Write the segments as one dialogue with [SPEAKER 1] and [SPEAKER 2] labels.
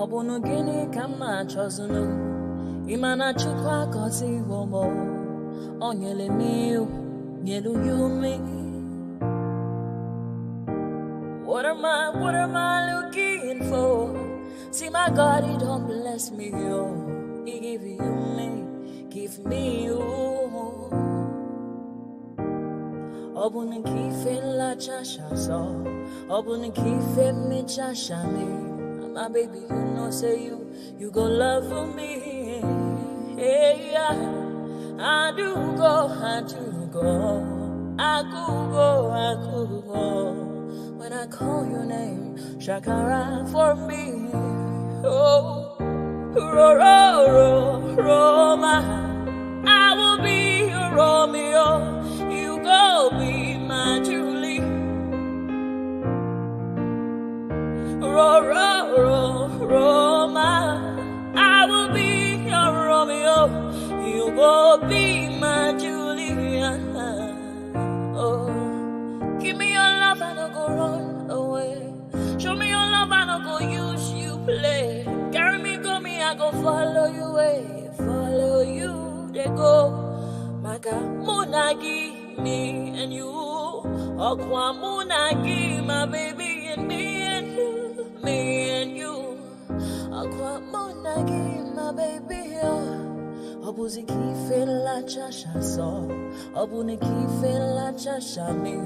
[SPEAKER 1] Obunu gini kama chozunu Imana chukwa koti womo Onyele miu Nyelu yumi What am I looking for? See my God, he don't bless me, yo. He give you me, give me you. Obunu kife la chasha so Obunu kife mi chasha me my baby, you know, say you go love me. Hey, yeah. I do go. I could go. When I call your name, Shakara for me. Oh, Roma. I will be your Romeo. You go be my Julie. Roma, I will be your Romeo. You will be my Julia. Oh, give me your love and I'll go run away. Show me your love and I'll go use you play. Carry me, go me, I go follow you way. Follow you, they go. Maka Munagi, me and you. Okwa Munagi, my baby and me and you. Me and you, Aqua Monagi, my baby. Obuzi kife la chasha so, Obuni kife la chasha me.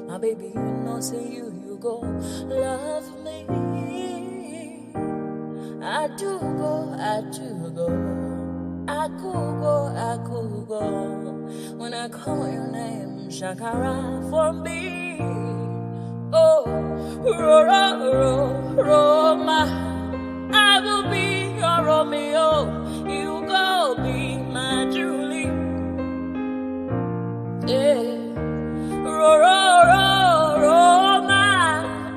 [SPEAKER 1] My baby, you know, say you go love me. I do go. I could go. When I call your name, Shakara for me. Oh, Roma, I will be your Romeo. You go be my Julie. Yeah, Roma,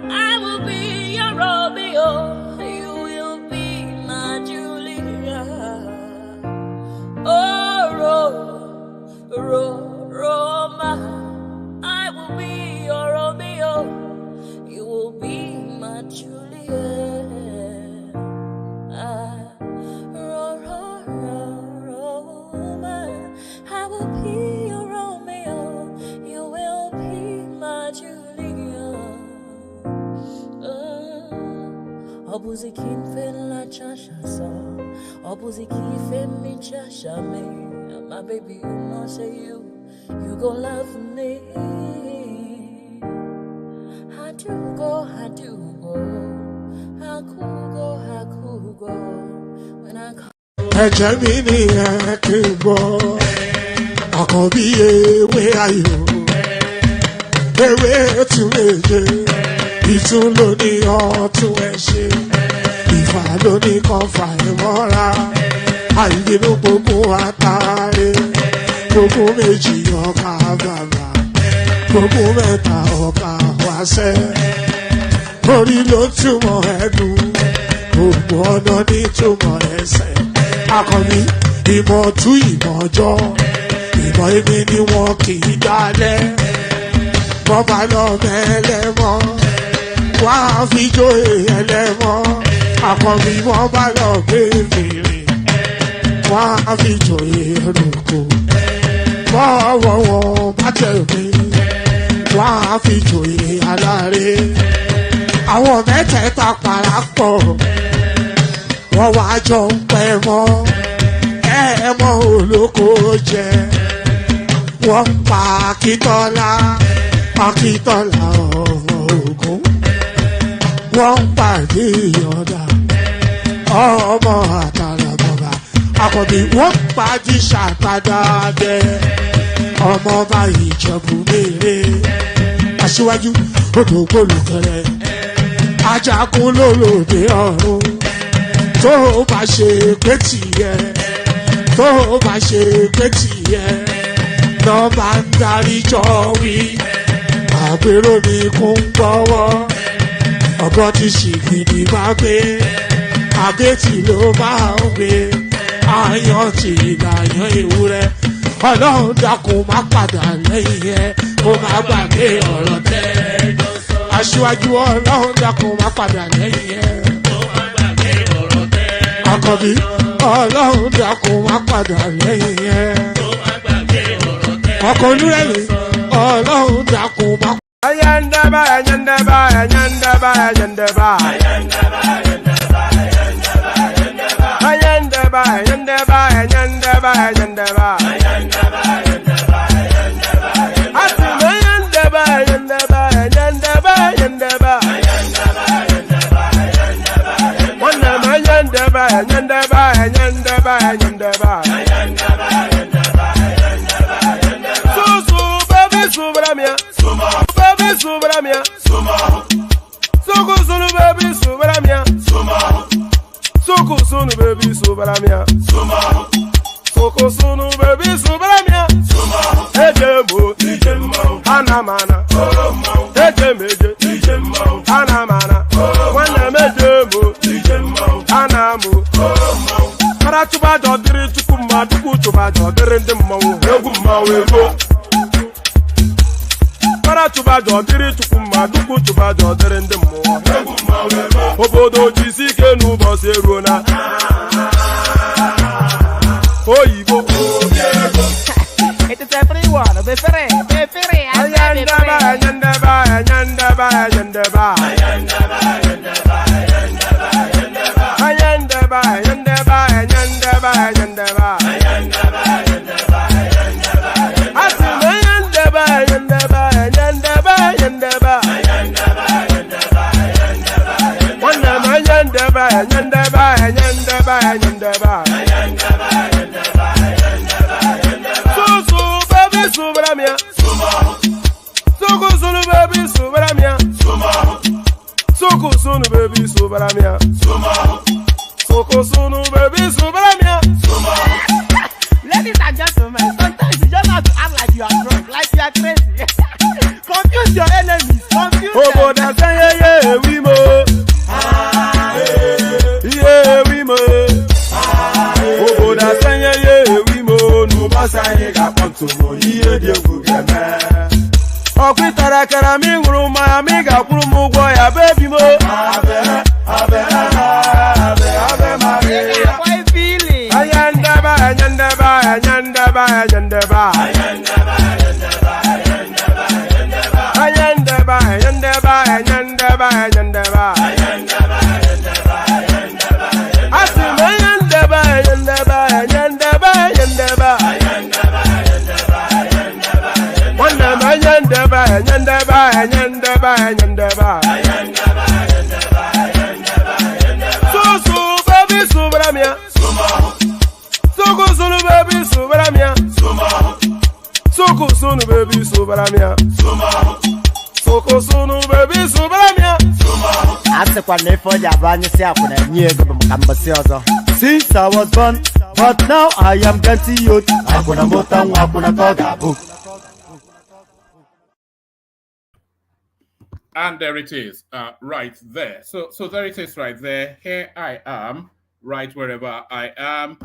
[SPEAKER 1] I will be your Romeo. You will be my Julia. Oh, Roma, I will be your Romeo. You will be my Juliet. Roma, I will be your Romeo. You will be my Juliet. Obuzi kife la chasha so, Obuzi kife mi chasha me. My baby, you know, say you go love me. I do go. I could go. When I come.
[SPEAKER 2] Ejemini ekebo, akobi ewe ayo, ewe tumeje, itun lo ni otun ese, ifa lo ni kan fa imora, aibinu gbogbo atare, gbogbo meji ọkà bàbà, gbogbo mẹ́ta ọkà wáṣẹ. Orí ló túmọ̀ ẹ̀dùn, gbogbo ọ̀nà ní túmọ̀ ẹsẹ̀. Akọni ìmọ̀ tú ìmọ̀ ọjọ́, ìmọ̀ èmi ni wọn kì í dálẹ̀. Bọ́bá lọ mẹ́lẹ́mọ́, wá fi jóye ẹlẹ́mọ́. Akọni bọ́bá lọ gbé fèrè, wá fi jóye ẹlòkò. Bọ́wọ́ wọn bá tẹ̀ mí, wá fi jóye aláre. Àwọn mẹ́tẹ̀ẹ̀ta parapọ̀, wọ́n wá jọ ń pẹ́ mọ́, ẹ̀ẹ́mọ́ olóko jẹ. Wọ́n ń pa Akíntọ́lá ọmọ Ògún. Wọ́n ń pàdé Ìyọ̀dà ọmọ Àtàlàbọ̀bà. Àkọ́bí wọ́n ń pàdé Ṣàtàdàdẹ ọmọ ọba Ìjẹ̀bú Mèrè. Aṣíwájú odò gbólùkẹrẹ. Ajagun lólòdì ọ̀run. Tó bá ṣe pé tìyẹ, tó bá ṣe pé tìyẹ, lọ bá ń darí jọ wí. Àgbèrò ni kò ń gbọ́wọ́, ọ̀gọ́ ti ṣìgìdì máa gbé, àgétì ló máa ń gbé, àyàn ti ìlàyàn ewúrẹ́. Ọlọ́run dákun má padà lẹ́yìn ẹ, kó má gbàgbé ọ̀rọ̀ tẹ́. Aṣíwájú Ọlọ́run dákun má padà lẹ́yìn ẹ. àkọ́bí ọlọ́run dákun má padà lẹ́yìn ẹ̀. ọkọ̀ olúrẹ̀mí ọlọ́run dákun má.
[SPEAKER 3] Ayandaba, ayandaba, ayandaba, ayandaba. Ayandaba, ayandaba, ayandaba, ayandaba. Asima ayandaba, ayandaba, ayandaba, ayandaba. Wanama ayandaba, ayandaba, ayandaba, ayandaba. Susu, baby, subramia. Baby, subramia. Suku sunu baby, subramia. Suku sunu baby, subramia. Suku sunu baby, subramia. Ejemo, anamana. Ejemeje, anamana. Wana mejemo, anamu. Para chuba jodiri chukuma, duku chuba jodiri ndimo. Egu mawego. Para chuba jodiri chukuma, duku chuba jodiri ndimo. Egu mawego. Obodo jisike nubo seruna. Oyibo.
[SPEAKER 4] It is everyone. Be free.
[SPEAKER 3] Ayandaba, ayandaba, ayandaba, ayandaba. Ayandaba, ayandaba, ayandaba, ayandaba. Asima ayandaba, ayandaba, ayandaba, ayandaba. Wanama ayandaba, ayandaba, ayandaba, ayandaba. Susu baby subramia. Suku sunu baby subramia. Suku sunu baby subramia. Suku sunu baby subramia.
[SPEAKER 4] Ladies and gentlemen, sometimes you just have to act like you are drunk, like you are crazy. Confuse your enemies. Confuse
[SPEAKER 3] Obo
[SPEAKER 4] them.
[SPEAKER 3] da say yeah we mo. Yeah we mo. Obo da say yeah we mo. Nu ba say ga ponto mo iye de ku geme. Okwitara kara mi nguru ma mi ga kwuru mu gwo ya baby mo. Abe Maria.
[SPEAKER 4] Boy feeling.
[SPEAKER 3] Ayandaba, ayandaba, ayandaba, ayandaba. Ayandaba, ayandaba, ayandaba, ayandaba. Asima ayandaba, ayandaba, ayandaba, ayandaba. Wanama ayandaba, ayandaba, ayandaba, ayandaba. Susu baby subramia. Suku sunu baby subramia. Suku sunu baby subramia. Suku sunu baby subramia.
[SPEAKER 5] Since I was born, but now I am getting youth. Hakuna motangu, hakuna kogabu.
[SPEAKER 6] And there it is, right there. So there it is, right there. Here I am, right wherever I am.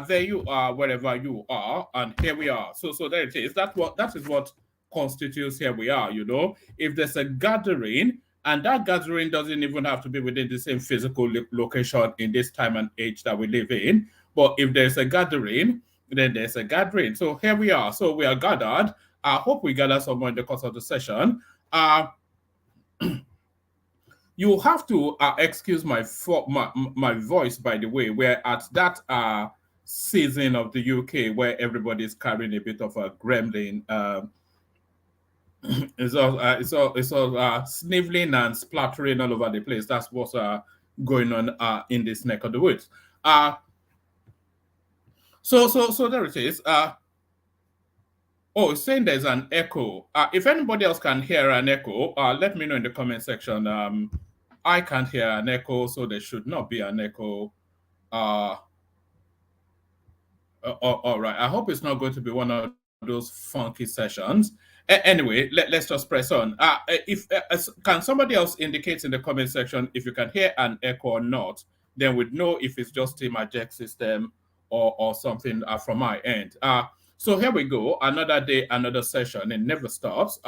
[SPEAKER 6] There you are, wherever you are, and here we are. So there it is. That is what constitutes here we are. You know, if there's a gathering, and that gathering doesn't even have to be within the same physical location in this time and age that we live in. But if there's a gathering, then there's a gathering. So here we are. So we are gathered. I hope we gather somewhere in the course of the session. You have to excuse my voice, by the way. We're at that season of the UK where everybody's carrying a bit of a gremlin. It's all sniveling and splattering all over the place. That's what's going on in this neck of the woods. So there it is. Oh, it's saying there's an echo. If anybody else can hear an echo, let me know in the comment section. I can't hear an echo, so there should not be an echo. All right. I hope it's not going to be one of those funky sessions. Anyway, let's just press on. Can somebody else indicate in the comment section if you can hear an echo or not? Then we'd know if it's just a Jack system or something from my end. So here we go. Another day, another session. It never stops.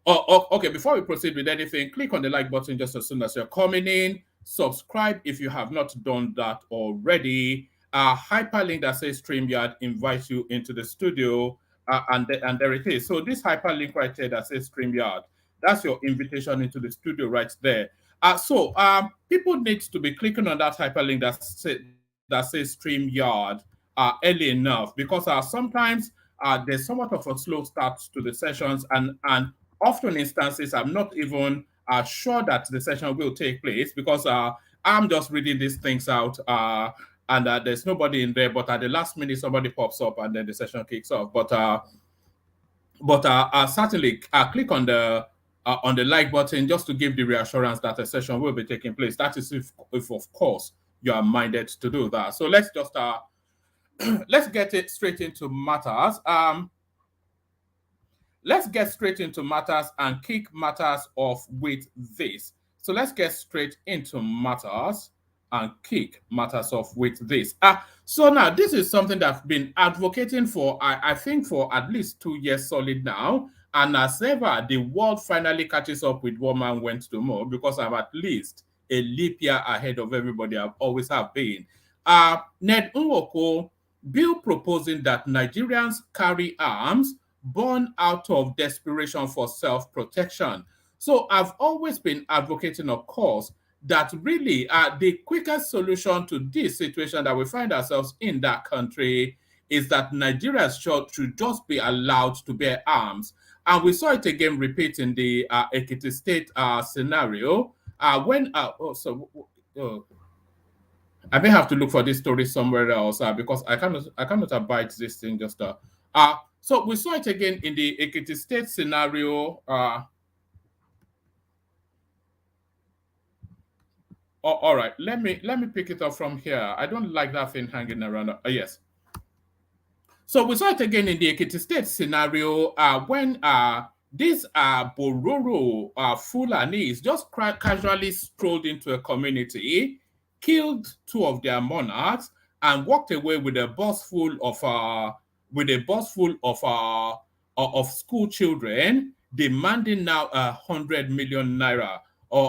[SPEAKER 6] Okay, before we proceed with anything, click on the like button just as soon as you're coming in. subscribe if you have not done that already. Hyperlink that says StreamYard invites you into the studio, and there it is. So this hyperlink right here that says StreamYard, that's your invitation into the studio right there. So people need to be clicking on that hyperlink that says StreamYard early enough, because sometimes there's somewhat of a slow start to the sessions, and often instances I'm not even sure that the session will take place, because I'm just reading these things out, and there's nobody in there, but at the last minute somebody pops up and then the session kicks off. But certainly click on the like button just to give the reassurance that a session will be taking place. That is if of course you are minded to do that. So let's just let's get it straight into matters. Let's get straight into matters and kick matters off with this. So let's get straight into matters and kick matters off with this. So now this is something that I've been advocating for, I think, for at least 2 years solid now. And as ever, the world finally catches up with what man went to more, because I'm at least a leap year ahead of everybody. I've always have been. Ned Nwoko bill proposing that Nigerians carry arms born out of desperation for self-protection. So I've always been advocating, of course, that really the quickest solution to this situation that we find ourselves in that country is that Nigerians should just be allowed to bear arms. And we saw it again repeat in the Ekiti State scenario when I may have to look for this story somewhere else because I cannot abide this thing just so we saw it again in the Ekiti State scenario. All right, let me pick it up from here. I don't like that thing hanging around. Yes. So we saw it again in the Ekiti State scenario when these Bororo Fulanis just casually strolled into a community, killed 2 of their monarchs, and walked away with a bus full of school children, demanding now 100 million naira.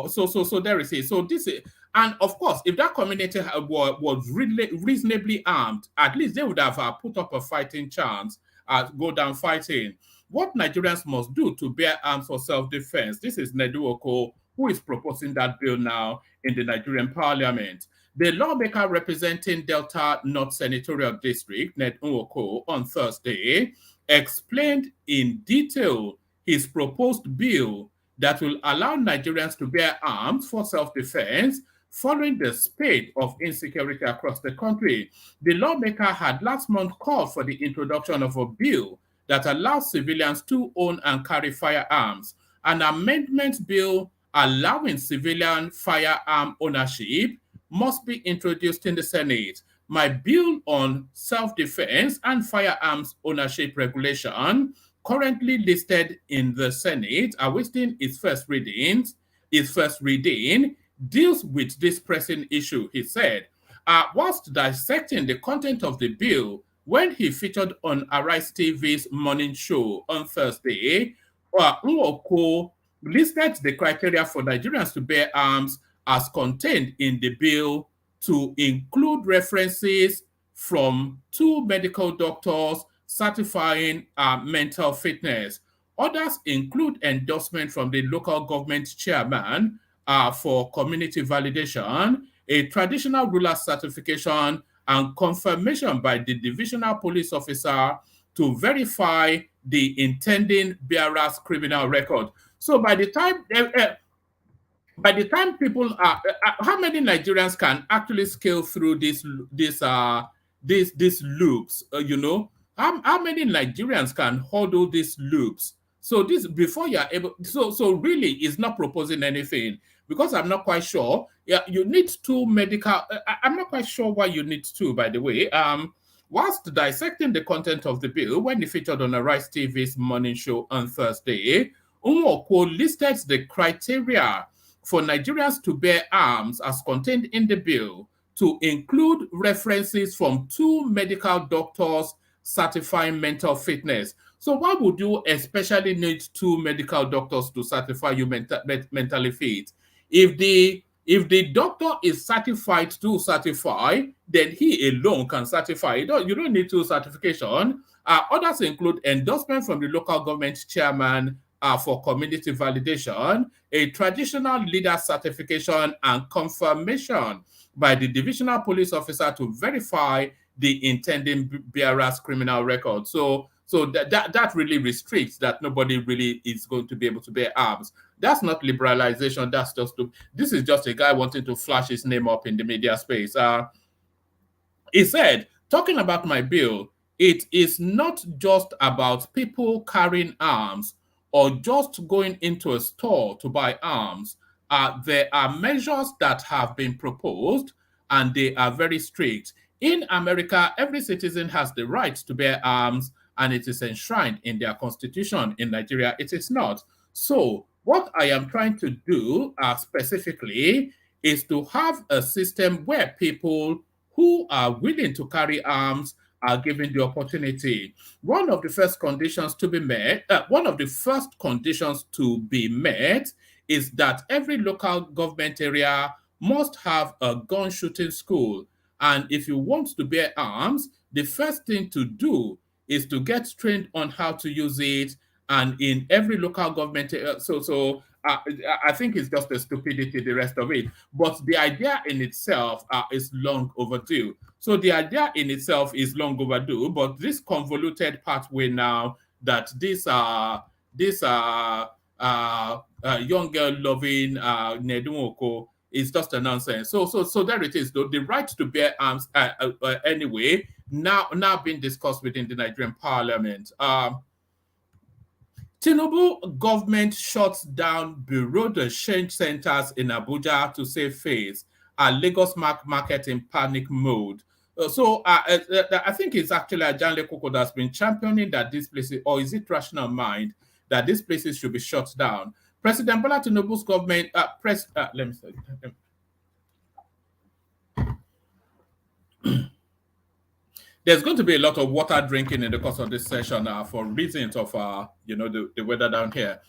[SPEAKER 6] So there is it. So this is, and of course, if that community was really reasonably armed, at least they would have put up a fighting chance, go down fighting. What Nigerians must do to bear arms for self-defense. This is Neduoko, who is proposing that bill now in the Nigerian parliament. The lawmaker representing Delta North Senatorial District, Ned Nwoko, on Thursday, explained in detail his proposed bill that will allow Nigerians to bear arms for self-defense following the spate of insecurity across the country. The lawmaker had last month called for the introduction of a bill that allows civilians to own and carry firearms. An amendment bill allowing civilian firearm ownership must be introduced in the Senate. My bill on self-defense and firearms ownership regulation, currently listed in the Senate, awaiting its first reading, deals with this pressing issue, he said. Whilst dissecting the content of the bill, when he featured on Arise TV's morning show on Thursday, Nwoko listed the criteria for Nigerians to bear arms as contained in the bill to include references from 2 medical doctors certifying mental fitness. Others include endorsement from the local government chairman for community validation, a traditional ruler certification, and confirmation by the divisional police officer to verify the intending bearer's criminal record. So by the time people are, how many Nigerians can actually scale through these loops? How many Nigerians can hodl these loops? So this, before you are able, so really is not proposing anything, because I'm not quite sure. Yeah, you need 2 medical. I'm not quite sure why you need 2, by the way. Whilst dissecting the content of the bill, when he featured on Arise TV's morning show on Thursday, Nwoko listed the criteria for Nigerians to bear arms as contained in the bill to include references from 2 medical doctors certifying mental fitness. So why would you especially need 2 medical doctors to certify you mentally fit? If the If the doctor is certified to certify, then he alone can certify. You don't need two certification. Others include endorsement from the local government chairman for community validation, a traditional leader certification, and confirmation by the divisional police officer to verify the intending bearer's criminal record. So that really restricts that nobody really is going to be able to bear arms. That's not liberalization. This is just a guy wanting to flash his name up in the media space. He said, talking about my bill, it is not just about people carrying arms or just going into a store to buy arms. There are measures that have been proposed and they are very strict. In America, every citizen has the right to bear arms and it is enshrined in their constitution. In Nigeria, it is not. So what I am trying to do specifically is to have a system where people who are willing to carry arms are given the opportunity. One of the first conditions to be met is that every local government area must have a gun shooting school. And if you want to bear arms, the first thing to do is to get trained on how to use it. And in every local government, I think it's just a stupidity, the rest of it. But the idea in itself is long overdue. So the idea in itself is long overdue, but this convoluted pathway now that this young girl loving Nedumoko is just a nonsense. So there it is, though. The right to bear arms anyway, now being discussed within the Nigerian parliament. Tinubu government shuts down Bureau de Change centers in Abuja to save face. Lagos market in panic mode. I think it's actually Ajanle Koko that's been championing that these places, or is it rational mind, that these places should be shut down. President Bola Tinubu's government, let me say. There's going to be a lot of water drinking in the course of this session for reasons of, the weather down here.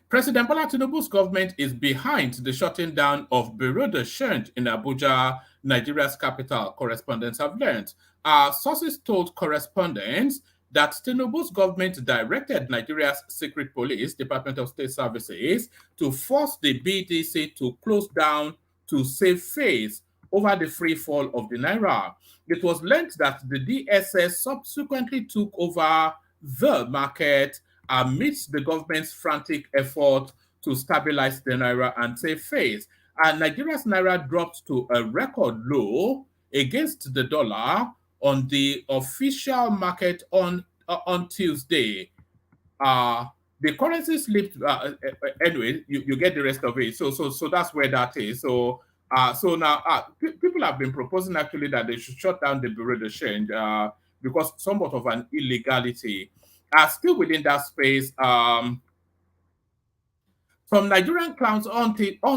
[SPEAKER 6] President Bola Tinubu's government is behind the shutting down of Bureau de Change in Abuja, Nigeria's capital, correspondents have learned. Sources told correspondents that Tinubu's government directed Nigeria's secret police, Department of State Services, to force the BDC to close down to save face over the free fall of the Naira. It was learned that the DSS subsequently took over the market amidst the government's frantic effort to stabilize the Naira and save face. And Nigeria's Naira dropped to a record low against the dollar on the official market on Tuesday. The currency slipped. Anyway, you get the rest of it. So that's where that is. So now people have been proposing actually that they should shut down the Bureau de Change because somewhat of an illegality. Still within that space, from Nigerian clowns on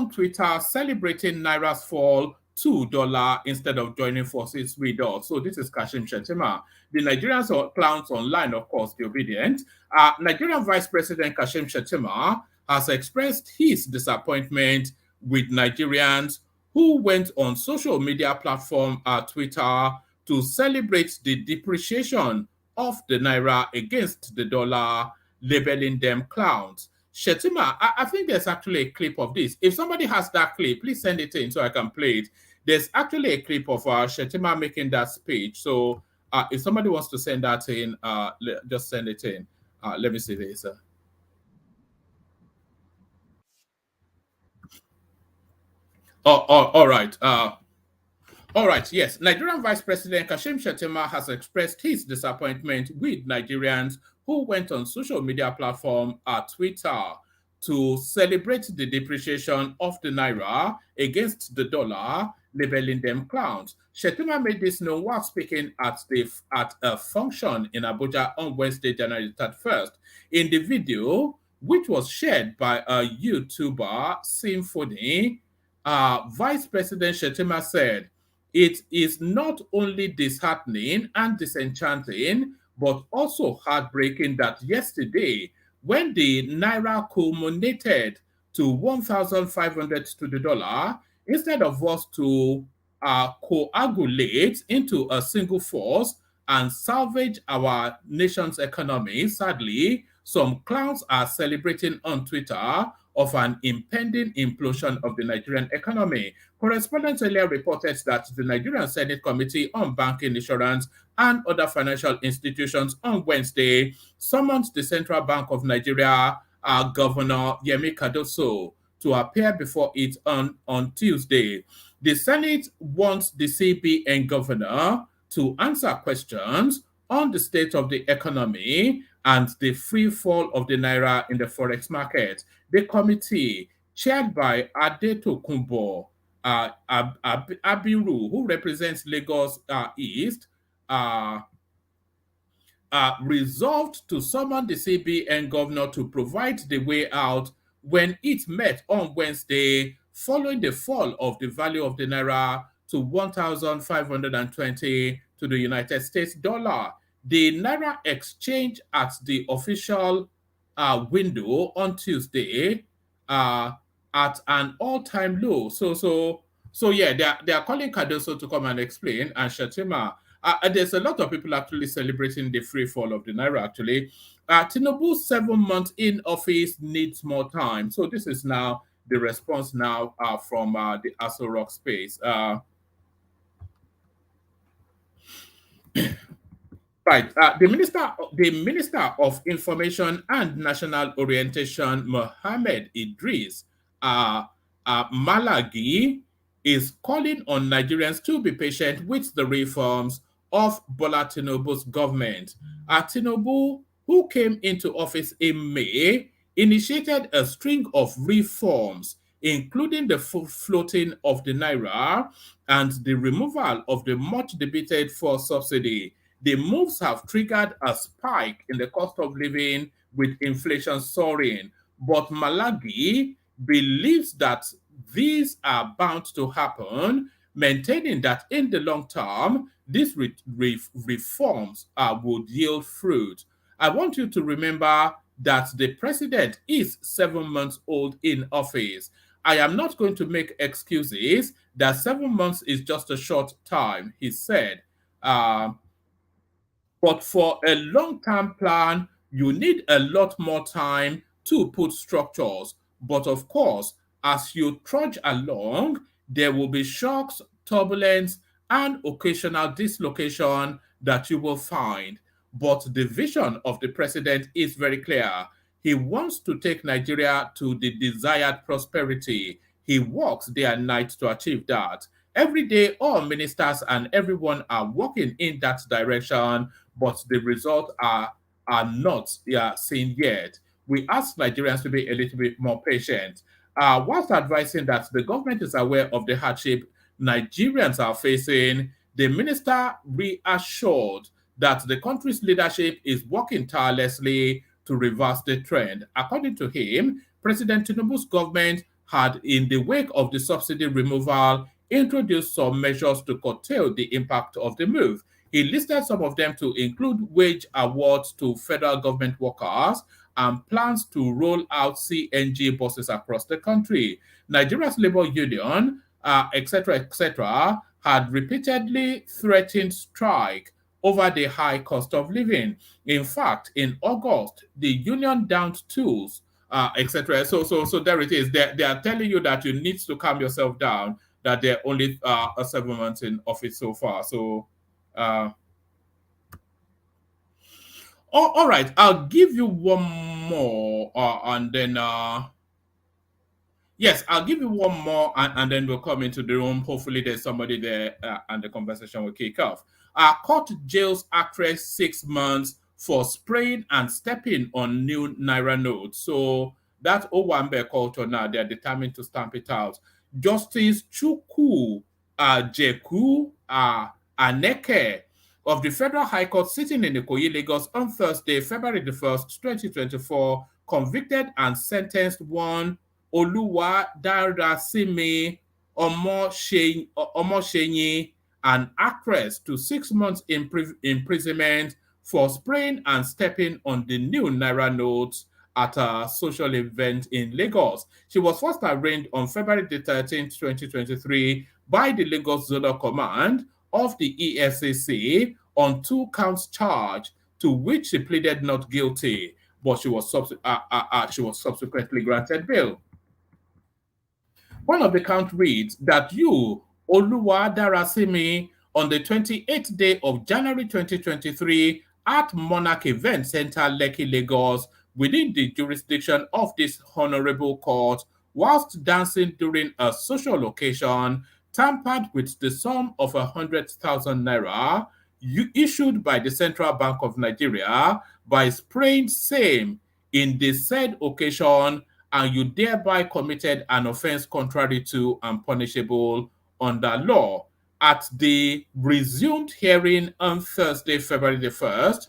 [SPEAKER 6] Twitter celebrating Naira's fall $2 instead of joining forces with us. So this is Kashim Shettima. The Nigerian clowns online, of course, the obedient. Nigerian Vice President Kashim Shettima has expressed his disappointment with Nigerians who went on social media platform Twitter to celebrate the depreciation of the Naira against the dollar, labeling them clowns. Shettima, I think there's actually a clip of this. If somebody has that clip, please send it in so I can play it. There's actually a clip of Shettima making that speech. So if somebody wants to send that in, just send it in. Let me see this. All right. All right, yes. Nigerian Vice President Kashim Shettima has expressed his disappointment with Nigerians who went on social media platform Twitter to celebrate the depreciation of the Naira against the dollar, labeling them clowns. Shettima made this known while speaking at a function in Abuja on Wednesday, January 31st. In the video, which was shared by a YouTuber, Symphony, Vice President Shettima said, "It is not only disheartening and disenchanting, but also heartbreaking that yesterday, when the Naira culminated to 1,500 to the dollar, instead of us to coagulate into a single force and salvage our nation's economy. Sadly, some clowns are celebrating on Twitter of an impending implosion of the Nigerian economy. Correspondents earlier reported that the Nigerian Senate Committee on Banking, Insurance, and other financial institutions on Wednesday summoned the Central Bank of Nigeria Governor Yemi Cardoso to appear before it on Tuesday. The Senate wants the CBN governor to answer questions on the state of the economy and the free fall of the naira in the forex market. The committee, chaired by Adetokunbo Abiru, who represents Lagos East, resolved to summon the CBN governor to provide the way out when it met on Wednesday following the fall of the value of the naira to 1,520 to the United States dollar. The naira exchange at the official window on Tuesday at an all-time low. So yeah, they are calling Cardoso to come and explain, and Shatima. There's a lot of people actually celebrating the free fall of the naira. Actually, Tinubu's 7 months in office needs more time. So this is now the response now from the Aso Rock space. Right. The Minister of Information and National Orientation, Mohammed Idris Malagi, is calling on Nigerians to be patient with the reforms of Bola Tinubu's government. Tinubu, who came into office in May, initiated a string of reforms, including the floating of the naira and the removal of the much debated fuel subsidy. The moves have triggered a spike in the cost of living with inflation soaring. But Malagi believes that these are bound to happen, maintaining that in the long term, these reforms would yield fruit. I want you to remember that the president is 7 months old in office. I am not going to make excuses that 7 months is just a short time, he said. But for a long-term plan, you need a lot more time to put structures. But of course, as you trudge along, there will be shocks, turbulence, and occasional dislocation that you will find. But the vision of the president is very clear. He wants to take Nigeria to the desired prosperity. He works day and night to achieve that. Every day, all ministers and everyone are working in that direction, but the results are not seen yet. We ask Nigerians to be a little bit more patient. Whilst advising that the government is aware of the hardship Nigerians are facing, the minister reassured that the country's leadership is working tirelessly to reverse the trend. According to him, President Tinubu's government had, in the wake of the subsidy removal, introduced some measures to curtail the impact of the move. He listed some of them to include wage awards to federal government workers and plans to roll out CNG buses across the country. Nigeria's labor union, etc., had repeatedly threatened strike over the high cost of living. In fact, in August, the union downed tools, etc. So there it is. They are telling you that you need to calm yourself down, that they're only 7 months in office so far. So, all right, I'll give you one more, and then yes, I'll give you one more, and then we'll come into the room. Hopefully, there's somebody there, and the conversation will kick off. Court jails actress 6 months for spraying and stepping on new naira notes. So that Owambe culture now, they're determined to stamp it out. Justice Chukwu Jeku Aneke of the Federal High Court sitting in Ikoyi, Lagos on Thursday, February the 1st, 2024, convicted and sentenced one Oluwa Darasimi Omoshenyi, an actress, to 6 months imprisonment for spraying and stepping on the new naira notes at a social event in Lagos. She was first arraigned on February the 13th, 2023 by the Lagos Zonal Command of the EFCC on 2 counts charge, to which she pleaded not guilty, but she was subsequently granted bail. One of the count reads that you, Oluwadarasimi, on the 28th day of January 2023 at Monarch Event Center, Lekki, Lagos, within the jurisdiction of this honorable court, whilst dancing during a social occasion, tampered with the sum of 100,000 naira issued by the Central Bank of Nigeria by spraying same in the said occasion, and you thereby committed an offense contrary to and punishable under law. At the resumed hearing on Thursday, February the 1st,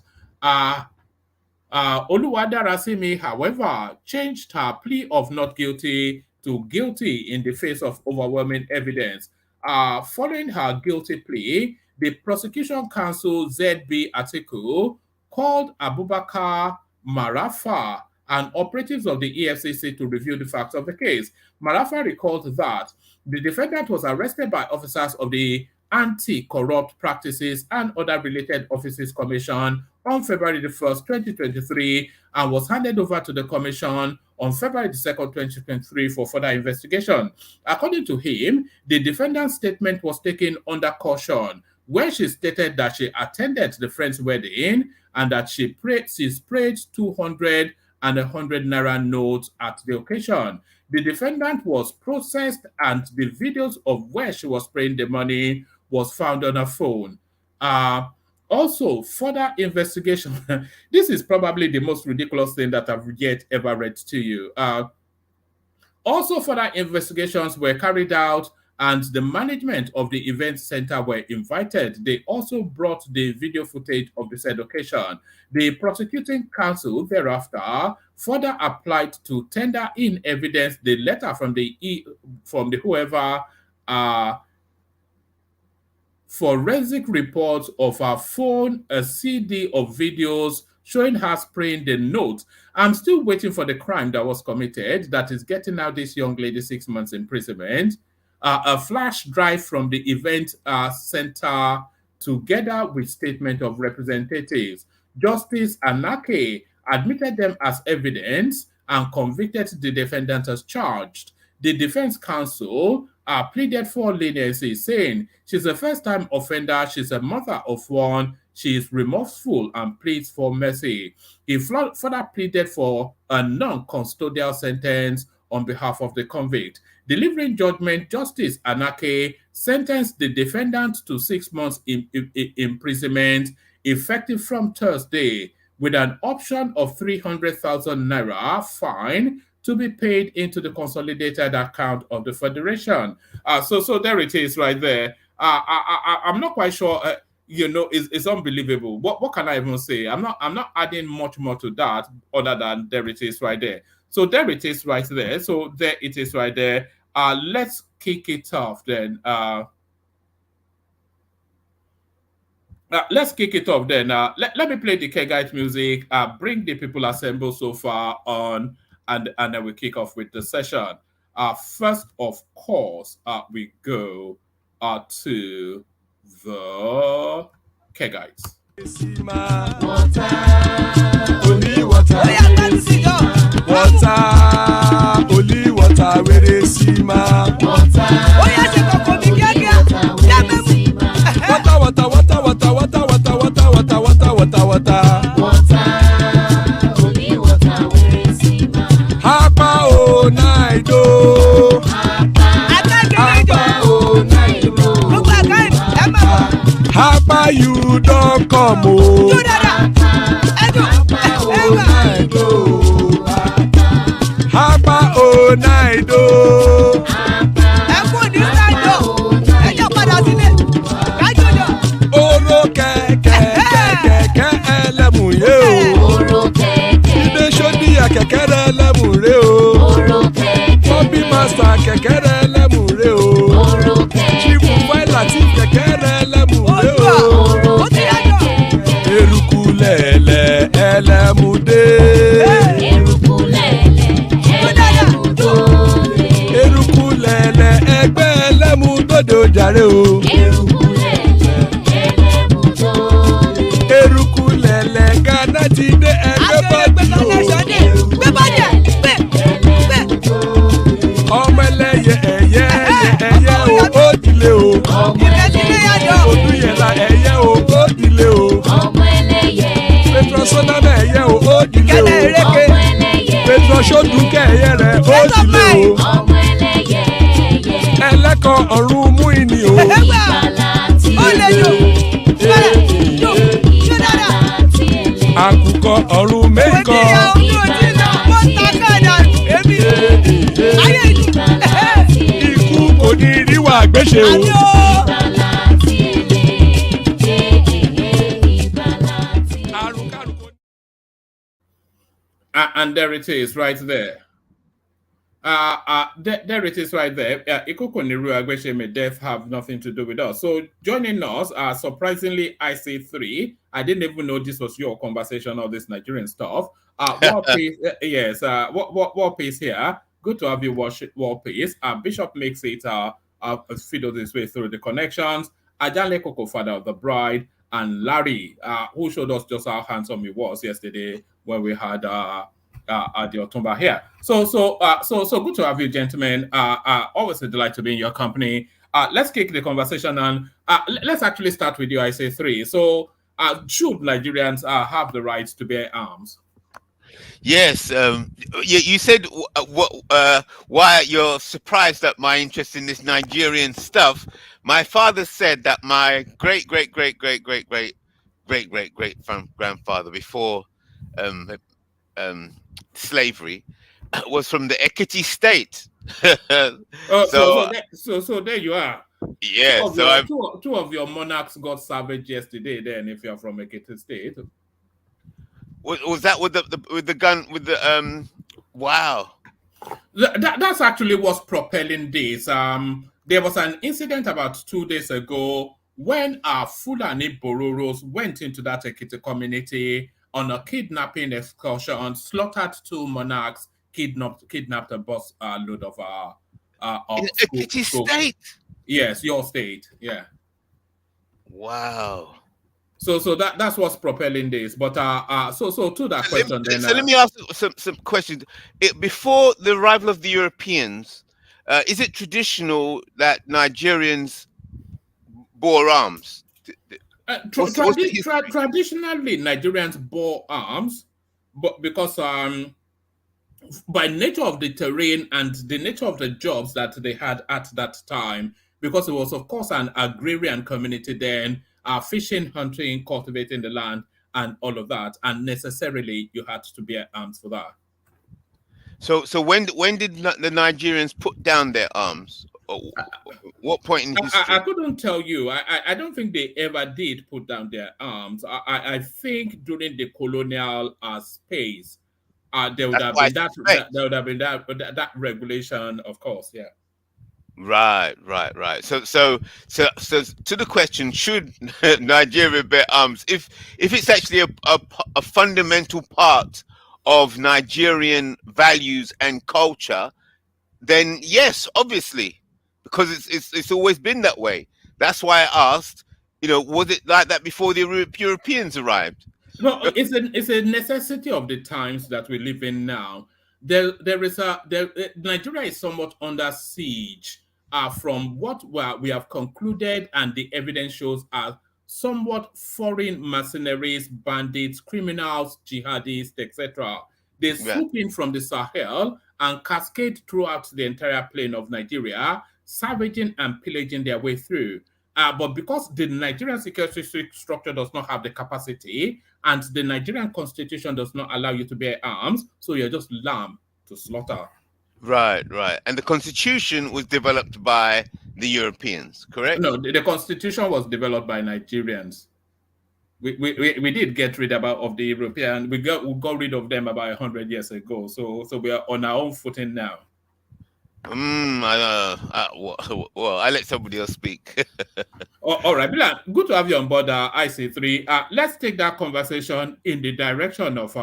[SPEAKER 6] Oluwadarasimi, however, changed her plea of not guilty to guilty in the face of overwhelming evidence. Following her guilty plea, the prosecution counsel ZB Atiku called Abubakar Marafa and operatives of the EFCC to review the facts of the case. Marafa recalled that the defendant was arrested by officers of the Anti-Corrupt Practices and Other Related Offices Commission on February the 1st, 2023, and was handed over to the commission on February the 2nd, 2023 for further investigation. According to him, the defendant's statement was taken under caution, where she stated that she attended the friend's wedding and that she sprayed 200 and 100 naira notes at the occasion. The defendant was processed and the videos of where she was spraying the money was found on her phone. Also, further investigation. This is probably the most ridiculous thing that I've yet ever read to you. Also, further investigations were carried out and the management of the event center were invited. They also brought the video footage of the said occasion. The prosecuting counsel thereafter further applied to tender in evidence the letter from the whoever forensic reports of her phone, a CD of videos showing her spraying the note. I'm still waiting for the crime that was committed that is getting out this young lady 6 months imprisonment. A flash drive from the event center together with statement of representatives. Justice Anake admitted them as evidence and convicted the defendant as charged. The defense counsel pleaded for leniency, saying she's a first-time offender, she's a mother of one, she is remorseful and pleads for mercy. He further pleaded for a non-custodial sentence on behalf of the convict. Delivering judgment, Justice Anake sentenced the defendant to 6 months imprisonment, effective from Thursday, with an option of 300,000 naira fine to be paid into the consolidated account of the Federation. So there it is right there. I'm not quite sure, it's unbelievable. What can I even say? I'm not adding much more to that other than there it is right there. So there it is right there. So there it is right there. Let's kick it off then. Let's kick it off then. Let me play the Kegite music, bring the people assembled so far on, and then we kick off with the session. First, of course, we go to the Kegites.
[SPEAKER 3] Only water, where they see my water. Oh yes, water. Only water, where they see my Hapa oh night oh. Hapa oh night oh. Hapa you don't come oh. Hapa oh night oh. Hapa oh night oh. Oro kẹ̀kẹ́ ẹlẹ́mù yé o. Ilé ṣọ́dí kẹ̀kẹ́ ẹlẹ́mù ré o. Bobby master kẹ̀kẹ́ ẹlẹ́mù ré o. Chifu Faila ti kẹ̀kẹ́ ẹlẹ́mù ré o. Eruku lẹ̀lẹ̀ ẹlẹ́mù dé. jàre o. Eruku lẹ̀lẹ̀ Ghana ti dé ẹgbẹ́ bọ́dì o. Ọmọ ẹlẹ́yẹ ẹ̀yẹ o ó dilé o. Odúyẹ̀lá ẹ̀yẹ o ó dilé o. Petrosoname ẹ̀yẹ o ó dilé o. Petrosodunke ẹ̀yẹ rẹ̀ ó dilé o. Ẹlẹ́kọ̀ ọ̀run mú ìní o. Àkùkọ ọ̀run mẹ́kọ̀. Ikú kò ní ríwà gbéṣe o.
[SPEAKER 6] And there it is right there. There it is right there. Ikoko Niru Agbesheme death have nothing to do with us. So joining us, surprisingly, I say 3. I didn't even know this was your conversation, all this Nigerian stuff. War Peace, yes, War Peace here. Good to have you watch War Peace. Bishop makes it fiddle this way through the connections. Ajale Koko, father of the bride, and Larry, who showed us just how handsome he was yesterday when we had the Otumba here. So good to have you, gentlemen. Always a delight to be in your company. Let's kick the conversation and let's actually start with you. I say 3. So should Nigerians have the right to bear arms?
[SPEAKER 7] Yes, you said why you're surprised at my interest in this Nigerian stuff. My father said that my great grandfather before slavery was from the Ekiti state.
[SPEAKER 6] So there you are.
[SPEAKER 7] Yeah.
[SPEAKER 6] Two of your monarchs got savage yesterday. Then, if you're from Ekiti state.
[SPEAKER 7] Was that with the gun with the wow?
[SPEAKER 6] That's actually what's propelling this. There was an incident about 2 days ago when our Fulani Bororos went into that Ekiti community on a kidnapping excursion, slaughtered 2 monarchs, kidnapped a bus load of
[SPEAKER 7] Ekiti state.
[SPEAKER 6] Yes, your state. Yeah.
[SPEAKER 7] Wow.
[SPEAKER 6] So that's what's propelling this. But so to that question then.
[SPEAKER 7] So let me ask some questions. Before the arrival of the Europeans, is it traditional that Nigerians bore arms?
[SPEAKER 6] Traditionally, Nigerians bore arms, but because by nature of the terrain and the nature of the jobs that they had at that time, because it was, of course, an agrarian community then, fishing, hunting, cultivating the land, and all of that, and necessarily you had to bear arms for that.
[SPEAKER 7] So when did the Nigerians put down their arms? What point in history?
[SPEAKER 6] I couldn't tell you. I don't think they ever did put down their arms. I think during the colonial space, there would have been that regulation, of course. Yeah.
[SPEAKER 7] Right. So to the question, should Nigeria bear arms? If it's actually a fundamental part of Nigerian values and culture, then yes, obviously, because it's always been that way. That's why I asked, was it like that before the Europeans arrived?
[SPEAKER 6] No, it's a necessity of the times that we live in now. Nigeria is somewhat under siege from what we have concluded, and the evidence shows are somewhat foreign mercenaries, bandits, criminals, jihadists, etc. They swoop in from the Sahel and cascade throughout the entire plain of Nigeria, savaging and pillaging their way through. But because the Nigerian security structure does not have the capacity, and the Nigerian constitution does not allow you to bear arms, so you're just lamb to slaughter.
[SPEAKER 7] Right. And the constitution was developed by the Europeans, correct?
[SPEAKER 6] No, the constitution was developed by Nigerians. We did get rid of the European. We got rid of them about 100 years ago. So we are on our own footing now.
[SPEAKER 7] Well, I let somebody else speak.
[SPEAKER 6] All right, Bilal, good to have you on board IC3. Let's take that conversation in the direction of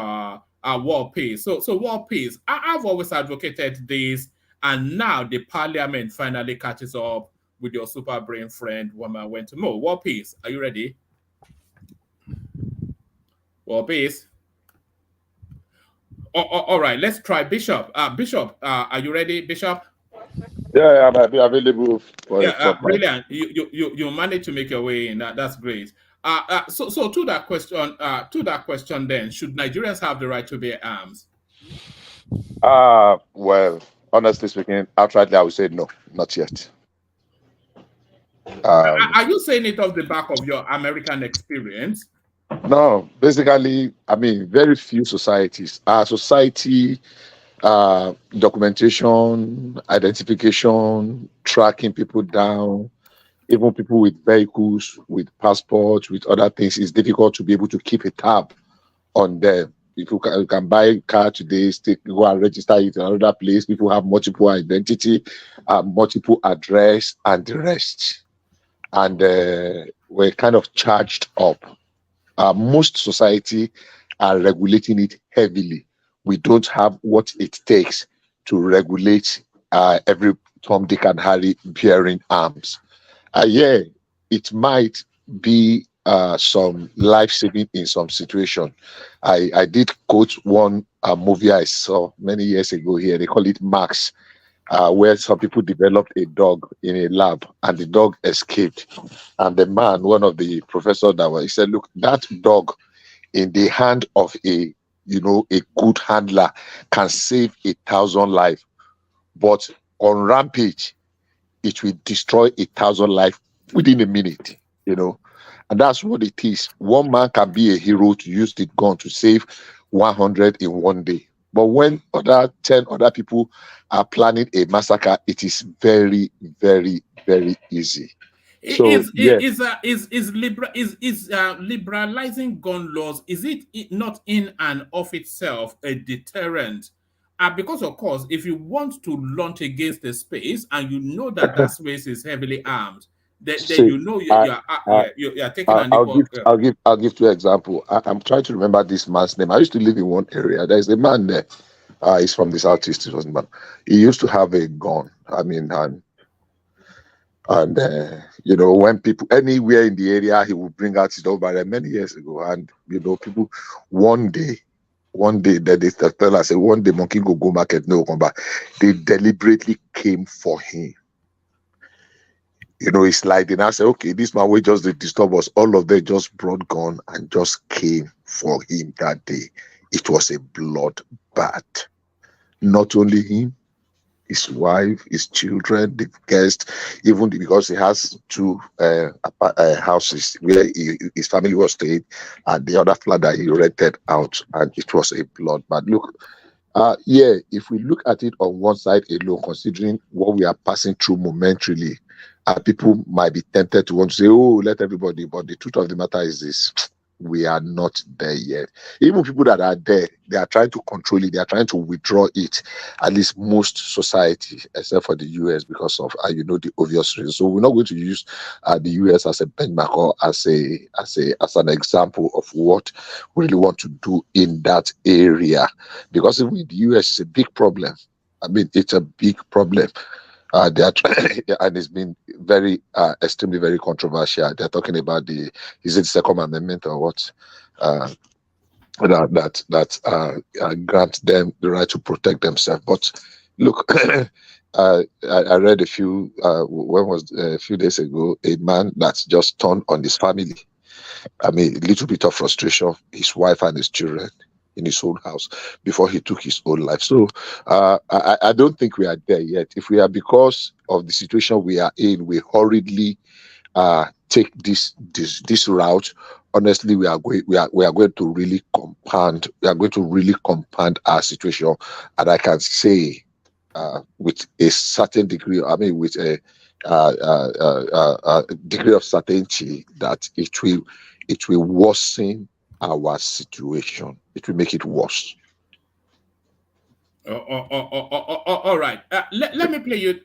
[SPEAKER 6] war peace. So war peace. I've always advocated this, and now the parliament finally catches up with your super brain friend Wama went to Mo. War Peace, are you ready? War Peace. All right, let's try Bishop. Bishop, are you ready, Bishop?
[SPEAKER 8] Yeah, I might be available for a short time.
[SPEAKER 6] Brilliant. You managed to make your way in. That's great. So to that question, then, should Nigerians have the right to bear arms?
[SPEAKER 8] Well, honestly speaking, outrightly, I would say no, not yet.
[SPEAKER 6] Are you saying it off the back of your American experience?
[SPEAKER 8] No, basically, I mean, very few societies. Our society, documentation, identification, tracking people down, even people with vehicles, with passports, with other things, it's difficult to be able to keep a tab on them. If you can buy a car today, go and register it in another place. People have multiple identity, multiple address, and the rest. And we're kind of charged up. Most society are regulating it heavily. We don't have what it takes to regulate every Tom, Dick, and Harry bearing arms. Yeah, it might be some life saving in some situation. I did quote one movie I saw many years ago here. They call it Max, where some people developed a dog in a lab and the dog escaped. And the man, one of the professors that was, he said, look, that dog in the hand of a good handler can save 1,000 lives, but on rampage, it will destroy 1,000 lives within a minute, and that's what it is. One man can be a hero to use the gun to save 100 in one day. But when 10 other people are planning a massacre, it is very, very, very easy. So
[SPEAKER 6] liberalizing gun laws, is it not in and of itself a deterrent? Because of course, if you want to launch against the space and you know that space is heavily armed, then you're taking an equal.
[SPEAKER 8] I'll give you an example. I'm trying to remember this man's name. I used to live in one area. There's a man there. He's from the southeast. He used to have a gun. I mean, and when people anywhere in the area, he would bring out his dog many years ago. And people one day that they tell us, one day monkey go market, no come back. They deliberately came for him. It's like they now say, okay, this man will just disturb us. All of them just brought gun and just came for him that day. It was a bloodbath. Not only him, his wife, his children, the guests, even because he has two houses where his family was staying, and the other flat that he rented out, and it was a bloodbath. Look, if we look at it on one side alone, considering what we are passing through momentarily, people might be tempted to want to say, oh, let everybody, but the truth of the matter is this: we are not there yet. Even people that are there, they are trying to control it, they are trying to withdraw it, at least most society, except for the US, because of the obvious reasons. So we're not going to use the US as a benchmark or as an example of what we really want to do in that area, because even the US is a big problem. I mean, it's a big problem. They are and it's been very extremely very controversial. They're talking about is it the Second Amendment or what? That grant them the right to protect themselves. But look, I read a few days ago, a man that's just turned on his family. I mean, a little bit of frustration, his wife and his children in his own house before he took his own life. So I don't think we are there yet. If we are, because of the situation we are in, we hurriedly take this route, honestly, we are going to really compound. We are going to really compound our situation, and I can say with a certain degree, with a degree of certainty that it will worsen our situation. It will make it worse.
[SPEAKER 6] All right. Let me play you.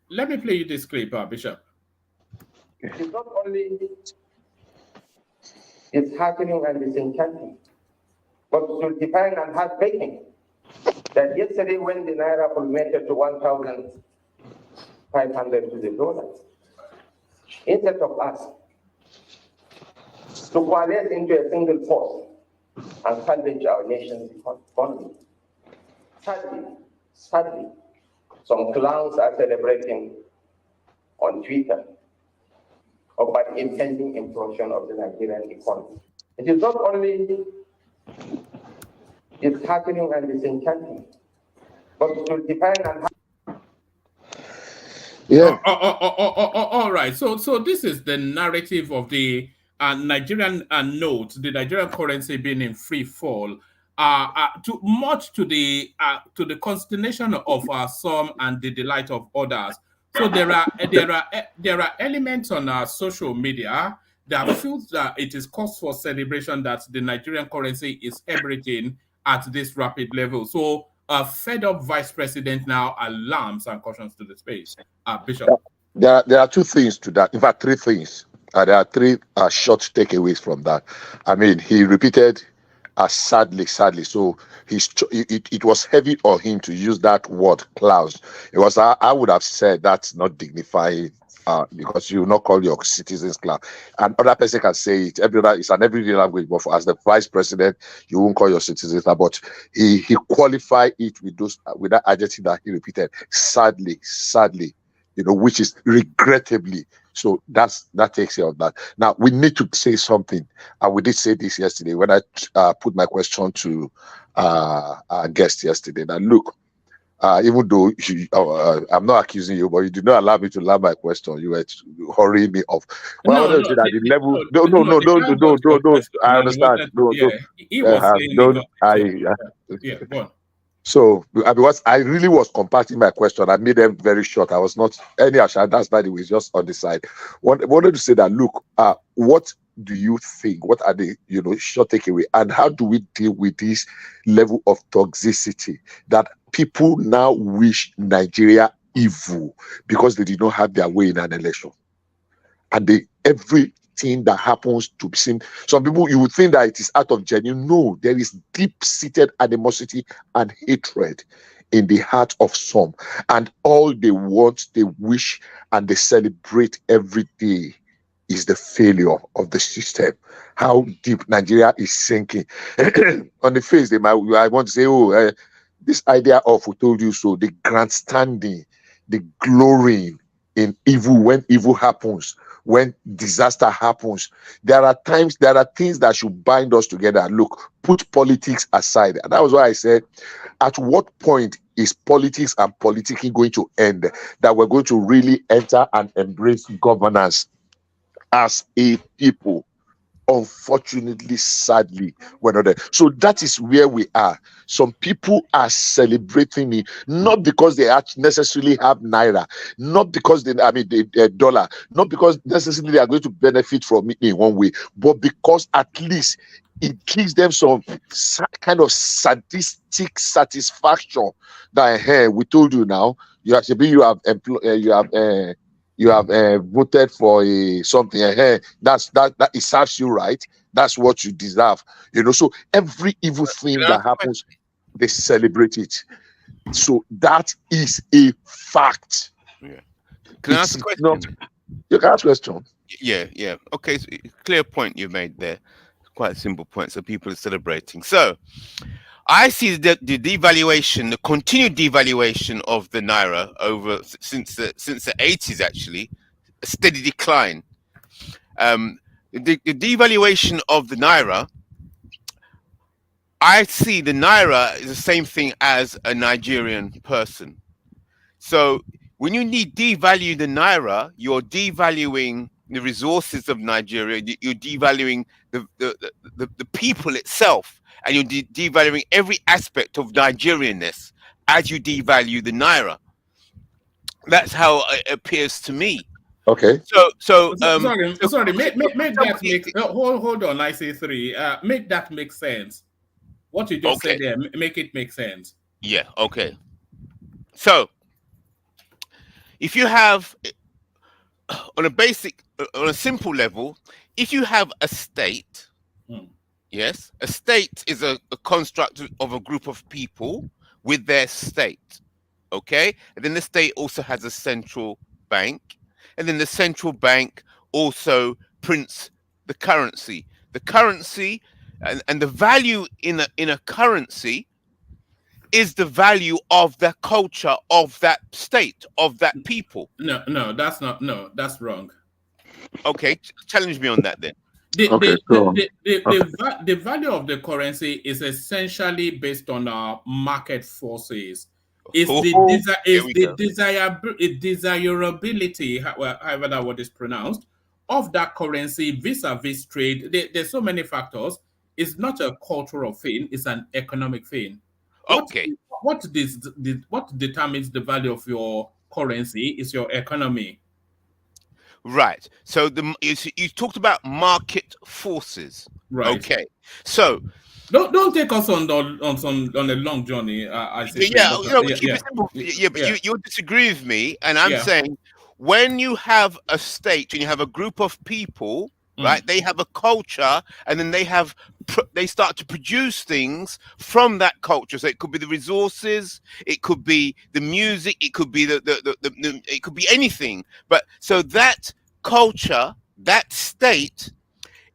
[SPEAKER 6] Let me play you this clip, Bishop.
[SPEAKER 9] It's not only it's happening and disenchanting, but it should depend on heartbreaking. That yesterday, when the naira plummeted to 1,500 to the dollar, instead of us to coalesce into a single force and salvage our nation's economy. Sadly, some clowns are celebrating on Twitter about impending implosion of the Nigerian economy. It is not only disheartening and disenchanting, but it will depend on how.
[SPEAKER 8] Yeah.
[SPEAKER 6] All right. So this is the narrative of the Nigerian note, the Nigerian currency being in free fall. Too much to the consternation of some and the delight of others. So there are elements on our social media that feels that it is cause for celebration that the Nigerian currency is everything at this rapid level. So a fed up vice president now alarms and cautions to the space. Bishop.
[SPEAKER 8] There are two things to that. In fact, three things. There are three short takeaways from that. I mean, he repeated sadly. So it was heavy on him to use that word clouds. It was I would have said that's not dignifying because you will not call your citizens clown. And other person can say it. It's an everyday language, but as the vice president, you won't call your citizens that. But he qualified it with that adjective that he repeated. Sadly, which is regrettably. So that takes care of that. Now we need to say something, and we did say this yesterday when I put my question to our guest yesterday. That look, even though I'm not accusing you, but you did not allow me to land my question. You were hurrying me off. Well,
[SPEAKER 6] No,
[SPEAKER 8] I understand.
[SPEAKER 6] He was saying go on.
[SPEAKER 8] So, because I really was compacting my question, I made them very short. I was not any ashadas, by the way, just on the side. Wanted to say that, look, what do you think? What are the short takeaway, and how do we deal with this level of toxicity that people now wish Nigeria evil because they did not have their way in an election, and everything that happens to be seen. Some people, you would think that it is out of genuine. No, there is deep-seated animosity and hatred in the heart of some. And all they want, they wish, and they celebrate every day is the failure of the system. How deep Nigeria is sinking. On the face, I want to say, this idea of who told you so, the grandstanding, the glorying in evil when evil happens, when disaster happens. There are things that should bind us together. Look, put politics aside. And that was why I said, at what point is politics and politicking going to end, that we're going to really enter and embrace governance as a people? Unfortunately, sadly, we're not there. So that is where we are. Some people are celebrating it, not because they necessarily have naira, not because they dollar, not because necessarily they are going to benefit from it in one way, but because at least it gives them some kind of sadistic satisfaction that, hey, we told you now, you have voted for something. That it serves you right. That's what you deserve. So every evil thing that happens, they celebrate it. So that is a fact.
[SPEAKER 7] Yeah. Can I ask a question?
[SPEAKER 8] You can ask a question.
[SPEAKER 7] Yeah. Okay, so clear point you made there. Quite a simple point. So people are celebrating. So I see the devaluation, the continued devaluation of the naira since the 80s, actually, a steady decline. The devaluation of the naira, I see the naira is the same thing as a Nigerian person. So when you devalue the naira, you're devaluing the resources of Nigeria. You're devaluing the people itself, and you're devaluing every aspect of Nigerianness as you devalue the naira. That's how it appears to me.
[SPEAKER 8] Okay.
[SPEAKER 6] Sorry. Make that make. Hold on. I say three. Make that make sense. What you just said there, make it make sense.
[SPEAKER 7] Yeah. Okay. So if you have, on a simple level, if you have a state, yes, a state is a construct of a group of people with their state, okay? And then the state also has a central bank, and then the central bank also prints the currency. The currency and the value in a currency is the value of the culture of that state, of that people.
[SPEAKER 6] No, that's not. No, that's wrong.
[SPEAKER 7] Okay, challenge me on that then.
[SPEAKER 6] The value of the currency is essentially based on our market forces. It's the desirability, however that word is pronounced, of that currency vis-a-vis trade. There's so many factors. It's not a cultural thing; it's an economic thing. What determines the value of your currency is your economy.
[SPEAKER 7] Right. So you talked about market forces.
[SPEAKER 6] Right.
[SPEAKER 7] Okay. So
[SPEAKER 6] don't take us on a long journey.
[SPEAKER 7] Keep it simple. But you disagree with me, and I'm saying when you have a state and you have a group of people, right? They have a culture, and then they start to produce things from that culture. So it could be the resources, it could be the music, it could be it could be anything. But so that culture, that state,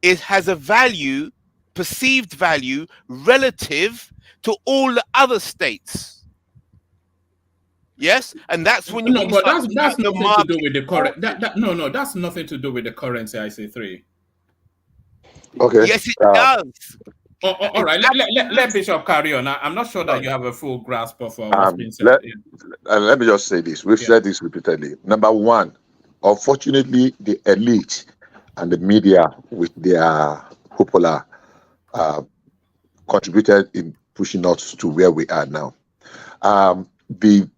[SPEAKER 7] has a value, perceived value, relative to all the other states. Yes, and that's when you.
[SPEAKER 6] No, but that's nothing to do with the current. That's nothing to do with the currency. I say 3.
[SPEAKER 8] Okay.
[SPEAKER 7] Yes, it does.
[SPEAKER 6] All right. Let Bishop carry on. I'm not sure that you have a full grasp of what's been said.
[SPEAKER 8] Let me just say this. We've said this repeatedly. Number one, unfortunately, the elite and the media, with their popular, contributed in pushing us to where we are now. The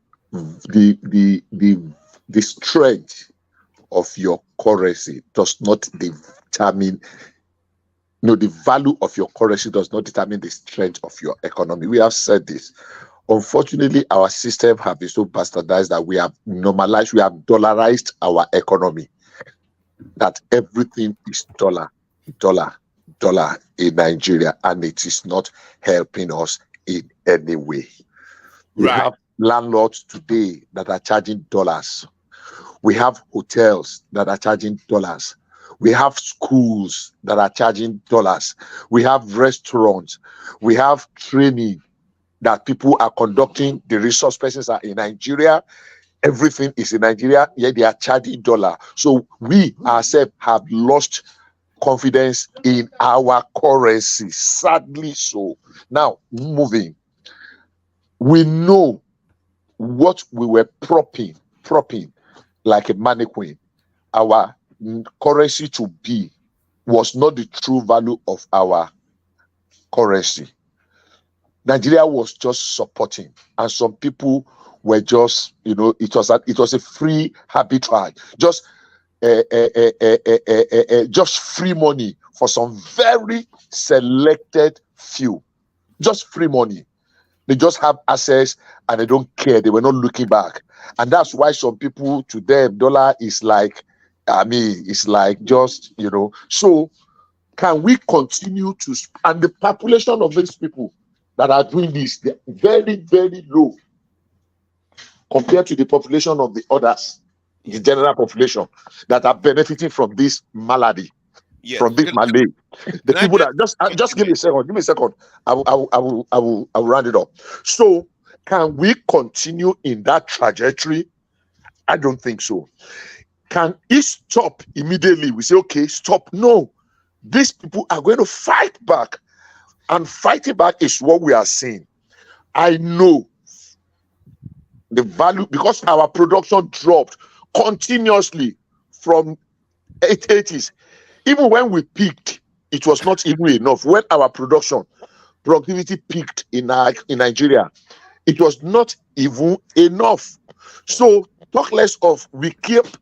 [SPEAKER 8] strength of your currency does not determine. No, the value of your currency does not determine the strength of your economy. We have said this. Unfortunately, our system have been so bastardized that we have normalized, we have dollarized our economy. That everything is dollar in Nigeria, and it is not helping us in any way. We have landlords today that are charging dollars. We have hotels that are charging dollars. We have schools that are charging dollars. We have restaurants. We have training that people are conducting. The resource persons are in Nigeria. Everything is in Nigeria, yet they are charging dollar. So we ourselves have lost confidence in our currency, sadly so. Now, moving. We know what we were propping like a mannequin. Our currency to be was not the true value of our currency. Nigeria was just supporting, and some people were just, it was a free arbitrage, just free money for some very selected few, just free money. They just have access and they don't care. They were not looking back, and that's why some people, to them, dollar is like, it's like just, So can we continue to, and the population of these people that are doing this, they're very, very low compared to the population of the others, the general population that are benefiting from this malady, from this malady. The people that just give me a second. I will round it up. So can we continue in that trajectory? I don't think so. Can it stop immediately? We say, okay, stop. No, these people are going to fight back, and fighting back is what we are seeing. I know the value, because our production dropped continuously from 80s. Even when we peaked, it was not even enough. When our productivity peaked in Nigeria, it was not even enough. So talk less of, we kept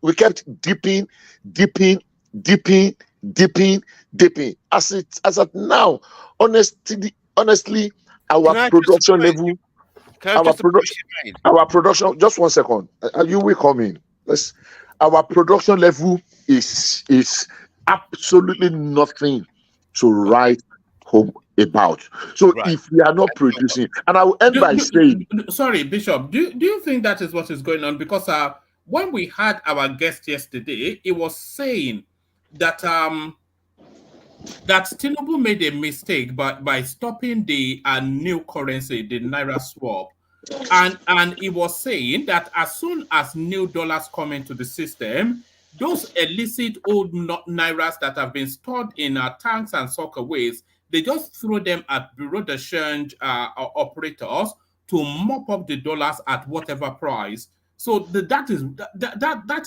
[SPEAKER 8] dipping. As at now, honestly, our production level. Our production. Just 1 second. You will come in. Our production level is absolutely nothing to write home about. So if we are not producing, and I will end by saying,
[SPEAKER 6] sorry, Bishop, do you think that is what is going on? Because when we had our guest yesterday, he was saying that that Tinubu made a mistake by stopping the new currency, the Naira swap. And he was saying that as soon as new dollars come into the system, those illicit old Nairas that have been stored in tanks and sockaways, they just throw them at bureau de change operators to mop up the dollars at whatever price. So that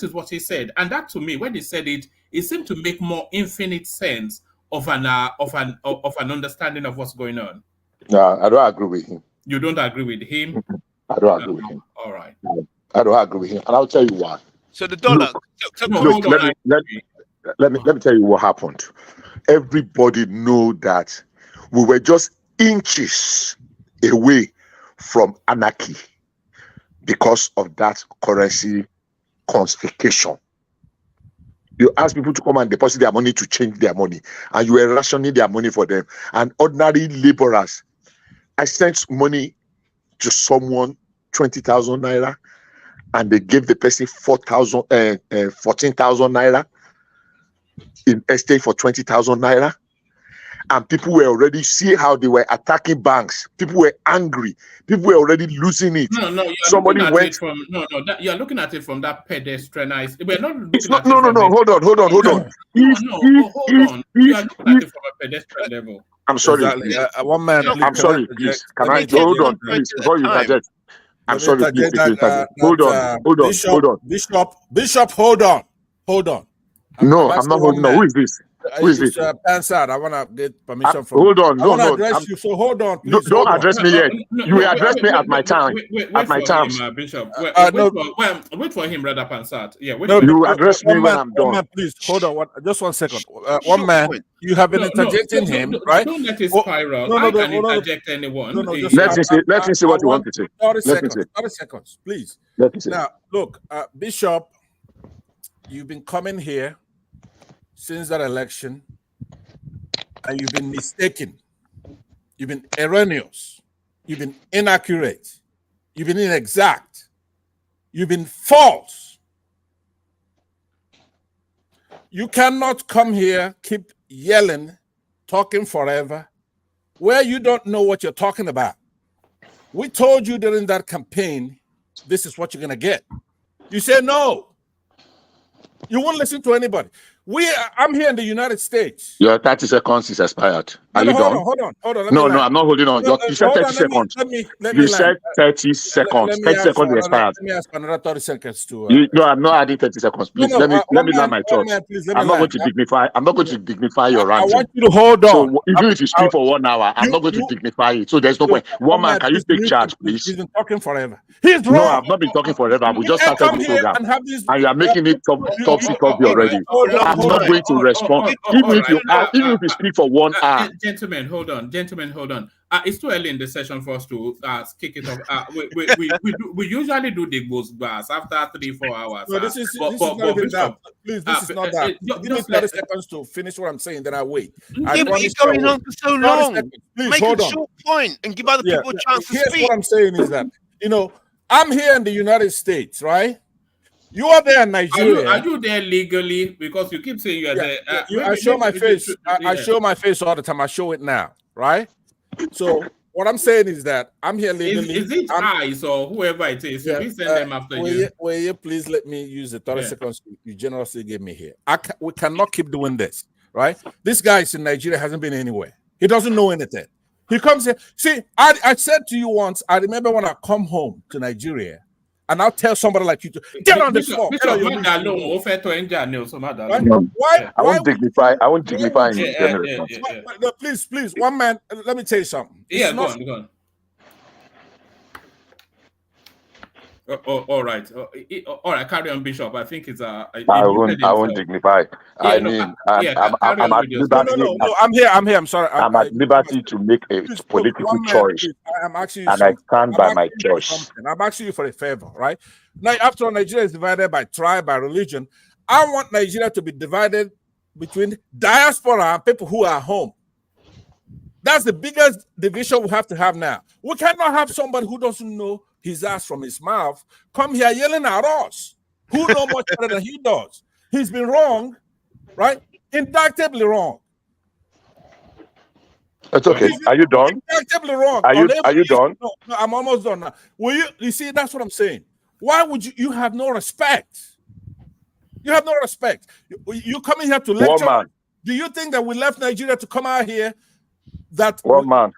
[SPEAKER 6] is what he said. And that, to me, when he said it, it seemed to make more infinite sense of an understanding of what's going on.
[SPEAKER 8] No, I don't agree with him.
[SPEAKER 6] You don't agree with him?
[SPEAKER 8] I don't agree with him.
[SPEAKER 6] All right.
[SPEAKER 8] I don't agree with him, and I'll tell you why.
[SPEAKER 7] So the dollar.
[SPEAKER 8] Look, let me tell you what happened. Everybody know that we were just inches away from anarchy because of that currency confiscation. You ask people to come and deposit their money to change their money, and you were rationing their money for them. And ordinary laborers, I sent money to someone 20,000 naira, and they gave the person 14,000 naira in exchange for 20,000 naira. And people were already see how they were attacking banks. People were angry. People were already losing it.
[SPEAKER 6] No.
[SPEAKER 8] Somebody went
[SPEAKER 6] from you're looking at it from that pedestrianized. We're not.
[SPEAKER 8] It's not. No. Hold on.
[SPEAKER 6] Hold on. You are looking at it from a pedestrian level.
[SPEAKER 8] I'm sorry.
[SPEAKER 10] Exactly. One man. Please,
[SPEAKER 8] I'm sorry. Please, can I hold on, please, before you interject? I'm sorry. Please, hold on.
[SPEAKER 10] Bishop, hold on.
[SPEAKER 8] No, I'm not holding on. Who is this? Who is this?
[SPEAKER 10] Pansard. I want to get permission from.
[SPEAKER 8] Hold on. No.
[SPEAKER 10] Address you. So hold on. Please,
[SPEAKER 8] don't address me yet. You will address me at my time. At my time.
[SPEAKER 6] Bishop. Wait for him, rather, Pansard. Yeah.
[SPEAKER 8] You address me when I'm done.
[SPEAKER 10] Man, please hold on. Just 1 second. One man. You have been interjecting him, right?
[SPEAKER 6] Don't let it spiral. I can interject anyone.
[SPEAKER 8] Let me see what you want to say.
[SPEAKER 10] 30 seconds, please.
[SPEAKER 8] Let me see.
[SPEAKER 10] Now, look, Bishop, you've been coming here since that election, and you've been mistaken, you've been erroneous, you've been inaccurate, you've been inexact, you've been false. You cannot come here, keep yelling, talking forever, where you don't know what you're talking about. We told you during that campaign, this is what you're gonna get. You say no. You won't listen to anybody. I'm here in the United States.
[SPEAKER 8] Your 30 seconds is expired. Are you done?
[SPEAKER 10] Hold on.
[SPEAKER 8] No, I'm not holding on. You said 30 seconds. You said 30 seconds. 30 seconds is expired.
[SPEAKER 10] Let me ask another 30 seconds to.
[SPEAKER 8] No, I'm not adding 30 seconds. Please let me learn my thoughts. I'm not going to dignify your ranting.
[SPEAKER 10] I want you to hold on.
[SPEAKER 8] So even if you speak for 1 hour, I'm not going to dignify it. So there's no point. One man, can you take charge, please?
[SPEAKER 10] He's been talking forever. He's wrong.
[SPEAKER 8] No, I've not been talking forever. We just started the program, and you are making it topsy-turvy already. I'm not going to respond. Even if you speak for 1 hour.
[SPEAKER 6] Gentlemen, hold on. It's too early in the session for us to kick it off. We usually do the ghost bars after 3-4 hours.
[SPEAKER 10] No, this is not even that. Please, this is not that. Give me 30 seconds to finish what I'm saying, then I wait.
[SPEAKER 7] Yeah, but it's going on for so long.
[SPEAKER 10] Please,
[SPEAKER 7] make a short point and give other people a chance to speak.
[SPEAKER 10] Here's what I'm saying is that, I'm here in the United States, right? You are there in Nigeria.
[SPEAKER 6] Are you there legally? Because you keep saying you are there.
[SPEAKER 10] I show my face. I show my face all the time. I show it now, right? So what I'm saying is that I'm here legally.
[SPEAKER 6] Is it ICE or whoever it is? You send them after you.
[SPEAKER 10] Will you please let me use the 30 seconds you generously gave me here? We cannot keep doing this, right? This guy is in Nigeria, hasn't been anywhere. He doesn't know anything. He comes here. See, I said to you once, I remember when I come home to Nigeria, and I'll tell somebody like you to get on the floor.
[SPEAKER 8] I won't dignify in general.
[SPEAKER 10] Please, one man, let me tell you something.
[SPEAKER 6] Go on. All right. Carry on, Bishop. I think it's I
[SPEAKER 8] won't dignify. I'm at liberty.
[SPEAKER 10] No, I'm here. I'm sorry.
[SPEAKER 8] I'm at liberty to make a political choice.
[SPEAKER 10] I'm asking you
[SPEAKER 8] and I stand by my choice.
[SPEAKER 10] I'm asking you for a favor, right? Now, after all, Nigeria is divided by tribe, by religion. I want Nigeria to be divided between diaspora and people who are home. That's the biggest division we have to have now. We cannot have somebody who doesn't know his ass from his mouth come here yelling at us. who know much better than he does. He's been wrong, right? Indictably wrong.
[SPEAKER 8] It's okay. Are you done?
[SPEAKER 10] Indictably wrong.
[SPEAKER 8] Are you done?
[SPEAKER 10] No, I'm almost done now. Will you see, that's what I'm saying. Why would you have no respect? You have no respect. You coming here to lecture.
[SPEAKER 8] One man.
[SPEAKER 10] Do you think that we left Nigeria to come out here? That
[SPEAKER 8] one man.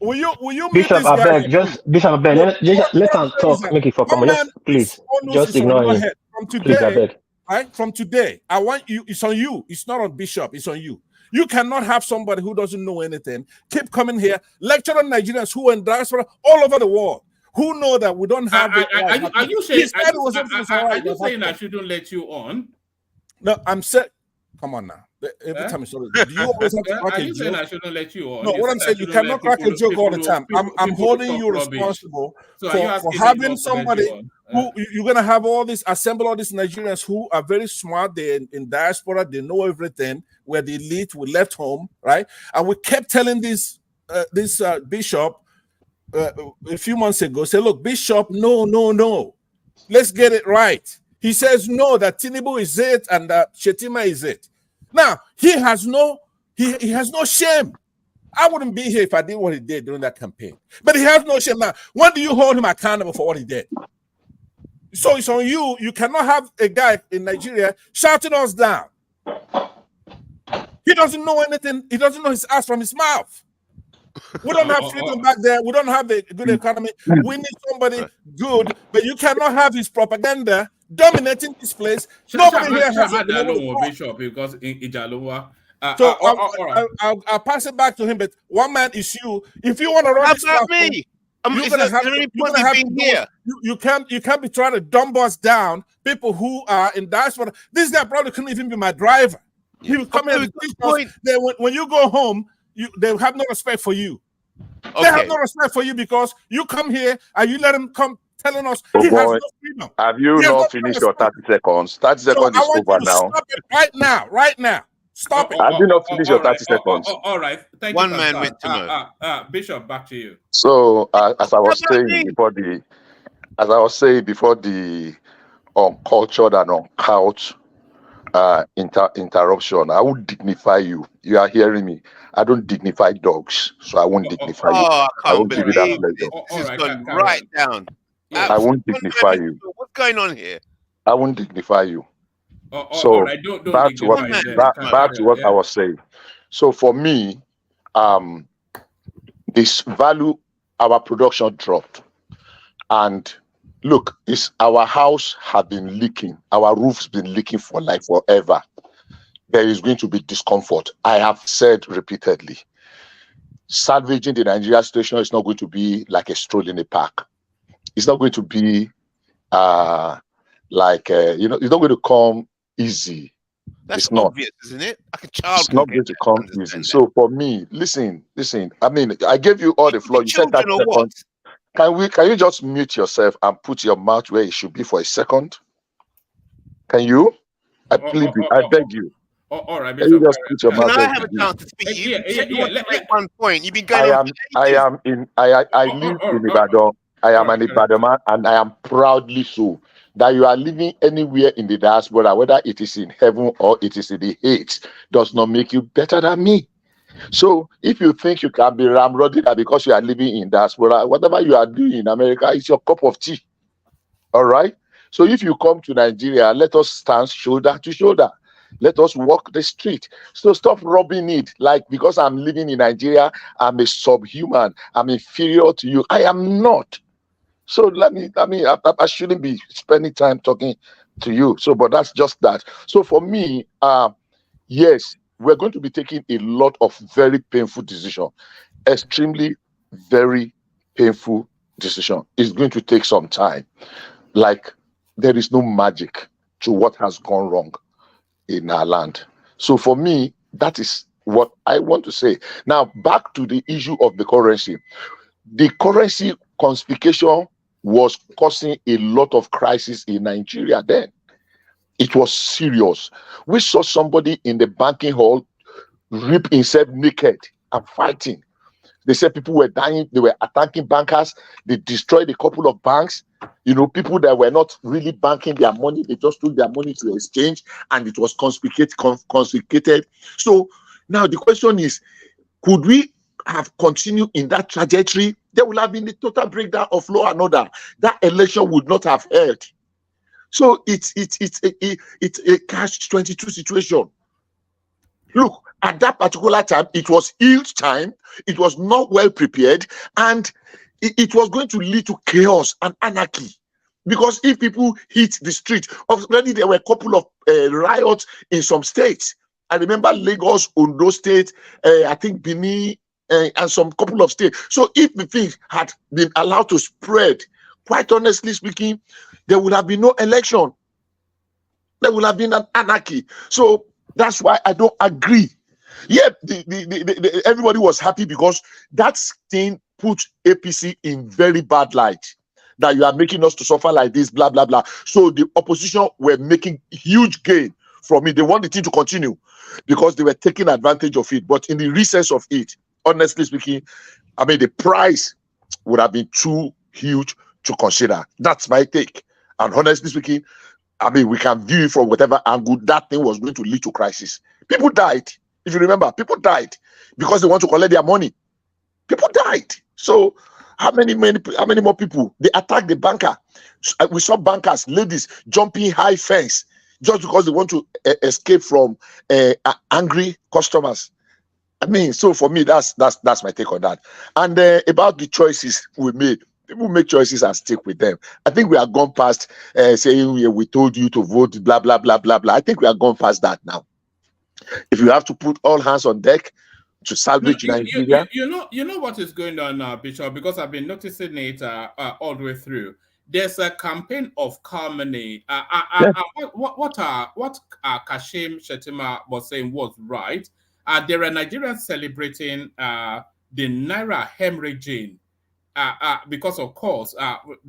[SPEAKER 10] Will you
[SPEAKER 11] Bishop Abeg, Bishop Abeg, let us talk, make it for common. Just please, just ignore him.
[SPEAKER 10] From today,
[SPEAKER 11] please, Abeg.
[SPEAKER 10] Right? From today, I want you, it's on you. It's not on Bishop, it's on you. You cannot have somebody who doesn't know anything keep coming here, lecturing Nigerians who are in diaspora all over the world, who know that we don't have
[SPEAKER 6] are you saying I shouldn't let you on?
[SPEAKER 10] No, I'm saying, come on now. Every time do you always have to crack a joke?
[SPEAKER 6] I shouldn't let you on.
[SPEAKER 10] No, what I'm saying, you cannot crack a joke all the time. I'm holding you responsible for having somebody who you're gonna have assemble all these Nigerians who are very smart. They're in diaspora, they know everything. We're the elite, we left home, right? And we kept telling this bishop a few months ago, say, look, Bishop, no. Let's get it right. He says no, that Tinubu is it and that Shetima is it. Now he has no shame. I wouldn't be here if I did what he did during that campaign. But he has no shame now. When do you hold him accountable for what he did? So it's on you. You cannot have a guy in Nigeria shouting us down. He doesn't know anything. He doesn't know his ass from his mouth. We don't have freedom back there. We don't have a good economy. We need somebody good, but you cannot have his propaganda dominating this place. Nobody here has
[SPEAKER 6] Bishop because in Ijalowa.
[SPEAKER 10] So I'll pass it back to him. But one man is you. If you want to run this platform, you can't be trying to dumb us down. People who are in diaspora. This guy probably couldn't even be my driver. He would come here and teach us. When you go home, they have no respect for you. Okay. They have no respect for you because you come here and you let him come telling us he has no freedom.
[SPEAKER 8] Have you not finished your 30 seconds? 30 seconds is over now.
[SPEAKER 10] Stop it right now. Stop it.
[SPEAKER 8] Have you not finished your 30 seconds?
[SPEAKER 6] All right. Thank
[SPEAKER 7] One
[SPEAKER 6] you.
[SPEAKER 7] man meant to know.
[SPEAKER 6] Bishop, back to you.
[SPEAKER 8] So as I was saying before the uncultured and uncouth interruption, I would dignify you. You are hearing me. I don't dignify dogs, so I won't dignify you. I won't give you that pleasure.
[SPEAKER 7] This has gone right down.
[SPEAKER 8] I won't dignify you.
[SPEAKER 7] What's going on here?
[SPEAKER 8] I won't dignify you.
[SPEAKER 6] So
[SPEAKER 8] back to what I was saying. So for me, this value, our production dropped, and look, our house have been leaking. Our roof's been leaking for like forever. There is going to be discomfort. I have said repeatedly, salvaging the Nigeria situation is not going to be like a stroll in a park. It's not going to be it's not going to come easy.
[SPEAKER 7] That's
[SPEAKER 8] it's not
[SPEAKER 7] obvious, isn't it? Like a child.
[SPEAKER 8] It's not going to come easy. So for me, listen. I mean, I gave you all the floor. You said 30 seconds. Can you just mute yourself and put your mouth where it should be for a second? Can you? I beg you.
[SPEAKER 6] All right,
[SPEAKER 8] Can you just put your mouth?
[SPEAKER 7] Can I have a chance to speak? You make one point. You've been going.
[SPEAKER 8] I live in Ibadan. I am an Ibadan man, and I am proudly so. That you are living anywhere in the diaspora, whether it is in heaven or it is in the hate, does not make you better than me. So if you think you can be ramrodded because you are living in diaspora, whatever you are doing in America is your cup of tea. All right? So if you come to Nigeria, let us stand shoulder to shoulder. Let us walk the street. So stop rubbing it like because I'm living in Nigeria, I'm a subhuman, I'm inferior to you. I am not. So I shouldn't be spending time talking to you. So, but that's just that. So for me, yes, we're going to be taking a lot of very painful decisions, extremely very painful decision. It's going to take some time. Like there is no magic to what has gone wrong in our land. So for me, that is what I want to say. Now, back to the issue of the currency. The currency conscription was causing a lot of crisis in Nigeria then. It was serious. We saw somebody in the banking hall rip himself naked and fighting. They said people were dying. They were attacking bankers. They destroyed a couple of banks. You know, people that were not really banking their money, they just took their money to exchange, and it was confiscated. So now the question is, could we have continued in that trajectory? There would have been a total breakdown of law and order. That election would not have held. So it's a catch-22 situation. Look, at that particular time, it was ill time, it was not well prepared, and it was going to lead to chaos and anarchy. Because if people hit the street, already there were a couple of riots in some states. I remember Lagos, Ondo State, I think Benin, and some couple of states. So if the thing had been allowed to spread, quite honestly speaking, there would have been no election. There would have been an anarchy. So that's why I don't agree. Yeah, everybody was happy because that thing put APC in very bad light. That you are making us to suffer like this, blah, blah, blah. So the opposition were making huge gain from it. They want the thing to continue because they were taking advantage of it. But in the recess of it, honestly speaking, I mean, the price would have been too huge to consider. That's my take. And honestly speaking, I mean, we can view it from whatever angle. That thing was going to lead to crisis. People died. If you remember, people died because they want to collect their money. People died. So how many more people? They attacked the banker. We saw bankers, ladies jumping high fence just because they want to escape from angry customers. I mean, so for me, that's my take on that. And about the choices we made, people make choices and stick with them. I think we have gone past saying we told you to vote, blah, blah, blah, blah, blah. I think we have gone past that now. If you have to put all hands on deck to salvage Nigeria.
[SPEAKER 6] You know what is going on now, Bishop, because I've been noticing it all the way through. There's a campaign of harmony. What Kashim Shettima was saying was right. There are Nigerians celebrating the Naira hemorrhaging because, of course,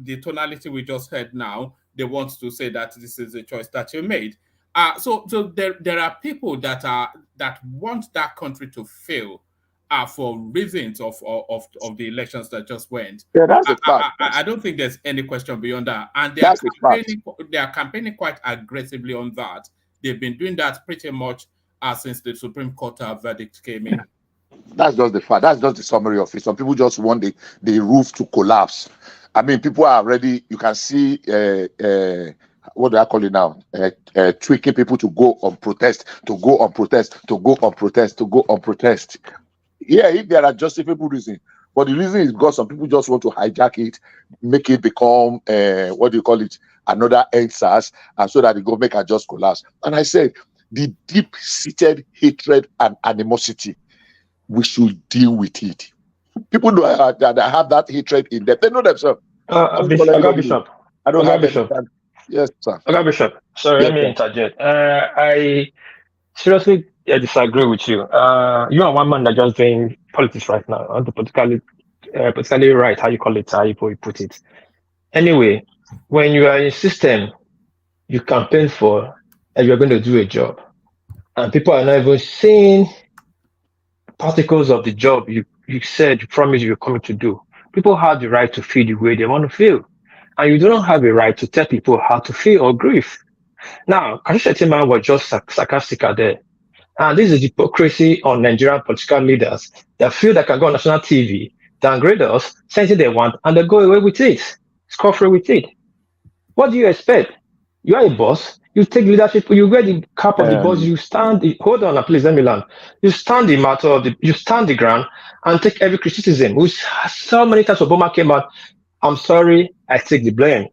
[SPEAKER 6] the tonality we just heard now, they want to say that this is a choice that you made. So there are people that want that country to fail for reasons of the elections that just went.
[SPEAKER 8] Yeah, that's a fact.
[SPEAKER 6] I don't think there's any question beyond that. And they are campaigning quite aggressively on that. They've been doing that pretty much since the Supreme Court verdict came in.
[SPEAKER 8] That's just the fact. That's just the summary of it. Some people just want the roof to collapse. I mean, people are already, you can see what do I call it now? Tweaking people to go on protest, to go on protest, to go on protest, to go on protest. Yeah, if there are justifiable reasons. But the reason is because some people just want to hijack it, make it become, what do you call it, another EndSARS, and so that the government can just collapse. And I said, the deep-seated hatred and animosity, we should deal with it. People that have that hatred in them, they know themselves.
[SPEAKER 11] Bishop.
[SPEAKER 8] I don't have Bishop. Yes, sir.
[SPEAKER 11] Okay, Bishop. Sorry, let me interject. I seriously disagree with you. You are one man that just doing politics right now, on the politically right, how you call it, how you put it. Anyway, when you are in a system, you campaign for, and you're going to do a job, and people are not even seeing particles of the job you said, you promised you're coming to do. People have the right to feel the way they want to feel. And you don't have a right to tell people how to feel or grieve. Now, Kashim Shettima was just sarcastic there. And this is hypocrisy on Nigerian political leaders that feel they can go on national TV, downgrade us, say anything they want, and they go away with it. Scot-free with it. What do you expect? You are a boss. You take leadership. You wear the cap of the boss. You stand. Hold on, please, let me learn. You stand the matter of you stand the ground and take every criticism. Which so many times Obama came out. I'm sorry, I take the blame.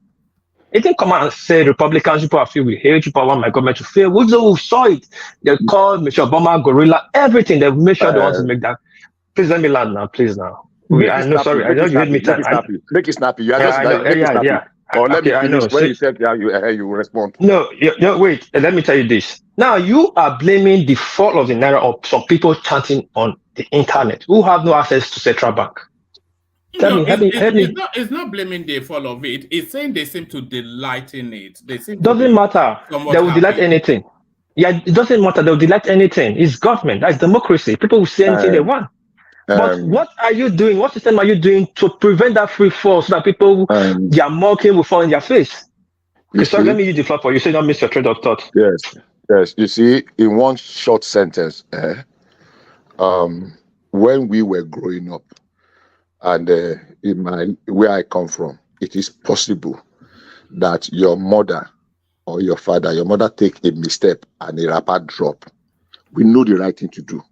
[SPEAKER 11] He didn't come out and say Republicans, people are filled with hate, people want my government to fail. We saw it. They called Mr. Obama gorilla, everything. They make sure they want to make that. Please let me land now, please now. I know, sorry, I know you hate me.
[SPEAKER 8] Make it snappy. You are just
[SPEAKER 11] yeah.
[SPEAKER 8] Or let me finish. When you said you respond.
[SPEAKER 11] No, wait. Let me tell you this. Now you are blaming the fall of the naira of some people chanting on the internet who have no access to central bank.
[SPEAKER 6] It's not blaming the fall of it. It's saying they seem to delight in it.
[SPEAKER 11] Doesn't matter. They will delight anything. Yeah, it doesn't matter. They will delight anything. It's government. That's democracy. People will say anything they want. But what are you doing? What system are you doing to prevent that free fall so that people they are mocking will fall in their face? Christoph, let me use the floor for you. So don't miss your train of thought.
[SPEAKER 8] Yes. You see, in one short sentence, when we were growing up, and where I come from, it is possible that your mother or your father, your mother take a misstep and a wrapper drop. We know the right thing to do.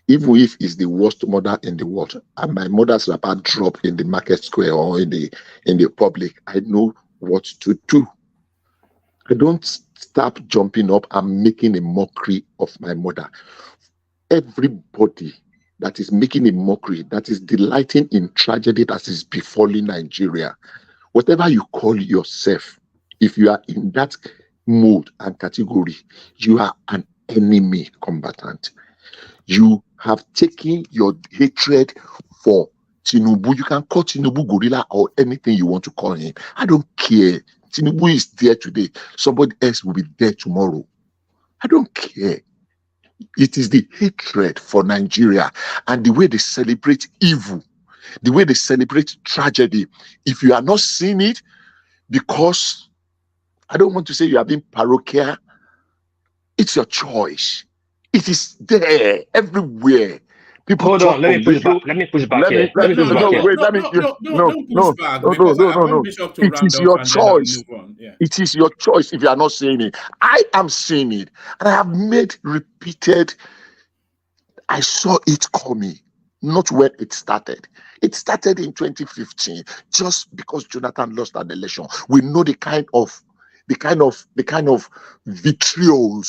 [SPEAKER 8] Even if it's the worst mother in the world, and my mother's wrapper drop in the market square or in the public, I know what to do. I don't stop jumping up and making a mockery of my mother. Everybody that is making a mockery, that is delighting in tragedy that is befalling Nigeria, whatever you call yourself, if you are in that mode and category, you are an enemy combatant. You have taken your hatred for Tinubu. You can call Tinubu gorilla or anything you want to call him. I don't care. Tinubu is there today. Somebody else will be there tomorrow. I don't care. It is the hatred for Nigeria and the way they celebrate evil, the way they celebrate tragedy. If you are not seeing it, because I don't want to say you are being parochial, it's your choice. It is there everywhere. People
[SPEAKER 11] hold on. Let me push back. Let me push back here. Let me push back here.
[SPEAKER 8] No. It is your choice. It is your choice if you are not seeing it. I am seeing it, and I have made repeated. I saw it coming, not when it started. It started in 2015, just because Jonathan lost an election. We know the kind of vitriol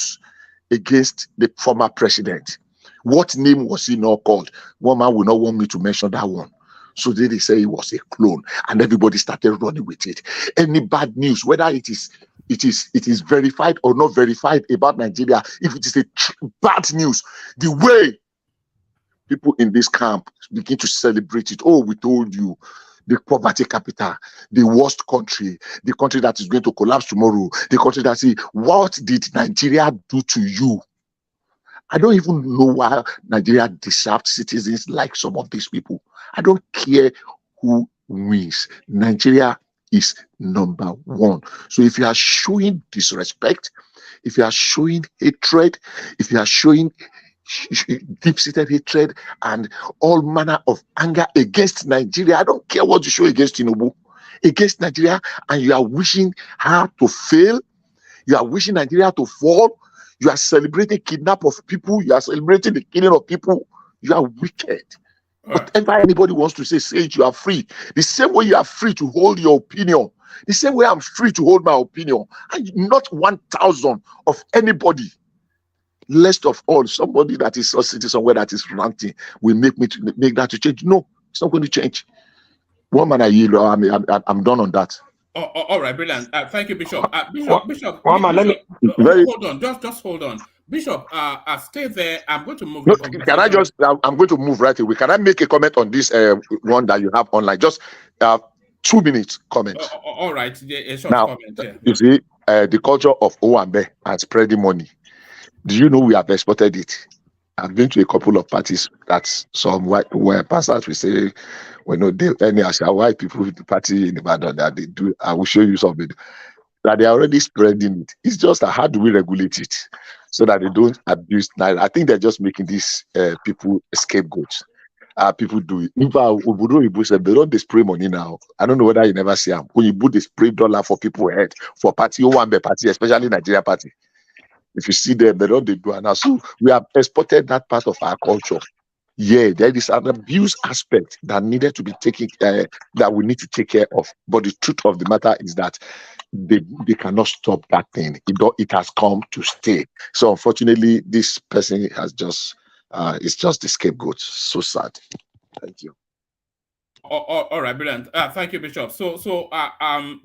[SPEAKER 8] against the former president. What name was he not called? One man will not want me to mention that one. So they say he was a clone, and everybody started running with it. Any bad news, whether it is verified or not verified about Nigeria, if it is a bad news, the way people in this camp begin to celebrate it. Oh, we told you. The poverty capital, the worst country, the country that is going to collapse tomorrow, the country that say, what did Nigeria do to you? I don't even know why Nigeria deserved citizens like some of these people. I don't care who wins. Nigeria is number one. So if you are showing disrespect, if you are showing hatred, if you are showing deep-seated hatred and all manner of anger against Nigeria, I don't care what you show against Tinubu, against Nigeria, and you are wishing her to fail, you are wishing Nigeria to fall, you are celebrating kidnap of people, you are celebrating the killing of people, you are wicked. Whatever anybody wants to say it, you are free. The same way you are free to hold your opinion, the same way I'm free to hold my opinion, and not 1,000 of anybody. Least of all, somebody that is sitting somewhere that is ranting will make that to change. No, it's not going to change. One man I yield. I'm done on that.
[SPEAKER 6] All right, brilliant. Thank you, Bishop. Bishop.
[SPEAKER 11] One man, let me.
[SPEAKER 6] Hold on. Just hold on, Bishop. Stay there. I'm going to move.
[SPEAKER 8] No, can I just? I'm going to move right away. Can I make a comment on this one that you have online? Just 2 minutes comment.
[SPEAKER 6] All right. A short
[SPEAKER 8] now,
[SPEAKER 6] comment. Yeah.
[SPEAKER 8] You see, the culture of Owambe and spreading money. Do you know we have exported it? I've been to a couple of parties that some white pastors will say, well, no, any white people party in Ibadan that they do. I will show you something that they are already spreading it. It's just how do we regulate it so that they don't abuse? Now, I think they're just making these people scapegoats. People do it. If they don't spray money now. I don't know whether you never see them. When you put the spray dollar for people head for party, Owambe party, especially Nigeria party. If you see them, they don't do it now. So we have exported that part of our culture. Yeah, there is an abuse aspect that needed to be taken, that we need to take care of. But the truth of the matter is that they cannot stop that thing. It has come to stay. So unfortunately, this person has just it's just the scapegoat. So sad. Thank you.
[SPEAKER 6] All right, brilliant. Thank you, Bishop. So,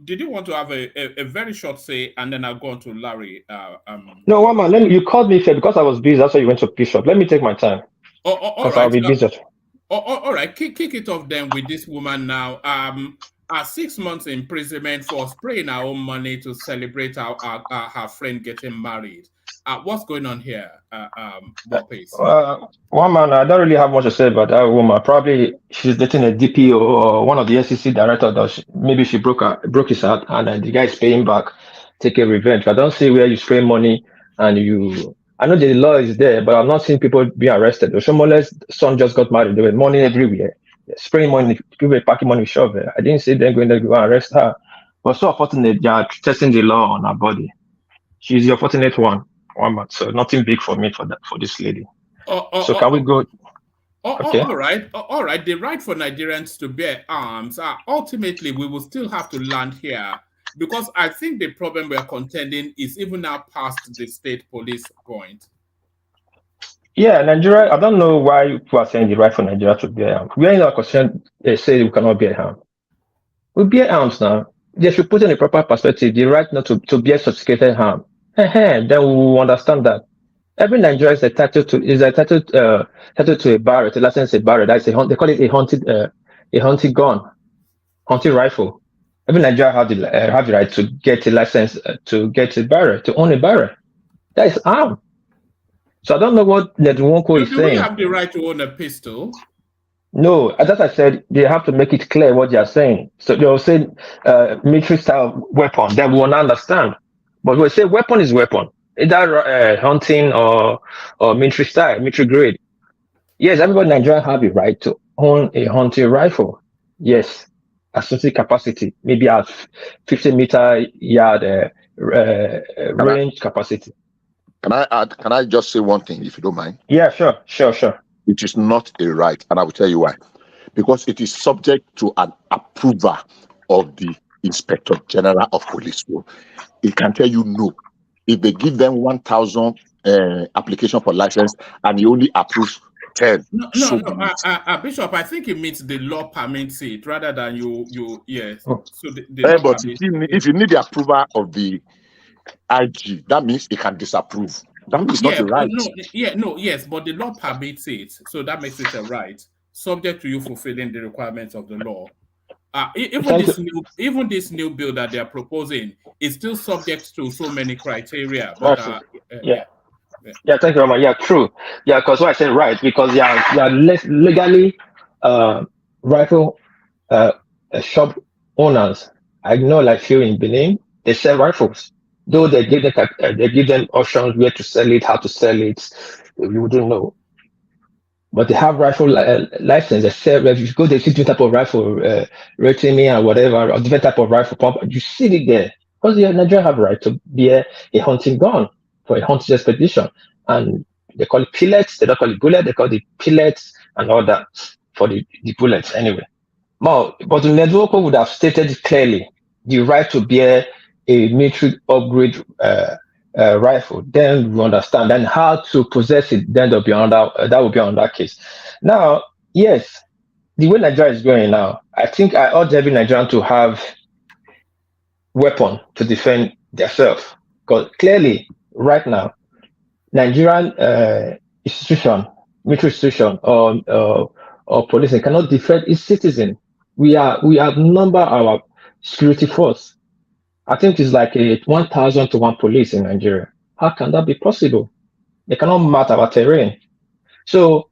[SPEAKER 6] did you want to have a very short say, and then I'll go on to Larry?
[SPEAKER 11] No, one man. You called me fair because I was busy. That's why you went to Bishop. Let me take my time.
[SPEAKER 6] All right.
[SPEAKER 11] I'll be busy.
[SPEAKER 6] All right. Kick it off then with this woman now. 6 months imprisonment for spraying her own money to celebrate her friend getting married. What's going on here, More Pace?
[SPEAKER 11] One man, I don't really have much to say about that woman. Probably she's dating a DPO or one of the SEC director. Maybe she broke his heart, and then the guy is paying back, take a revenge. I don't see where you spray money and you. I know the law is there, but I'm not seeing people being arrested. Oshomole's son just got married. There was money everywhere, spraying money. People were packing money shove. I didn't see them going to go arrest her. But so unfortunate, they are testing the law on her body. She's the unfortunate one month. So nothing big for me for this lady. So can we go?
[SPEAKER 6] Okay. All right. The right for Nigerians to bear arms. Ultimately, we will still have to land here because I think the problem we are contending is even now past the state police point.
[SPEAKER 11] Yeah, Nigeria. I don't know why people are saying the right for Nigeria to bear arms. We are in our concern. They say we cannot bear arms. We bear arms now. They should put in a proper perspective the right not to bear sophisticated harm. Then we will understand that every Nigerian is entitled to a barrel, to license a barrel. That's they call it a hunting gun, hunting rifle. Every Nigerian have the right to get a license to get a barrel, to own a barrel. That is arm. So I don't know what Nedwonko is saying.
[SPEAKER 6] Do we have the right to own a pistol?
[SPEAKER 11] No, as I said, they have to make it clear what they are saying. So they'll say military style weapon, then we will understand. But we'll say weapon is weapon, either hunting or military style, military grade. Yes, everybody in Nigeria have the right to own a hunting rifle. Yes, associated capacity, maybe at 50-meter yard range capacity.
[SPEAKER 8] Can I just say one thing, if you don't mind?
[SPEAKER 11] Yeah, sure.
[SPEAKER 8] It is not a right, and I will tell you why. Because it is subject to an approval of the Inspector General of Police. So it can tell you no. If they give them 1,000 application for license and he only approves 10.
[SPEAKER 6] No, Bishop, I think it means the law permits it rather than you yes. So the law
[SPEAKER 8] but if you need the approval of the IG, that means it can disapprove. That is not a right.
[SPEAKER 6] Yes, but the law permits it, so that makes it a right, subject to you fulfilling the requirements of the law. Even this new bill that they are proposing is still subject to so many criteria. But
[SPEAKER 11] thank you, Roman. Yeah, true. Yeah, because what I said right, because you are legally rifle shop owners. I know, like here in Benin, they sell rifles. Though they give them options where to sell it, how to sell it, you wouldn't know. But they have rifle license. They sell. If you go, they see different type of rifle, rating me and whatever, or different type of rifle pump. You see it there because Nigeria have a right to bear a hunting gun for a hunting expedition, and they call it pellets. They don't call it bullet. They call it pellets and all that for the bullets anyway. But the Nedwoko would have stated clearly the right to bear a military upgrade rifle, then we understand. Then how to possess it, then that will be on that case. Now, yes, the way Nigeria is going now, I think I urge every Nigerian to have weapon to defend themselves. Because clearly, right now, Nigerian military institution or police cannot defend its citizen. We outnumber our security force. I think it's like 1,000 to 1 police in Nigeria. How can that be possible? They cannot map our terrain. So,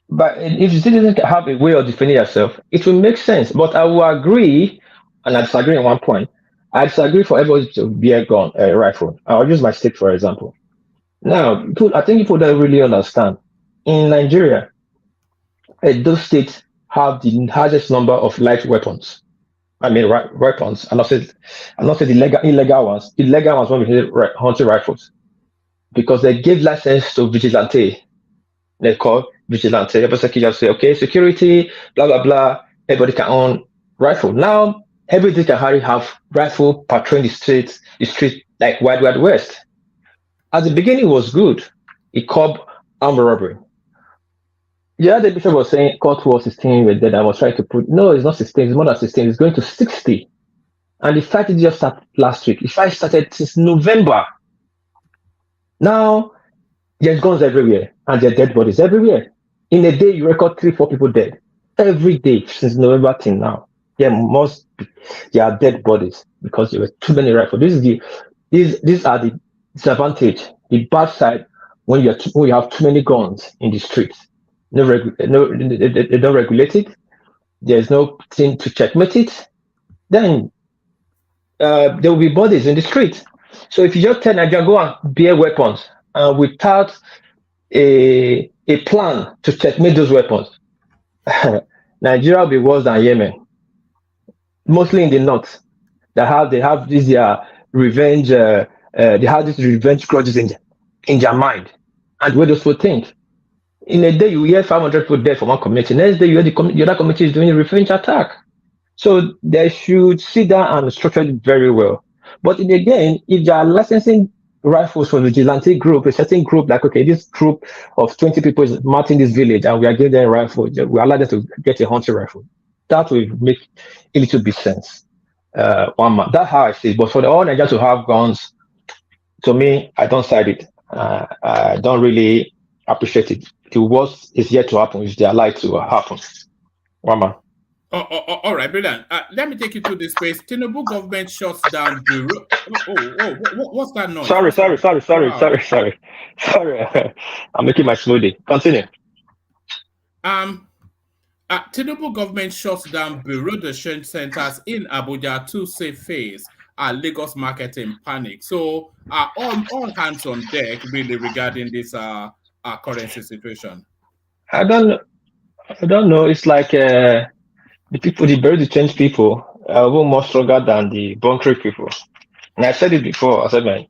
[SPEAKER 11] but if you still doesn't have a way of defending yourself, it will make sense. But I will agree, and I disagree on one point. I disagree for everybody to bear a rifle. I'll use my state for example. Now, I think people don't really understand. In Nigeria, those states have the largest number of light weapons. I mean, weapons. I'm not saying the illegal ones. Illegal ones when we hit hunting rifles, because they give license to vigilante. They call vigilante. Everybody just say, okay, security, blah blah blah. Everybody can own rifle. Now, everybody can hardly have rifle patrolling the street like Wild Wild West. At the beginning, it was good. It curbed armed robbery. Yeah, the bishop was saying court was 16 with that. I was trying to put, no, it's not 16, it's more than 16, it's going to 60. And the fight did just start last week. The fight started since November. Now, there's guns everywhere, and there are dead bodies everywhere. In a day, you record 3-4 people dead. Every day, since November till now. There are dead bodies, because there were too many rifles. These are the disadvantage, the bad side, when you have too many guns in the streets. They don't regulate it. There's no thing to checkmate it. Then there will be bodies in the street. So if you just tell Nigeria go and bear weapons without a plan to checkmate those weapons, Nigeria will be worse than Yemen. Mostly in the north, they have this revenge. They have these revenge grudges in their mind, and where those people think. In a day, you hear 500 people dead from one community. Next day, you hear the other community is doing a revenge attack. So they should sit down and structure it very well. But again, if they are licensing rifles for vigilante group, a certain group, like, okay, this group of 20 people is marching this village and we are giving them rifles, we allow them to get a hunting rifle. That will make a little bit sense. That's how I see it. But for the all Nigerians to have guns, to me, I don't side it. I don't really appreciate it. The worst is yet to happen if they allow it to happen. One man.
[SPEAKER 6] All right, brilliant. Let me take you to this space. Tinubu government shuts down bureau. What's that noise?
[SPEAKER 11] Sorry. I'm making my smoothie. Continue.
[SPEAKER 6] Tinubu government shuts down bureau de change centers in Abuja to save face. Lagos market in panic. So all hands on deck really regarding this currency situation.
[SPEAKER 11] I don't know. It's like the bureau de change people are more stronger than the bunkering people. And I said it before. I said, man,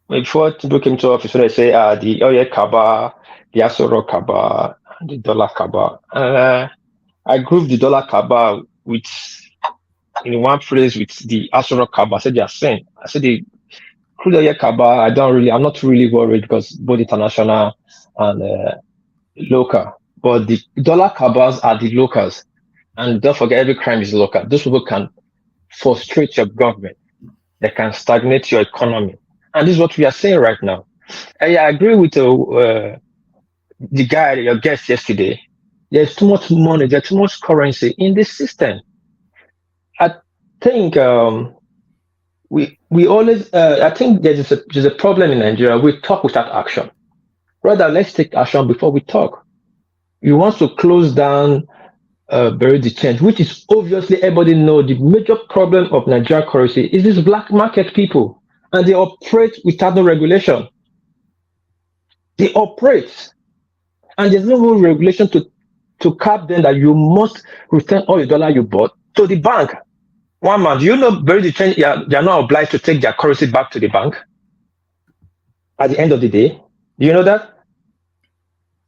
[SPEAKER 11] before Tinubu came to office, they say the oil kaba, the Asoro kaba, and the dollar kaba. I grouped the dollar kaba with in one phrase with the Asoro kaba. I said they are same. I said the crude oil kaba. I'm not really worried because both international and local. But the dollar cabals are the locals. And don't forget, every crime is local. Those people can frustrate your government. They can stagnate your economy. And this is what we are saying right now. I agree with the guy, your guest yesterday. There's too much money, there's too much currency in this system. I think we always, I think there's a problem in Nigeria. We talk without action. Rather, let's take action before we talk. You want to close down bureau de change, which is obviously everybody know the major problem of Nigerian currency is this black market people, and they operate without no regulation. They operate, and there's no regulation to cap them that you must return all the dollar you bought to the bank. One man, do you know bureau de change? They are not obliged to take their currency back to the bank at the end of the day. Do you know that?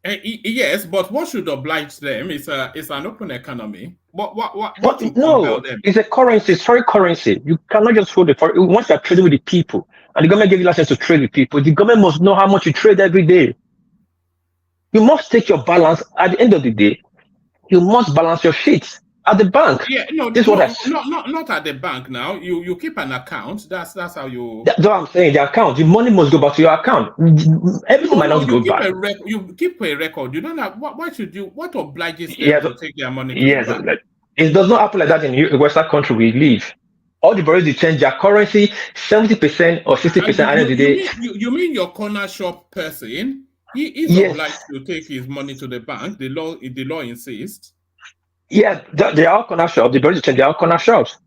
[SPEAKER 6] Yes, but what should oblige them is an open economy. What
[SPEAKER 11] no, them? It's a currency, it's foreign currency. You cannot just hold it for once you're trading with the people, and the government gives you license to trade with people. The government must know how much you trade every day. You must take your balance at the end of the day. You must balance your sheets at the bank.
[SPEAKER 6] Yeah, no,
[SPEAKER 11] this
[SPEAKER 6] not at the bank now. You keep an account. That's how you.
[SPEAKER 11] That's what I'm saying. The account, the money must go back to your account. Everything might not go back.
[SPEAKER 6] You keep a record. You don't have. Why should you? What obliges them to take their money?
[SPEAKER 11] It does not happen like that in the Western country we live. All the bureaus they change their currency 70% or 60% at the end of the day.
[SPEAKER 6] You mean your corner shop person? He is obliged to take his money to the bank. The law insists.
[SPEAKER 11] Yeah, they are corner shops. The bureaus they change their corner shops.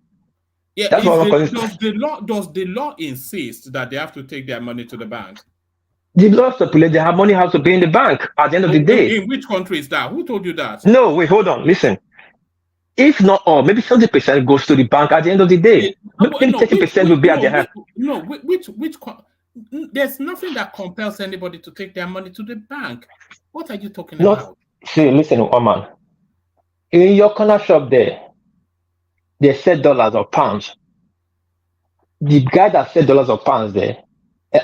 [SPEAKER 6] Yeah,
[SPEAKER 11] that's what
[SPEAKER 6] does the law insist that they have to take their money to the bank?
[SPEAKER 11] The law stipulates they have money has to be in the bank at the end of the day.
[SPEAKER 6] In which country is that? Who told you that?
[SPEAKER 11] No, wait, hold on, listen. If not all, maybe 70% goes to the bank at the end of the day. Maybe 30% will be at the hand.
[SPEAKER 6] No, which there's nothing that compels anybody to take their money to the bank. What are you talking about?
[SPEAKER 11] See, listen, Oman. In your corner shop there, they said dollars or pounds. The guy that said dollars or pounds there,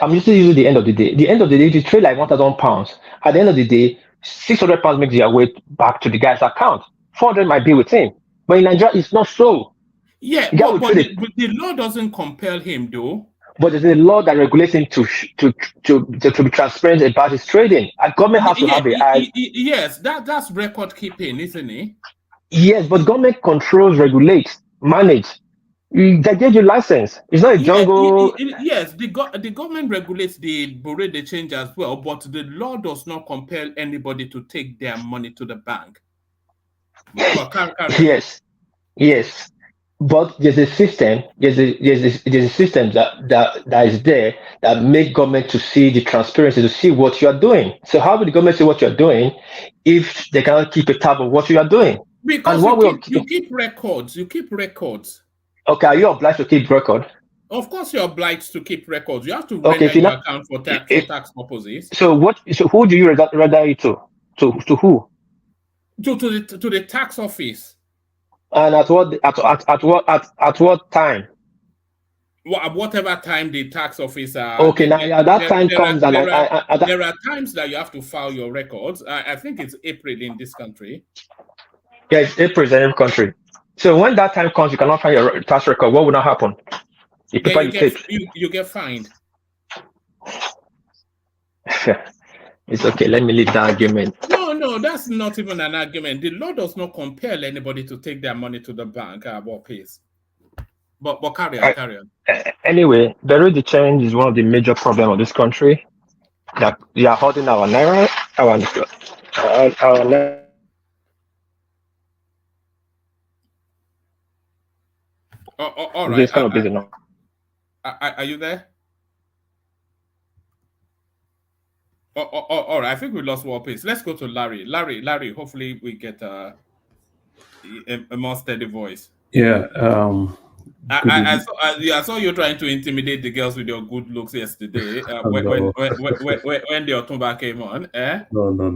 [SPEAKER 11] I'm just using the end of the day. The end of the day, you trade like 1,000 pounds. At the end of the day, 600 pounds makes their way back to the guy's account. 400 might be with him. But in Nigeria, it's not so.
[SPEAKER 6] Yeah, but the law doesn't compel him, though.
[SPEAKER 11] But there's a law that regulates him to be transparent about his trading. A government has to have the eye.
[SPEAKER 6] Yes, that's record keeping, isn't it?
[SPEAKER 11] Yes, but government controls, regulates, manage. They gave you license. It's not a jungle.
[SPEAKER 6] Yes, the government regulates the bureau de change as well, but the law does not compel anybody to take their money to the bank. But carry on.
[SPEAKER 11] Yes. But there's a system. There's a system that is there that make government to see the transparency, to see what you are doing. So how will the government see what you're doing if they cannot keep a tab of what you are doing?
[SPEAKER 6] Because you keep records. You keep records.
[SPEAKER 11] Okay, are you obliged to keep record?
[SPEAKER 6] Of course, you're obliged to keep records. You have to render your account for tax purposes.
[SPEAKER 11] So who do you render it to? To who?
[SPEAKER 6] To the tax office.
[SPEAKER 11] And at what time?
[SPEAKER 6] Well, at whatever time the tax office.
[SPEAKER 11] Okay, now at that time comes,
[SPEAKER 6] there are times that you have to file your records. I think it's April in this country.
[SPEAKER 11] Yes, April in every country. So when that time comes, you cannot find your tax record. What will not happen?
[SPEAKER 6] You get fined.
[SPEAKER 11] It's okay. Let me leave that argument.
[SPEAKER 6] No, that's not even an argument. The law does not compel anybody to take their money to the bank at what pace. But carry on.
[SPEAKER 11] Anyway, bureau de change is one of the major problems of this country. That we are holding our naira, our
[SPEAKER 6] all right.
[SPEAKER 11] It's kind of busy now.
[SPEAKER 6] Are you there? All right. I think we lost one pace. Let's go to Larry. Larry. Hopefully, we get a more steady voice.
[SPEAKER 12] Yeah.
[SPEAKER 6] I saw you trying to intimidate the girls with your good looks yesterday when the Otumba came on.
[SPEAKER 12] No.
[SPEAKER 6] No,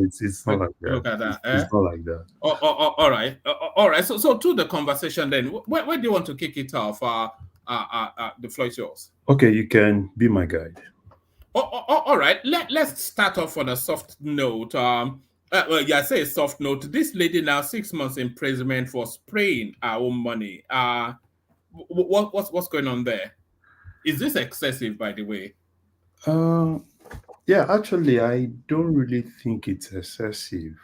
[SPEAKER 12] it's not like that.
[SPEAKER 6] Look at that.
[SPEAKER 12] It's not like that.
[SPEAKER 6] All right. All right. So to the conversation then. Where do you want to kick it off? The floor is yours.
[SPEAKER 12] Okay, you can be my guide.
[SPEAKER 6] All right. Let's start off on a soft note. I say a soft note. This lady now 6 months imprisonment for spraying our own money. What's going on there? Is this excessive, by the way?
[SPEAKER 12] Yeah, actually, I don't really think it's excessive.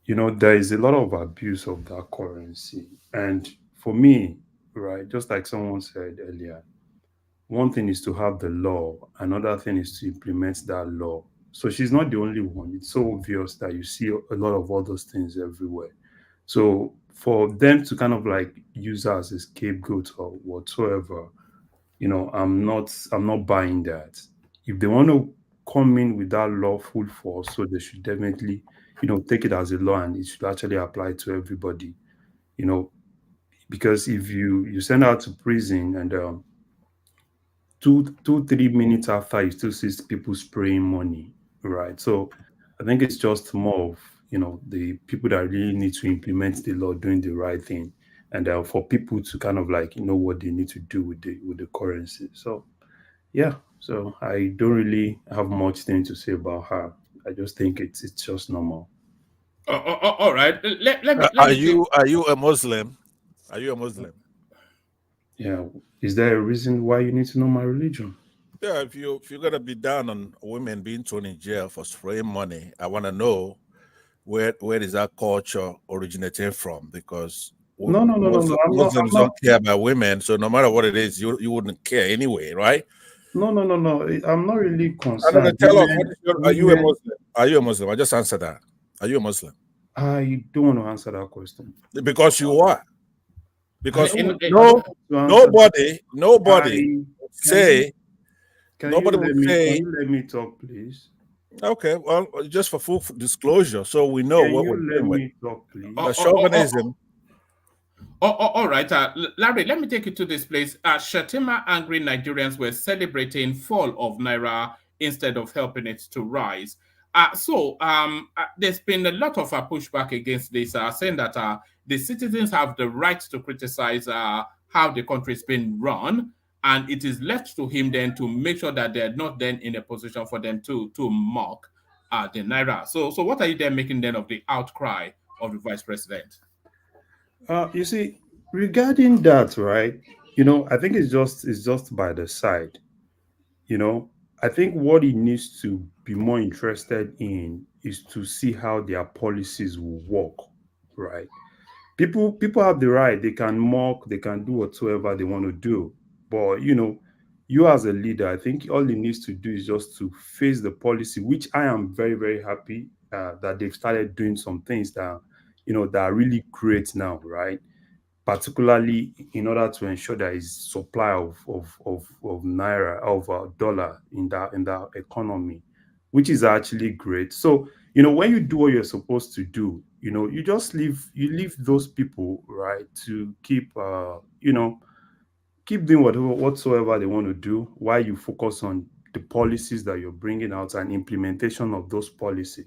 [SPEAKER 12] There is a lot of abuse of that currency, and for me, right, just like someone said earlier, one thing is to have the law, another thing is to implement that law. So she's not the only one. It's so obvious that you see a lot of all those things everywhere. So for them to kind of like use her as a scapegoat or whatsoever, I'm not buying that. If they want to come in with that law full force, so they should definitely, take it as a law and it should actually apply to everybody, because if you send her to prison and 3 minutes after you still see people spraying money. Right. So I think it's just more of, the people that really need to implement the law doing the right thing, and for people to kind of like know what they need to do with the currency. So yeah, so I don't really have much thing to say about her. I just think it's just normal.
[SPEAKER 6] All right.
[SPEAKER 10] Are you a Muslim? Are you a Muslim?
[SPEAKER 12] Yeah. Is there a reason why you need to know my religion?
[SPEAKER 10] Yeah, if you're gonna be down on women being thrown in jail for spraying money, I want to know where is that culture originating from? Because Muslims don't care about women, so no matter what it is, you wouldn't care anyway, right?
[SPEAKER 12] No. I'm not really concerned.
[SPEAKER 10] Tell us, are you a Muslim? Are you a Muslim? I just answer that. Are you a Muslim?
[SPEAKER 12] I don't want to answer that question.
[SPEAKER 10] Because you are. Because nobody say.
[SPEAKER 12] Can you let me talk, please?
[SPEAKER 10] Okay, well, just for full disclosure, so we know what we're doing with.
[SPEAKER 12] Talk, please?
[SPEAKER 10] The chauvinism.
[SPEAKER 6] All right, Larry, let me take you to this place. Shatima angry Nigerians were celebrating fall of Naira instead of helping it to rise. So there's been a lot of pushback against this, saying that the citizens have the right to criticize how the country is being run, and it is left to him then to make sure that they're not then in a position for them to mock the Naira. So what are you then making then of the outcry of the vice president?
[SPEAKER 12] You see, regarding that, right? I think it's just by the side. I think what he needs to be more interested in is to see how their policies will work, right? People have the right. They can mock, they can do whatsoever they want to do. But you as a leader, I think all he needs to do is just to face the policy, which I am very, very happy that they've started doing some things that that are really great now, right? Particularly in order to ensure there is supply of naira, of dollar in that economy, which is actually great. So when you do what you're supposed to do, you just leave those people, right, to keep doing whatsoever they want to do, while you focus on the policies that you're bringing out and implementation of those policies.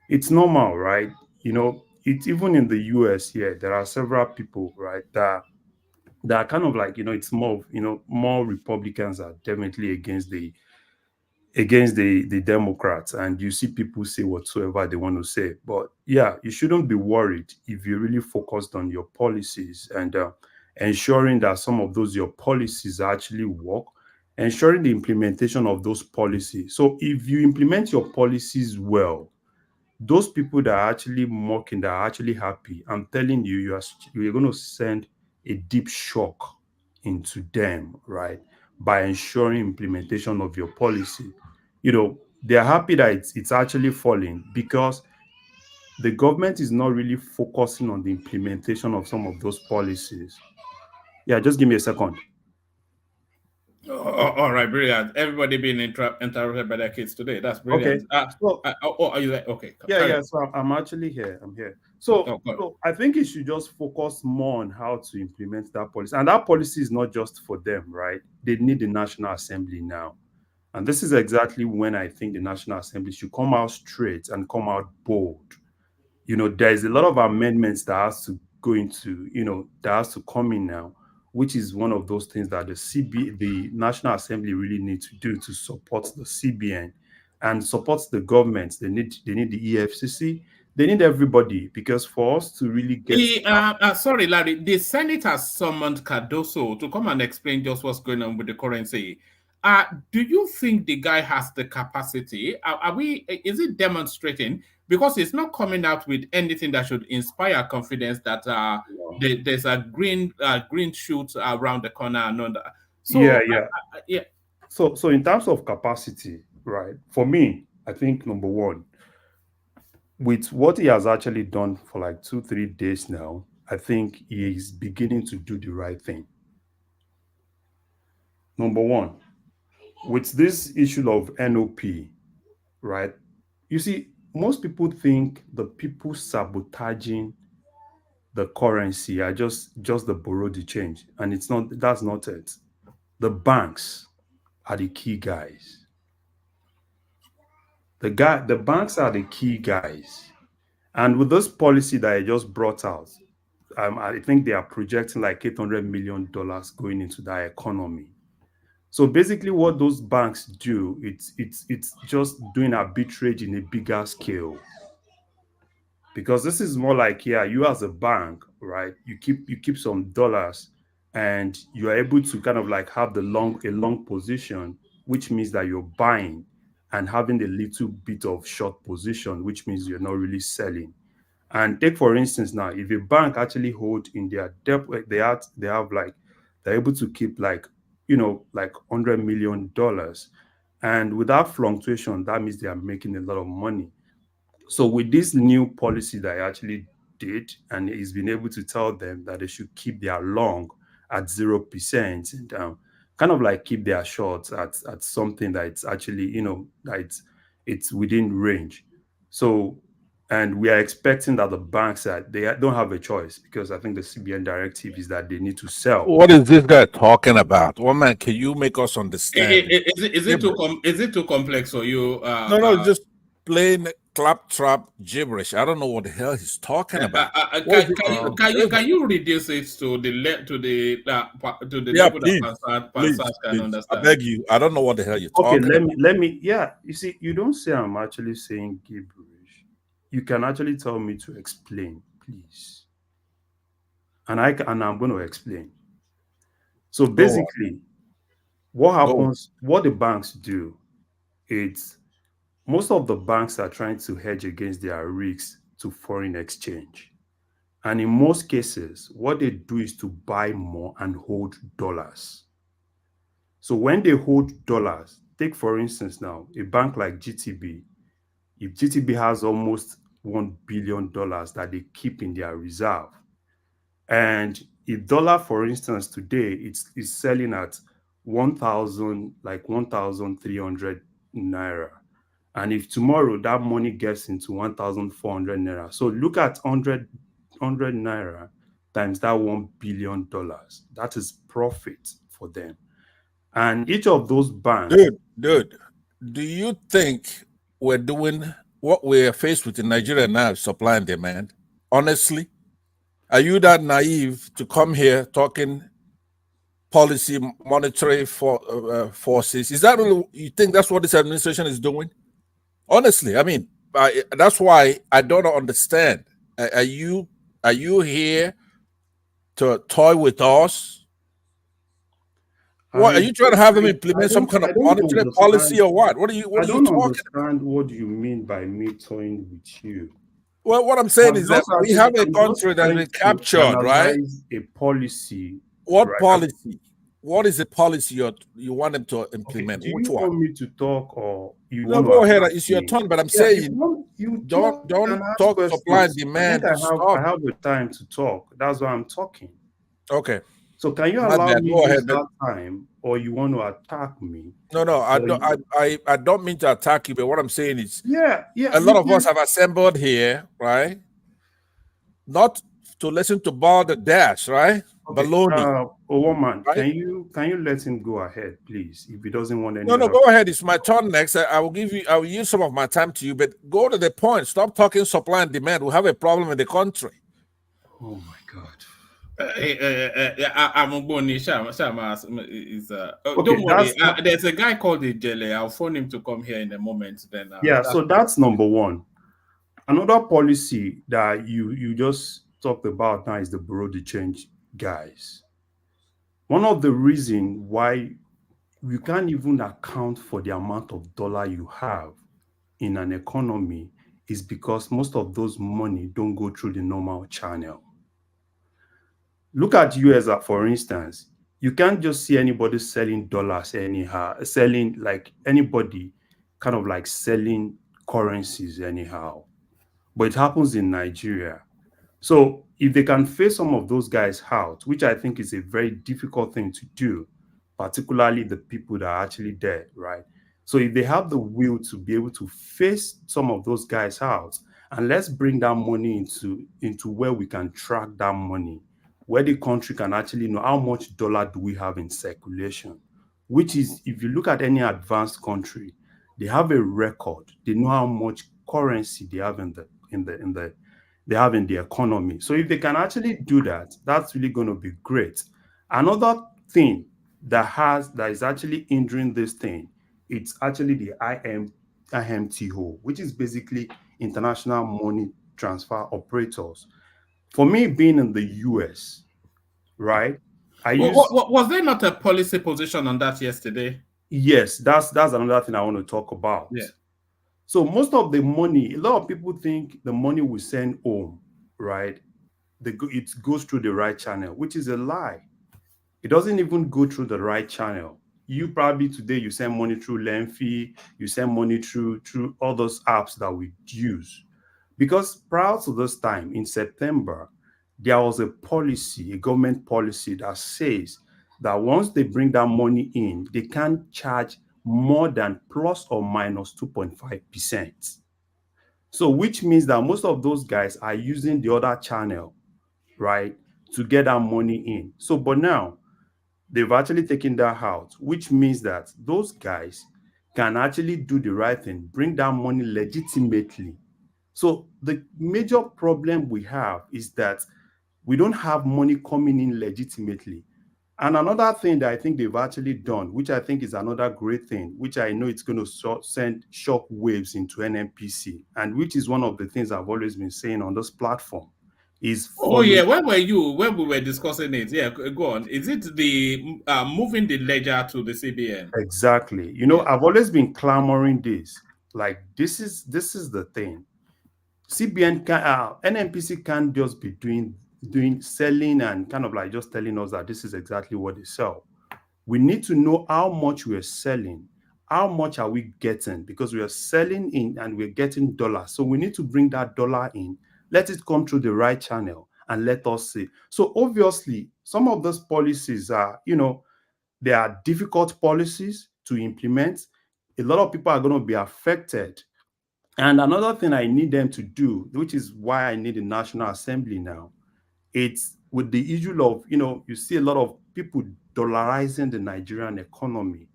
[SPEAKER 12] It's normal, right? It's even in the US here, there are several people, right, that are kind of like, it's more of, more Republicans are definitely against the Democrats, and you see people say whatsoever they want to say. But yeah, you shouldn't be worried if you really focused on your policies and ensuring that some of those your policies actually work, ensuring the implementation of those policies. So if you implement your policies well, those people that are actually mocking, that are actually happy, I'm telling you, you're going to send a deep shock into them, right? By ensuring implementation of your policy. They're happy that it's actually falling because the government is not really focusing on the implementation of some of those policies. Yeah, just give me a second.
[SPEAKER 6] All right, brilliant. Everybody being interrupted by their kids today. That's
[SPEAKER 12] Okay.
[SPEAKER 6] brilliant.
[SPEAKER 12] So
[SPEAKER 6] Are you there? Okay,
[SPEAKER 12] yeah,
[SPEAKER 6] carry
[SPEAKER 12] yeah.
[SPEAKER 6] on.
[SPEAKER 12] So I'm actually here. I'm here. So,
[SPEAKER 6] Oh, good.
[SPEAKER 12] I think you should just focus more on how to implement that policy. And that policy is not just for them, right? They need the National Assembly now. And this is exactly when I think the National Assembly should come out straight and come out bold. There's a lot of amendments that has to go into, that has to come in now, which is one of those things that the National Assembly really need to do to support the CBN and support the government. They need the EFCC. They need everybody, because for us to really get
[SPEAKER 6] Sorry, Larry. The Senate has summoned Cardoso to come and explain just what's going on with the currency. Do you think the guy has the capacity? Are we? Is it demonstrating? Because it's not coming out with anything that should inspire confidence that there's a green shoot around the corner and all that.
[SPEAKER 12] yeah,
[SPEAKER 6] So,
[SPEAKER 12] yeah.
[SPEAKER 6] yeah.
[SPEAKER 12] So in terms of capacity, right? For me, I think number one, with what he has actually done for like 2 3 days now, I think he is beginning to do the right thing. Number one, with this issue of NOP, right? You see, most people think the people sabotaging the currency are just the borrow the change, and it's not. That's not it. The banks are the key guys. The banks are the key guys, and with this policy that I just brought out, I think they are projecting like $800 million going into that economy. So basically, what those banks do, it's just doing arbitrage in a bigger scale, because this is more like, yeah, you as a bank, right, you keep some dollars, and you are able to kind of like have a long position, which means that you're buying, and having a little bit of short position, which means you're not really selling. And take for instance now, if a bank actually hold in their debt, they have like, they're able to keep like, like $100 million, and without fluctuation, that means they are making a lot of money. So with this new policy that I actually did, and he's been able to tell them that they should keep their long at 0%, and kind of like keep their short at something that it's actually, that it's within range. So, and we are expecting that the banks, that they don't have a choice, because I think the CBN directive is that they need to sell.
[SPEAKER 10] What is this guy talking about? One man, can you make us understand?
[SPEAKER 6] Is it too complex for you?
[SPEAKER 10] No, just plain claptrap gibberish. I don't know what the hell he's talking about. What is it?
[SPEAKER 6] Can you reduce it to the
[SPEAKER 10] Yeah,
[SPEAKER 6] level
[SPEAKER 10] please,
[SPEAKER 6] that
[SPEAKER 10] please,
[SPEAKER 6] Pansas can
[SPEAKER 10] please. I
[SPEAKER 6] understand?
[SPEAKER 10] beg you. I don't know what the hell you're
[SPEAKER 12] Okay,
[SPEAKER 10] talking
[SPEAKER 12] let
[SPEAKER 10] about.
[SPEAKER 12] me let me yeah, you see, you don't say I'm actually saying gibberish. You can actually tell me to explain, please. And I'm going to explain. So
[SPEAKER 10] Go on.
[SPEAKER 12] basically, what
[SPEAKER 10] Go on.
[SPEAKER 12] happens, what the banks do, it's most of the banks are trying to hedge against their risks to foreign exchange. And in most cases, what they do is to buy more and hold dollars. So when they hold dollars, take for instance now, a bank like GTB, if GTB has almost $1 billion that they keep in their reserve, and a dollar, for instance, today it's selling at 1,000, like 1,300 naira. And if tomorrow that money gets into 1,400 naira, so look at 100 naira times that $1 billion. That is profit for them. And each of those banks.
[SPEAKER 10] Dude, do you think we're doing what we're faced with in Nigeria now, supply and demand? Honestly, are you that naive to come here talking policy, monetary forces? Is that really, you think that's what this administration is doing? Honestly, I mean, that's why I don't understand. Are you here to toy with us? What are you trying to have them implement some kind of monetary policy or what? What are you talking about?
[SPEAKER 12] I don't understand what you mean by me toying with you.
[SPEAKER 10] Well, what I'm saying is that we have a country that's been captured, right?
[SPEAKER 12] A policy.
[SPEAKER 10] What policy? What is the policy you want them to implement?
[SPEAKER 12] Okay, do
[SPEAKER 10] Which
[SPEAKER 12] you
[SPEAKER 10] one?
[SPEAKER 12] want me to talk or you
[SPEAKER 10] No,
[SPEAKER 12] want
[SPEAKER 10] go
[SPEAKER 12] to
[SPEAKER 10] ahead.
[SPEAKER 12] ask
[SPEAKER 10] It's your
[SPEAKER 12] me?
[SPEAKER 10] turn, but I'm
[SPEAKER 12] Yeah,
[SPEAKER 10] saying
[SPEAKER 12] don't
[SPEAKER 10] talk supply and demand.
[SPEAKER 12] I have the time to talk. That's why I'm talking.
[SPEAKER 10] Okay.
[SPEAKER 12] So can you
[SPEAKER 10] My
[SPEAKER 12] allow
[SPEAKER 10] bad.
[SPEAKER 12] me
[SPEAKER 10] Go
[SPEAKER 12] to
[SPEAKER 10] ahead,
[SPEAKER 12] use that time, or you want to attack me?
[SPEAKER 10] No, I don't mean to attack you, but what I'm saying is, a lot of us have assembled here, right? Not to listen to Ball the Dash, right?
[SPEAKER 12] Okay.
[SPEAKER 10] Baloney.
[SPEAKER 12] Woman,
[SPEAKER 10] right?
[SPEAKER 12] can you let him go ahead, please? If he doesn't want any.
[SPEAKER 10] No, go ahead. It's my turn next. I will use some of my time to you, but go to the point. Stop talking supply and demand. We have a problem in the country.
[SPEAKER 12] Oh my God.
[SPEAKER 6] I'm going is don't worry. There's a guy called Ijele. I'll phone him to come here in a moment. Then
[SPEAKER 12] so that's number one. Another policy that you just talked about now is the bureau de change guys. One of the reasons why you can't even account for the amount of dollar you have in an economy is because most of those money don't go through the normal channel. Look at US, for instance. You can't just see anybody selling dollars anyhow, selling like anybody kind of like selling currencies anyhow. But it happens in Nigeria. So if they can phase some of those guys out, which I think is a very difficult thing to do, particularly the people that are actually there, right? So if they have the will to be able to phase some of those guys out, and let's bring that money into where we can track that money, where the country can actually know how much dollar do we have in circulation, which is, if you look at any advanced country, they have a record. They know how much currency they have in the economy. So if they can actually do that, that's really going to be great. Another thing that is actually hindering this thing, it's actually the IMTO, which is basically international money transfer operators. For me, being in the US, right?
[SPEAKER 6] Was there not a policy position on that yesterday?
[SPEAKER 12] Yes, that's another thing I want to talk about.
[SPEAKER 6] Yeah.
[SPEAKER 12] So most of the money, a lot of people think the money we send home, right? It goes through the right channel, which is a lie. It doesn't even go through the right channel. You probably today you send money through Lenfi, you send money through all those apps that we use. Because prior to this time in September, there was a government policy that says that once they bring that money in, they can't charge more than plus or minus 2.5%. So which means that most of those guys are using the other channel, right, to get that money in. So, but now they've actually taken that out, which means that those guys can actually do the right thing, bring that money legitimately. So the major problem we have is that we don't have money coming in legitimately. And another thing that I think they've actually done, which I think is another great thing, which I know it's going to send shock waves into NNPC, and which is one of the things I've always been saying on this platform, is
[SPEAKER 6] where were you when we were discussing it? Yeah, go on. Is it the moving the ledger to the CBN?
[SPEAKER 12] Exactly. I've always been clamoring this. Like this is the thing. CBN can NNPC can't just be doing selling and kind of like just telling us that this is exactly what they sell. We need to know how much we are selling, how much are we getting, because we are selling in and we're getting dollars. So we need to bring that dollar in, let it come through the right channel, and let us see. So obviously, some of those policies are, they are difficult policies to implement. A lot of people are going to be affected. And another thing I need them to do, which is why I need the National Assembly now, it's with the issue of, you see a lot of people dollarizing the Nigerian economy.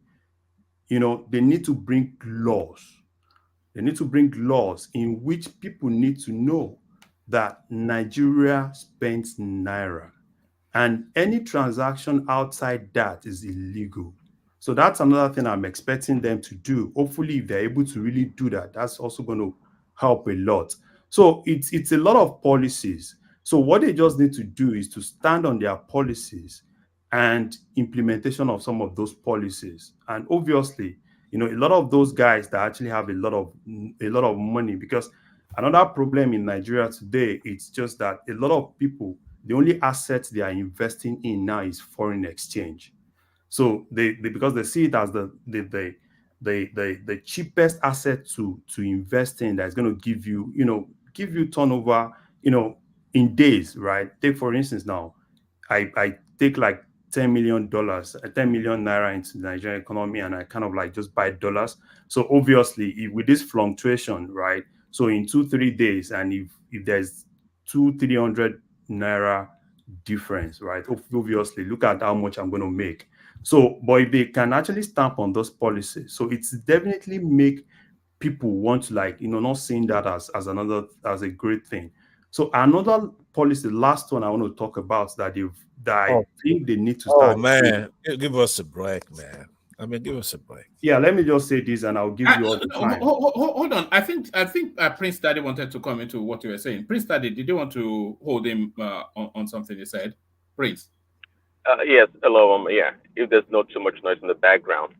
[SPEAKER 12] They need to bring laws. They need to bring laws in which people need to know that Nigeria spends naira, and any transaction outside that is illegal. So that's another thing I'm expecting them to do. Hopefully, if they're able to really do that, that's also going to help a lot. So it's a lot of policies. So what they just need to do is to stand on their policies and implementation of some of those policies. And obviously, a lot of those guys that actually have a lot of money, because another problem in Nigeria today, it's just that a lot of people, the only assets they are investing in now is foreign exchange. So they because they see it as the cheapest asset to invest in, that's going to give you turnover in days, right? Take for instance now, I take like $10 million, 10 million naira into the Nigerian economy, and I kind of like just buy dollars. So obviously, with this fluctuation, right? So in 2-3 days, and if there's 200-300 naira difference, right? Obviously, look at how much I'm going to make. So, but if they can actually stamp on those policies, so it's definitely make people want to, like, not seeing that as a great thing. So another policy, the last one I want to talk about that I think they need to start.
[SPEAKER 10] Oh man, give us a break, man. I mean, give us a break.
[SPEAKER 12] Yeah, let me just say this, and I'll give you all the time.
[SPEAKER 6] Hold on. I think Prince Daddy wanted to come into what you were saying. Prince Daddy, did you want to hold him on something you said, Prince?
[SPEAKER 13] Yes. Hello. Yeah. If there's not too much noise in the background,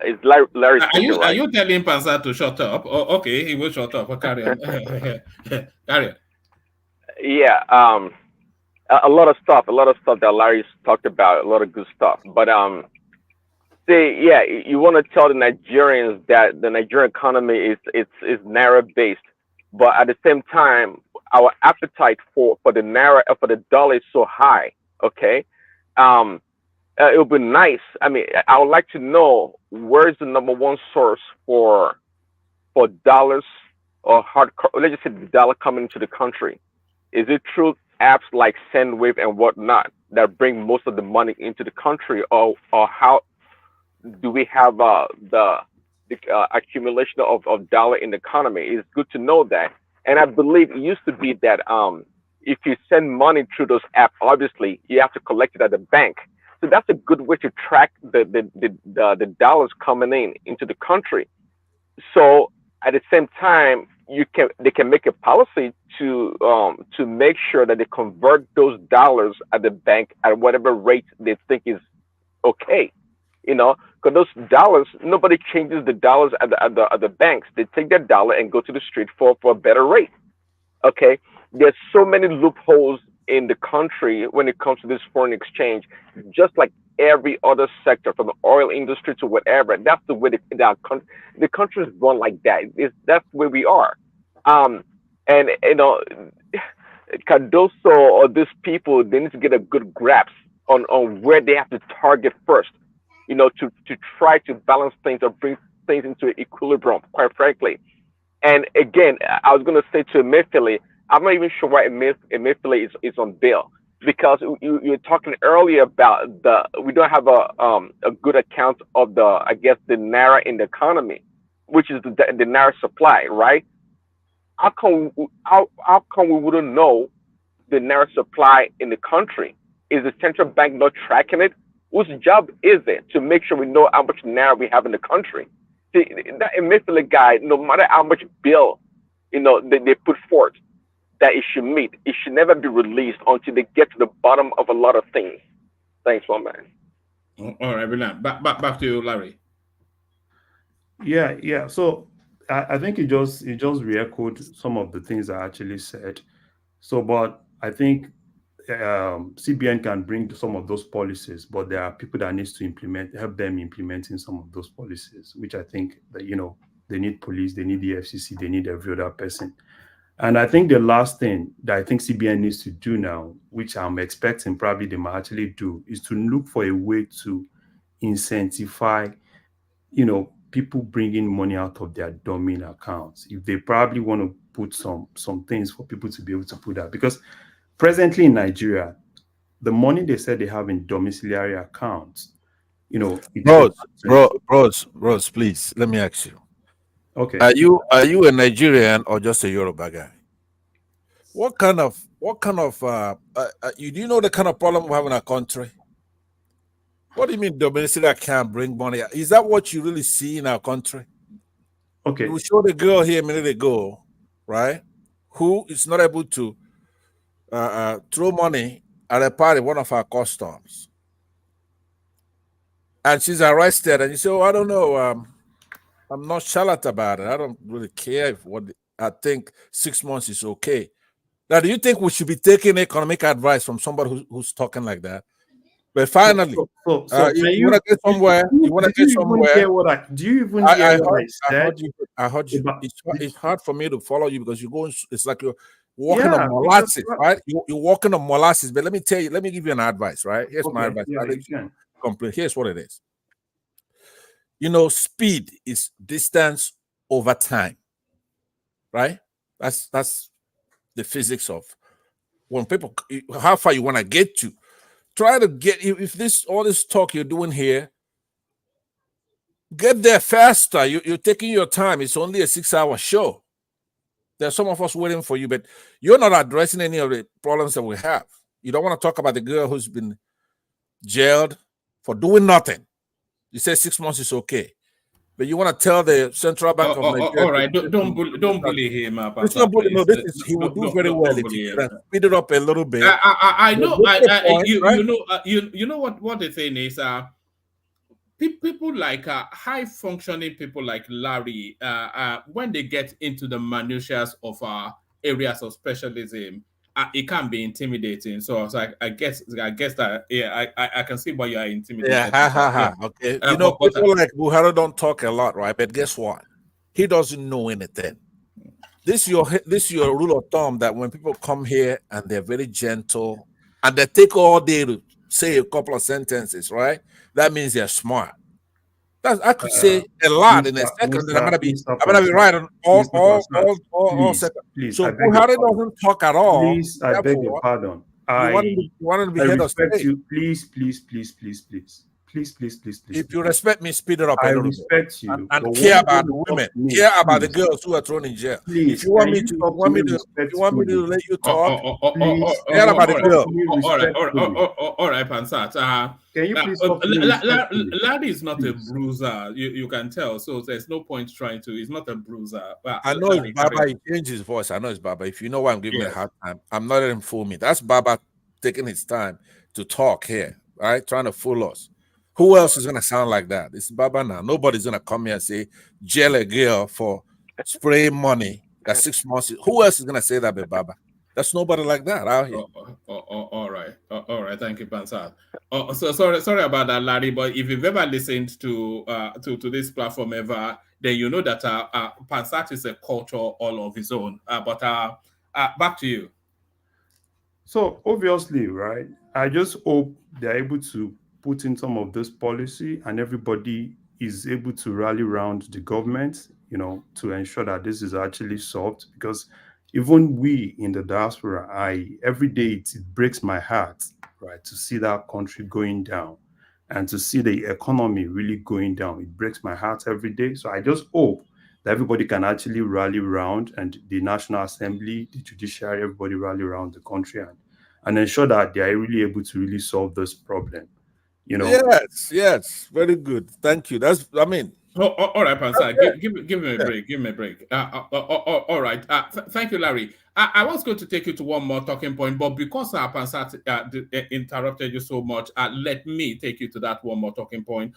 [SPEAKER 13] is Larry speaking, right?
[SPEAKER 6] Are you telling Panza to shut up? Oh, okay, he will shut up. Carry on. Carry on.
[SPEAKER 13] Yeah. A lot of stuff that Larry's talked about, a lot of good stuff. But you want to tell the Nigerians that the Nigerian economy is naira based, but at the same time, our appetite for the naira, for the dollar is so high. Okay. It would be nice. I mean, I would like to know where is the number one source for dollars or let's just say the dollar coming into the country. Is it through apps like SendWave and whatnot that bring most of the money into the country, or how do we have the accumulation of dollar in the economy? It's good to know that. And I believe it used to be that if you send money through those apps, obviously you have to collect it at the bank. So that's a good way to track the dollars coming into the country. So at the same time, they can make a policy to make sure that they convert those dollars at the bank at whatever rate they think is okay. Because those dollars, nobody changes the dollars at the banks. They take their dollar and go to the street for a better rate. Okay, there's so many loopholes in the country when it comes to this foreign exchange, just like every other sector, from the oil industry to whatever. That's the way the country is run like that. That's where we are. And Cardoso or these people, they need to get a good grasp on where they have to target first, to try to balance things or bring things into equilibrium, quite frankly. And again, I was going to say to Emefiele, I'm not even sure why Emefiele is on bail, because you were talking earlier about we don't have a good account of the naira in the economy, which is the naira supply, right? How come we wouldn't know the naira supply in the country? Is the central bank not tracking it? Whose job is it to make sure we know how much naira we have in the country? See, that Emefiele guy, no matter how much bill they put forth that it should meet, it should never be released until they get to the bottom of a lot of things. Thanks, one man.
[SPEAKER 6] All right, brilliant. Back to you, Larry.
[SPEAKER 12] Yeah. So I think it just re-echoed some of the things I actually said. So, but I think CBN can bring some of those policies, but there are people that needs to help them implementing some of those policies, which I think that they need police, they need the FCC, they need every other person. And I think the last thing that I think CBN needs to do now, which I'm expecting probably they might actually do, is to look for a way to incentivize, people bringing money out of their domain accounts. If they probably want to put some things for people to be able to put that, because presently in Nigeria, the money they said they have in domiciliary accounts, it's
[SPEAKER 10] Bros, please let me ask you.
[SPEAKER 12] Okay.
[SPEAKER 10] Are you a Nigerian or just a Yoruba guy? What kind of do you know the kind of problem we have in our country? What do you mean domiciliary can't bring money? Is that what you really see in our country?
[SPEAKER 12] Okay.
[SPEAKER 10] We showed a girl here a minute ago, right? Who is not able to throw money at a party, one of our customs. And she's arrested, and you say, "Oh, I don't know. I'm not charlotte about it. I don't really care if I think 6 months is okay." Now, do you think we should be taking economic advice from somebody who's talking like that? But finally, you want to get somewhere. You want to get somewhere.
[SPEAKER 12] Do you even hear what I said?
[SPEAKER 10] I heard you. It's hard for me to follow you because you're going. It's like you're walking on molasses, right? You're walking on molasses. But let me tell you. Let me give you an advice, right? Here's my advice. Here's what it is. Speed is distance over time, right? That's the physics of when people, how far you want to get to. Try to get, if all this talk you're doing here, get there faster. You're taking your time. It's only a 6-hour show. There's some of us waiting for you, but you're not addressing any of the problems that we have. You don't want to talk about the girl who's been jailed for doing nothing. You say 6 months is okay. But you want to tell the Central Bank of Nigeria.
[SPEAKER 6] All right, don't bully him.
[SPEAKER 10] It's not bully. No, he will do very well if you can speed it up a little bit.
[SPEAKER 6] I know. You know what the thing is. People like high functioning people like Larry, when they get into the minutiae of areas of specialism, it can be intimidating. So I was like, I guess that I can see why you are intimidated.
[SPEAKER 10] Yeah, okay. People like Buhari don't talk a lot, right? But guess what? He doesn't know anything. This is your rule of thumb that when people come here and they're very gentle and they take all day to say a couple of sentences, right? That means they're smart. I could say a lot in a second, and I'm gonna be right on all seconds. So Buhari doesn't talk at all.
[SPEAKER 12] Please, I beg your pardon.
[SPEAKER 10] You want to be head of state.
[SPEAKER 12] You. Please.
[SPEAKER 10] If you respect me, speed it up a little bit.
[SPEAKER 12] I respect you.
[SPEAKER 10] And care about the women. Care about the girls who are thrown in jail.
[SPEAKER 12] Please,
[SPEAKER 10] if you want me to let you talk, care about the girl.
[SPEAKER 6] All right, Pansat.
[SPEAKER 12] Can you please
[SPEAKER 6] Larry is not a bruiser. You can tell. So there's no point trying to. He's not a bruiser.
[SPEAKER 10] I know it's Baba. He changed his voice. I know it's Baba. If you know why I'm giving a hard time, I'm not letting him fool me. That's Baba taking his time to talk here, right? Trying to fool us. Who else is going to sound like that? It's Baba now. Nobody's going to come here and say, jail a girl for spraying money at 6 months. Who else is going to say that but Baba? There's nobody like that out here.
[SPEAKER 6] All right. Thank you, Pansat. So sorry about that, Larry. But if you've ever listened to this platform ever, then you know that Pansat is a culture all of his own. But back to you.
[SPEAKER 12] So obviously, right? I just hope they're able to put in some of this policy and everybody is able to rally around the government, to ensure that this is actually solved. Because even we in the diaspora, every day it breaks my heart, right, to see that country going down and to see the economy really going down. It breaks my heart every day. So I just hope that everybody can actually rally around, and the National Assembly, the judiciary, everybody rally around the country and ensure that they are really able to really solve this problem.
[SPEAKER 10] Yes, very good. Thank you. All
[SPEAKER 6] right, Pansat. Give me a break. Give me a break. All right. Thank you, Larry. I was going to take you to one more talking point, but because Pansat interrupted you so much, let me take you to that one more talking point.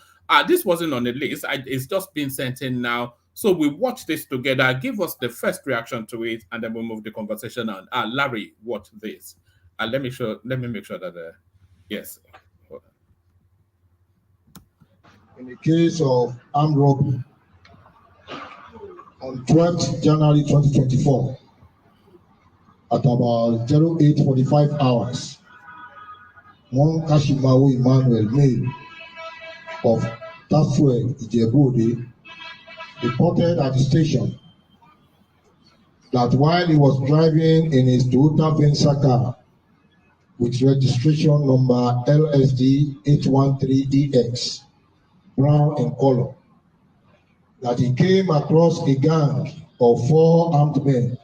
[SPEAKER 6] This wasn't on the list. It's just been sent in now. So we watch this together. Give us the first reaction to it, and then we'll move the conversation on. Larry, watch this. Let me make sure that yes.
[SPEAKER 14] In the case of armed robbery, on 12th January 2024, at about 08:45 hours, one Kashimawo Emmanuel male of Taswell, Ijebu-Ode, reported at the station that while he was driving in his Toyota Venza car with registration number LSD 813EX, brown in color, that he came across a gang of 4 armed men,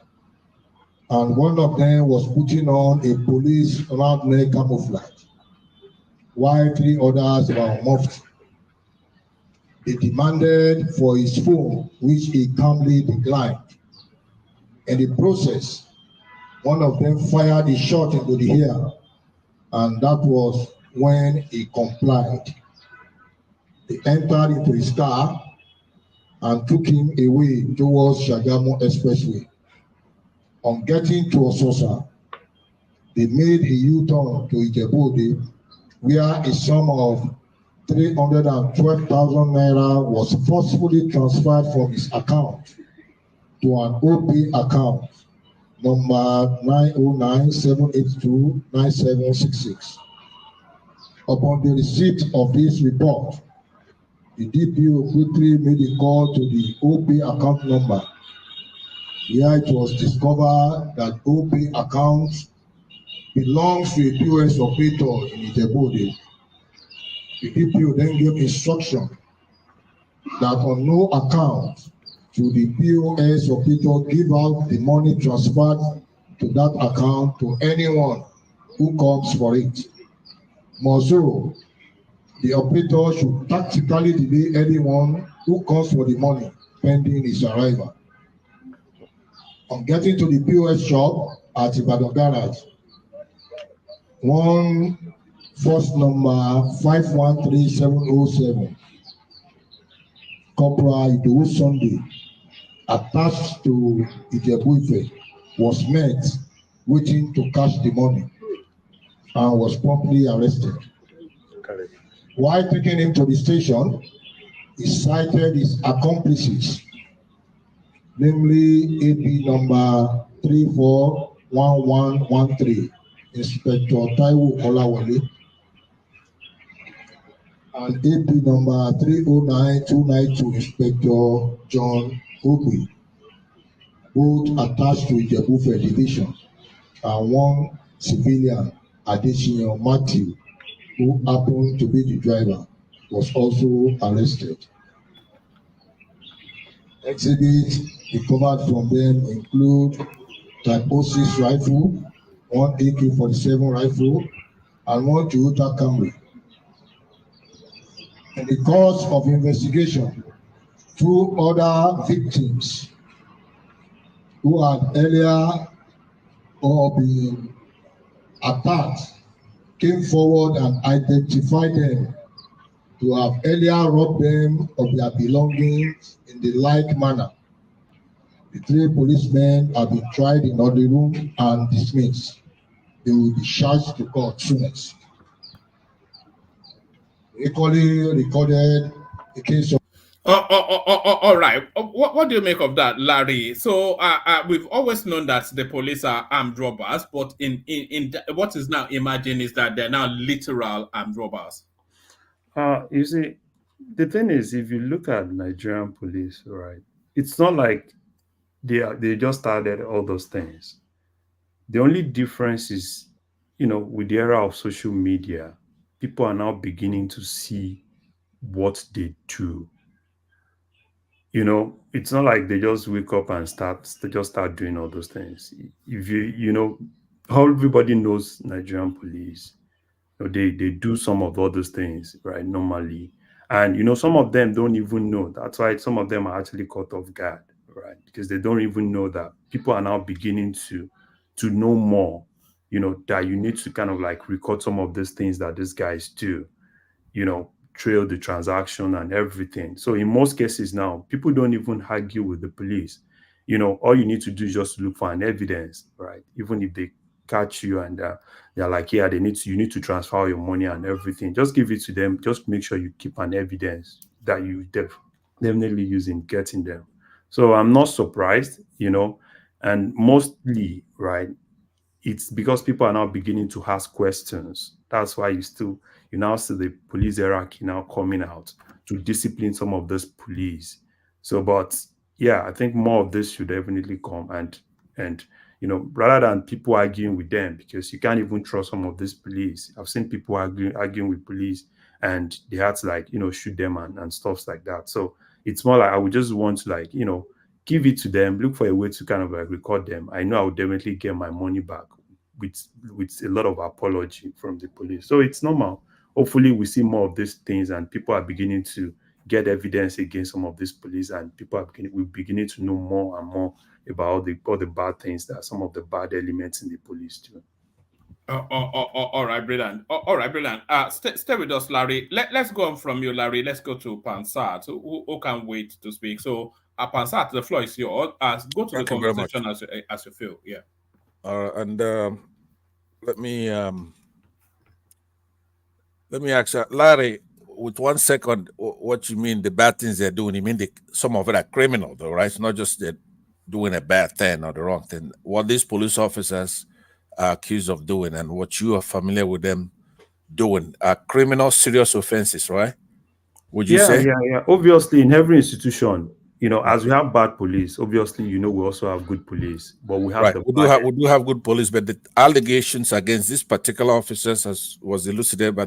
[SPEAKER 14] and one of them was putting on a police round neck camouflage, while 3 others were muffed. They demanded for his phone, which he calmly declined. In the process, one of them fired a shot into the air, and that was when he complied. They entered into his car and took him away towards Shagamu Expressway. On getting to Ososa, they made a U-turn to Ijebu-Ode, where a sum of 312,000 naira was forcefully transferred from his account to an OP account number 909-782-9766. Upon the receipt of this report, the DPO quickly made a call to the OP account number, where it was discovered that OP account belongs to a POS operator in Ijebu-Ode. The DPO then gave instruction that on no account should the POS operator give out the money transferred to that account to anyone who comes for it. More so, the operator should tactically delay anyone who comes for the money pending his arrival. On getting to the POS shop at Ibadan Garage, one first number 513707, Corporal Idowu Sunday, attached to Ijebu-Ife, was met waiting to cash the money and was promptly arrested. While taking him to the station, he cited his accomplices, namely AP number 341113, Inspector Taiwo Olawale, and AP number 309292, Inspector John Ogwe, both attached to Ijebu-Ife Division, and one civilian, Adesina Matthew, who happened to be the driver, was also arrested. Exhibits recovered from them include Type 06 rifle, one AK-47 rifle, and one Toyota Camry. In the course of investigation, 2 other victims who had earlier or been attacked came forward and identified them to have earlier robbed them of their belongings in the like manner. The 3 policemen have been tried in the room and dismissed. They will be charged to court soonest. Equally recorded a case of.
[SPEAKER 6] All right. What do you make of that, Larry? So we've always known that the police are armed robbers, but in what is now emerging is that they're now literal armed robbers.
[SPEAKER 12] You see, the thing is, if you look at Nigerian police, right, it's not like they just started all those things. The only difference is, with the era of social media, people are now beginning to see what they do. It's not like they just wake up and start doing all those things. If how everybody knows Nigerian police, they do some of all those things, right, normally. And some of them don't even know. That's why some of them are actually caught off guard, right? Because they don't even know that people are now beginning to know more, that you need to kind of like record some of these things that these guys do, trail the transaction and everything. So in most cases now, people don't even argue with the police. You know, all you need to do is just look for an evidence, right? Even if they catch you and they're like, yeah, you need to transfer your money and everything. Just give it to them. Just make sure you keep an evidence that you definitely use in getting them. So I'm not surprised, you know, and mostly, right, it's because people are now beginning to ask questions. That's why you now see the police hierarchy now coming out to discipline some of those police. So, but yeah, I think more of this should definitely come, and you know, rather than people arguing with them, because you can't even trust some of these police. I've seen people arguing with police, and they had to, like, you know, shoot them and stuff like that. So it's more like I would just want to, like, you know, give it to them, look for a way to kind of like record them. I know I would definitely get my money back with a lot of apology from the police. So it's normal. Hopefully we see more of these things and people are beginning to get evidence against some of these police, and people are beginning to know more and more about all the bad things that some of the bad elements in the police do.
[SPEAKER 6] All right, brilliant. All right, brilliant. Stay with us, Larry. Let's go on from you, Larry. Let's go to Pansat, who can wait to speak. So, Pansat, the floor is yours. Go to
[SPEAKER 10] Thank
[SPEAKER 6] the
[SPEAKER 10] you very much.
[SPEAKER 6] conversation as you feel. Yeah.
[SPEAKER 10] And let me ask Larry, with 1 second, what you mean the bad things they're doing? You mean some of it are criminal, though, right? It's not just they're doing a bad thing or the wrong thing. What these police officers are accused of doing and what you are familiar with them doing are criminal, serious offenses, right? Would you say?
[SPEAKER 12] Yeah. Obviously, in every institution, you know, as we have bad police, obviously, you know, we also have good police, but we have
[SPEAKER 10] Right.
[SPEAKER 12] the
[SPEAKER 10] We do have good police, but the allegations against this particular officers was elucidated by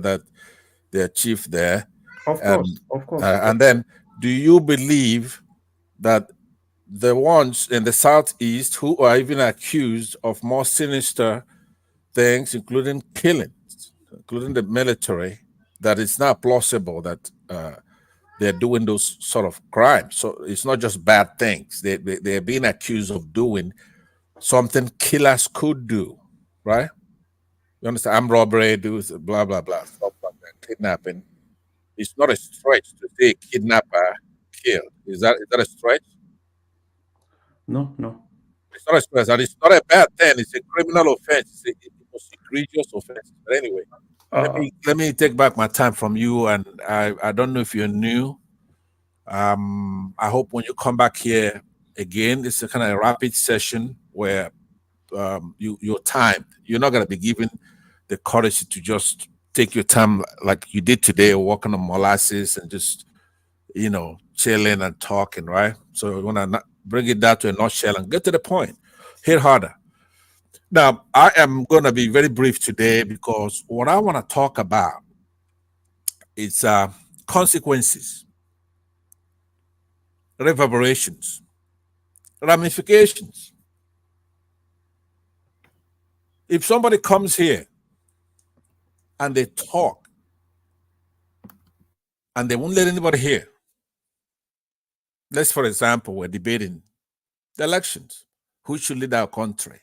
[SPEAKER 10] their chief there.
[SPEAKER 12] Of course.
[SPEAKER 10] And then, do you believe that the ones in the southeast who are even accused of more sinister things, including killings, including the military, that it's not plausible that they're doing those sort of crimes? So it's not just bad things. They're being accused of doing something killers could do, right? You understand? Armed robbery, do blah, blah, blah, stuff like that, kidnapping. It's not a stretch to say kidnapper killed. Is that a stretch?
[SPEAKER 12] No.
[SPEAKER 10] It's not a stretch, and it's not a bad thing. It's a criminal offense. It's a most egregious offense. But anyway, let me take back my time from you. And I don't know if you're new. I hope when you come back here again, it's a kind of a rapid session where you're timed. You're not going to be given the courage to just take your time like you did today, walking on molasses and just, you know, chilling and talking, right? So we want to bring it down to a nutshell and get to the point. Hit harder. Now, I am going to be very brief today because what I want to talk about is consequences, reverberations, ramifications. If somebody comes here and they talk and they won't let anybody hear, let's, for example, we're debating the elections. Who should lead our country?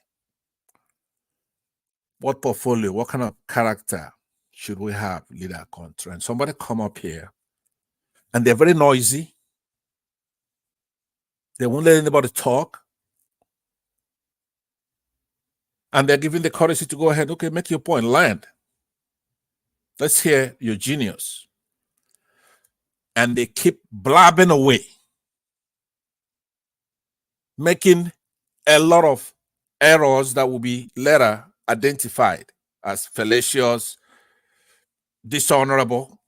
[SPEAKER 10] What portfolio, what kind of character should we have lead our country? And somebody come up here and they're very noisy. They won't let anybody talk. And they're giving the courage to go ahead. Okay, make your point, land. Let's hear your genius. And they keep blabbing away, making a lot of errors that will be later identified as fallacious, dishonorable,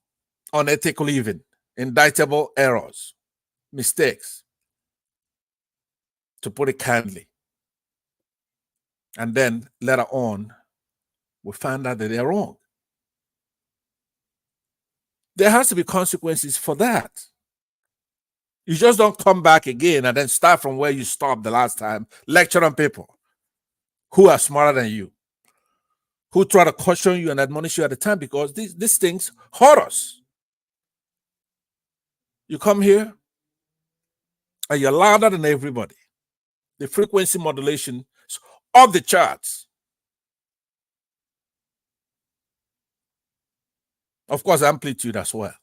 [SPEAKER 10] unethical even, indictable errors, mistakes, to put it kindly. And then later on, we find out that they're wrong. There has to be consequences for that. You just don't come back again and then start from where you stopped the last time, lecturing people who are smarter than you, who try to caution you and admonish you at the time, because these things hurt us. You come here and you're louder than everybody. The frequency modulation is off the charts. Of course, amplitude as well.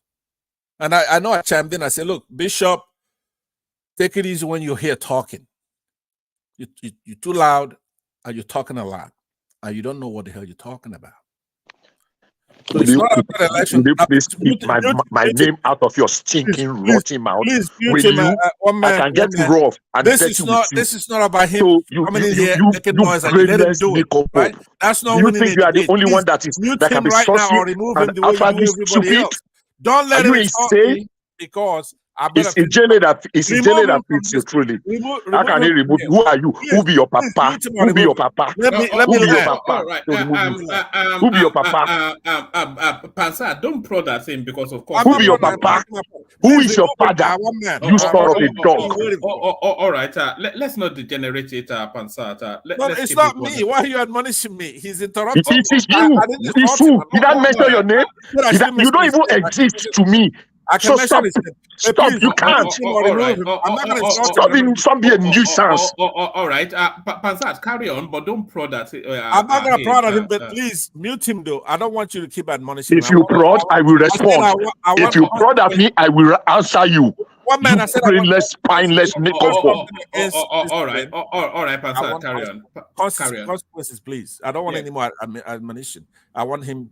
[SPEAKER 10] And I know I chimed in. I said, look, Bishop, take it easy when you're here talking. You're too loud and you're talking a lot. And you don't know what the hell you're talking about. So it's not about the election.
[SPEAKER 8] Will you please keep my name out of your stinking, rotten mouth?
[SPEAKER 10] Please,
[SPEAKER 8] Will you? I can get rough and
[SPEAKER 10] this
[SPEAKER 8] dirty
[SPEAKER 10] is
[SPEAKER 8] with
[SPEAKER 10] not.
[SPEAKER 8] you.
[SPEAKER 10] This is not about him
[SPEAKER 8] So you
[SPEAKER 10] coming in here making noise and you let him do it. Right? That's not
[SPEAKER 8] you
[SPEAKER 10] winning
[SPEAKER 8] think
[SPEAKER 10] a
[SPEAKER 8] you are the
[SPEAKER 10] debate.
[SPEAKER 8] only
[SPEAKER 10] Please
[SPEAKER 8] one that
[SPEAKER 10] mute
[SPEAKER 8] can
[SPEAKER 10] him
[SPEAKER 8] be
[SPEAKER 10] right now
[SPEAKER 8] saucy
[SPEAKER 10] or remove him
[SPEAKER 8] and
[SPEAKER 10] the way you do
[SPEAKER 8] utterly
[SPEAKER 10] everybody
[SPEAKER 8] stupid?
[SPEAKER 10] else. Don't let
[SPEAKER 8] Are
[SPEAKER 10] him
[SPEAKER 8] you
[SPEAKER 10] insult
[SPEAKER 8] insane?
[SPEAKER 10] me because I better
[SPEAKER 8] It's Ijele
[SPEAKER 10] remove him
[SPEAKER 8] that
[SPEAKER 10] from
[SPEAKER 8] fits you
[SPEAKER 10] this.
[SPEAKER 8] truly.
[SPEAKER 10] Remove
[SPEAKER 8] How can he
[SPEAKER 10] him from
[SPEAKER 8] remove?
[SPEAKER 10] here.
[SPEAKER 8] Who are you?
[SPEAKER 10] Please,
[SPEAKER 8] Who be your
[SPEAKER 10] please
[SPEAKER 8] papa?
[SPEAKER 10] mute him or
[SPEAKER 8] Who be
[SPEAKER 10] remove
[SPEAKER 8] your
[SPEAKER 10] him.
[SPEAKER 8] papa?
[SPEAKER 10] Let me
[SPEAKER 8] Who be your
[SPEAKER 10] land.
[SPEAKER 8] papa?
[SPEAKER 6] All right.
[SPEAKER 8] To remove you. Who be your papa?
[SPEAKER 6] Pansa, don't prod at him because of course.
[SPEAKER 10] I'm
[SPEAKER 8] Who
[SPEAKER 10] not
[SPEAKER 8] be your
[SPEAKER 10] prodding.
[SPEAKER 8] papa? Who
[SPEAKER 10] Please
[SPEAKER 8] is your
[SPEAKER 10] remove him.
[SPEAKER 8] father?
[SPEAKER 10] I want man.
[SPEAKER 8] You son of a dog.
[SPEAKER 6] All right. Let's not degenerate it, Pansa.
[SPEAKER 10] No,
[SPEAKER 6] Let's
[SPEAKER 10] it's
[SPEAKER 6] keep
[SPEAKER 10] not
[SPEAKER 6] it
[SPEAKER 10] me. Why are you admonishing me? He's
[SPEAKER 8] It
[SPEAKER 10] interrupting me.
[SPEAKER 8] is you.
[SPEAKER 10] I didn't
[SPEAKER 8] It's
[SPEAKER 10] insult him.
[SPEAKER 8] who? Did I mention your name? You don't even exist to me.
[SPEAKER 10] I can
[SPEAKER 8] So
[SPEAKER 10] mention
[SPEAKER 8] stop.
[SPEAKER 10] his name. Hey,
[SPEAKER 8] Stop.
[SPEAKER 10] please,
[SPEAKER 8] You can't.
[SPEAKER 10] mute him or remove him. I'm not going to insult him.
[SPEAKER 8] Stop being a nuisance.
[SPEAKER 6] All right. Pansa, carry on, but don't prod at
[SPEAKER 10] I'm not going to prod at him, but
[SPEAKER 6] him.
[SPEAKER 10] please mute him though. I don't want you to keep admonishing
[SPEAKER 8] If
[SPEAKER 10] me.
[SPEAKER 8] you prod, I will respond. If you prod at me, I will answer you.
[SPEAKER 10] One man,
[SPEAKER 8] You
[SPEAKER 10] I said
[SPEAKER 8] brainless, spineless,
[SPEAKER 6] All right, Pansa, carry on. Carry on.
[SPEAKER 10] Consequences, please. I don't want any more admonition. I want him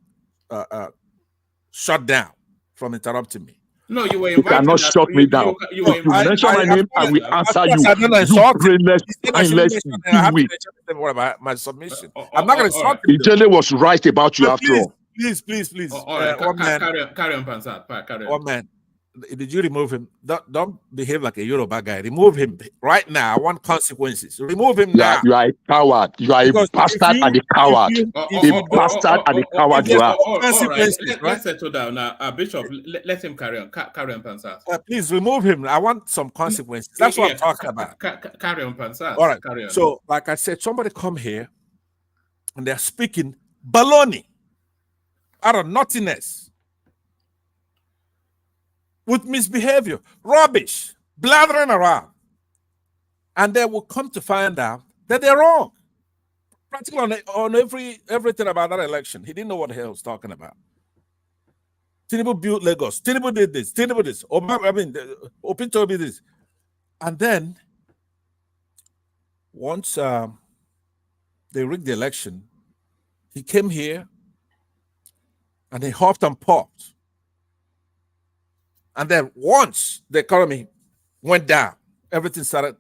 [SPEAKER 10] shut down from interrupting me.
[SPEAKER 6] No, you were
[SPEAKER 8] You cannot shut me down. If you mention my name, I will answer you. You brainless, spineless, dimwit.
[SPEAKER 10] What about my submission? I'm not going to insult him.
[SPEAKER 8] Ijele was right about you after all.
[SPEAKER 10] Please.
[SPEAKER 6] All right, carry on, Pansa. Carry on.
[SPEAKER 10] One man. Did you remove him? Don't behave like a Yoruba guy. Remove him right now. I want consequences. Remove him now.
[SPEAKER 8] You are a coward. You are a bastard and a coward. A bastard and a coward you are.
[SPEAKER 6] All right, let's settle down now. Bishop, let him carry on. Carry on, Pansa.
[SPEAKER 10] Please remove him. I want some consequences. That's what I'm talking about.
[SPEAKER 6] Carry on, Pansa.
[SPEAKER 10] All right.
[SPEAKER 6] Carry on.
[SPEAKER 10] So, like I said, somebody come here and they're speaking baloney out of nothingness. With misbehavior, rubbish, blathering around. And they will come to find out that they're wrong. Practically on everything about that election. He didn't know what the hell he was talking about. Tinubu built Lagos. Tinubu did this. Tinubu did this. Opinto did this. And then, once they rigged the election, he came here and he hopped and popped. And then once the economy went down, everything started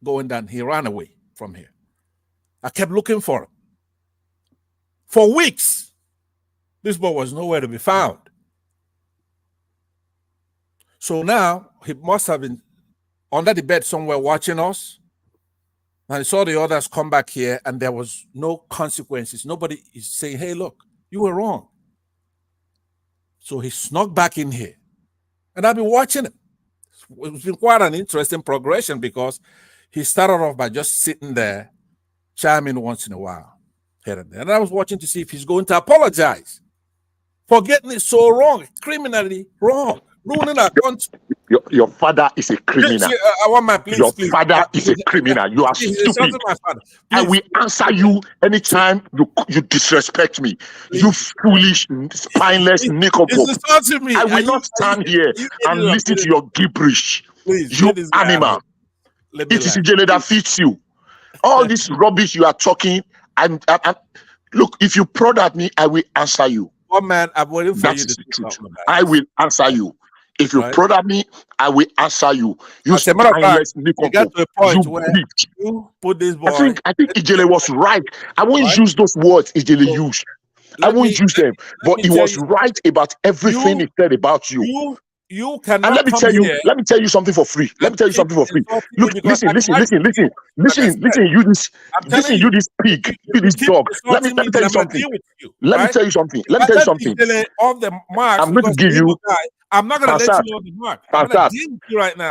[SPEAKER 10] going down. He ran away from here. I kept looking for him. For weeks, this boy was nowhere to be found. So now he must have been under the bed somewhere watching us. And he saw the others come back here and there was no consequences. Nobody is saying, hey, look, you were wrong. So he snuck back in here. And I've been watching him. It's been quite an interesting progression because he started off by just sitting there, chiming once in a while, here and there. And I was watching to see if he's going to apologize for getting it so wrong, criminally wrong, ruining our country.
[SPEAKER 8] Your father is a criminal.
[SPEAKER 10] I want my please.
[SPEAKER 8] Your father is a criminal. You are stupid. I will answer you anytime you disrespect me. You foolish, spineless nincompoop. I will not stand here and listen to your gibberish. You animal. It is Ijele that fits you. All this rubbish you are talking, and look, if you prod at me, I will answer you.
[SPEAKER 10] One man, I'm waiting for you to
[SPEAKER 8] truth. I will answer you. If you prod at me, I will answer you. You
[SPEAKER 10] spineless nincompoop. You got to a point where you put this boy.
[SPEAKER 8] I think Ijele was right. I won't use those words Ijele used. I won't use them. But he was right about everything he said about you.
[SPEAKER 10] You cannot.
[SPEAKER 8] And let me tell you something for free. Let me tell you something for free. Look, listen. You this pig, you this dog. Let me tell you something. Let me tell you something. I'm going to give you.
[SPEAKER 10] I'm not going to let you on the mark. I'm going to deal you right now.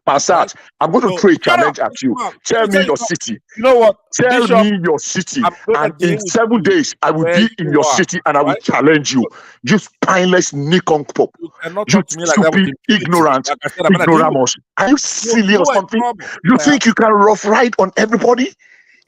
[SPEAKER 8] Passat, I'm going to throw a challenge at you. Tell me your city.
[SPEAKER 10] You know what?
[SPEAKER 8] Tell me your city. And in 7 days, I will be in your city and I will challenge you. You spineless nincompoop. You stupid, ignorant, ignoramus. Are you silly or something? You think you can rough ride on everybody?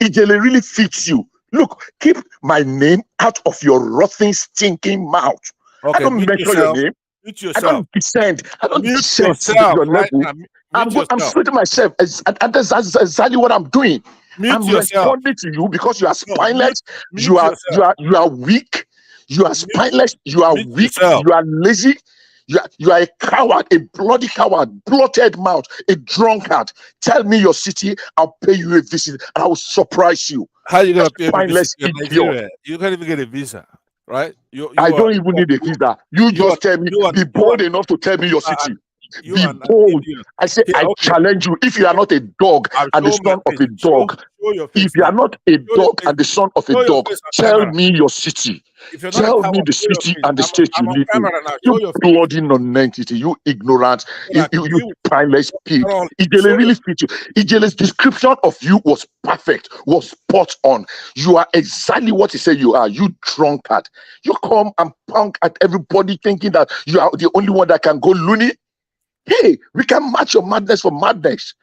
[SPEAKER 8] Ijele really fits you. Look, keep my name out of your rotten, stinking mouth. I don't mention your name.
[SPEAKER 10] Mute
[SPEAKER 8] I
[SPEAKER 10] yourself.
[SPEAKER 8] don't descend. I don't
[SPEAKER 10] Mute
[SPEAKER 8] descend to
[SPEAKER 10] yourself
[SPEAKER 8] your
[SPEAKER 10] right
[SPEAKER 8] level.
[SPEAKER 10] now.
[SPEAKER 8] I'm
[SPEAKER 10] Mute
[SPEAKER 8] I'm
[SPEAKER 10] yourself.
[SPEAKER 8] splitting myself. And that's exactly what I'm doing.
[SPEAKER 10] Mute
[SPEAKER 8] I'm
[SPEAKER 10] yourself.
[SPEAKER 8] responding to you because you are
[SPEAKER 10] No,
[SPEAKER 8] spineless.
[SPEAKER 10] mute
[SPEAKER 8] You are
[SPEAKER 10] yourself.
[SPEAKER 8] weak. You are spineless. You are
[SPEAKER 10] Mute
[SPEAKER 8] weak.
[SPEAKER 10] yourself.
[SPEAKER 8] You are lazy. You are a coward, a bloody coward, blotted mouth, a drunkard. Tell me your city, I'll pay you a visit, and I will surprise you.
[SPEAKER 10] How are you gonna pay me visit
[SPEAKER 8] Spineless
[SPEAKER 10] in
[SPEAKER 8] idiot.
[SPEAKER 10] Nigeria? You can't even get a visa, right?
[SPEAKER 8] I don't even need a visa. You just tell me, be bold enough to tell me your city. Be bold. I say, I challenge you. If you are not a dog and the son of a dog, if you are not a dog and the son of a dog, tell me your city. Tell me the city and the state you live in. You bloody non-entity, you ignorant, you spineless pig. Ijele really fit you. Ijele's description of you was perfect, was spot on. You are exactly what he said you are. You drunkard. You come and punk at everybody thinking that you are the only one that can go loony. Hey, we can match your madness for madness.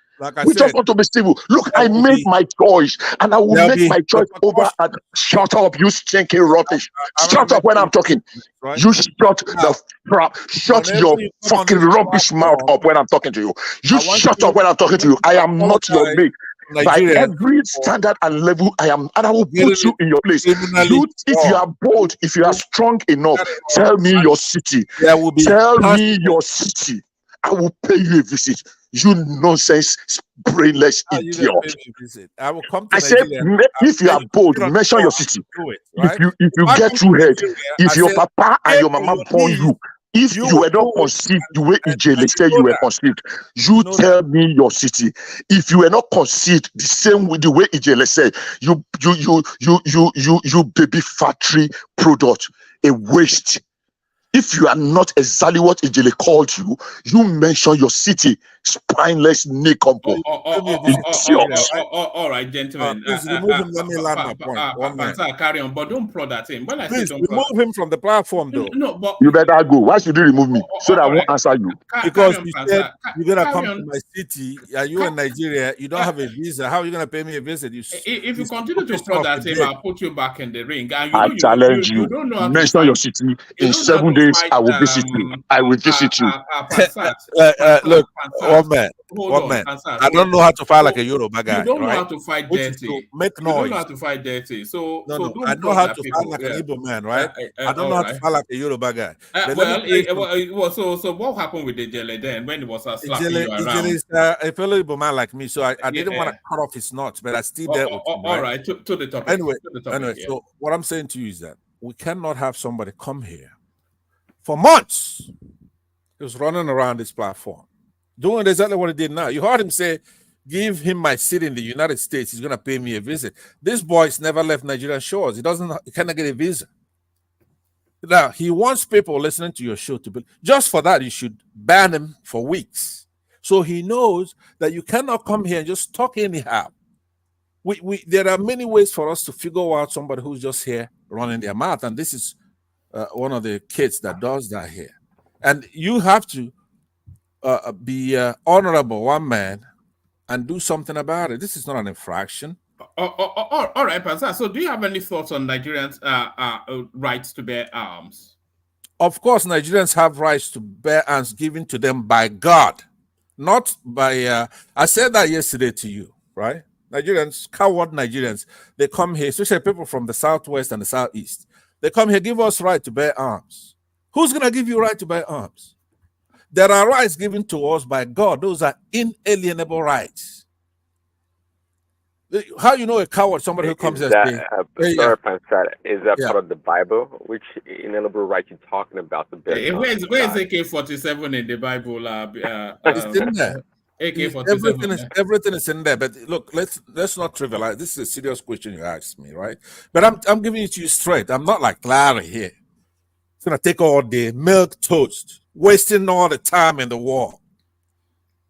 [SPEAKER 8] We just want to be civil. Look, I made my choice, and I will make my choice over. And shut up, you stinking rubbish! Shut up when I'm talking. You shut your fucking rubbish mouth up when I'm talking to you. You shut up when I'm talking to you. I am not your mate. By every standard and level, I am, and I will put you in your place. You, if you are bold, if you are strong enough, tell me your city. Tell me your city. I will pay you a visit. You nonsense, brainless idiot.
[SPEAKER 10] I will come to
[SPEAKER 8] I said, if you are bold, mention your city. If you get too head, if your papa and your mama born you, if you were not conceived the way Ijele said you were conceived, you tell me your city. If you were not conceived the same way the way Ijele said, you baby factory product, a waste. If you are not exactly what Ijele called you, you mention your city, spineless nincompoop.
[SPEAKER 6] All right, gentlemen.
[SPEAKER 10] Please remove him. Let me land my point.
[SPEAKER 6] Carry on, but don't prod at him. When I say
[SPEAKER 10] Please
[SPEAKER 6] don't
[SPEAKER 10] remove him from the platform, though.
[SPEAKER 6] No, but
[SPEAKER 8] you better go. Why should you remove me? So that I won't answer you.
[SPEAKER 10] Because you said you're gonna come to my city. Are you in Nigeria? You don't have a visa. How are you gonna pay me a visit?
[SPEAKER 6] If you continue to prod at him, I'll put you back in the ring. And
[SPEAKER 8] I challenge you.
[SPEAKER 6] don't know how
[SPEAKER 8] mention your city. In 7 days, I will visit you. I will visit you.
[SPEAKER 10] Look, one man. I don't know how to fight like a Yoruba guy.
[SPEAKER 6] You don't know
[SPEAKER 10] right?
[SPEAKER 6] how to fight
[SPEAKER 10] Which
[SPEAKER 6] dirty.
[SPEAKER 10] is to make
[SPEAKER 6] You
[SPEAKER 10] noise.
[SPEAKER 6] don't know how to fight dirty. So
[SPEAKER 10] No,
[SPEAKER 6] don't
[SPEAKER 10] I know how to
[SPEAKER 6] people.
[SPEAKER 10] fight like an Igbo man, right? I don't
[SPEAKER 6] all
[SPEAKER 10] know how
[SPEAKER 6] right.
[SPEAKER 10] to fight like a Yoruba guy.
[SPEAKER 6] So what happened with the Ijele then when it was slapping you around?
[SPEAKER 10] Ijele is a fellow Igbo man like me, so I didn't want to cut off his nuts, but I still dealt with him.
[SPEAKER 6] All right, to the topic.
[SPEAKER 10] Anyway,
[SPEAKER 6] yeah.
[SPEAKER 10] So what I'm saying to you is that we cannot have somebody come here for months. He was running around this platform, doing exactly what he did now. You heard him say, give him my seat in the United States. He's going to pay me a visit. This boy's never left Nigerian shores. He cannot get a visa. Now, he wants people listening to your show to be, just for that, you should ban him for weeks. So he knows that you cannot come here and just talk anyhow. There are many ways for us to figure out somebody who's just here running their mouth. And this is one of the kids that does that here. And you have to be honorable, one man, and do something about it. This is not an infraction.
[SPEAKER 6] All right, Pastor. So do you have any thoughts on Nigerians' rights to bear arms?
[SPEAKER 10] Of course, Nigerians have rights to bear arms given to them by God, not by... I said that yesterday to you, right? Nigerians, coward Nigerians, they come here, especially people from the southwest and the southeast. They come here, give us right to bear arms. Who's going to give you right to bear arms? There are rights given to us by God. Those are inalienable rights. How you know a coward, somebody who comes here saying...
[SPEAKER 13] is that part of the Bible? Which inalienable right you're talking about?
[SPEAKER 6] Where's AK-47 in the Bible?
[SPEAKER 10] It's in there.
[SPEAKER 6] AK-47.
[SPEAKER 10] Everything is in there. But look, let's not trivialize. This is a serious question you asked me, right? But I'm giving it to you straight. I'm not like Larry here. It's gonna take all day, milk toast, wasting all the time in the war,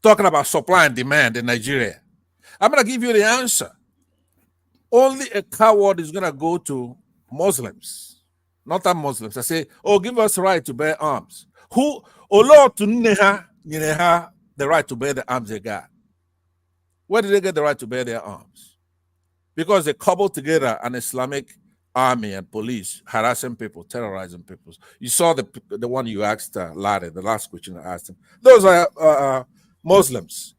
[SPEAKER 10] talking about supply and demand in Nigeria. I'm gonna give you the answer. Only a coward is gonna go to Muslims, not that Muslims. I say, oh, give us the right to bear arms. Who? Oh Lord, to the right to bear the arms they got. Where did they get the right to bear their arms? Because they cobbled together an Islamic army and police harassing people, terrorizing people. You saw the one you asked Lade, the last question I asked him. Those are Muslims.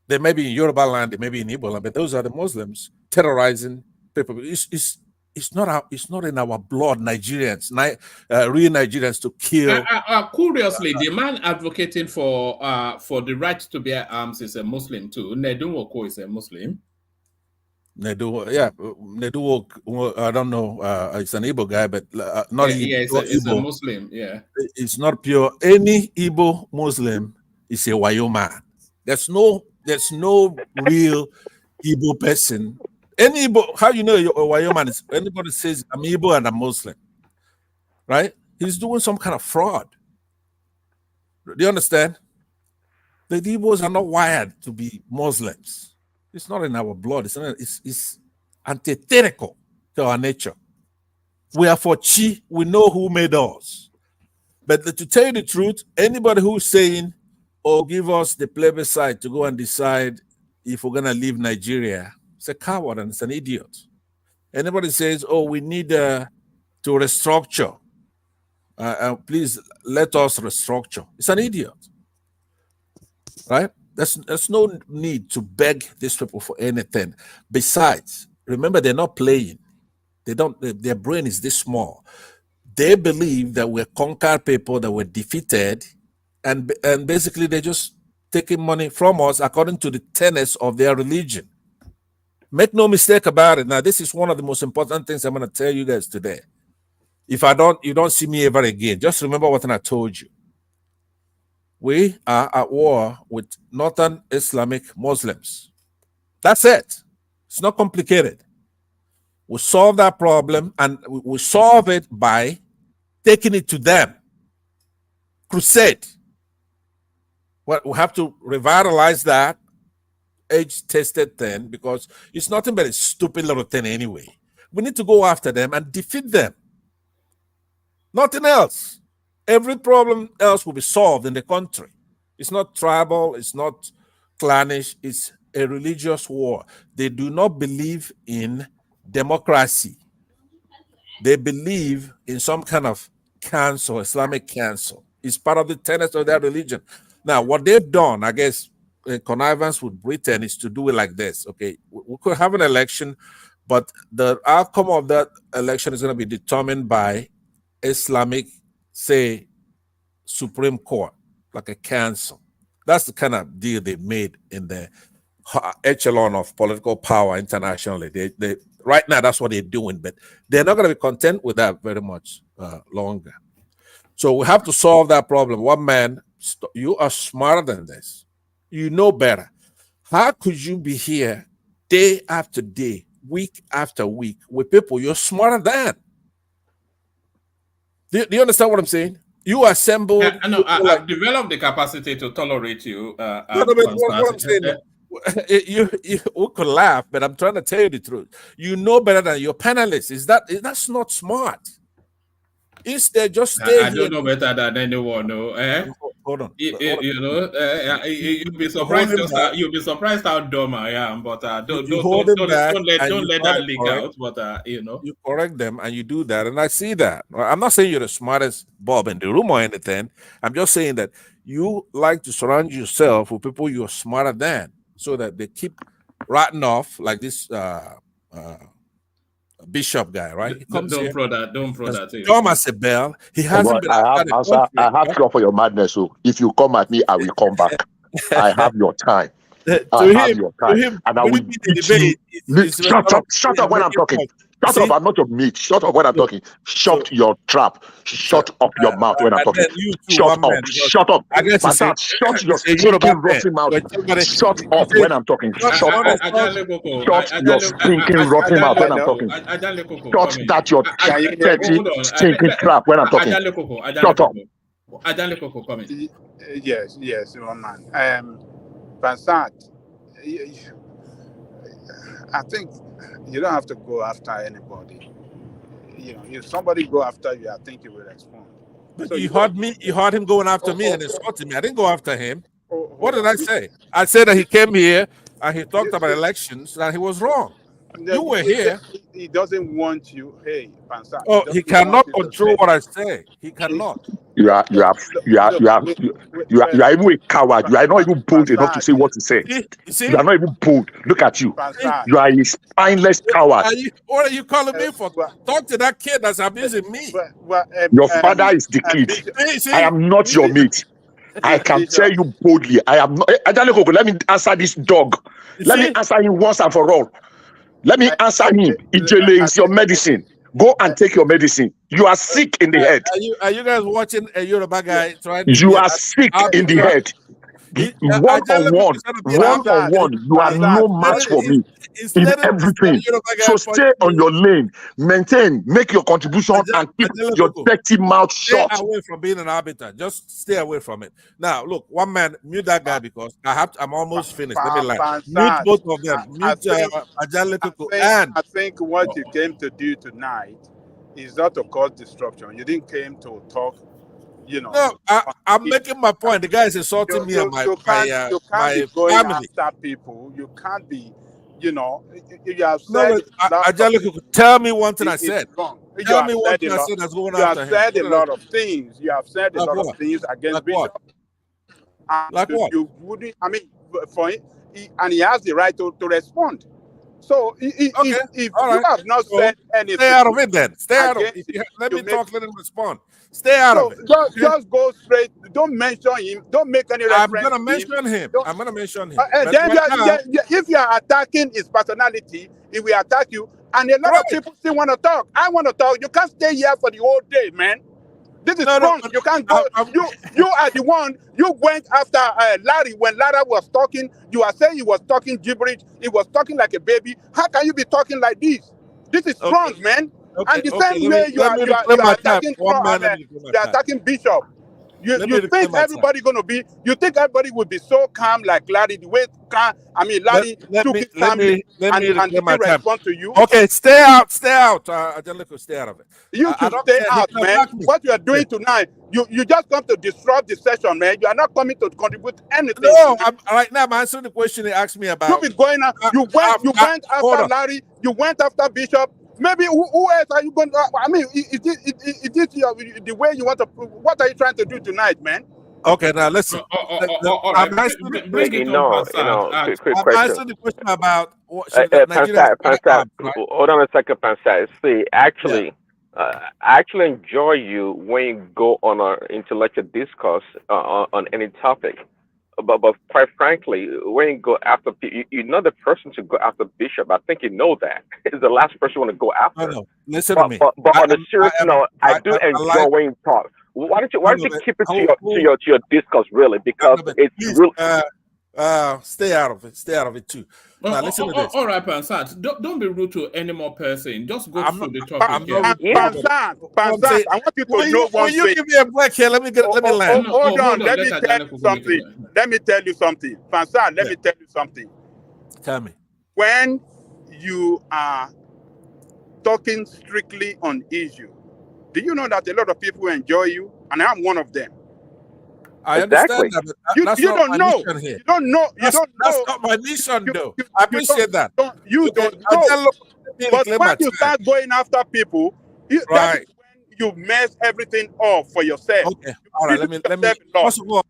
[SPEAKER 10] They may be in Yoruba land, they may be in Igbo land, but those are the Muslims terrorizing people. It's not in our blood, Nigerians, real Nigerians, to kill.
[SPEAKER 6] Curiously, the man advocating for the right to bear arms is a Muslim too. Nedunwoko is a Muslim.
[SPEAKER 10] Nedu, I don't know. It's an Igbo guy, but not
[SPEAKER 6] it's a Muslim. Yeah,
[SPEAKER 10] it's not pure. Any Igbo Muslim is a Wayo man. There's no real Igbo person. Any Igbo, how you know you're a Wayo man is anybody says I'm Igbo and I'm Muslim, right? He's doing some kind of fraud. Do you understand? The Igbos are not wired to be Muslims. It's not in our blood. It's antithetical to our nature. We are for Chi. We know who made us. But to tell you the truth, anybody who's saying, "Oh, give us the plebiscite to go and decide if we're gonna leave Nigeria," it's a coward and it's an idiot. Anybody says, "Oh, we need to restructure. Please let us restructure," it's an idiot, right? There's no need to beg these people for anything. Besides, remember, they're not playing. Their brain is this small. They believe that we're conquered people, that we're defeated, and basically they're just taking money from us according to the tenets of their religion. Make no mistake about it. Now, this is one of the most important things I'm going to tell you guys today. If you don't see me ever again, just remember what I told you. We are at war with Northern Islamic Muslims. That's it. It's not complicated. We solve that problem, and we solve it by taking it to them. Crusade. Well, we have to revitalize that age-tested thing, because it's nothing but a stupid little thing anyway. We need to go after them and defeat them. Nothing else. Every problem else will be solved in the country. It's not tribal, it's not clannish, it's a religious war. They do not believe in democracy. They believe in some kind of council, Islamic council. It's part of the tenets of their religion. Now, what they've done, I guess, in connivance with Britain, is to do it like this. Okay, we could have an election, but the outcome of that election is going to be determined by Islamic, say, Supreme Court, like a council. That's the kind of deal they made in the echelon of political power internationally. They right now, that's what they're doing, but they're not going to be content with that very much longer. So we have to solve that problem. One man, you are smarter than this. You know better. How could you be here day after day, week after week with people you're smarter than? Do you understand what I'm saying? You assembled.
[SPEAKER 6] I've developed the capacity to tolerate you.
[SPEAKER 10] What I'm saying, we could laugh, but I'm trying to tell you the truth. You know better than your panelists. That's not smart. Instead, just stay
[SPEAKER 6] I don't know better than anyone. No,
[SPEAKER 10] hold on.
[SPEAKER 6] You'll be surprised. You'll be surprised how dumb I am. But don't let that leak out. But
[SPEAKER 10] you correct them and you do that, and I see that. I'm not saying you're the smartest Bob in the room or anything. I'm just saying that you like to surround yourself with people you're smarter than, so that they keep ratting off like this. Bishop guy, right?
[SPEAKER 6] Don't throw that.
[SPEAKER 10] Thomas Abel, he hasn't been.
[SPEAKER 8] I have cure for your madness. So if you come at me, I will come back. I have your time. I have your time, and I will beat you. Shut up when I'm talking. Shut up! I'm not your mate. Shut up when I'm talking. Shut your trap. Shut up your mouth when I'm talking. Shut up! Shut up! Shut your stinking rotten mouth. Shut up when I'm talking. Shut up! Shut your stinking rotten mouth when I'm talking. Shut that your dirty stinking trap when I'm talking. Shut up!
[SPEAKER 15] Yes, one man. Vincent, I think you don't have to go after anybody. If somebody go after you, I think you will respond.
[SPEAKER 10] But so you heard me. You heard him going after me and insulting me. I didn't go after him. What did I say? I said that he came here and he talked about elections and he was wrong. You were here.
[SPEAKER 15] He doesn't want you. Hey, Pansa.
[SPEAKER 10] Oh, he cannot control what I say. He cannot.
[SPEAKER 8] You are even a coward. You are not even bold enough to say what to say.
[SPEAKER 10] See?
[SPEAKER 8] You are not even bold. Look at you. You are a spineless coward.
[SPEAKER 10] What are you calling me for? Talk to that kid that's abusing me.
[SPEAKER 8] Your father is the kid. I am not your mate. I can tell you boldly. I am not. Let me answer this dog. Let me answer him once and for all. Let me answer him. Ijele is your medicine. Go and take your medicine. You are sick in the head.
[SPEAKER 10] Are you guys watching a Yoruba guy trying to...
[SPEAKER 8] You are sick in the head. One on one, you are no match for me in everything. So stay on your lane, maintain, make your contribution, and keep your dirty mouth shut.
[SPEAKER 10] Stay away from being an arbiter. Just stay away from it. Now, look, one man, mute that guy because I'm almost finished. Let me lie. Mute both of them. Mute
[SPEAKER 15] I think what you came to do tonight is not to cause destruction. You didn't came to talk. You know,
[SPEAKER 10] no, I'm making my point. The guy is insulting me and my family.
[SPEAKER 15] After people, you can't be, you know. You have said.
[SPEAKER 10] Tell me one thing I said.
[SPEAKER 15] Tell me one thing I said that's going after him. You have said a lot of things. You have said a lot of things against Bishop.
[SPEAKER 10] Like what?
[SPEAKER 15] You wouldn't. I mean, for him, and he has the right to respond. So if you have not said anything,
[SPEAKER 10] stay out of it then. Stay out of it. Let me talk. Let him respond. Stay out of it.
[SPEAKER 15] Just go straight. Don't mention him. Don't make any reference.
[SPEAKER 10] I'm gonna mention him. I'm gonna mention him.
[SPEAKER 15] And then if you are attacking his personality, he will attack you. And a lot of people still want to talk. I want to talk. You can't stay here for the whole day, man. This is wrong. You can't go. You are the one. You went after Larry when Larry was talking. You are saying he was talking gibberish. He was talking like a baby. How can you be talking like this? This is wrong, man. And the same way you are attacking Bishop. You think everybody gonna be? You think everybody will be so calm like Larry? The way calm. I mean, Larry took it calmly and respond to you.
[SPEAKER 10] Okay, stay out. Stay out. Angelico, stay out of it.
[SPEAKER 15] You should stay out, man. What you are doing tonight, you just come to disrupt the session, man. You are not coming to contribute anything.
[SPEAKER 10] No, right now I'm answering the question they asked me about.
[SPEAKER 15] You've been going on. You went after Larry. You went after Bishop. Maybe who else are you going to? I mean, is this the way you want to? What are you trying to do tonight, man?
[SPEAKER 10] Okay, now listen. I'm answering the question about what
[SPEAKER 13] hold on a second, Pansat. See, actually, I actually enjoy you when you go on an intellectual discourse on any topic. But quite frankly, when you go after you're not the person to go after Bishop. I think you know that. It's the last person you want to go after.
[SPEAKER 10] No. Listen to me.
[SPEAKER 13] But on a serious note, I do enjoy when you talk. Why don't you keep it to your discourse really? Because it's real.
[SPEAKER 10] Stay out of it. Stay out of it too. Now listen to this.
[SPEAKER 6] All right, Pansat. Don't be rude to any more person. Just go through the topic.
[SPEAKER 15] Pansat, I want you to know one thing.
[SPEAKER 10] You give me a break here. Let me land.
[SPEAKER 15] Hold on. Let me tell you something. Let me tell you something. Pansat, let me tell you something.
[SPEAKER 10] Tell me.
[SPEAKER 15] When you are talking strictly on issue, do you know that a lot of people enjoy you? And I'm one of them.
[SPEAKER 10] I understand that, but
[SPEAKER 15] you don't know. You don't know.
[SPEAKER 10] That's not my mission, though. I appreciate that.
[SPEAKER 15] You don't know. But when you start going after people, that is when you mess everything up for yourself.
[SPEAKER 10] Okay. All right. Let me. First of all,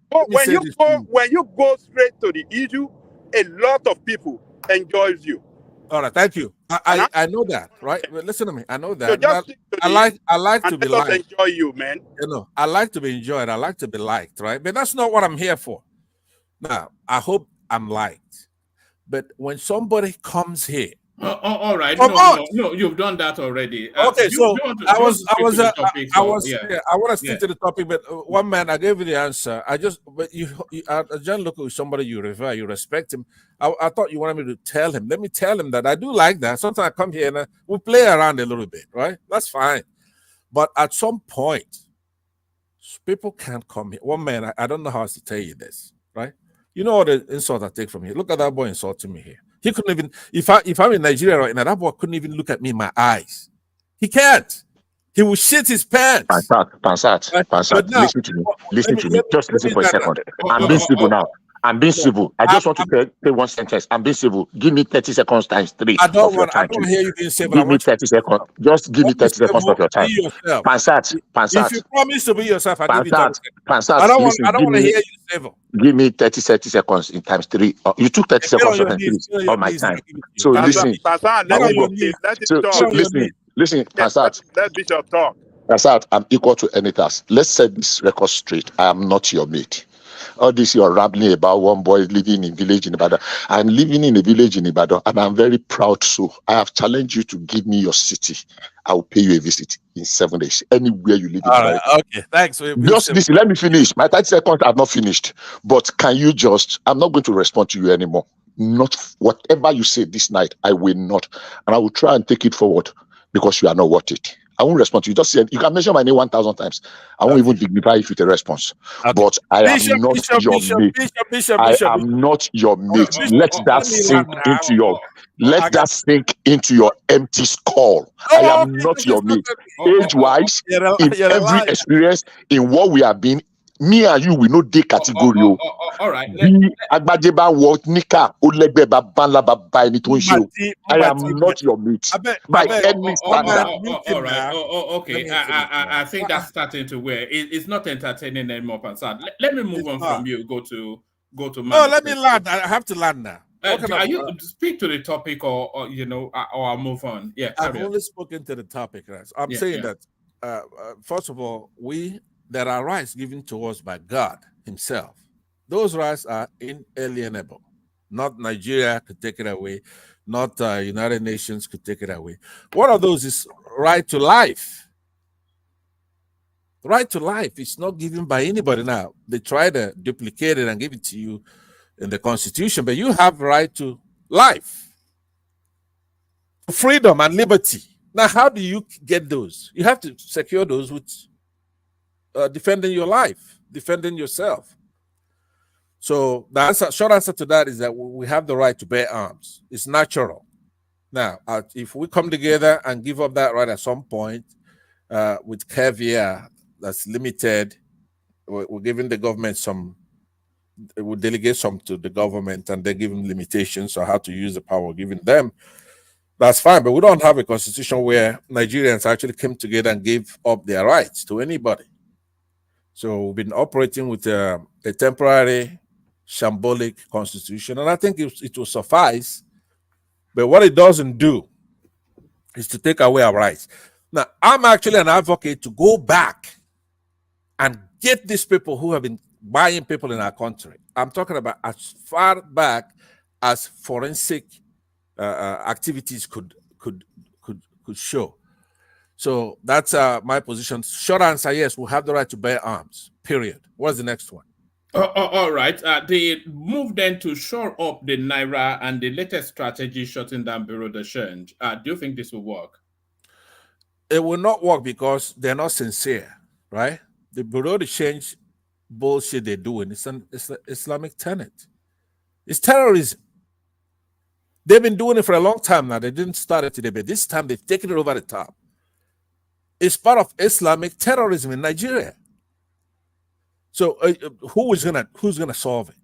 [SPEAKER 15] when you go straight to the issue, a lot of people enjoys you.
[SPEAKER 10] All right. Thank you. I know that, right? But listen to me. I know that. I like to be liked.
[SPEAKER 15] Enjoy you, man.
[SPEAKER 10] You know, I like to be enjoyed. I like to be liked, right? But that's not what I'm here for. Now, I hope I'm liked. But when somebody comes here,
[SPEAKER 6] all right. No, you've done that already.
[SPEAKER 10] Okay, so I want to stick to the topic, but one man, I gave you the answer. But John Loco is somebody you revere, you respect him. I thought you wanted me to tell him. Let me tell him that I do like that. Sometimes I come here and we play around a little bit, right? That's fine. But at some point, people can't come here. One man, I don't know how else to tell you this, right? You know what the insult I take from here? Look at that boy insulting me here. He couldn't even, if I'm in Nigeria right now, that boy couldn't even look at me in my eyes. He can't. He will shit his pants.
[SPEAKER 8] Pansat, listen to me. Listen to me. Just listen for a second. I'm being civil now. I'm being civil. I just want to say one sentence. I'm being civil. Give me 30 seconds times 3
[SPEAKER 10] I don't
[SPEAKER 8] of your
[SPEAKER 10] want. I
[SPEAKER 8] time.
[SPEAKER 10] don't hear you being civil.
[SPEAKER 8] Give me 30 seconds. Just give me 30 seconds of your time.
[SPEAKER 10] Be yourself. If you promise to be yourself, I give you 30 seconds. I don't want to hear you civil.
[SPEAKER 8] Give me 30 seconds in times 3. You took 30 seconds of my time. So listen. Listen, Pansat.
[SPEAKER 15] Let Bishop talk.
[SPEAKER 8] Pansat, I'm equal to any task. Let's set this record straight. I am not your mate. All this you're rambling about one boy living in village in Ibadan. I'm living in a village in Ibadan, and I'm very proud. So I have challenged you to give me your city. I will pay you a visit in 7 days, anywhere you live in America.
[SPEAKER 10] Okay, thanks.
[SPEAKER 8] Just listen, let me finish. My 30 seconds are not finished. But can you just, I'm not going to respond to you anymore. Not whatever you say this night, I will not. And I will try and take it forward because you are not worth it. I won't respond to you. Just say, you can mention my name 1,000 times. I won't even dignify you with a response. But I am not your mate. I am not your mate. Let that sink into your that sink into your empty skull. I am not your mate. Age-wise, in every experience, in what we have been, me and you will not take category.
[SPEAKER 6] All right.
[SPEAKER 8] I am not your mate by any standard.
[SPEAKER 6] All right. Okay. I think that's starting to wear. It's not entertaining anymore, Pansat. Let me move on from you. Go to.
[SPEAKER 10] No, let me land. I have to land now.
[SPEAKER 6] Are you speak to the topic, or I'll move on? Yeah.
[SPEAKER 10] I've only spoken to the topic, right? I'm saying that first of all, there are rights given to us by God Himself. Those rights are inalienable. Not Nigeria could take it away. Not United Nations could take it away. One of those is right to life. Right to life is not given by anybody now. They try to duplicate it and give it to you in the Constitution, but you have right to life, freedom and liberty. Now, how do you get those? You have to secure those with defending your life, defending yourself. So the short answer to that is that we have the right to bear arms. It's natural. Now, if we come together and give up that right at some point with caveat that's limited, we're giving the government we'll delegate some to the government and they're giving limitations on how to use the power we're giving them. That's fine, but we don't have a constitution where Nigerians actually came together and gave up their rights to anybody. So we've been operating with a temporary, shambolic constitution, and I think it will suffice. But what it doesn't do is to take away our rights. Now, I'm actually an advocate to go back and get these people who have been buying people in our country. I'm talking about as far back as forensic activities could show. So that's my position. Short answer, yes, we have the right to bear arms, period. What's the next one?
[SPEAKER 6] All right. They moved then to shore up the Naira and the latest strategy shutting down Bureau de Change. Do you think this will work?
[SPEAKER 10] It will not work because they're not sincere, right? The Bureau de Change bullshit they're doing, it's an Islamic tenet. It's terrorism. They've been doing it for a long time now. They didn't start it today, but this time they've taken it over the top. It's part of Islamic terrorism in Nigeria. So who's gonna solve it?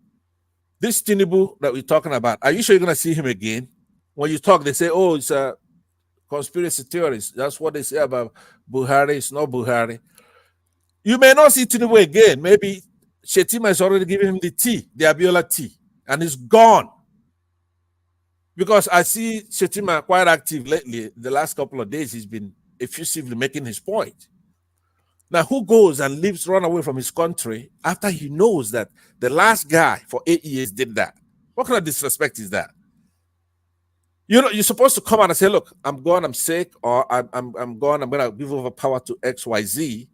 [SPEAKER 10] This Tinubu that we're talking about, are you sure you're gonna see him again? When you talk, they say, "Oh, it's a conspiracy theorist." That's what they say about Buhari. It's not Buhari. You may not see Tinubu again. Maybe Shetima is already giving him the tea, the Abiola tea, and he's gone. Because I see Shetima quite active lately. The last couple of days, he's been effusively making his point. Now, who goes and run away from his country after he knows that the last guy for 8 years did that? What kind of disrespect is that? You're supposed to come out and say, "Look, I'm gone, I'm sick, or I'm gone, I'm going to give over power to XYZ."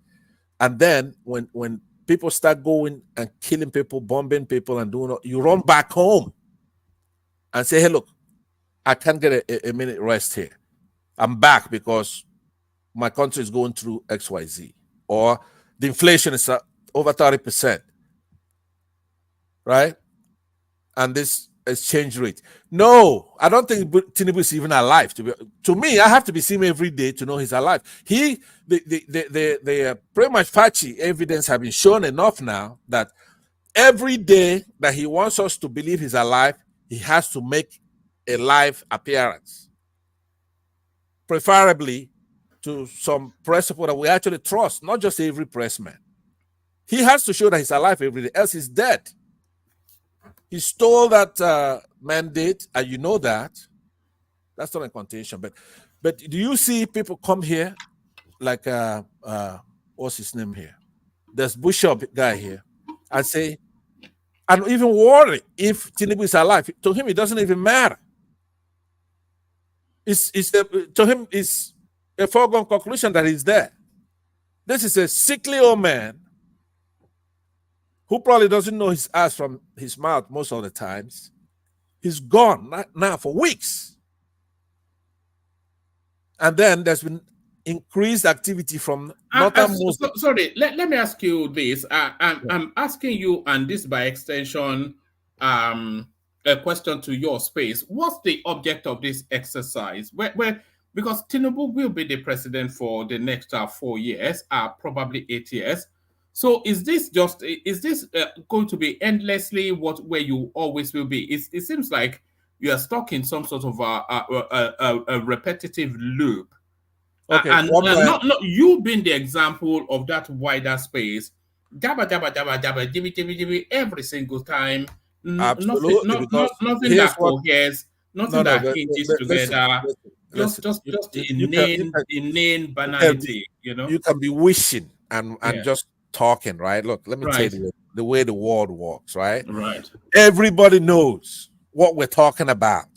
[SPEAKER 10] And then when people start going and killing people, bombing people, and doing, you run back home and say, "Hey, look, I can't get a minute rest here. I'm back because my country is going through XYZ, or the inflation is over 30%, right? And this exchange rate." No, I don't think Tinubu is even alive. To me, I have to be seeing him every day to know he's alive. The pretty much patchy evidence have been shown enough now that Every day that he wants us to believe he's alive, he has to make a live appearance, preferably to some press reporter we actually trust, not just every pressman. He has to show that he's alive every day, else he's dead. He stole that mandate, and you know that. That's not a contention. But do you see people come here like what's his name here? There's Bishop guy here, and say, and even worry if Tinubu is alive. To him, it doesn't even matter. To him, it's a foregone conclusion that he's there. This is a sickly old man who probably doesn't know his ass from his mouth most of the times. He's gone now for weeks. And then there's been increased activity from northern Muslims.
[SPEAKER 6] Sorry, let me ask you this. I'm asking you, and this by extension, a question to your space. What's the object of this exercise? Because Tinubu will be the president for the next 4 years, probably 8 years. So is this going to be endlessly where you always will be? It seems like you are stuck in some sort of a repetitive loop.
[SPEAKER 10] Okay,
[SPEAKER 6] and not you being the example of that wider space. Jabba, jabba, jabba, jabba, jibby, jibby, jibby, every single time.
[SPEAKER 10] Absolutely,
[SPEAKER 6] nothing that coheres, nothing that hinges together. Just inane banality, you know.
[SPEAKER 10] You can be wishing and just talking, right? Look, let me tell you the way the world works, right?
[SPEAKER 6] Right.
[SPEAKER 10] Everybody knows what we're talking about.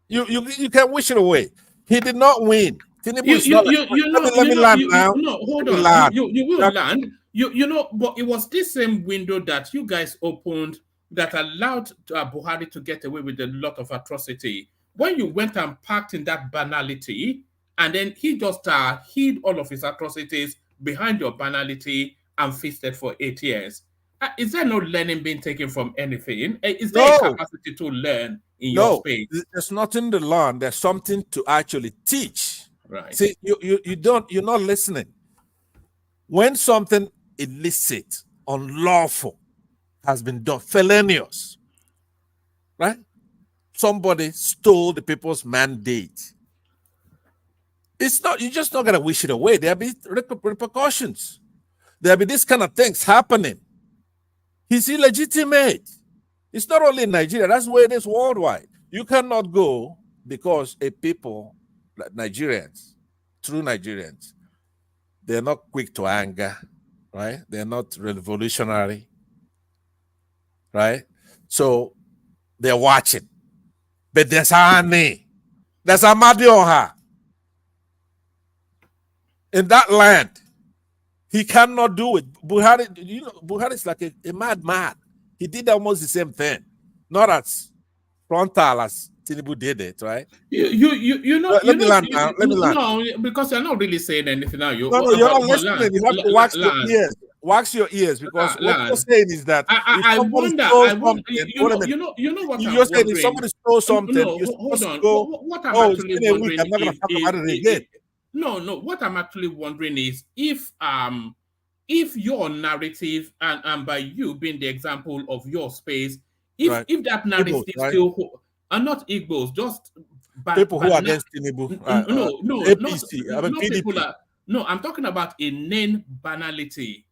[SPEAKER 10] You can wish it away. He did not win. Tinubu is not. Let me land now.
[SPEAKER 6] No, hold on. You will land. You know, but it was this same window that you guys opened that allowed Buhari to get away with a lot of atrocity. When you went and packed in that banality, and then he just hid all of his atrocities behind your banality and feasted for 8 years. Is there no learning being taken from anything? Is there a capacity to learn in your space?
[SPEAKER 10] There's nothing to learn. There's something to actually teach.
[SPEAKER 6] Right.
[SPEAKER 10] See, you're not listening. When something illicit, unlawful has been done, felonious, right? Somebody stole the people's mandate. You're just not gonna wish it away. There'll be repercussions. There'll be this kind of things happening. He's illegitimate. It's not only in Nigeria, that's where it is worldwide. You cannot go because a people like Nigerians, true Nigerians, they're not quick to anger, right? They're not revolutionary, right? So they're watching. But there's Hani, there's Amadioha. In that land, he cannot do it. Buhari is like a madman. He did almost the same thing, not as frontal as Tinubu did it, right?
[SPEAKER 6] Let
[SPEAKER 10] me land now.
[SPEAKER 6] No, because you're not really saying anything now.
[SPEAKER 10] You're not listening. You have to wax your ears. Wax your ears, because what you're saying is that
[SPEAKER 6] I wonder. You know what
[SPEAKER 10] you're saying.
[SPEAKER 6] If
[SPEAKER 10] somebody stole something, you're supposed to go.
[SPEAKER 6] What I'm actually wondering
[SPEAKER 10] I'm not going to talk about it again.
[SPEAKER 6] No. What I'm actually wondering is if your narrative and by you being the example of your space, if that narrative still not Igbos, just
[SPEAKER 10] people who are against Tinubu.
[SPEAKER 6] No,
[SPEAKER 10] APC.
[SPEAKER 6] not people are. No, I'm talking about inane banality.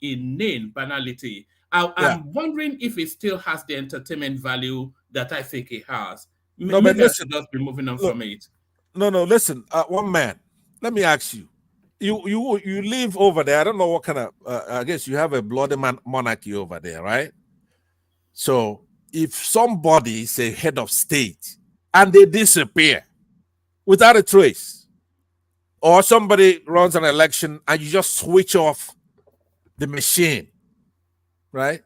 [SPEAKER 6] I'm wondering if it still has the entertainment value that I think it has.
[SPEAKER 10] No, but listen,
[SPEAKER 6] I should just be moving on from it.
[SPEAKER 10] No, listen. One man, let me ask you. You live over there. I don't know what kind of. I guess you have a bloody monarchy over there, right? So if somebody is a head of state and they disappear without a trace, or somebody runs an election and you just switch off the machine, right?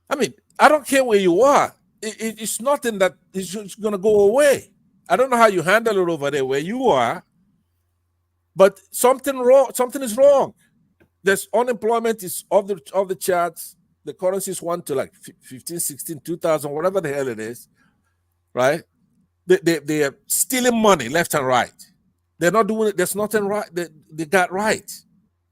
[SPEAKER 10] I mean, I don't care where you are. It's nothing that is just going to go away. I don't know how you handle it over there where you are, but something is wrong. There's unemployment is off the charts. The currencies went to like 15, 16, 2,000, whatever the hell it is, right? They are stealing money left and right. They're not doing it. There's nothing right. They got right.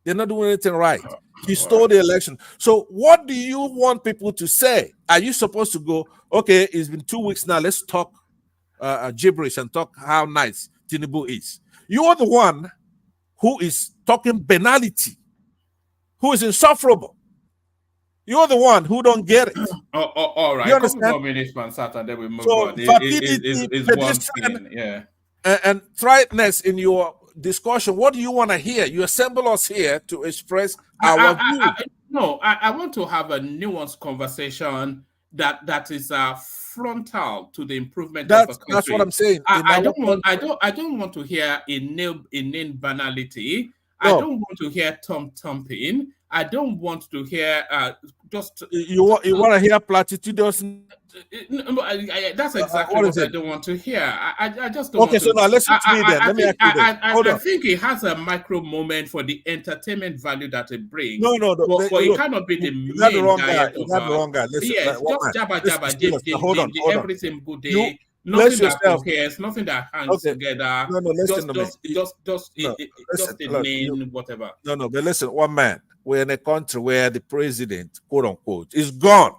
[SPEAKER 10] They're not doing anything right. He stole the election. So what do you want people to say? Are you supposed to go, okay, it's been 2 weeks now, let's talk gibberish and talk how nice Tinubu is? You are the one who is talking banality, who is insufferable. You're the one who don't get it.
[SPEAKER 6] All right.
[SPEAKER 10] You
[SPEAKER 6] A couple
[SPEAKER 10] understand?
[SPEAKER 6] more minutes, man, and then we move
[SPEAKER 10] So
[SPEAKER 6] on.
[SPEAKER 10] vapidity,
[SPEAKER 6] Is one
[SPEAKER 10] pedestrian,
[SPEAKER 6] thing, yeah.
[SPEAKER 10] and triteness in your discussion. What do you want to hear? You assemble us here to express our view.
[SPEAKER 6] I want to have a nuanced conversation that is frontal to the improvement of a country.
[SPEAKER 10] That's what I'm saying.
[SPEAKER 6] I don't want to hear inane banality. No. I don't want to hear thumping. I don't want to hear just.
[SPEAKER 10] You want to hear platitudes?
[SPEAKER 6] That's exactly what I don't want to hear. I just don't.
[SPEAKER 10] Okay, so now listen to me then. Let me ask you this.
[SPEAKER 6] I think it has a micro moment for the entertainment value that it brings.
[SPEAKER 10] No.
[SPEAKER 6] But it cannot be the main diet of.
[SPEAKER 10] You have the wrong guy. Listen,
[SPEAKER 6] yes, just jabba,
[SPEAKER 10] hold on.
[SPEAKER 6] every single day. Nothing that coheres, nothing that hangs together.
[SPEAKER 10] No, listen to me.
[SPEAKER 6] Just a name, whatever.
[SPEAKER 10] No, but listen, one man. We're in a country where the president, quote unquote, is gone.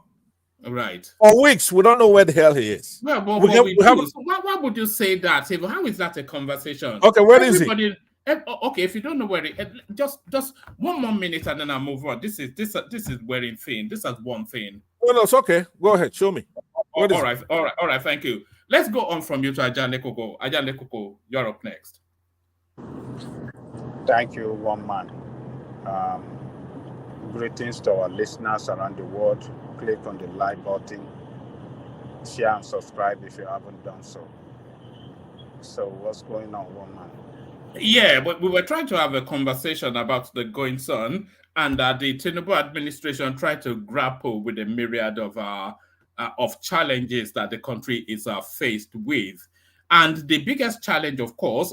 [SPEAKER 6] Right.
[SPEAKER 10] For weeks, we don't know where the hell he is.
[SPEAKER 6] Well, so why would you say that? How is that a conversation?
[SPEAKER 10] Okay, where is he?
[SPEAKER 6] Okay, if you don't know where it, just 1 more minute and then I'll move on. This is wearing thing. This is one thing.
[SPEAKER 10] No, it's okay. Go ahead, show me.
[SPEAKER 6] All right. Thank you. Let's go on from you to Ajane Koko. Ajane Koko, you're up next.
[SPEAKER 16] Thank you, one man. Greetings to our listeners around the world. Click on the like button, share and subscribe if you haven't done so. So what's going on, one man?
[SPEAKER 6] Yeah, but we were trying to have a conversation about the goings on, and the Tinubu administration tried to grapple with a myriad of challenges that the country is faced with. And the biggest challenge, of course,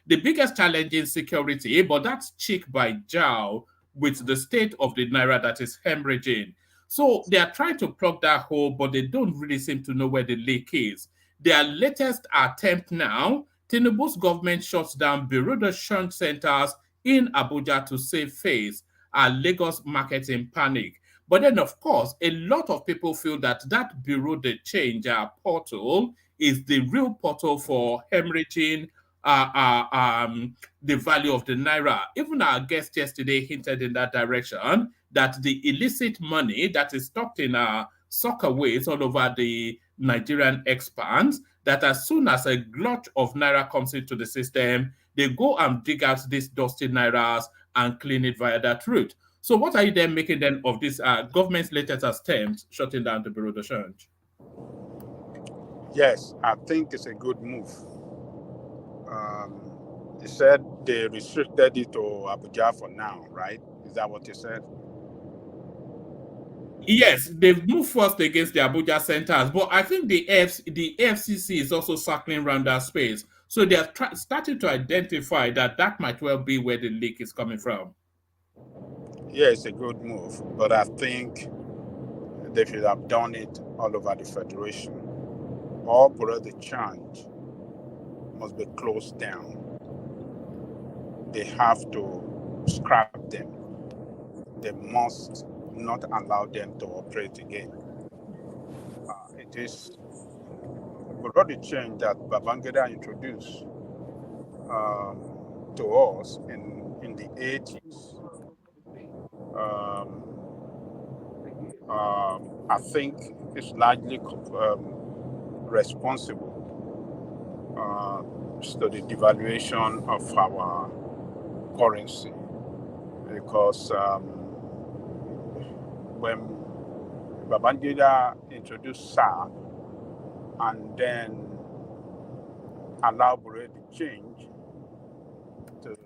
[SPEAKER 6] is security, but that's cheek by jowl with the state of the Naira that is hemorrhaging. So they are trying to plug that hole, but they don't really seem to know where the leak is. Their latest attempt now, Tinubu's government shuts down Bureau de Change centers in Abuja to save face. Lagos market in panic. But then, of course, a lot of people feel that Bureau de Change portal is the real portal for hemorrhaging the value of the Naira. Even our guest yesterday hinted in that direction that the illicit money that is stocked in soccerways all over the Nigerian expanse, that as soon as a glut of Naira comes into the system, they go and dig out these dusty Nairas and clean it via that route. So what are you then making then of this government's latest attempt shutting down the Bureau de Change?
[SPEAKER 16] Yes, I think it's a good move. They said they restricted it to Abuja for now, right? Is that what you said?
[SPEAKER 6] Yes, they've moved first against the Abuja centers, but I think the FCC is also circling around that space. So they are starting to identify that might well be where the leak is coming from.
[SPEAKER 16] Yeah, it's a good move, but I think they should have done it all over the Federation. All Bureau de Change must be closed down. They have to scrap them. They must not allow them to operate again. It is Bureau de Change that Babangida introduced to us in the 80s. I think it's largely responsible to the devaluation of our currency, because when Babangida introduced SAR and then allowed Bureau de Change to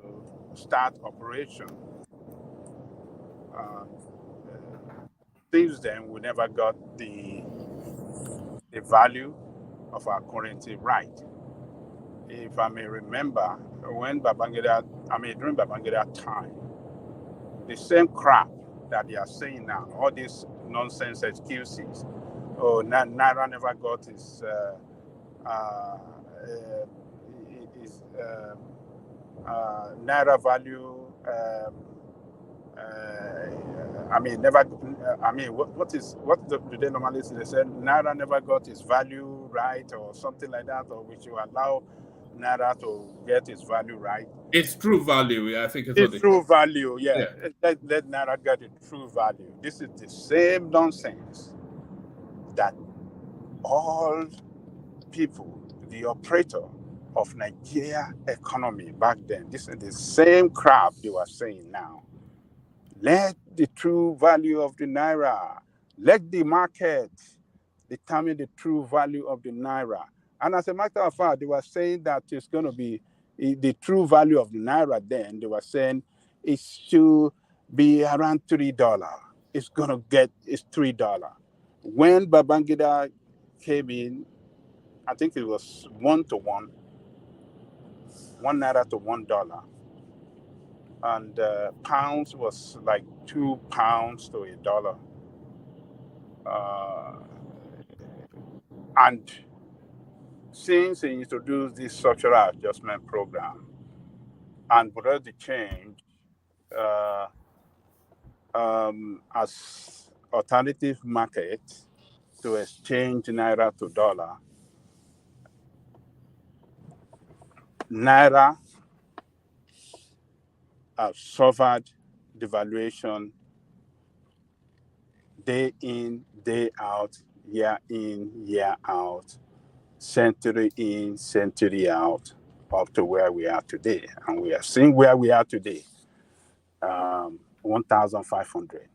[SPEAKER 16] start operation, since then we never got the value of our currency right. If I may remember, during Babangida time, the same crap that they are saying now, all these nonsense excuses. Oh, Naira never got his Naira value I mean, never. I mean, what do they normally say? They said Naira never got its value right, or something like that, or we should allow Naira to get its value right.
[SPEAKER 6] Its true value, I think, is what
[SPEAKER 16] Its
[SPEAKER 6] they
[SPEAKER 16] true value, yeah.
[SPEAKER 6] Yeah.
[SPEAKER 16] Let Naira get its true value. This is the same nonsense that all people, the operator of Nigeria economy back then, this is the same crap they were saying now. Let the true value of the Naira, let the market determine the true value of the Naira. And as a matter of fact, they were saying that it's going to be the true value of the Naira then. They were saying it should be around $3. It's going to it's $3. When Babangida came in, I think it was 1-to-1, 1 Naira to $1. And pounds was like 2 pounds to $1. And since he introduced this structural adjustment program and brought the change as alternative market to exchange Naira to dollar, Naira have suffered devaluation day in, day out, year in, year out, century in, century out, up to where we are today. And we are seeing where we are today, 1,500.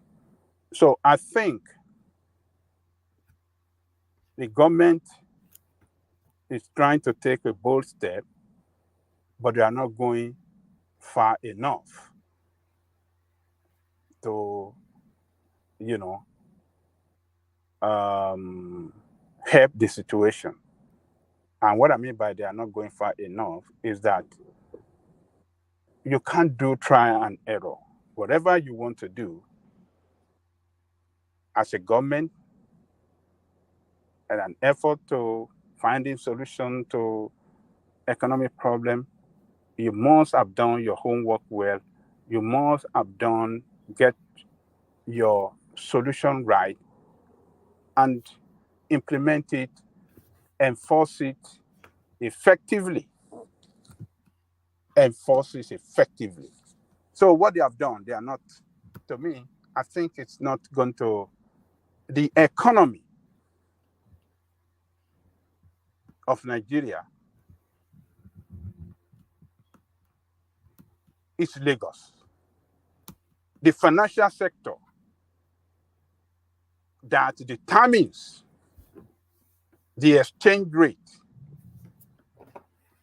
[SPEAKER 16] So I think the government is trying to take a bold step, but they are not going far enough to, help the situation. And what I mean by they are not going far enough is that you can't do trial and error. Whatever you want to do as a government and an effort to finding solution to economic problem, you must have done your homework well. You must have get your solution right and implement it, enforce it effectively. Enforce it effectively. So what they have done, they are not, to me, I think it's not going to, the economy of Nigeria is Lagos. The financial sector that determines the exchange rate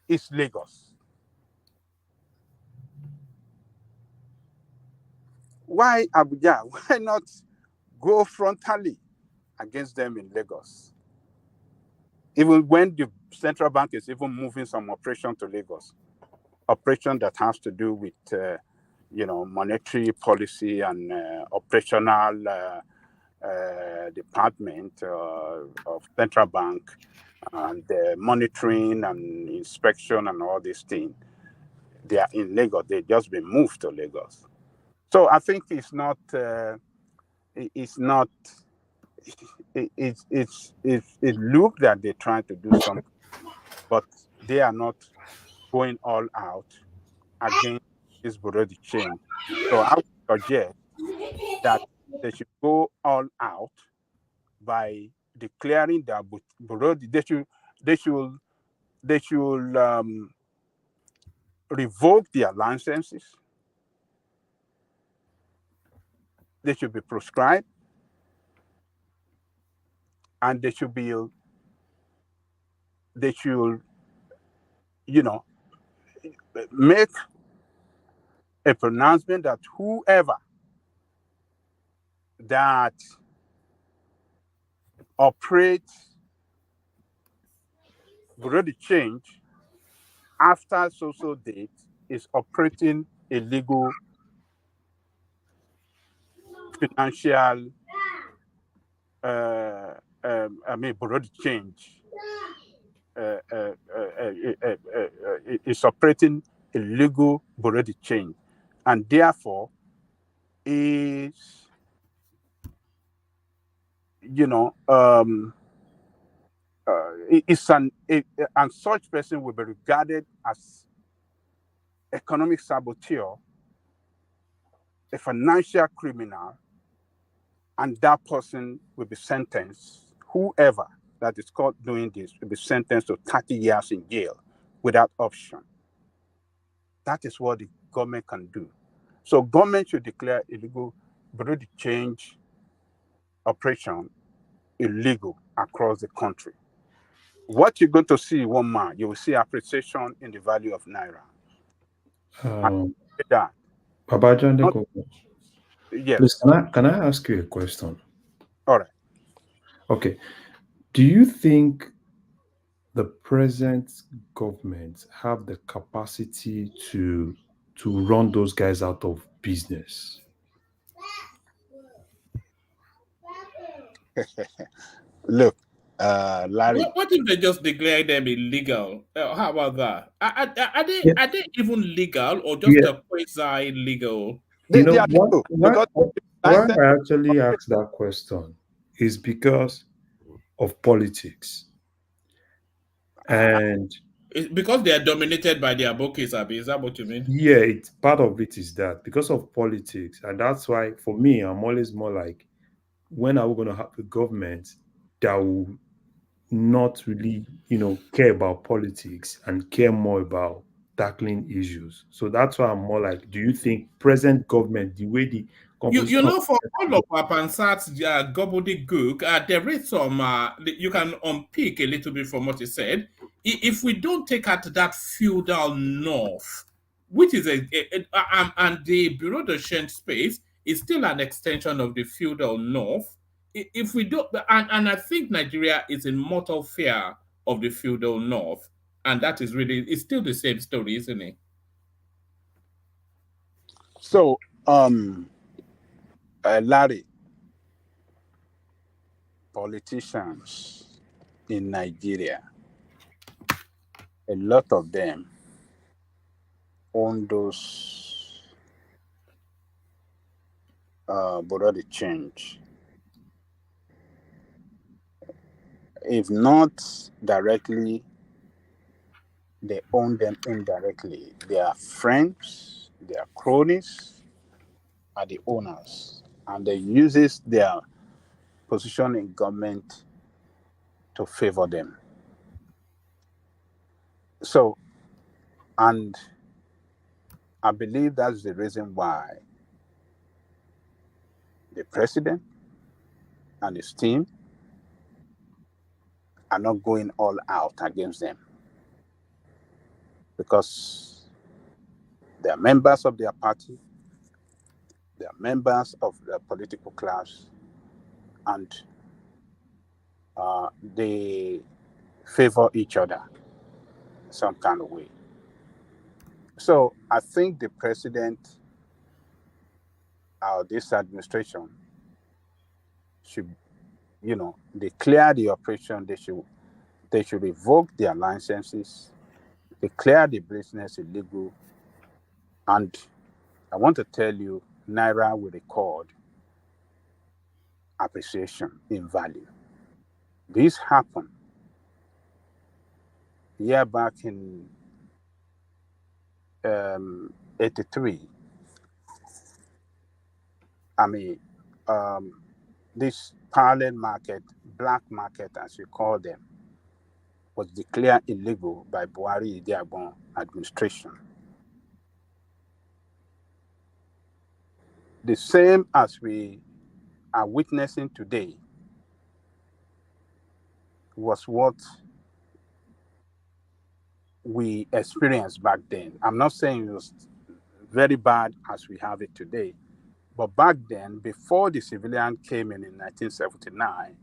[SPEAKER 16] is Lagos. Why Abuja? Why not go frontally against them in Lagos? Even when the central bank is even moving some operation to Lagos, operation that has to do with monetary policy and operational department of central bank and monitoring and inspection and all these things. They are in Lagos. They've just been moved to Lagos. So I think it's not. It looks that they're trying to do something, but they are not going all out against this Bureau change. So I would suggest that they should go all out by declaring that Bureau. They should revoke their licenses. They should be proscribed, and they should, make a pronouncement that whoever that operates Bureau de change after social date is operating illegal financial Bureau de change is operating illegal Bureau de change, and therefore
[SPEAKER 15] is, and such person will be regarded as economic saboteur, a financial criminal, and that person will be sentenced. Whoever that is caught doing this will be sentenced to 30 years in jail without option. That is what the government can do. So government should declare illegal bureau de change operation illegal across the country. What you're going to see, one man, you will see appreciation in the value of naira. That.
[SPEAKER 12] Babajande,
[SPEAKER 15] Yes.
[SPEAKER 12] please, can I ask you a question?
[SPEAKER 15] All right.
[SPEAKER 12] Okay. Do you think the present government have the capacity to run those guys out of business?
[SPEAKER 15] Look, Larry.
[SPEAKER 6] What if they just declare them illegal? How about that? Are they even legal or just
[SPEAKER 12] Yeah.
[SPEAKER 6] a quasi legal?
[SPEAKER 12] You
[SPEAKER 15] They
[SPEAKER 12] know
[SPEAKER 15] are legal because
[SPEAKER 12] why I actually asked that question is because of politics. And
[SPEAKER 6] It's because they are dominated by their bookies, Abi. Is that what you mean?
[SPEAKER 12] yeah, it's part of it is that because of politics, and that's why for me, I'm always more like, when are we going to have a government that will not really, care about politics and care more about tackling issues? So that's why I'm more like, do you think present government, the way the
[SPEAKER 6] You
[SPEAKER 12] composition
[SPEAKER 6] know, for all of our Pansat's gobbledygook, there is some, you can unpick a little bit from what you said. If we don't take out that feudal north, which is and the Bureau de Change space is still an extension of the feudal north. If we don't, and I think Nigeria is in mortal fear of the feudal north, and that is really, it's still the same story, isn't it?
[SPEAKER 15] So, Larry, politicians in Nigeria, a lot of them own those bureau de change. If not directly, they own them indirectly. Their friends, their cronies are the owners, and they uses their position in government to favor them. So, and I believe that's the reason why the president and his team are not going all out against them, because they are members of their party, they are members of the political class, and they favor each other some kind of way. So I think the president or this administration should, declare the operation. They should revoke their licenses, declare the business illegal, and I want to tell you, Naira will record appreciation in value. This happened year back in 83. I mean, this parallel market, black market as you call them, was declared illegal by Buhari Idiagbon administration. The same as we are witnessing today was what we experienced back then. I'm not saying it was very bad as we have it today, but back then, before the civilian came in 1979,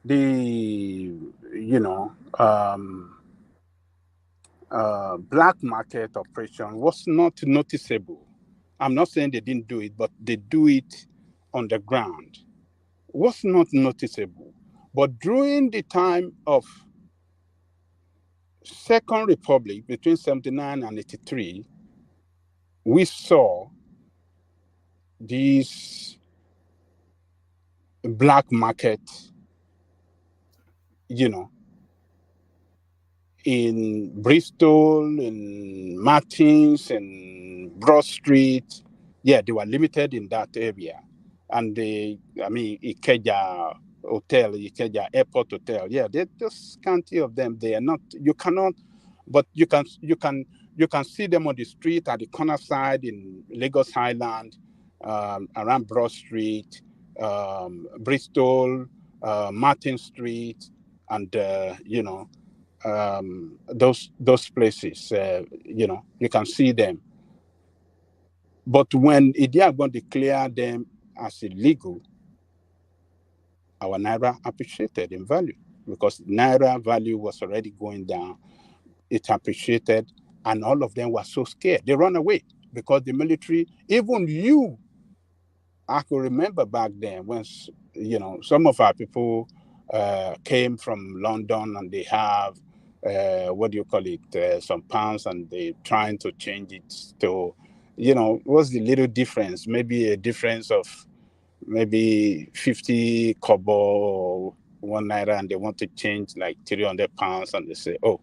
[SPEAKER 15] the black market operation was not noticeable. I'm not saying they didn't do it, but they do it on the ground. Was not noticeable. But during the time of Second Republic, between 79 and 83, we saw
[SPEAKER 16] these black market, in Bristol, in Martins, and Broad Street, they were limited in that area. And Ikeja Hotel, Ikeja Airport Hotel, there's just plenty of them. They are not. You cannot, but you can see them on the street at the corner side in Lagos Island, around Broad Street, Bristol, Martin Street, and those places. You can see them. But when they are going to declare them as illegal, our naira appreciated in value because naira value was already going down. It appreciated, and all of them were so scared. They run away because the military, even I could remember back then when, some of our people came from London and they have, some pounds, and they trying to change it to, what's the little difference? Maybe a difference of maybe 50 kobo or 1 naira, and they want to change like 300 pounds, and they say, oh,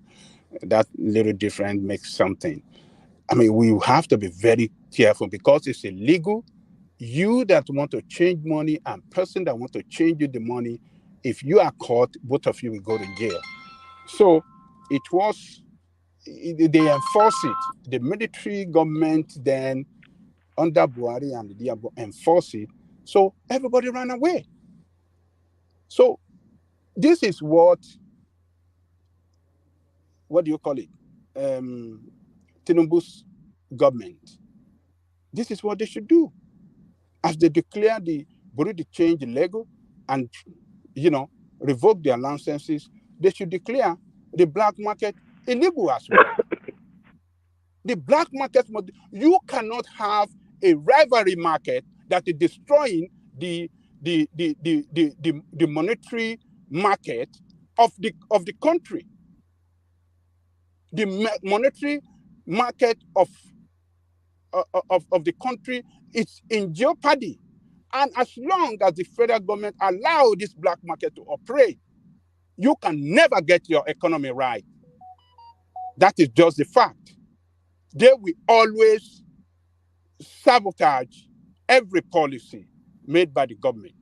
[SPEAKER 16] that little difference makes something. We have to be very careful because it's illegal. You that want to change money and person that want to change you the money, if you are caught, both of you will go to jail. So they enforce it. The military government then under Buhari and the Diabo enforce it. So everybody ran away. So this is what do you call it? Tinubu's government. This is what they should do. As they declare the Bureau de Change illegal and, revoke their licenses, they should declare the black market illegal as well. The black market, you cannot have a rivalry market that is destroying the monetary market of the country. The monetary market of the country is in jeopardy. And as long as the federal government allow this black market to operate, you can never get your economy right. That is just the fact. They will always sabotage every policy made by the government.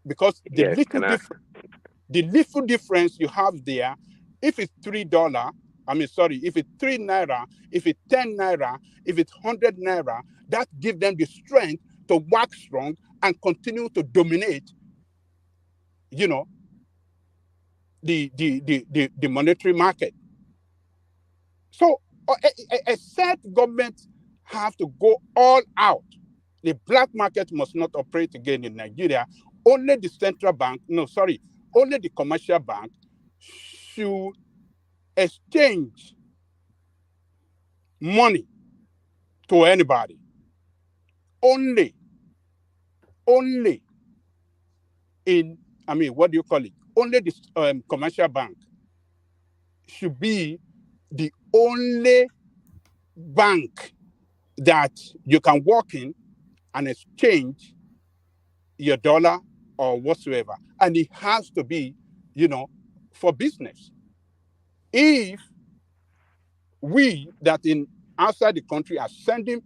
[SPEAKER 16] Because the little difference you have there, if it's $3, if it's 3 naira, if it's 10 naira, if it's 100 naira, that gives them the strength to work strong and continue to dominate, the monetary market. So, except government have to go all out, the black market must not operate again in Nigeria. Only the commercial bank should exchange money to anybody. Only in, only the commercial bank should be the only bank that you can walk in and exchange your dollar or whatsoever. And it has to be, for business. If we that in outside the country are sending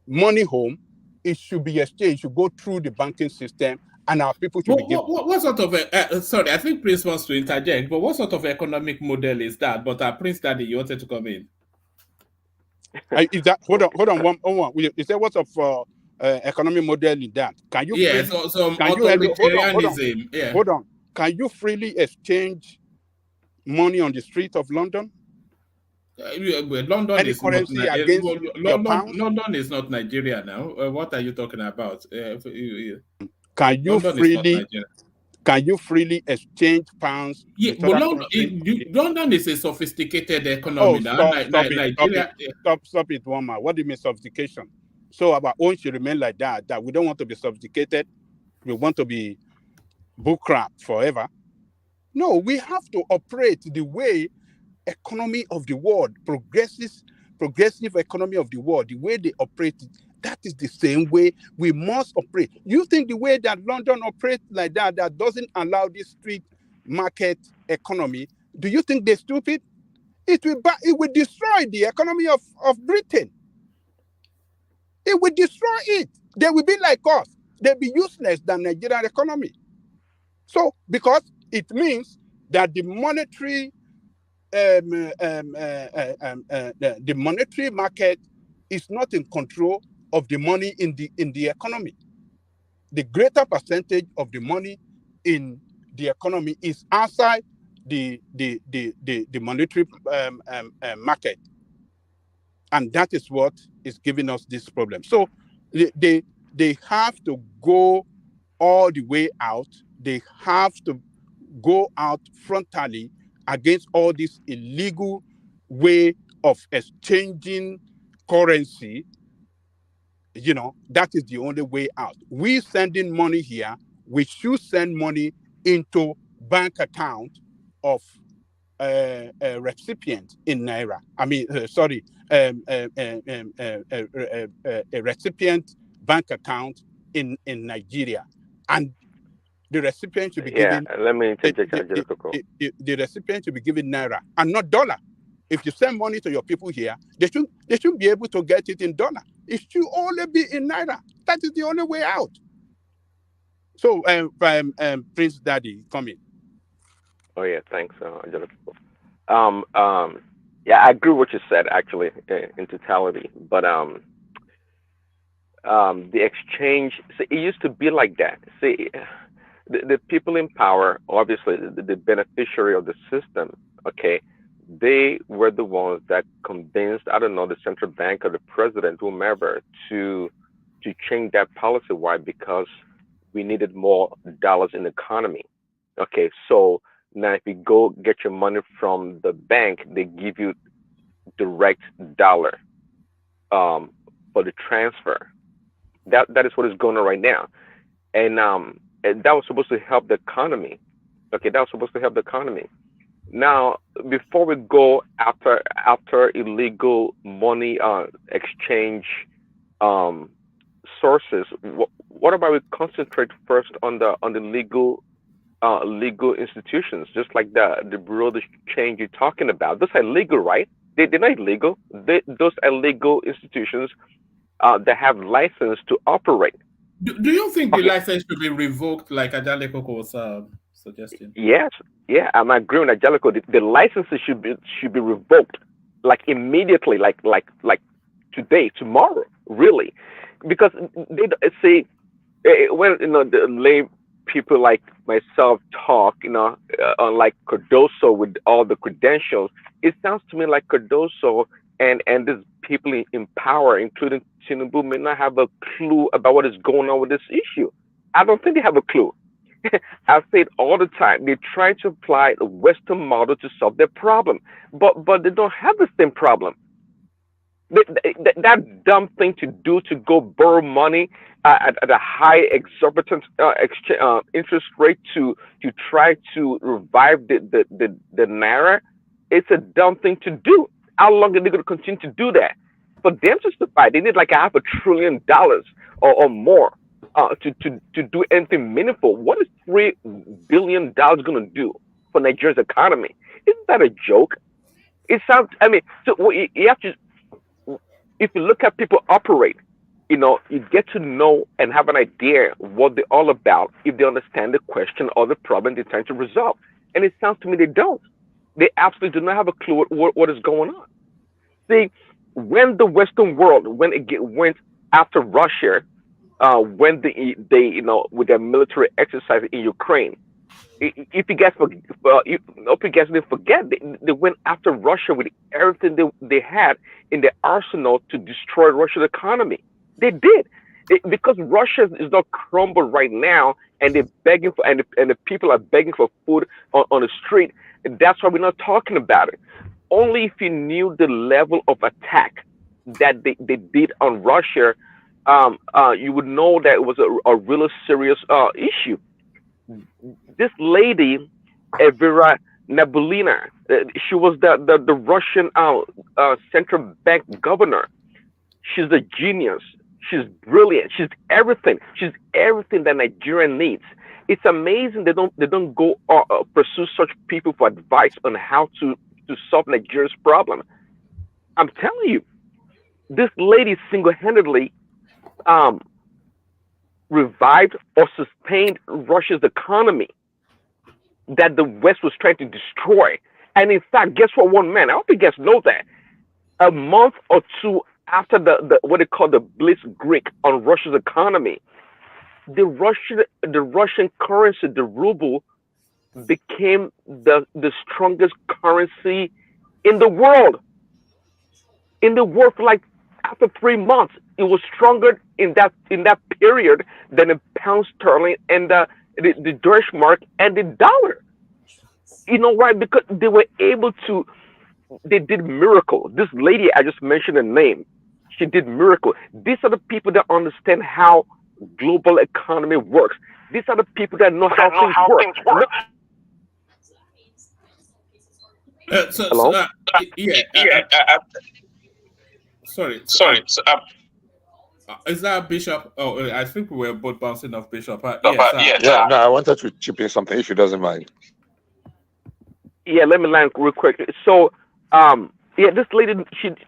[SPEAKER 16] money home, it should be exchanged, should go through the banking system, and our people should be given.
[SPEAKER 6] What sort of sorry, I think Prince wants to interject, but what sort of economic model is that? But Prince Daddy, you wanted to come in.
[SPEAKER 15] Is that hold on one. Is there what of economic model in that? Can you?
[SPEAKER 6] Yes, authoritarianism.
[SPEAKER 15] Hold on. Can you freely exchange money on the street of London?
[SPEAKER 6] London is not London is not Nigeria now. What are you talking about?
[SPEAKER 15] Can you freely exchange pounds?
[SPEAKER 6] Yeah, but London is a sophisticated economy now.
[SPEAKER 15] Stop it, one man. What do you mean sophistication? So our own should remain like that. That we don't want to be sophisticated. We want to be bullcrap forever. No, we have to operate the way economy of the world, progressive economy of the world, the way they operate That is the same way we must operate. You think the way that London operates like that, that doesn't allow this street market economy, do you think they're stupid? It will destroy the economy of Britain. It will destroy it. They will be like us. They'll be useless than Nigerian economy. So, because it means that the monetary the monetary market is not in control of the money in the economy. The greater percentage of the money in the economy is outside the monetary market, and that is what is giving us this problem. So they have to go all the way out. They have to go out frontally against all this illegal way of exchanging currency. That is the only way out. We sending money here, we should send money into bank account of a recipient in Naira. I mean, sorry, a recipient bank account in Nigeria. And the recipient should be given.
[SPEAKER 13] Let me interject.
[SPEAKER 15] The recipient should be given Naira and not dollar. If you send money to your people here, they should be able to get it in dollar. It should only be in Naira. That is the only way out. So, Prince Daddy, come in.
[SPEAKER 13] Oh yeah, thanks, Angelico. Yeah, I agree with what you said actually in totality, but the exchange. See, it used to be like that. See, the people in power, obviously, the beneficiary of the system. Okay, they were the ones that convinced, I don't know, the central bank or the president, whomever, to change that policy. Why? Because we needed more dollars in the economy. Okay, so now if you go get your money from the bank, they give you direct dollar for the transfer. That is what is going on right now, and that was supposed to help the economy. Okay, that was supposed to help the economy. Now, before we go after illegal money exchange sources, what about we concentrate first on the legal institutions, just like the bureau de change you're talking about? Those are legal, right? They're not illegal. Those are legal institutions that have license to operate.
[SPEAKER 6] Do you think the license should be revoked, like Ajaleko was suggesting?
[SPEAKER 13] Yes, yeah, I'm agreeing with Angelico. The licenses should be revoked, like immediately, like today, tomorrow, really, because they say when the lay people like myself talk, unlike Cardoso with all the credentials, it sounds to me like Cardoso and these people in power, including Tinubu, may not have a clue about what is going on with this issue. I don't think they have a clue. I say it all the time. They try to apply the Western model to solve their problem, but they don't have the same problem. That dumb thing to do, to go borrow money at a high exorbitant interest rate to try to revive the naira, it's a dumb thing to do. How long are they going to continue to do that? For them to survive, they need like $500 billion or more to do anything meaningful. What is $3 billion going to do for Nigeria's economy? Isn't that a joke? It sounds. I mean, so you have to. If you look at people operate, you get to know and have an idea what they're all about if they understand the question or the problem they're trying to resolve. And it sounds to me they don't. They absolutely do not have a clue what is going on. See, when the Western world, when it went after Russia, when they with their military exercise in Ukraine, if you guys didn't forget, they went after Russia with everything they had in their arsenal to destroy Russia's economy. They did. Because Russia is not crumbled right now, and they're begging for, and the people are begging for food on the street. And that's why we're not talking about it. Only if you knew the level of attack that they did on Russia, you would know that it was a really serious issue. This lady, Evera Nabulina, she was the Russian central bank governor. She's a genius. She's brilliant. She's everything. She's everything that Nigeria needs. It's amazing they don't go pursue such people for advice on how to solve Nigeria's problem. I'm telling you, this lady single-handedly revived or sustained Russia's economy that the West was trying to destroy. And in fact, guess what? One man, I hope you guys know that. A month or two after the what they call the blitzkrieg on Russia's economy, the Russian currency, the ruble, became the strongest currency in the world. In the world, for like after 3 months, it was stronger in that period than the pound sterling and the Deutschmark and the dollar. You know why? Because they were able to. They did miracle. This lady I just mentioned her name. She did miracle. These are the people that understand how global economy works. These are the people that know how things work. Hello?
[SPEAKER 6] Sorry. Is that Bishop? Oh, I think we were both bouncing off Bishop. Yes.
[SPEAKER 8] No, I wanted to chip in something if you doesn't mind.
[SPEAKER 13] Yeah, let me land real quick. So, this lady,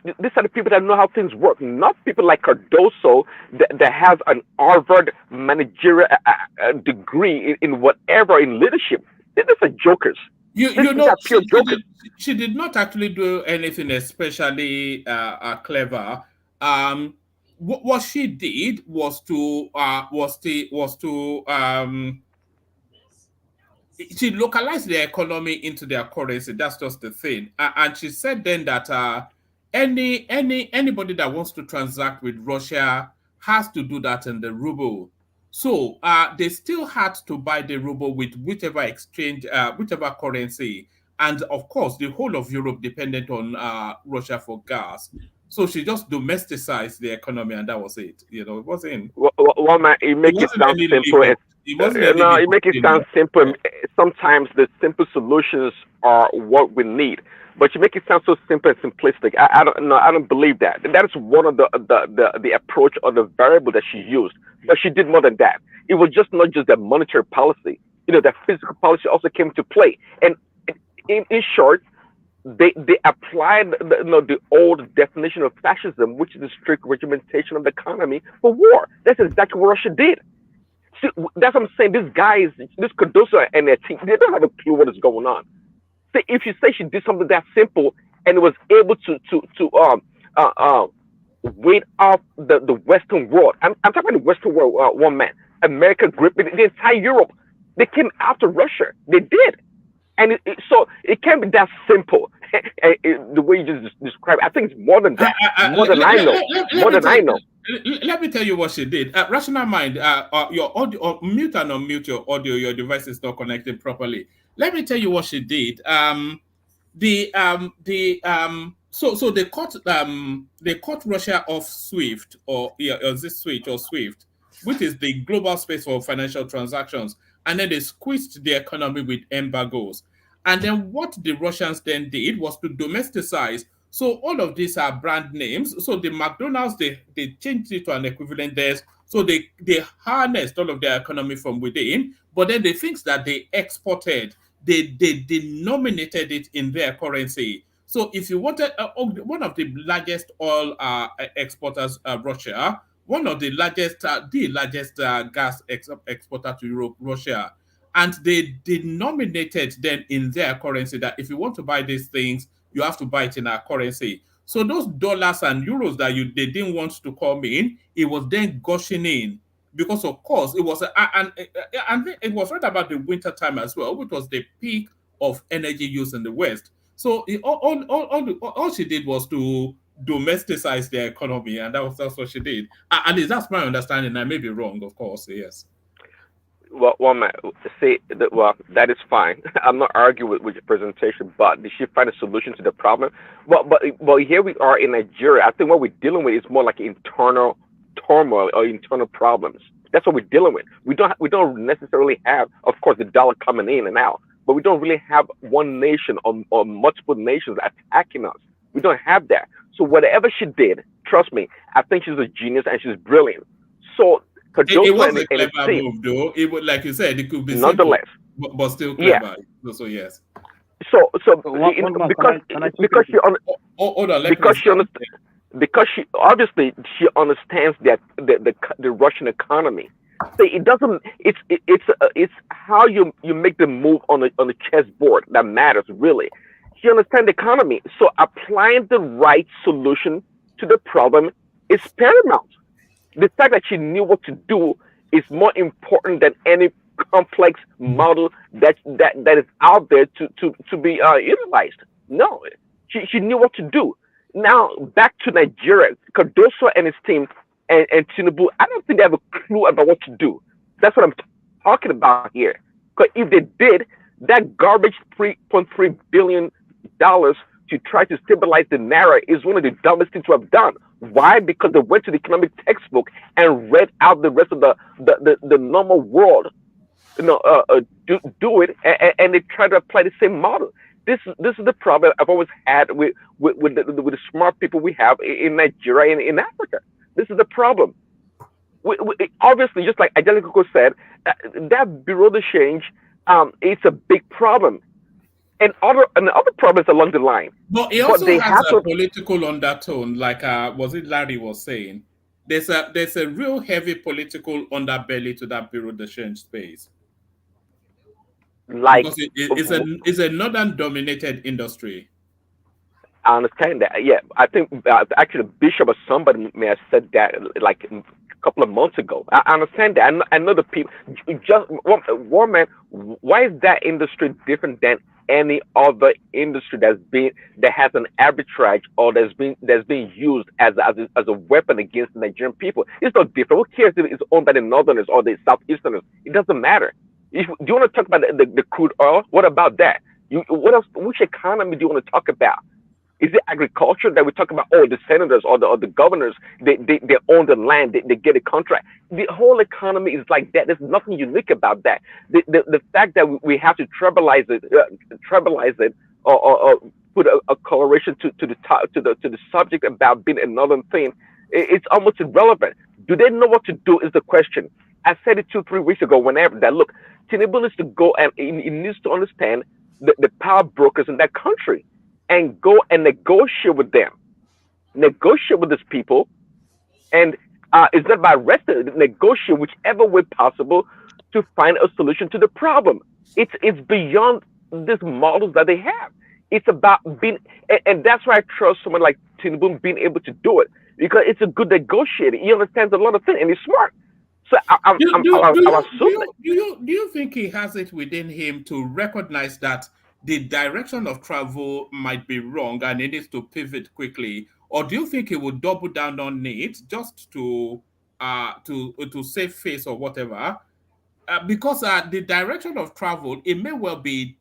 [SPEAKER 13] these are the people that know how things work, not people like Cardoso that has an Harvard managerial degree in whatever in leadership. These are jokers.
[SPEAKER 6] She did not actually do anything especially clever. What she did was to she localized their economy into their currency. That's just the thing. And she said then that anybody that wants to transact with Russia has to do that in the ruble. So they still had to buy the ruble with whichever exchange, whichever currency. And of course, the whole of Europe depended on Russia for gas. So she just domesticized the economy, and that was it. You know, it wasn't.
[SPEAKER 13] Well, man, you make it sound simple. You make it sound simple. Sometimes the simple solutions are what we need, but you make it sound so simple and simplistic. I don't believe that. That is one of the approach or the variable that she used. But she did more than that. It was just not just the monetary policy. You know, that physical policy also came to play. And in short, they applied the old definition of fascism, which is the strict regimentation of the economy for war. That's exactly what Russia did. See, that's what I'm saying. These guys, this Cardoso and their team, they don't have a clue what is going on. See, if you say she did something that simple and was able to wait off the Western world, I'm talking about the Western world, one man, America gripped the entire Europe. They came after Russia. They did. And so it can't be that simple. The way you just described it. I think it's more than that. More than I know.
[SPEAKER 6] Let me tell you what she did. Rational mind, your audio, mute and unmute your audio. Your device is not connected properly. Let me tell you what she did. So they cut Russia off SWIFT or this switch or SWIFT, which is the global space for financial transactions, and then they squeezed the economy with embargoes. And then what the Russians then did was to domesticize. So all of these are brand names. So the McDonald's, they changed it to an equivalent there. So they harnessed all of their economy from within, but then the things that they exported, they denominated it in their currency. So if you wanted one of the largest oil exporters, Russia, one of the largest gas exporter to Europe, Russia, and they denominated them in their currency that if you want to buy these things, you have to buy it in our currency. So those dollars and euros that they didn't want to come in, it was then gushing in because, of course, it was and it was right about the winter time as well, which was the peak of energy use in the West. So all she did was to domesticize their economy, and that's what she did. At least that's my understanding. I may be wrong, of course. Yes.
[SPEAKER 13] Well, man, that is fine. I'm not arguing with your presentation, but did she find a solution to the problem? Well, here we are in Nigeria. I think what we're dealing with is more like internal turmoil or internal problems. That's what we're dealing with. We don't necessarily have, of course, the dollar coming in and out, but we don't really have one nation or multiple nations attacking us. We don't have that. So whatever she did trust me, I think she's a genius and she's brilliant. So
[SPEAKER 6] It was
[SPEAKER 13] Cardoso
[SPEAKER 6] a
[SPEAKER 13] and his
[SPEAKER 6] clever
[SPEAKER 13] team,
[SPEAKER 6] move, though. It would, like you said, it could be simple,
[SPEAKER 13] nonetheless,
[SPEAKER 6] but still
[SPEAKER 13] yeah.
[SPEAKER 6] clever. So yes.
[SPEAKER 13] So
[SPEAKER 11] One more,
[SPEAKER 13] because she
[SPEAKER 6] Hold on, let
[SPEAKER 13] because
[SPEAKER 6] Chris
[SPEAKER 13] she
[SPEAKER 6] come.
[SPEAKER 13] because she obviously she understands that the Russian economy. So it doesn't. It's how you make the move on the chessboard that matters really. She understands the economy, so applying the right solution to the problem is paramount. The fact that she knew what to do is more important than any complex model that is out there to be utilized. No, she knew what to do. Now back to Nigeria, Cardoso and his team and Tinubu. I don't think they have a clue about what to do. That's what I'm talking about here. Because if they did, that garbage $3.3 billion to try to stabilize the naira is one of the dumbest things to have done. Why? Because they went to the economic textbook and read out the rest of the normal world, do it, and they try to apply the same model. This is the problem I've always had with the smart people we have in Nigeria and in Africa. This is the problem. Obviously, just like Angelico said, that bureau de change, it's a big problem. And other problems along the line.
[SPEAKER 6] But it also has a political undertone, like was it Larry was saying? There's a real heavy political underbelly to that bureau de change space.
[SPEAKER 13] Like
[SPEAKER 6] because it's a northern dominated industry.
[SPEAKER 13] I understand that. Yeah, I think actually Bishop or somebody may have said that like a couple of months ago. I understand that. I know the people. Just one man. Why is that industry different than any other industry that has an arbitrage or that's being used as a weapon against the Nigerian people? It's not different. Who cares if it's owned by the Northerners or the Southeasterners? It doesn't matter. Do you want to talk about the crude oil? What about that? What else? Which economy do you want to talk about? Is it agriculture that we talk about? Oh, the senators or the governors, they own the land, they get a contract. The whole economy is like that. There's nothing unique about that. The fact that we have to tribalize it, or put a coloration to the subject about being another thing, it's almost irrelevant. Do they know what to do? Is the question. I said it 2-3 weeks ago. Whenever that, look, Tinubu needs to go and he needs to understand the power brokers in that country. And go and negotiate with them, negotiate with these people, and it's not by arresting, negotiate whichever way possible to find a solution to the problem. It's beyond these models that they have. It's about being, and that's why I trust someone like Tinubu being able to do it, because it's a good negotiator. He understands a lot of things and he's smart. So
[SPEAKER 6] do you think he has it within him to recognize that the direction of travel might be wrong and he needs to pivot quickly, or do you think he would double down on it just to save face or whatever? Because the direction of travel, it may well be,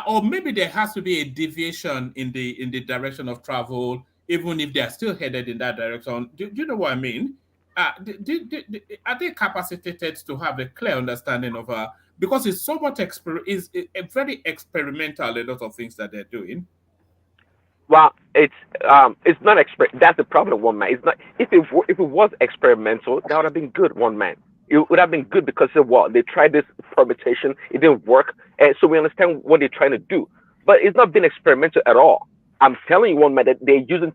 [SPEAKER 6] or maybe there has to be a deviation in the direction of travel, even if they are still headed in that direction. Do you know what I mean? Are they capacitated to have a clear understanding of because it's somewhat is very experimental, a lot of things that they're doing.
[SPEAKER 13] Well, it's not that's the problem, one man. It's not. If it was experimental, that would have been good, one man. It would have been good because of what they tried this permutation, it didn't work, and so we understand what they're trying to do. But it's not been experimental at all. I'm telling you, one man, that they're using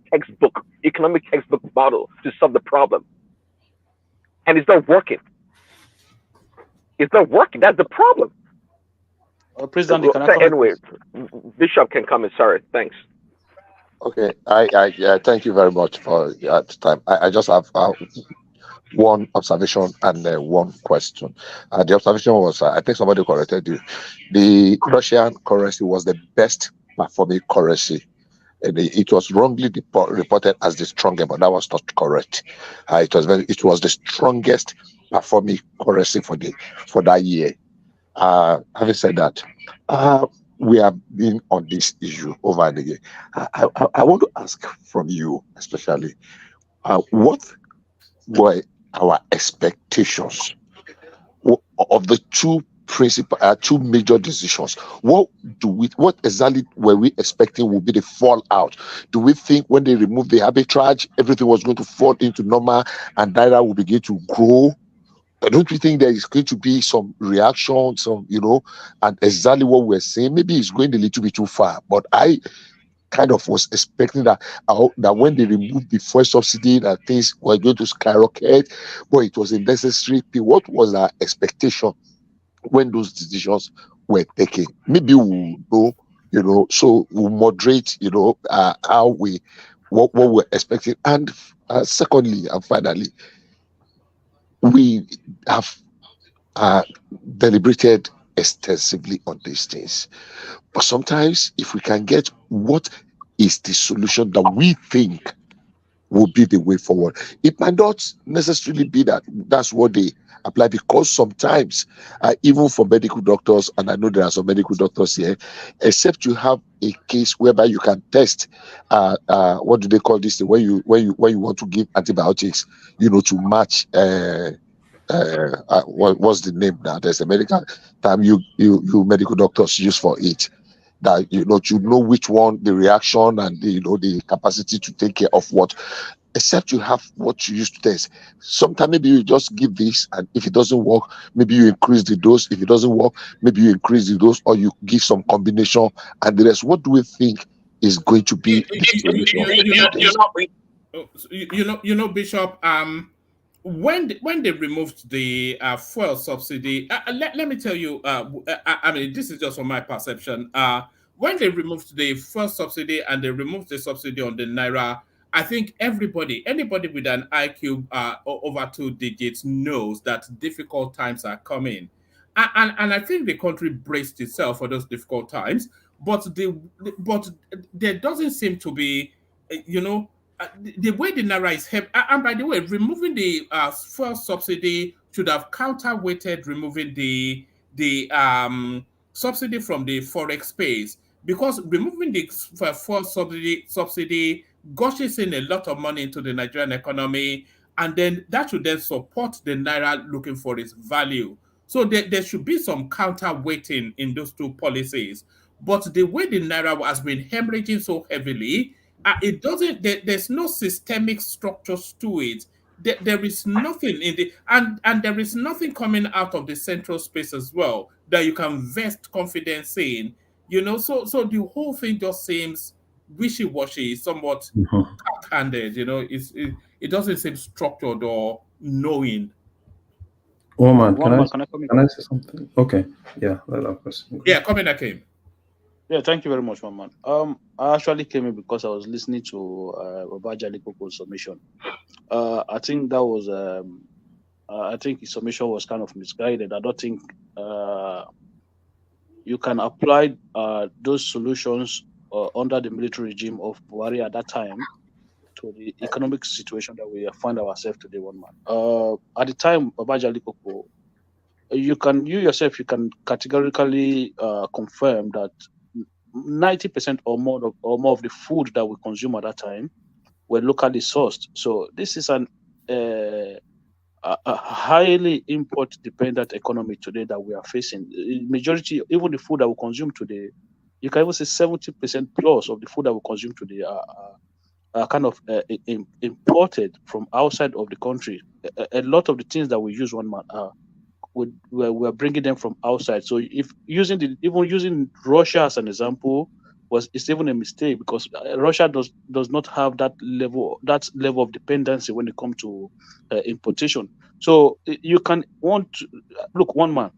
[SPEAKER 13] economic textbook model to solve the problem, and it's not working. It's not working. That's the problem.
[SPEAKER 17] President,
[SPEAKER 13] anyway, Bishop can come in. Sorry, thanks.
[SPEAKER 8] Okay, I thank you very much for your time. I just have one observation and one question. The observation was, I think somebody corrected you. The Russian currency was the best performing currency. And it was wrongly reported as the strongest, but that was not correct. It was the strongest performing currency for that year. Having said that, we have been on this issue over and again. I want to ask from you, especially, what were our expectations of the two two major decisions. What exactly were we expecting would be the fallout? Do we think when they remove the arbitrage, everything was going to fall into normal and Naira will begin to grow? Don't we think there is going to be some reaction, and exactly what we're saying? Maybe it's going a little bit too far, but I kind of was expecting that when they removed the fuel subsidy, that things were going to skyrocket, but it was a necessary thing. What was our expectation when those decisions were taken? Maybe we'll know, so we'll moderate, how what we're expecting. And secondly and finally, we have deliberated extensively on these things. But sometimes, if we can get what is the solution that we think will be the way forward, it might not necessarily be that's what they apply, because sometimes, even for medical doctors, and I know there are some medical doctors here, except you have a case whereby you can test, what do they call this thing, when you want to give antibiotics, to match. What's the name now? There's a medical term you medical doctors use for it. That you know which one, the reaction and the capacity to take care of what. Except you have what you use to test. Sometimes maybe you just give this, and if it doesn't work, maybe you increase the dose. If it doesn't work, maybe you increase the dose, or you give some combination and the rest. What do we think is going to be the solution?
[SPEAKER 6] Bishop. When they removed the fuel subsidy, let me tell you, I mean, this is just from my perception. When they removed the fuel subsidy and they removed the subsidy on the Naira, I think anybody with an IQ over 2 digits knows that difficult times are coming. And I think the country braced itself for those difficult times, but there doesn't seem to be, the way the Naira is helped. And by the way, removing the fuel subsidy should have counterweighted removing the subsidy from the forex space, because removing the fuel subsidy gushes in a lot of money into the Nigerian economy, and then that should then support the Naira looking for its value. So there should be some counterweighting in those two policies. But the way the Naira has been hemorrhaging so heavily, it doesn't. There's no systemic structures to it. There is nothing in the and there is nothing coming out of the central space as well that you can vest confidence in. So the whole thing just seems wishy-washy, somewhat handed. It doesn't seem structured or knowing.
[SPEAKER 12] Oh man, can I say something? Okay, yeah, let that person.
[SPEAKER 6] Yeah, come in, Akim.
[SPEAKER 17] Yeah, thank you very much, man. I actually came in because I was listening to Obaja Likoko's submission. I think that was I think his submission was kind of misguided. I don't think you can apply those solutions under the military regime of Buhari at that time to the economic situation that we find ourselves today, one man. At the time, Obaja Likoko, you yourself can categorically confirm that 90% or more of the food that we consume at that time were locally sourced. So this is a highly import-dependent economy today that we are facing. Majority, even the food that we consume today, you can even say 70% plus of the food that we consume today are kind of imported from outside of the country. A lot of the things that we use, one man, we're bringing them from outside. So if even using Russia as an example it's even a mistake, because Russia does not have that level of dependency when it comes to importation. So you can look, one man.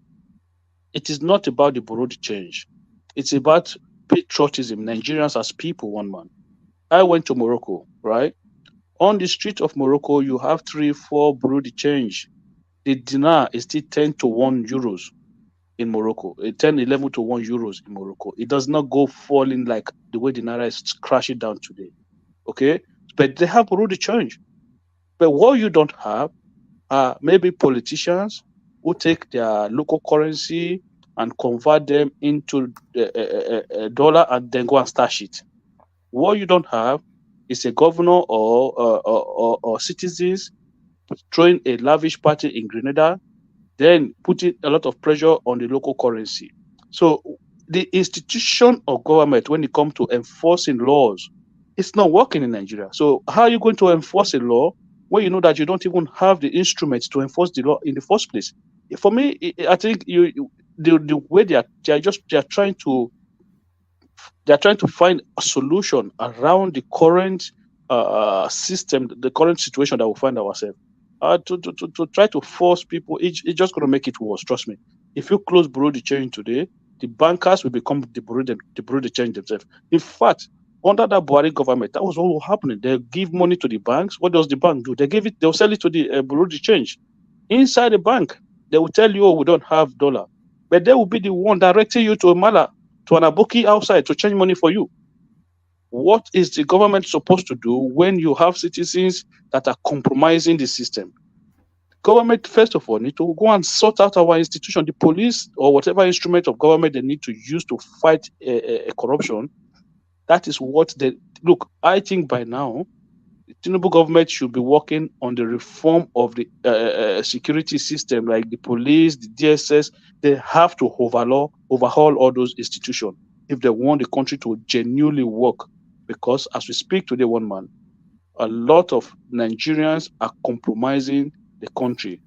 [SPEAKER 17] It is not about the Burundi change. It's about patriotism. Nigerians as people, one man. I went to Morocco, right? On the street of Morocco, you have 3-4 Burundi change. The dinar is still 10 to 1 euros in Morocco, 10, 11 to 1 euros in Morocco. It does not go falling like the way the Naira is crashing down today. Okay? But they have Burundi change. But what you don't have are maybe politicians who take their local currency and convert them into a dollar and then go and stash it. What you don't have is a governor or citizens throwing a lavish party in Grenada, then putting a lot of pressure on the local currency. So the institution of government, when it comes to enforcing laws, it's not working in Nigeria. So how are you going to enforce a law when you know that you don't even have the instruments to enforce the law in the first place? For me, I think the way they are trying to find a solution around the current system, the current situation that we find ourselves. To try to force people, it's just going to make it worse. Trust me. If you close Bureau de change today, the bankers will become the Bureau de change themselves. In fact, under that Buhari government, that was what was happening. They give money to the banks. What does the bank do? They'll sell it to the Bureau de change. Inside the bank, they will tell you, oh, we don't have dollar. But they will be the one directing you to a mala, to an aboki outside to change money for you. What is the government supposed to do when you have citizens that are compromising the system? Government, first of all, need to go and sort out our institution, the police or whatever instrument of government they need to use to fight a corruption. That is what they look. I think by now, the Tinubu government should be working on the reform of the security system, like the police, the DSS. They have to overhaul all those institutions if they want the country to genuinely work. Because as we speak today, one man, a lot of Nigerians are compromising the country.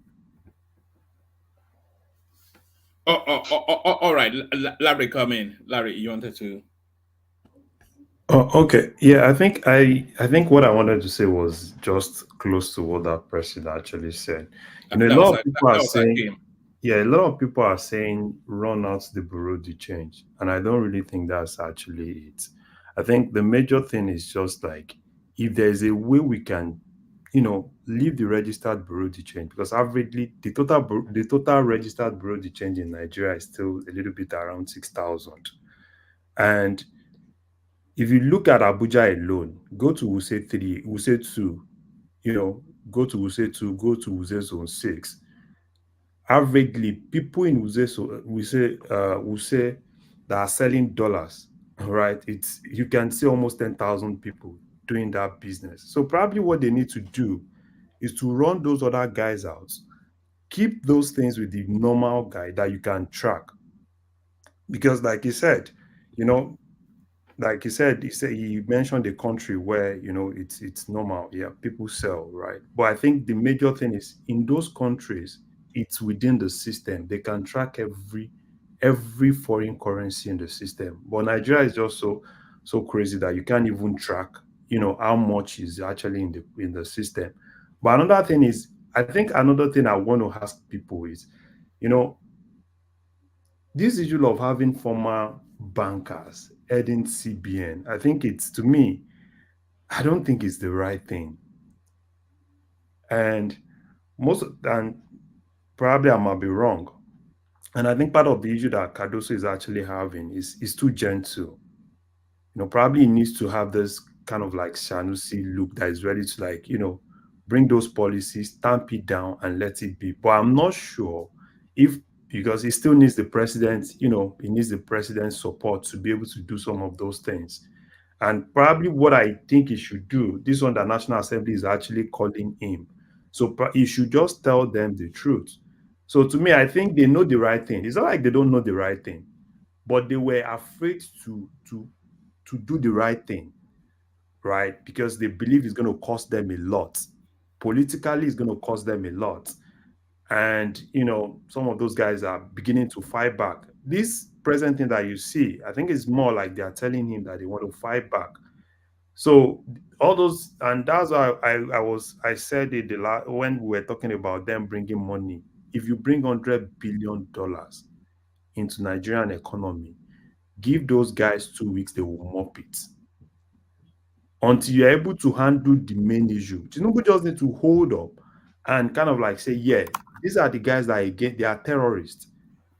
[SPEAKER 6] All right. Larry, come in. Larry, you wanted to.
[SPEAKER 12] Oh, okay. Yeah, I think what I wanted to say was just close to what that person actually said. A
[SPEAKER 6] That
[SPEAKER 12] lot
[SPEAKER 6] was
[SPEAKER 12] of people are
[SPEAKER 6] that was our
[SPEAKER 12] saying,
[SPEAKER 6] game.
[SPEAKER 12] yeah, a lot of people are saying run out the bureau de change, and I don't really think that's actually it. I think the major thing is just like if there's a way we can, leave the registered bureau de change because averagely the total registered bureau de change in Nigeria is still a little bit around 6,000, and if you look at Abuja alone, go to Wuse 3, Wuse 2, go to Wuse 2, go to Wuse Zone 6. Averagely, people in Wuse that are selling dollars, right? You can see almost 10,000 people doing that business. So probably what they need to do is to run those other guys out, keep those things with the normal guy that you can track. Because like you said, you know, he mentioned a country where it's normal. Yeah, people sell, right? But I think the major thing is in those countries, it's within the system. They can track every foreign currency in the system. But Nigeria is just so crazy that you can't even track, how much is actually in the system. But another thing is, I think another thing I want to ask people is, you know, this issue of having former bankers heading CBN, I think to me, I don't think it's the right thing. And and probably I might be wrong. And I think part of the issue that Cardoso is actually having is too gentle. Probably he needs to have this kind of like Sanusi look that is ready to bring those policies, stamp it down and let it be. But I'm not sure if because he still needs the president, he needs the president's support to be able to do some of those things. And probably what I think he should do, this one, the National Assembly is actually calling him. So he should just tell them the truth. So to me, I think they know the right thing. It's not like they don't know the right thing, but they were afraid to do the right thing, right? Because they believe it's going to cost them a lot. Politically, it's going to cost them a lot. And, some of those guys are beginning to fight back. This present thing that you see, I think it's more like they are telling him that they want to fight back. So all those, and that's why I said it when we were talking about them bringing money. If you bring $100 billion into Nigerian economy, give those guys 2 weeks, they will mop it. Until you're able to handle the main issue, Tinubu just need to hold up and kind of like say, yeah, these are the guys that they are terrorists,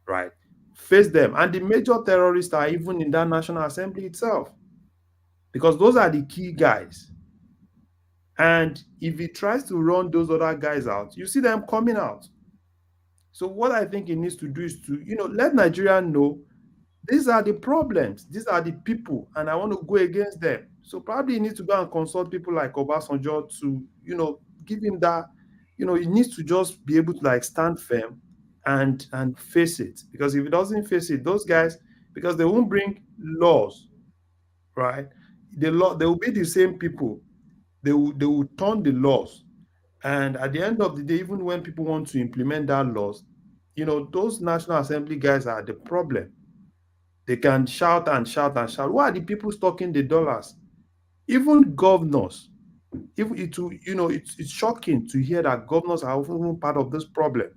[SPEAKER 12] right? Face them. And the major terrorists are even in that National Assembly itself, because those are the key guys. And if he tries to run those other guys out, you see them coming out. So what I think he needs to do is to, let Nigeria know these are the problems, these are the people, and I want to go against them. So probably he needs to go and consult people like Obasanjo to, give him that, he needs to just be able to like stand firm and face it. Because if it doesn't face it, those guys, because they won't bring laws, right? They will be the same people. They will turn the laws. And at the end of the day, even when people want to implement that laws, those National Assembly guys are the problem. They can shout and shout and shout. Why are the people stocking the dollars? Even governors, it's shocking to hear that governors are often part of this problem.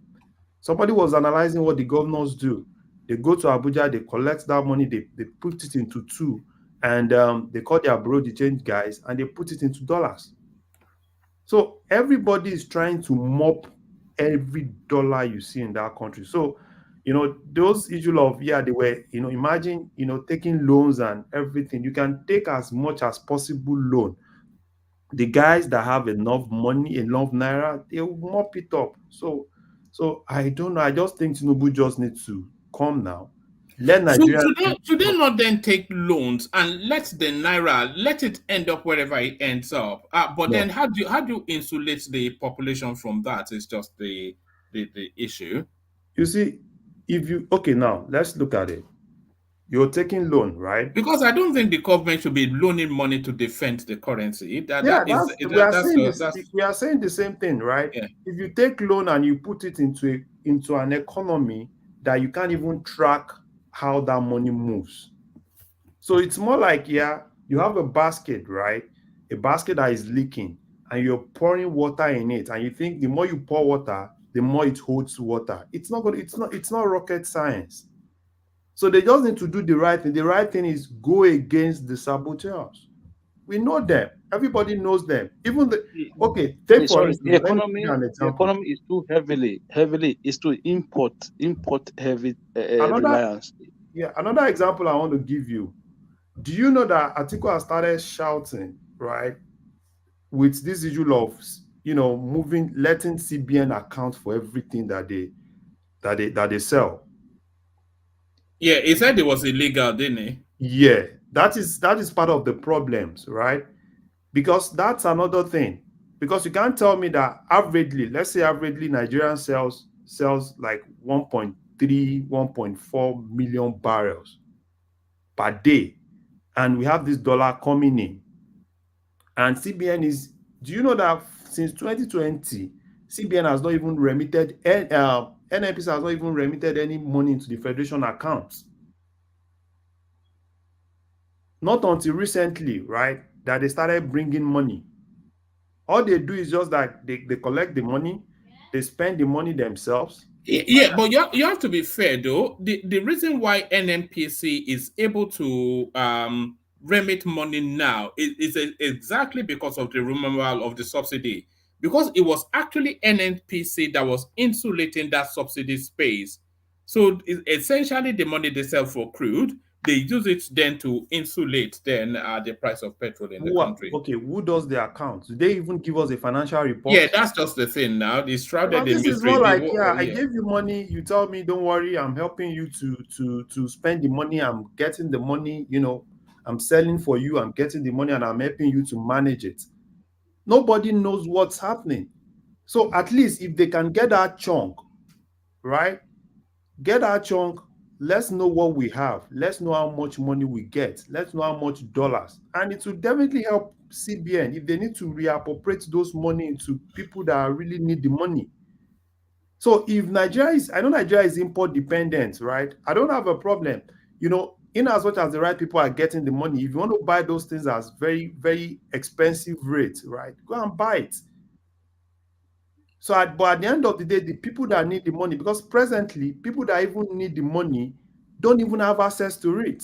[SPEAKER 12] Somebody was analyzing what the governors do. They go to Abuja, they collect that money, they put it into two, and they call their bureau de change guys, and they put it into dollars. So everybody is trying to mop every dollar you see in that country. So, those issue of, they were, imagine, taking loans and everything. You can take as much as possible loan. The guys that have enough money, enough naira, they will mop it up. So I don't know. I just think Tinubu just needs to come now. Let Nigeria.
[SPEAKER 6] Should they not then take loans and let the naira, let it end up wherever it ends up? But then how do you insulate the population from that? Is just the issue.
[SPEAKER 12] You see, now let's look at it. You're taking loan, right?
[SPEAKER 6] Because I don't think the government should be loaning money to defend the currency. We
[SPEAKER 12] are saying the same thing, right?
[SPEAKER 6] Yeah.
[SPEAKER 12] If you take loan and you put it into an economy that you can't even track how that money moves. So it's more like, you have a basket, right? A basket that is leaking, and you're pouring water in it, and you think the more you pour water, the more it holds water. It's not rocket science. So they just need to do the right thing. The right thing is go against the saboteurs. We know them. Everybody knows them. Even the
[SPEAKER 17] economy is too heavily is to import heavy reliance.
[SPEAKER 12] Another example I want to give you. Do you know that Atiku has started shouting, right, with this issue of letting CBN account for everything that they sell?
[SPEAKER 6] Yeah, he said it was illegal, didn't he?
[SPEAKER 12] Yeah, that is part of the problems, right? Because that's another thing. Because you can't tell me that averagely Nigeria sells like 1.3, 1.4 million barrels per day, and we have this dollar coming in. And CBN do you know that since 2020, CBN has not even remitted, NNPC has not even remitted any money into the Federation accounts. Not until recently, right, that they started bringing money. All they do is just that they collect the money, they spend the money themselves.
[SPEAKER 6] Yeah, but you have to be fair, though. The reason why NNPC is able to remit money now is exactly because of the removal of the subsidy. Because it was actually NNPC that was insulating that subsidy space. So essentially, the money they sell for crude, they use it then to insulate the price of petrol in the country.
[SPEAKER 12] Okay, who does the accounts? Do they even give us a financial report?
[SPEAKER 6] Yeah, that's just the thing now. They shrouded in
[SPEAKER 12] mystery. This is more like, I gave you money, you tell me, don't worry, I'm helping you to spend the money, I'm getting the money, I'm selling for you, I'm getting the money, and I'm helping you to manage it. Nobody knows what's happening. So at least if they can get that chunk, right? Get that chunk. Let's know what we have. Let's know how much money we get. Let's know how much dollars. And it will definitely help CBN if they need to reappropriate those money into people that really need the money. So if I know Nigeria is import dependent, right? I don't have a problem. In as much as the right people are getting the money, if you want to buy those things as very, very expensive rates, right? Go and buy it. But at the end of the day, the people that need the money, because presently, people that even need the money don't even have access to it.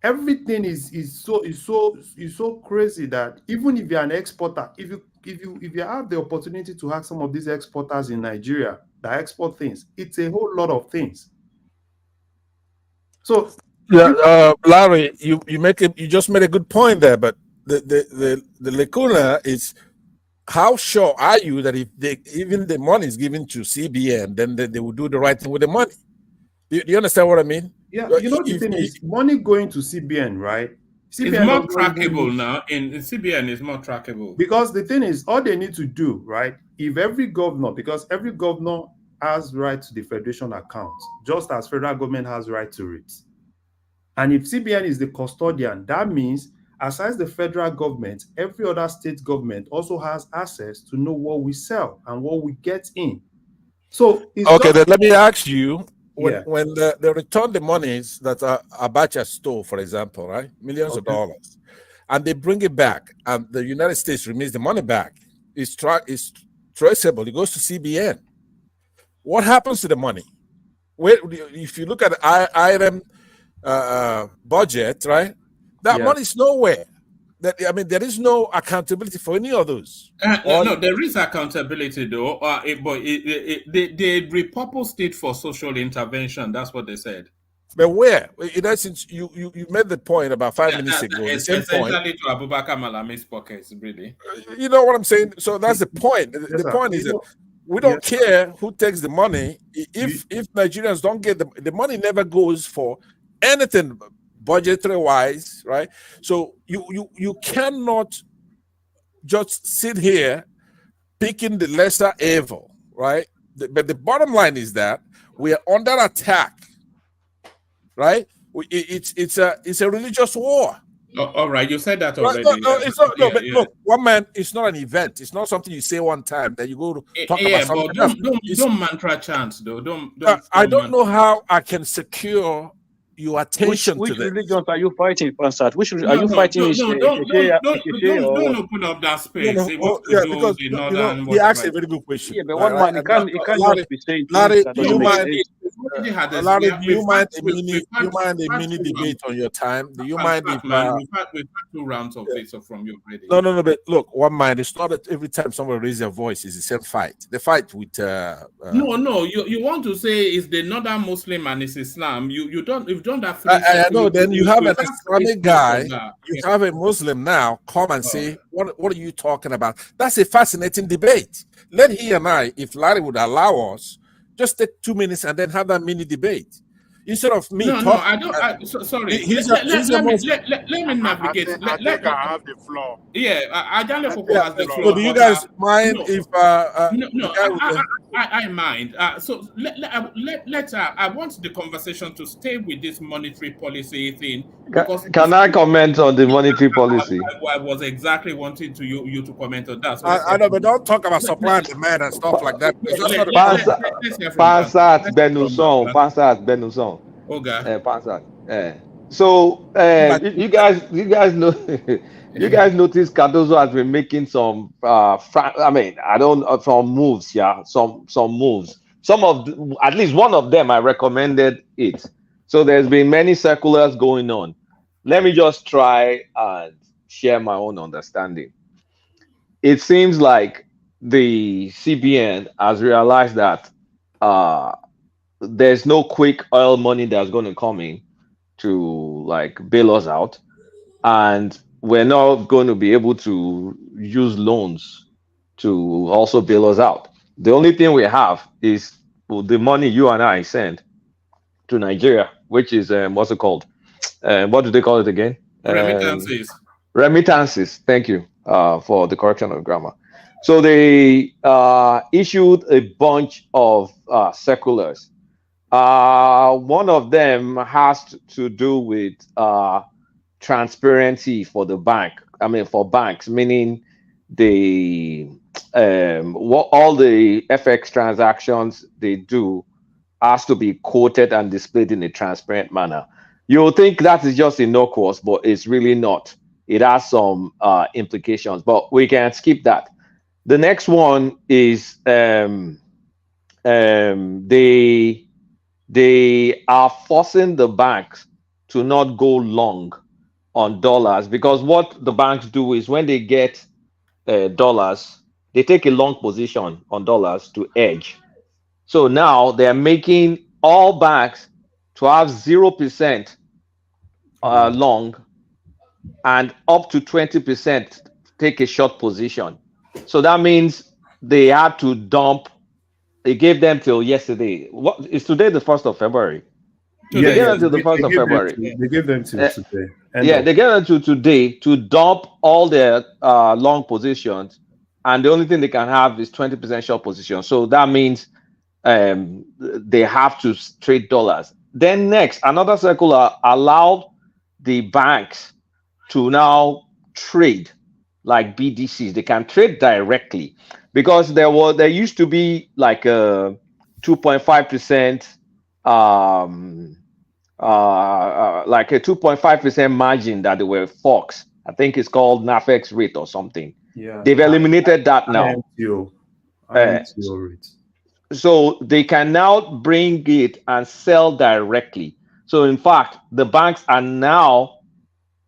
[SPEAKER 12] Everything is so crazy that even if you're an exporter, if you have the opportunity to have some of these exporters in Nigeria that export things, it's a whole lot of things. So
[SPEAKER 10] Larry, you just made a good point there, but the lacuna is, how sure are you that if even the money is given to CBN, then they will do the right thing with the money? Do you understand what I mean?
[SPEAKER 12] Yeah, the thing is, money going to CBN, right?
[SPEAKER 6] It's
[SPEAKER 12] CBN
[SPEAKER 6] more
[SPEAKER 12] does not even
[SPEAKER 6] trackable
[SPEAKER 12] need,
[SPEAKER 6] now. In CBN, is more trackable.
[SPEAKER 12] because the thing is, all they need to do, right? If every governor, because every governor has right to the federation account, just as federal government has right to it. And if CBN is the custodian, that means aside the federal government, every other state government also has access to know what we sell and what we get in. So it's
[SPEAKER 10] Okay,
[SPEAKER 12] just,
[SPEAKER 10] then let me ask you, when
[SPEAKER 12] yeah.
[SPEAKER 10] they return the monies that Abacha stole, for example, right, millions of dollars, and they bring it back, and the United States remits the money back, it's traceable. It goes to CBN. What happens to the money? If you look at the item budget, right, that money is nowhere. There is no accountability for any of those.
[SPEAKER 6] No, there is accountability though. But they repurposed it for social intervention. That's what they said.
[SPEAKER 10] But where? In essence, you made the point about 5 minutes ago. The same point.
[SPEAKER 6] Essentially to Abubakar Malami's pockets, really.
[SPEAKER 10] You know what I'm saying? So that's the point. The point is that we don't care who takes the money. If Nigerians don't get the money, never goes for anything budgetary wise, right? So you cannot just sit here picking the lesser evil, right? But the bottom line is that we are under attack, right? It's a religious war.
[SPEAKER 6] Oh, all right, you said that already.
[SPEAKER 10] No, it's not. No, but look, one man, it's not an event. It's not something you say one time that you go to talk about something else.
[SPEAKER 6] Don't mantra chant though. Don't
[SPEAKER 10] I don't know how I can secure your attention
[SPEAKER 17] which
[SPEAKER 10] to this.
[SPEAKER 17] religions are you fighting, Pansat? Which are you fighting?
[SPEAKER 6] Don't open up that space.
[SPEAKER 10] Because he asked a very good question.
[SPEAKER 17] Yeah, but one man, it can't just be saying.
[SPEAKER 10] Larry, do you mind? Larry, do you mind a mini debate on your time? Do you mind if
[SPEAKER 6] we've had 2 rounds of this from you already?
[SPEAKER 10] No, but look, one mind. It's not that every time someone raises their voice is the same fight. The fight with
[SPEAKER 6] no. You want to say it's the northern Muslim and it's Islam. You've done that.
[SPEAKER 10] I know. Then you have an Islamic guy. You have a Muslim now come and say, "What are you talking about?" That's a fascinating debate. Let he and I, if Larry would allow us, just take 2 minutes and then have that mini debate instead of me talking.
[SPEAKER 6] No, I don't. Sorry. Let me navigate.
[SPEAKER 15] I think I have the floor.
[SPEAKER 6] Yeah, Ajale Koko has the floor.
[SPEAKER 10] So do you guys mind if?
[SPEAKER 6] I mind. So I want the conversation to stay with this monetary policy thing.
[SPEAKER 13] Can I comment on the monetary policy?
[SPEAKER 6] I was exactly wanting you to comment on that. So
[SPEAKER 10] I know, but don't talk about supply and demand and stuff like that.
[SPEAKER 13] Pansat Benuson.
[SPEAKER 6] Okay.
[SPEAKER 13] Pansat. So you guys know you guys notice Cardozo has been making some some moves, some moves. At least one of them I recommended it. So there's been many circulars going on. Let me just try and share my own understanding. It seems like the CBN has realized that there's no quick oil money that's going to come in to bail us out, and we're not going to be able to use loans to also bail us out. The only thing we have is the money you and I send to Nigeria, which is what's it called? What do they call it again?
[SPEAKER 6] Remittances.
[SPEAKER 13] Remittances. Thank you for the correction of grammar. So they issued a bunch of circulars. One of them has to do with transparency for the bank. For banks, meaning all the FX transactions they do has to be quoted and displayed in a transparent manner. You'll think that is just innocuous, but it's really not. It has some implications, but we can skip that. The next one is they are forcing the banks to not go long on dollars, because what the banks do is when they get dollars, they take a long position on dollars to hedge. So now they're making all banks to have 0% long and up to 20% take a short position. So that means they had to dump. They gave them till yesterday. What is today? The 1st of February.
[SPEAKER 18] They gave them to the 1st of
[SPEAKER 12] gave them
[SPEAKER 18] February.
[SPEAKER 12] they gave them to today.
[SPEAKER 18] Yeah, they gave them to today to dump all their long positions, and the only thing they can have is 20% short position. So that means they have to trade dollars. Then next, another circular allowed the banks to now trade like BDCs. They can trade directly because there used to be like a 2.5% like a 2.5% margin that they were Fox. I think it's called NAFEX rate or something.
[SPEAKER 12] Yeah.
[SPEAKER 18] They've eliminated that now.
[SPEAKER 12] IMTO rate.
[SPEAKER 18] So they can now bring it and sell directly. So in fact, the banks are now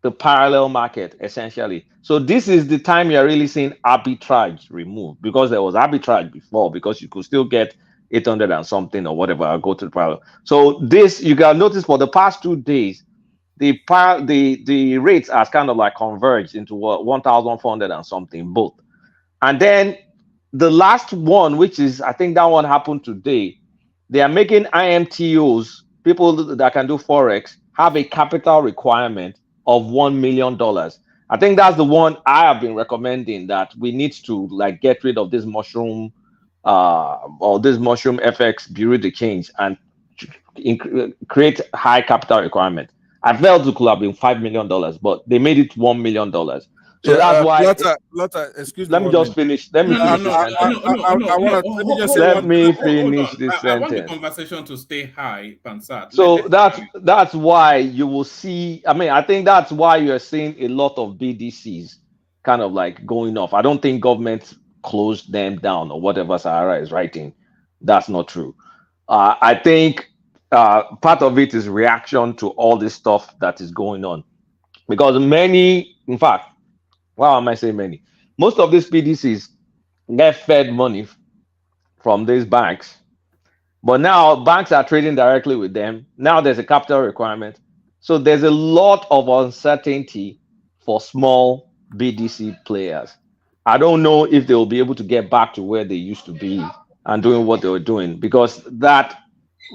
[SPEAKER 18] the parallel market essentially. So this is the time you're really seeing arbitrage removed, because there was arbitrage before, because you could still get 800 and something or whatever, go to the parallel. So this, you can notice for the past 2 days, the rates has kind of like converged into 1,400 and something both. And then the last one, which is, I think that one happened today, they are making IMTOs, people that can do Forex, have a capital requirement of $1 million. I think that's the one I have been recommending, that we need to like get rid of this mushroom or this mushroom FX bureau de change and create high capital requirement. I felt it could have been $5 million, but they made it $1 million. So that's why.
[SPEAKER 10] Lotta, excuse me.
[SPEAKER 18] Let me just finish. Let me finish this sentence. Let me finish this
[SPEAKER 6] I want the
[SPEAKER 18] sentence.
[SPEAKER 6] conversation to stay high, Pansat.
[SPEAKER 18] So that's why you will see. I mean, I think that's why you're seeing a lot of BDCs kind of like going off. I don't think government closed them down or whatever Sahara is writing. That's not true. I think part of it is reaction to all this stuff that is going on, because many, in fact, why am I saying many? Most of these BDCs get fed money from these banks, but now banks are trading directly with them. Now there's a capital requirement. So there's a lot of uncertainty for small BDC players. I don't know if they will be able to get back to where they used to be and doing what they were doing, because that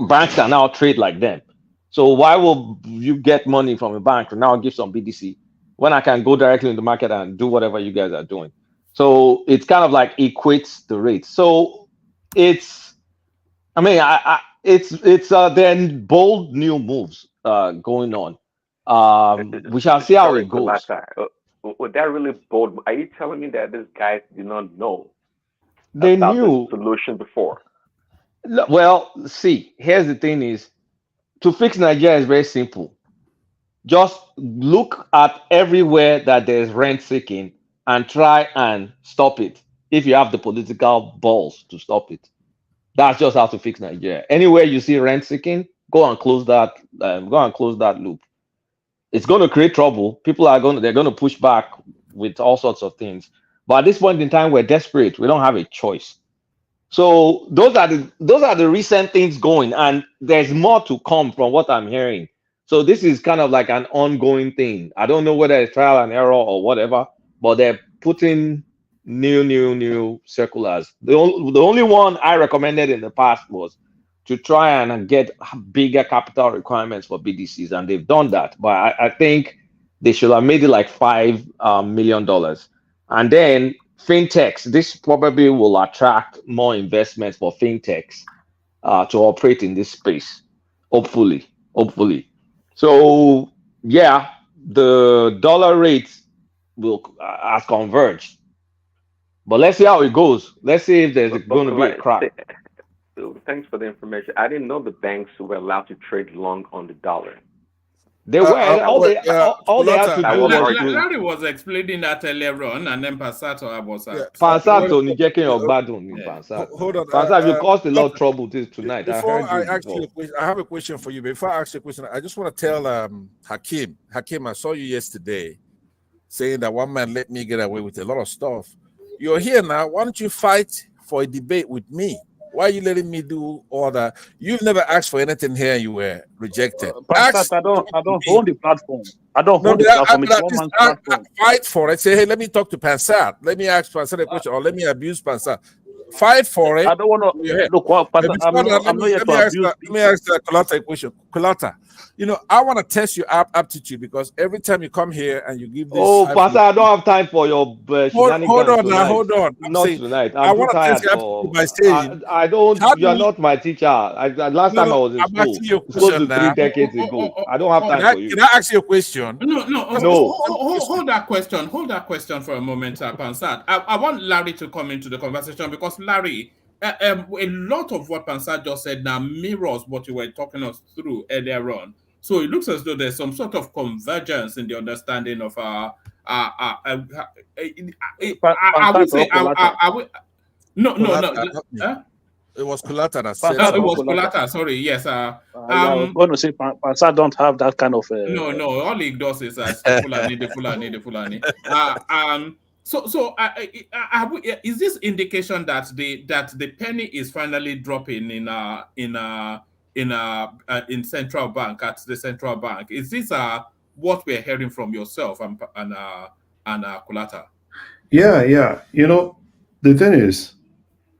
[SPEAKER 18] banks can now trade like them. So why will you get money from a bank to now give some BDC when I can go directly in the market and do whatever you guys are doing? So it's kind of like equates the rate. So it's, I mean, it's then bold new moves going on. We shall see how it goes.
[SPEAKER 13] Was that really bold? Are you telling me that these guys did not know
[SPEAKER 18] They
[SPEAKER 13] about
[SPEAKER 18] knew
[SPEAKER 13] the solution before?
[SPEAKER 18] Well, see, here's the thing is, to fix Nigeria is very simple. Just look at everywhere that there's rent seeking and try and stop it if you have the political balls to stop it. That's just how to fix Nigeria. Anywhere you see rent seeking, go and close that. Loop. It's going to create trouble. People they're going to push back with all sorts of things. But at this point in time, we're desperate. We don't have a choice. So those are the recent things going, and there's more to come from what I'm hearing. So this is kind of like an ongoing thing. I don't know whether it's trial and error or whatever, but they're putting new circulars. The only one I recommended in the past was to try and get bigger capital requirements for BDCs, and they've done that. But I think they should have made it like $5 million. And then fintechs, this probably will attract more investments for fintechs to operate in this space, hopefully. So yeah, the dollar rate has converged, but let's see how it goes. Let's see if there's going to be a crack.
[SPEAKER 13] Thanks for the information. I didn't know the banks were allowed to trade long on the dollar.
[SPEAKER 18] They were all they had to do was
[SPEAKER 6] Larry was explaining that earlier on, and then Passato was
[SPEAKER 18] Passato Nijeke or Badun in Passato.
[SPEAKER 10] Hold on,
[SPEAKER 18] Passato, you caused a lot of trouble tonight.
[SPEAKER 10] Before I ask you a question, I have a question for you. Before I ask you a question, I just want to tell Hakeem. Hakeem, I saw you yesterday saying that one man let me get away with a lot of stuff. You're here now. Why don't you fight for a debate with me? Why are you letting me do all that? You've never asked for anything here. You were rejected.
[SPEAKER 17] I don't hold the platform. I don't hold the platform. It's one man's platform.
[SPEAKER 10] Fight for it. Say, hey, let me talk to Pansat. Let me ask Pansat a question, or let me abuse Pansat. Fight for it.
[SPEAKER 17] I don't want to look. What,
[SPEAKER 10] But before that,
[SPEAKER 17] I'm not here to abuse
[SPEAKER 10] let me ask Kulata a question. Kulata, I want to test your aptitude because every time you come here and you give this.
[SPEAKER 18] Oh, Pastor, I don't have time for your shenanigans
[SPEAKER 10] hold on
[SPEAKER 18] tonight.
[SPEAKER 10] now, hold on.
[SPEAKER 18] Not tonight.
[SPEAKER 10] I
[SPEAKER 18] I'm too
[SPEAKER 10] want to
[SPEAKER 18] tired
[SPEAKER 10] test your
[SPEAKER 18] for.
[SPEAKER 10] aptitude by saying,
[SPEAKER 18] I don't. You are not my teacher. Last time I was in
[SPEAKER 10] I'm
[SPEAKER 18] school,
[SPEAKER 10] asking you a
[SPEAKER 18] close
[SPEAKER 10] question
[SPEAKER 18] to 3
[SPEAKER 10] now.
[SPEAKER 18] decades ago. I don't have time for you.
[SPEAKER 10] Can I ask you a question?
[SPEAKER 6] No. Hold that question. Hold that question for a moment, Pansat. I want Larry to come into the conversation because Larry, a lot of what Pansat just said now mirrors what you were talking us through earlier on. So it looks as though there's some sort of convergence in the understanding of I would say no.
[SPEAKER 10] It was Kulata that said
[SPEAKER 6] it was Kulata. Sorry, yes.
[SPEAKER 17] I was going to say Pansa don't have that kind of.
[SPEAKER 6] No. All he does is the Fulani. So is this indication that the penny is finally dropping in central bank at the central bank? Is this what we're hearing from yourself and Kulata?
[SPEAKER 12] Yeah. The thing is,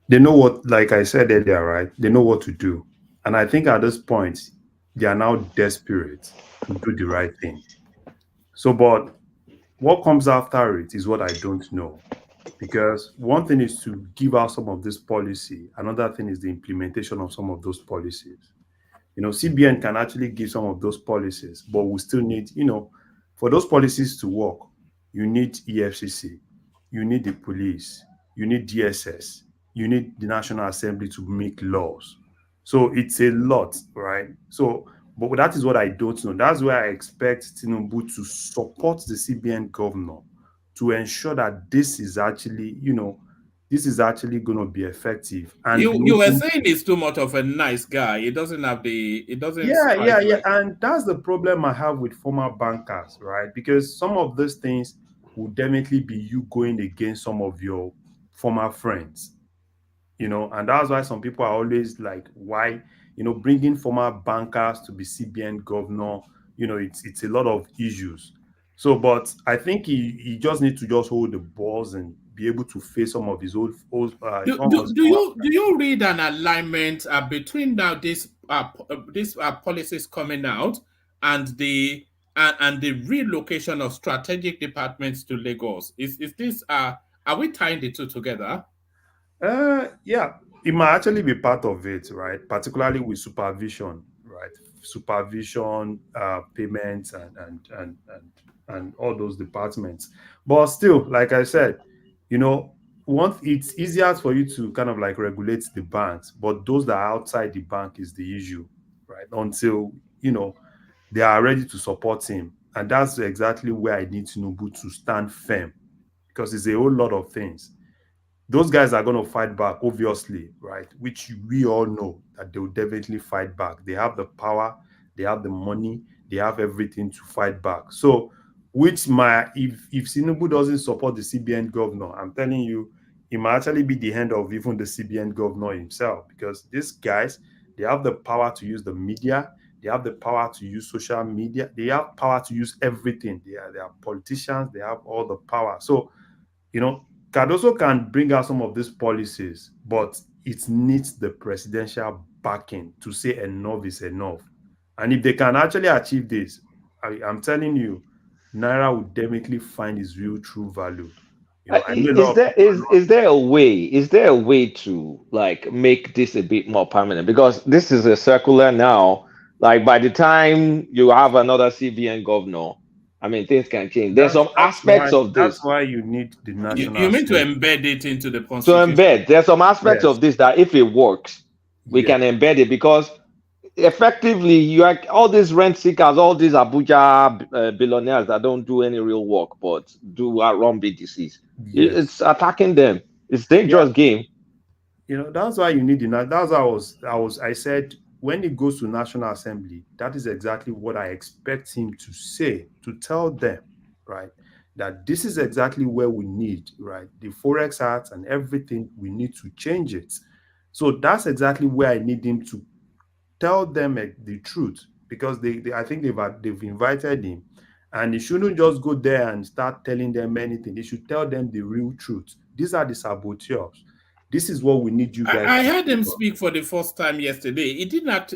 [SPEAKER 12] they know what, like I said earlier, right? They know what to do. And I think at this point, they are now desperate to do the right thing. So, but what comes after it is what I don't know. Because one thing is to give out some of this policy, another thing is the implementation of some of those policies. CBN can actually give some of those policies, but we still need, for those policies to work, you need EFCC, you need the police, you need DSS, you need the National Assembly to make laws. So it's a lot, right? So, but that is what I don't know. That's where I expect Tinubu to support the CBN governor to ensure that this is actually, going to be effective. And
[SPEAKER 6] You were saying he's too much of a nice guy. He doesn't have it doesn't.
[SPEAKER 12] Yeah. And that's the problem I have with former bankers, right? Because some of those things will definitely be you going against some of your former friends, and that's why some people are always like, why, bringing former bankers to be CBN governor, it's a lot of issues. So, but I think he just needs to just hold the balls and be able to face some of his old
[SPEAKER 6] do you read an alignment between now these policies coming out and the relocation of strategic departments to Lagos? Is this are we tying the two together?
[SPEAKER 12] Yeah, it might actually be part of it, right? Particularly with supervision, right? Supervision, payments, and all those departments. But still, like I said, it's easier for you to kind of like regulate the banks, but those that are outside the bank is the issue, right? Until they are ready to support him, and that's exactly where I need Tinubu to stand firm, because it's a whole lot of things. Those guys are going to fight back, obviously, right? Which we all know that they will definitely fight back. They have the power, they have the money, they have everything to fight back. So, if Tinubu doesn't support the CBN governor, I'm telling you, it might actually be the end of even the CBN governor himself, because these guys, they have the power to use the media, they have the power to use social media, they have power to use everything. They are politicians, they have all the power. So, Cardoso can bring out some of these policies, but it needs the presidential backing to say enough is enough. And if they can actually achieve this, I'm telling you, Naira will definitely find its real true value.
[SPEAKER 18] Is there a way to like make this a bit more permanent? Because this is a circular now. Like by the time you have another CBN governor, I mean things can change. There's some aspects of this.
[SPEAKER 12] That's why you need the national.
[SPEAKER 6] You mean to embed it into the constitution?
[SPEAKER 18] To embed, there's some aspects of this that if it works, we can embed it, because effectively you are all these rent seekers, all these Abuja billionaires that don't do any real work but do run BDCs.
[SPEAKER 12] Yes.
[SPEAKER 18] It's attacking them. It's dangerous game.
[SPEAKER 12] That's why you need that's why I said when it goes to National Assembly, that is exactly what I expect him to say, to tell them, right? That this is exactly where we need, right? The Forex Act and everything, we need to change it. So that's exactly where I need him to tell them the truth, because I think they've invited him, and he shouldn't just go there and start telling them anything. They should tell them the real truth. These are the saboteurs. This is what we need you guys.
[SPEAKER 6] I heard him speak for the first time yesterday. It did not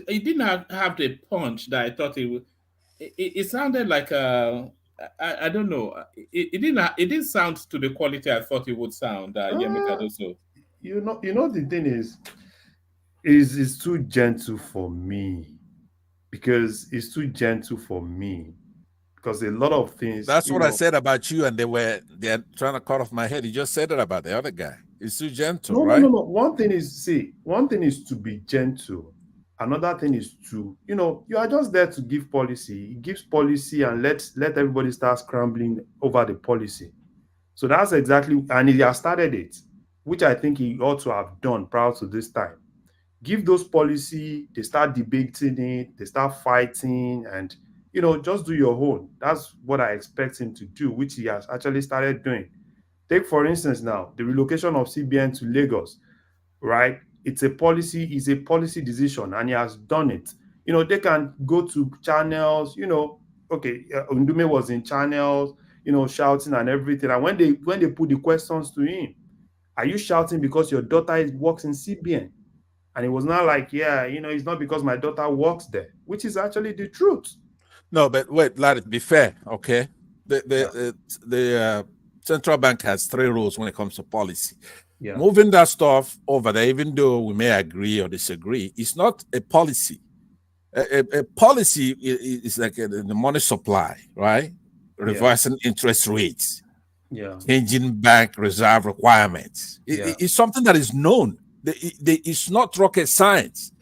[SPEAKER 6] have the punch that I thought it would. It sounded like I don't know. It didn't sound to the quality I thought it would sound. Yemi Cardoso.
[SPEAKER 12] You know the thing is it's too gentle for me, because it's too gentle for me, because a lot of things.
[SPEAKER 10] That's what I said about you, and they're trying to cut off my head. You just said it about the other guy. It's too gentle, right?
[SPEAKER 12] No. One thing is to be gentle. Another thing is to, you are just there to give policy. He gives policy and let everybody start scrambling over the policy. So that's exactly, and he has started it, which I think he ought to have done prior to this time. Give those policy, they start debating it, they start fighting, and just do your own. That's what I expect him to do, which he has actually started doing. Take, for instance, now the relocation of CBN to Lagos, right? It's a policy decision, and he has done it. They can go to channels, okay, Ndume was in channels, shouting and everything. And when they put the questions to him, are you shouting because your daughter works in CBN? And it was not like, it's not because my daughter works there, which is actually the truth.
[SPEAKER 10] No, but wait, let it be fair, okay? The central bank has 3 rules when it comes to policy.
[SPEAKER 12] Yeah.
[SPEAKER 10] Moving that stuff over there, even though we may agree or disagree, it's not a policy. A policy is like the money supply, right? Reversing interest rates, changing bank reserve requirements. It's something that is known. It's not rocket science.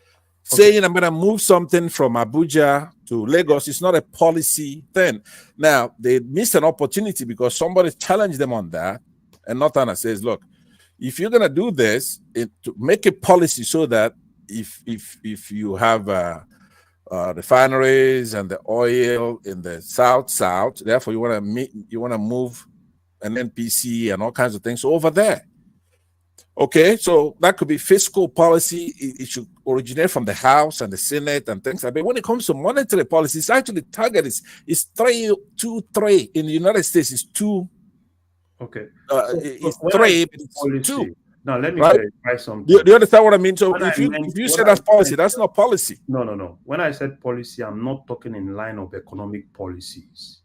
[SPEAKER 10] Saying I'm going to move something from Abuja to Lagos is not a policy thing. Now, they missed an opportunity because somebody challenged them on that. And Northern says, look, if you're going to do this, to make a policy so that if you have refineries and the oil in the south, therefore you want to move an NPC and all kinds of things over there. Okay, so that could be fiscal policy. It should originate from the House and the Senate and things like that. But when it comes to monetary policy, it's actually target is 3 in the United States is 2.
[SPEAKER 12] Okay,
[SPEAKER 10] it's 3, but it's 2.
[SPEAKER 12] Now let me clarify something.
[SPEAKER 10] Do you understand what I mean? So if you say that's policy, that's not policy.
[SPEAKER 12] No. When I said policy, I'm not talking in line of economic policies.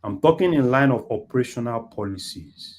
[SPEAKER 12] I'm talking in line of operational policies.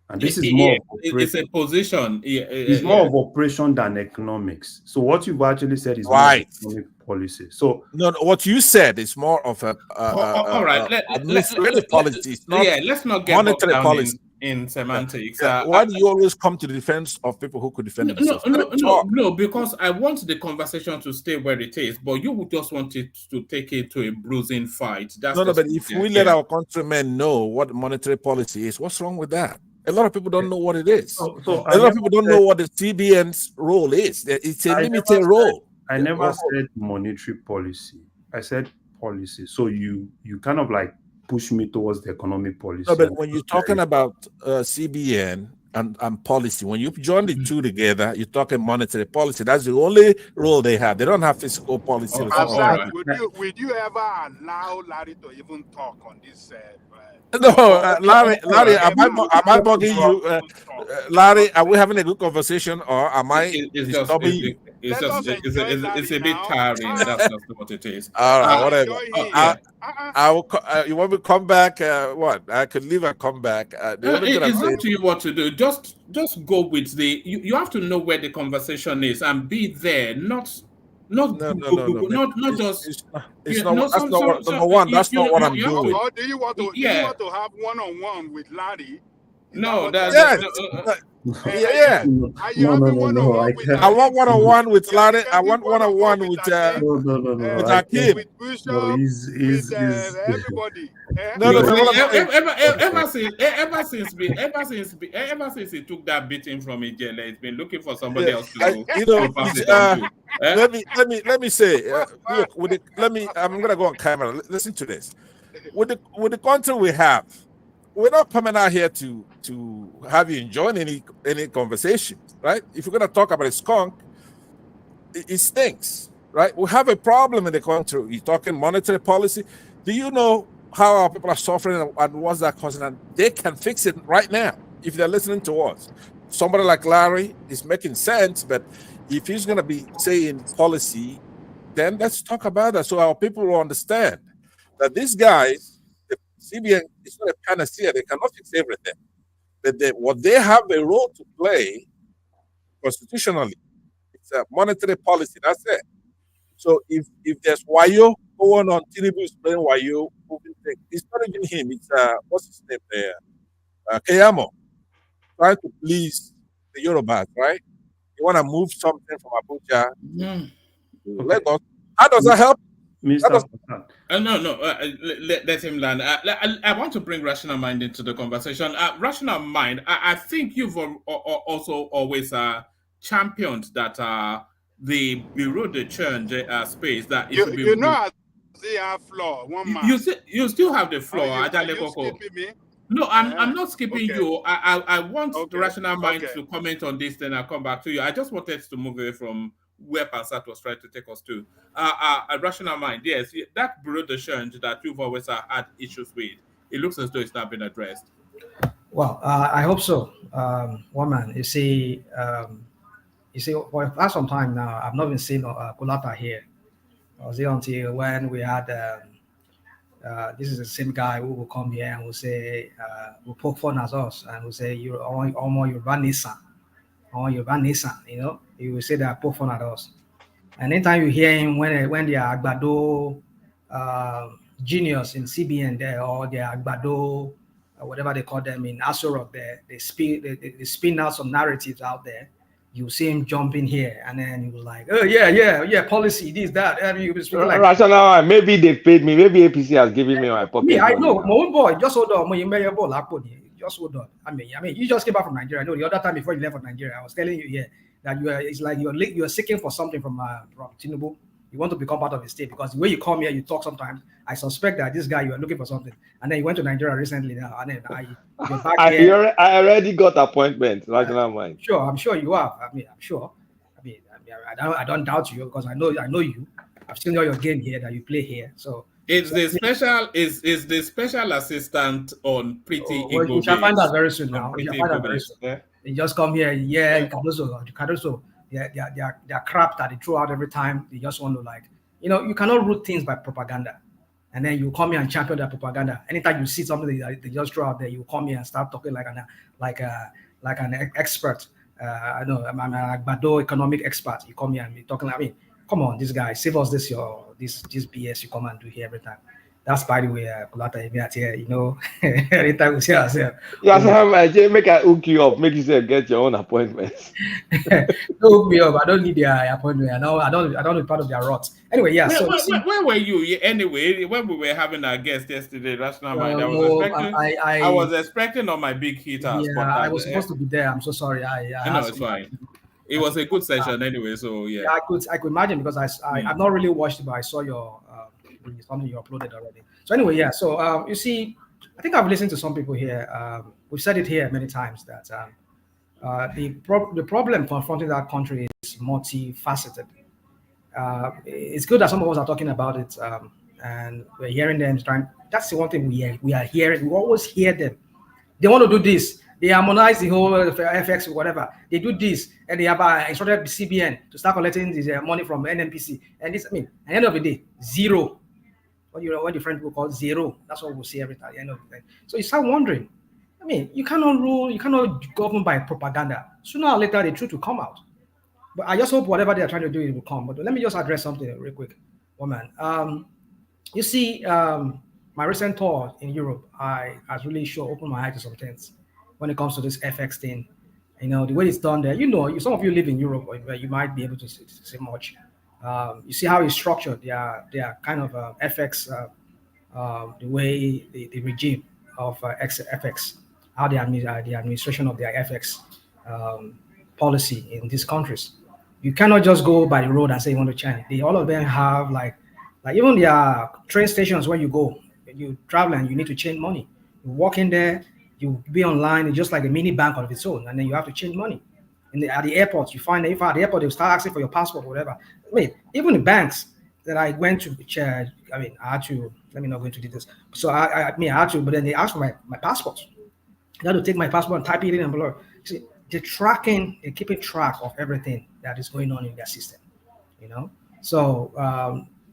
[SPEAKER 12] And this is more
[SPEAKER 6] it's a position.
[SPEAKER 12] It's more of operation than economics. So what you've actually said is
[SPEAKER 10] right.
[SPEAKER 12] More economic policy. So
[SPEAKER 10] no, what you said is more of a
[SPEAKER 6] all right.
[SPEAKER 10] Administrative policy.
[SPEAKER 6] Let's not get monetary policy in semantics.
[SPEAKER 10] Why do you always come to the defense of people who could defend themselves?
[SPEAKER 6] No, because I want the conversation to stay where it is, but you would just want it to take it to a bruising fight. That's
[SPEAKER 10] but if we let our countrymen know what monetary policy is, what's wrong with that? A lot of people don't know what it is. A lot of people don't know what the CBN's role is. It's a limited role.
[SPEAKER 12] I never said monetary policy. I said policy. So you kind of like push me towards the economic policy.
[SPEAKER 10] No, but when you're talking about CBN and policy, when you join the two together, you're talking monetary policy. That's the only role they have. They don't have fiscal policy.
[SPEAKER 15] Would you ever allow Larry to even talk on this?
[SPEAKER 10] No, Larry, am I bugging you? Larry, are we having a good conversation, or am I disturbing you?
[SPEAKER 6] It's a bit tiring. That's just what it is.
[SPEAKER 10] All right, whatever. You want me to come back? What? I could leave and come back.
[SPEAKER 6] It's up to you what to do. Just go with you have to know where the conversation is and be there, not just.
[SPEAKER 10] That's not what I'm doing.
[SPEAKER 15] Or do you want to have one-on-one with Larry?
[SPEAKER 10] No, that's
[SPEAKER 15] yeah.
[SPEAKER 12] No.
[SPEAKER 10] I want one-on-one with Larry. I want one-on-one with Akeem.
[SPEAKER 15] With Bishop, with everybody.
[SPEAKER 6] Ever since he took that beating from Ijele, he's been looking for somebody else to pass it on to.
[SPEAKER 10] Let me say, look, I'm gonna go on camera. Listen to this. With the country we have, we're not coming out here to have you join any conversation, right? If you're gonna talk about a skunk, it stinks, right? We have a problem in the country. You're talking monetary policy. Do you know how our people are suffering and what's that causing? And they can fix it right now if they're listening to us. somebody like Larry is making sense, but if he's going to be saying policy, then let's talk about that so our people will understand that these guys, the CBN is not a panacea. They cannot fix everything. But what they have a role to play constitutionally, it's a monetary policy. That's it. So if there's Wayo going on, Tinubu is playing Wayo, moving things. It's not even him. It's what's his name there? Kayamo, trying to please the Yorubas, right? You want to move something from Abuja to Lagos. How does that help?
[SPEAKER 12] Mr.
[SPEAKER 6] No. Let him land. I want to bring Rational Mind into the conversation. Rational Mind, I think you've also always championed that the Bureau de Change space that it should be.
[SPEAKER 15] You know, I see a flaw. One man.
[SPEAKER 6] You still have the floor.
[SPEAKER 15] Are you skipping me?
[SPEAKER 6] No, I'm not skipping you. I want the Rational Mind to comment on this, then I'll come back to you. I just wanted to move away from where Pansat was trying to take us to. A Rational Mind, yes, that Bureau de Change that you've always had issues with, it looks as though it's not been addressed.
[SPEAKER 19] Well, I hope so. One man, you see, for quite some time now, I've not been seeing Kulata here. I was here until when we had. This is the same guy who will come here and will say, will poke fun at us and will say, you're almost Yoruba Nissan, or Yoruba Nissan, you know, he will say that poke fun at us. And anytime you hear him when they are Agbado juniors in CBN there, or they are Agbado, whatever they call them in Asorok there, they spin out some narratives out there. You see him jumping here, and then he was like, "Oh yeah, policy, this, that." And he was like,
[SPEAKER 18] Rational, maybe they paid me. Maybe APC has given me my pocket.
[SPEAKER 19] I know, my own boy. Just hold on, just hold on. I mean, you just came back from Nigeria. I know the other time before you left for Nigeria, I was telling you here that it's like you're seeking for something from Tinubu. You want to become part of the state because the way you come here, you talk sometimes. I suspect that this guy, you are looking for something. And then you went to Nigeria recently now, and then you're back here.
[SPEAKER 18] I already got appointment. Rational Mind.
[SPEAKER 19] Sure, I'm sure you have. I'm sure. I don't doubt you because I know you. I've seen all your game here that you play here. So
[SPEAKER 6] it's the special assistant on Pretty Igbo.
[SPEAKER 19] You shall find out very soon now. You shall find out very soon. Yeah. You just come here, Cardoso. They're crap that they throw out every time. They just want to you cannot root things by propaganda. And then you come here and champion that propaganda. Anytime you see something they just throw out there, you come here and start talking like an expert. I know I'm an Agbado economic expert. You come here and be talking come on, this guy, save us this BS you come and do here every time. That's by the way, Kulata here, you know, anytime we see ourselves.
[SPEAKER 18] Yeah, make I hook you up, make you get your own appointments.
[SPEAKER 19] Don't hook me up. I don't need their appointment. I don't be part of their rot. Anyway, yeah.
[SPEAKER 6] Where were you anyway? When we were having our guest yesterday, Rational Mind, I was expecting on my big hitters.
[SPEAKER 19] Yeah, I was supposed to be there. I'm so sorry.
[SPEAKER 6] No, it's fine. It was a good session anyway. So yeah.
[SPEAKER 19] I could imagine because I've not really watched it, but I saw your. Something you uploaded already. So anyway, yeah. So you see, I think I've listened to some people here. We've said it here many times that the problem confronting that country is multifaceted. It's good that some of us are talking about it, and we're hearing them trying. That's the one thing we are hearing. We always hear them. They want to do this. They harmonize the whole FX or whatever. They do this, and they have instructed the CBN to start collecting this money from NNPC. And this, at the end of the day, zero. What the French people call zero. That's what we'll see every time at the end of the day. So you start wondering. You cannot rule, you cannot govern by propaganda. Sooner or later, the truth will come out. But I just hope whatever they are trying to do, it will come. But let me just address something real quick. You see, my recent tour in Europe, I really opened my eyes to some things when it comes to this FX thing. The way it's done there. Some of you live in Europe, where you might be able to say much. You see how it's structured. They are kind of FX, the way the regime of FX, how the administration of their FX policy in these countries. You cannot just go by the road and say you want to change. All of them have like even their train stations where you go, you travel and you need to change money. You walk in there, you be online. It's just like a mini bank of its own, and then you have to change money. At the airport, you find that if at the airport they'll start asking for your passport or whatever. Even the banks that I went to, I had to. Let me not go into details. So I had to, but then they asked for my passport. You had to take my passport and type it in and blah. See, they're keeping track of everything that is going on in their system. So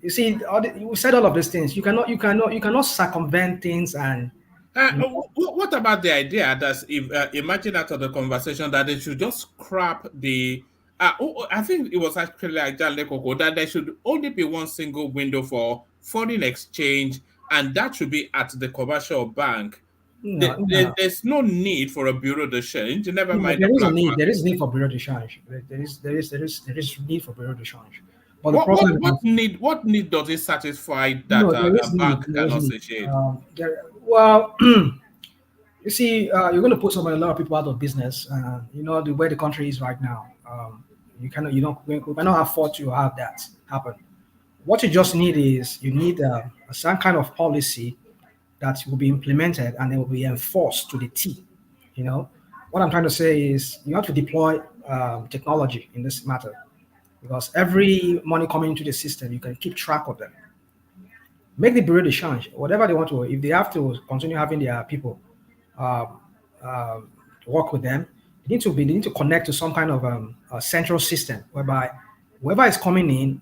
[SPEAKER 19] you see, we said all of these things. You cannot circumvent things. And
[SPEAKER 6] what about the idea that if imagine out of the conversation that they should just scrap the I think it was actually like that there should only be one single window for foreign exchange, and that should be at the commercial bank. There's no need for a bureau de change. Never mind.
[SPEAKER 19] There is a need. There is need for bureau de change. There is need for bureau de change. But
[SPEAKER 6] what need does it satisfy that a bank cannot satiate?
[SPEAKER 19] Well, you see, you're going to put a lot of people out of business. The way the country is right now. We cannot afford to have that happen. What you just need is some kind of policy that will be implemented and it will be enforced to the T. What I'm trying to say is you have to deploy technology in this matter, because every money coming into the system, you can keep track of them. Make the bureau de change, whatever they want to. If they have to continue having their people work with them, they need to connect to some kind of a central system whereby whoever is coming in,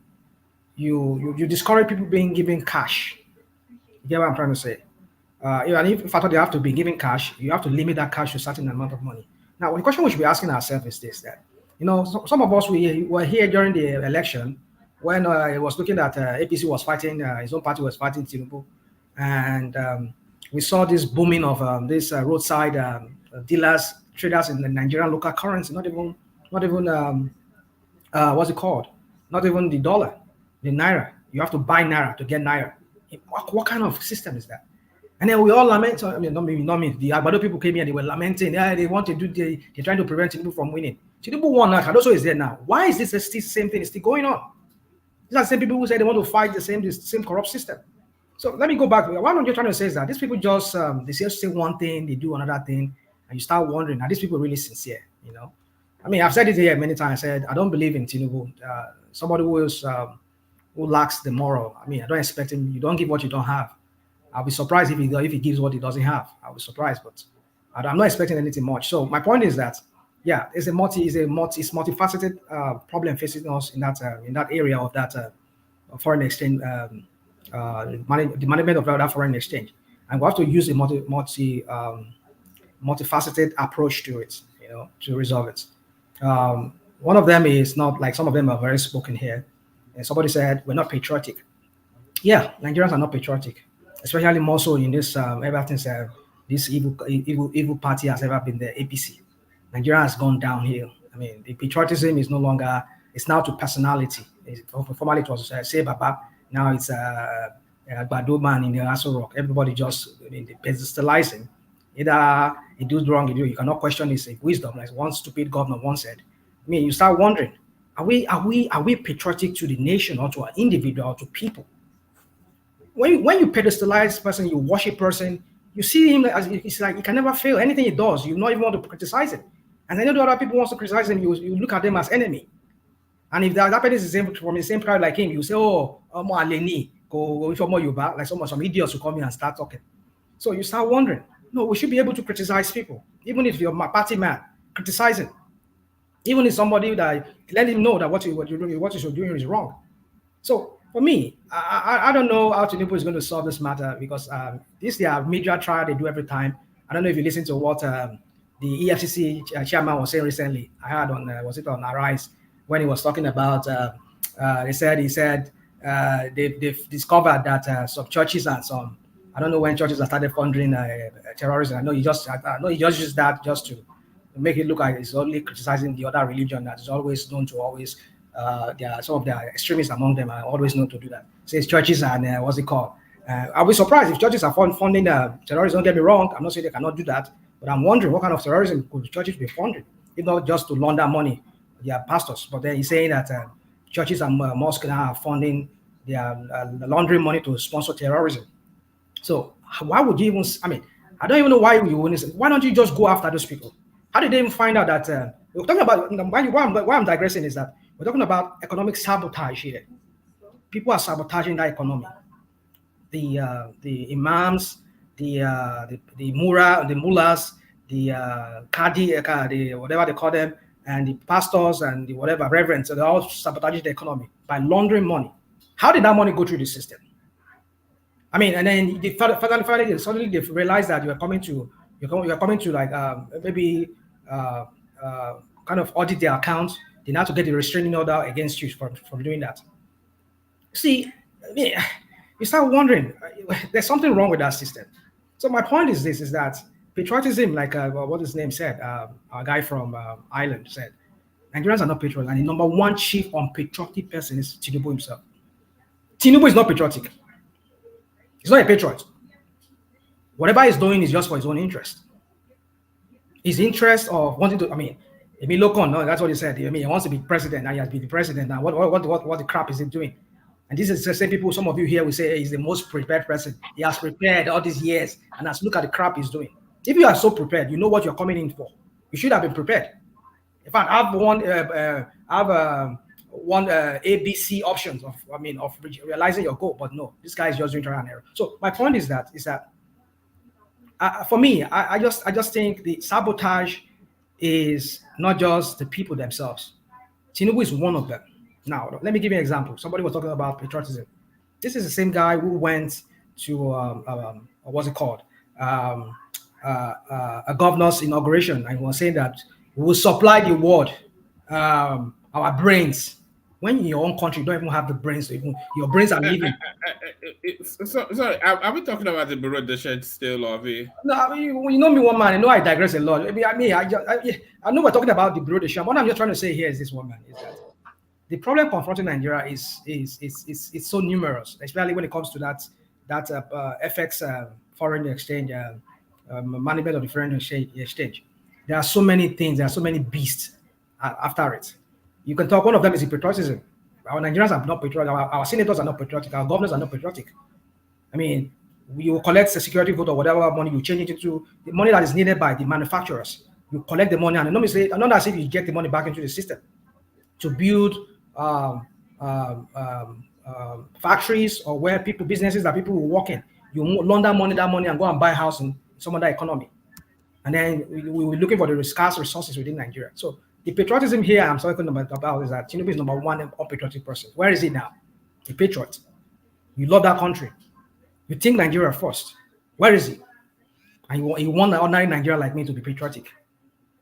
[SPEAKER 19] you discourage people being given cash. You get what I'm trying to say? If I thought they have to be given cash, you have to limit that cash to a certain amount of money. Now, the question we should be asking ourselves is this: that some of us we were here during the election when it was looking at APC was fighting, his own party was fighting Tinubu, and we saw this booming of this roadside dealers, traders in the Nigerian local currency. Not even what's it called? Not even the dollar, the naira. You have to buy naira to get naira. What kind of system is that? And then we all lament. I mean, not me. The Agbado people came here. They were lamenting. Yeah, they want to do. They're trying to prevent Tinubu from winning. Tinubu won that. Cardoso is there now. Why is this still the same thing? It's still going on. These are the same people who say they want to fight the same corrupt system. So let me go back. What I'm trying to say is that these people just they say one thing, they do another thing, and you start wondering: are these people really sincere? I mean, I've said it here many times. I said I don't believe in Tinubu. Somebody who lacks the moral. I mean, I don't expect him. You don't give what you don't have. I'll be surprised if he gives what he doesn't have. I'll be surprised, but I'm not expecting anything much. So my point is that, yeah, it's multifaceted problem facing us in that area of that foreign exchange, the management of that foreign exchange, and we have to use a multifaceted approach to it, to resolve it. One of them is not like some of them are very spoken here, and somebody said we're not patriotic. Yeah, Nigerians are not patriotic. Especially more so in this ever since this evil party has ever been the APC. Nigeria has gone downhill. I mean, the patriotism is no longer. It's now to personality. Formerly it was Say Baba. Now it's Agbado man in the Aso Rock. Everybody just they pedestalizing. Either he does wrong, you cannot question his wisdom. Like one stupid governor once said. I mean, you start wondering: are we patriotic to the nation or to an individual or to people? When you pedestalize person, you worship person, you see him as it's like he can never fail. Anything he does, you not even want to criticize him. And then the other people wants to criticize him, you look at them as enemy. And if that person is from the same crowd like him, you say, oh, Aleni, go for more Yoruba, like some idiots who come here and start talking. So you start wondering, no, we should be able to criticize people, even if you're my party man, criticize him. Even if somebody that let him know that what you're doing is wrong. So for me, I don't know how Tinubu is going to solve this matter, because this is their media trial they do every time. I don't know if you listen to what the EFCC chairman was saying recently. I heard on was it on Arise when he was talking about he said they've discovered that some churches and some, I don't know when churches have started funding terrorism. I know he just used that just to make it look like it's only criticizing the other religion that is always known to always. There are some of the extremists among them are always known to do that. Says churches and what's it called? I'll be surprised if churches are funding terrorism. Don't get me wrong. I'm not saying they cannot do that, but I'm wondering what kind of terrorism could churches be funding, if not just to launder money, their pastors. But then he's saying that churches and mosques now are funding their laundering money to sponsor terrorism. So why would you even? I mean, I don't even know why you wouldn't. Why don't you just go after those people? How did they even find out that? We're talking about why I'm digressing is that we're talking about economic sabotage here. People are sabotaging that economy. The imams, the mullahs, the whatever they call them, and the pastors and the whatever reverends, so they're all sabotaging the economy by laundering money. How did that money go through the system? I mean, and then suddenly they realize that you're coming to like maybe kind of audit their accounts. They now have to get a restraining order against you from doing that. See, I mean, you start wondering, there's something wrong with that system. So my point is this: is that patriotism, like what his name said, a guy from Ireland said, Nigerians are not patriotic, and the number one chief unpatriotic person is Tinubu himself. Tinubu is not patriotic. He's not a patriot. Whatever he's doing is just for his own interest. His interest of wanting to, I mean Locon, no, that's what he said. I mean, he wants to be president, and he has been the president. Now, what the crap is he doing? And this is the same people, some of you here will say, hey, he's the most prepared person. He has prepared all these years, and has look at the crap he's doing. If you are so prepared, you know what you're coming in for. You should have been prepared. In fact, I've one ABC options of realizing your goal, but no, this guy is just doing trial and error. So my point is that for me, I just think the sabotage is not just the people themselves. Tinubu is one of them. Now, let me give you an example. Somebody was talking about patriotism. This is the same guy who went to what's it called? A governor's inauguration, and was saying that we will supply the world our brains. When in your own country, you don't even have the brains. Your brains are leaving.
[SPEAKER 6] Sorry, are we talking about the Bureau de Change still, or the?
[SPEAKER 19] No, I mean, you know me, one man. I know I digress a lot. I know we're talking about the Bureau de Change. What I'm just trying to say here is this, one man, is that the problem confronting Nigeria is so numerous, especially when it comes to that FX foreign exchange management of the foreign exchange. There are so many things. There are so many beasts after it. You can talk. One of them is patriotism. Our Nigerians are not patriotic. Our senators are not patriotic. Our governors are not patriotic. I mean, you collect the security vote or whatever money, you change it into the money that is needed by the manufacturers. You collect the money, and not as if you get the money back into the system to build factories or where businesses that people will work in. You launder that money and go and buy a house in some other economy. And then we're looking for the scarce resources within Nigeria. So the patriotism here I'm talking about is that Tinubu is number one unpatriotic person. Where is he now? A patriot. You love that country. You think Nigeria first. Where is he? And you want an ordinary Nigeria like me to be patriotic.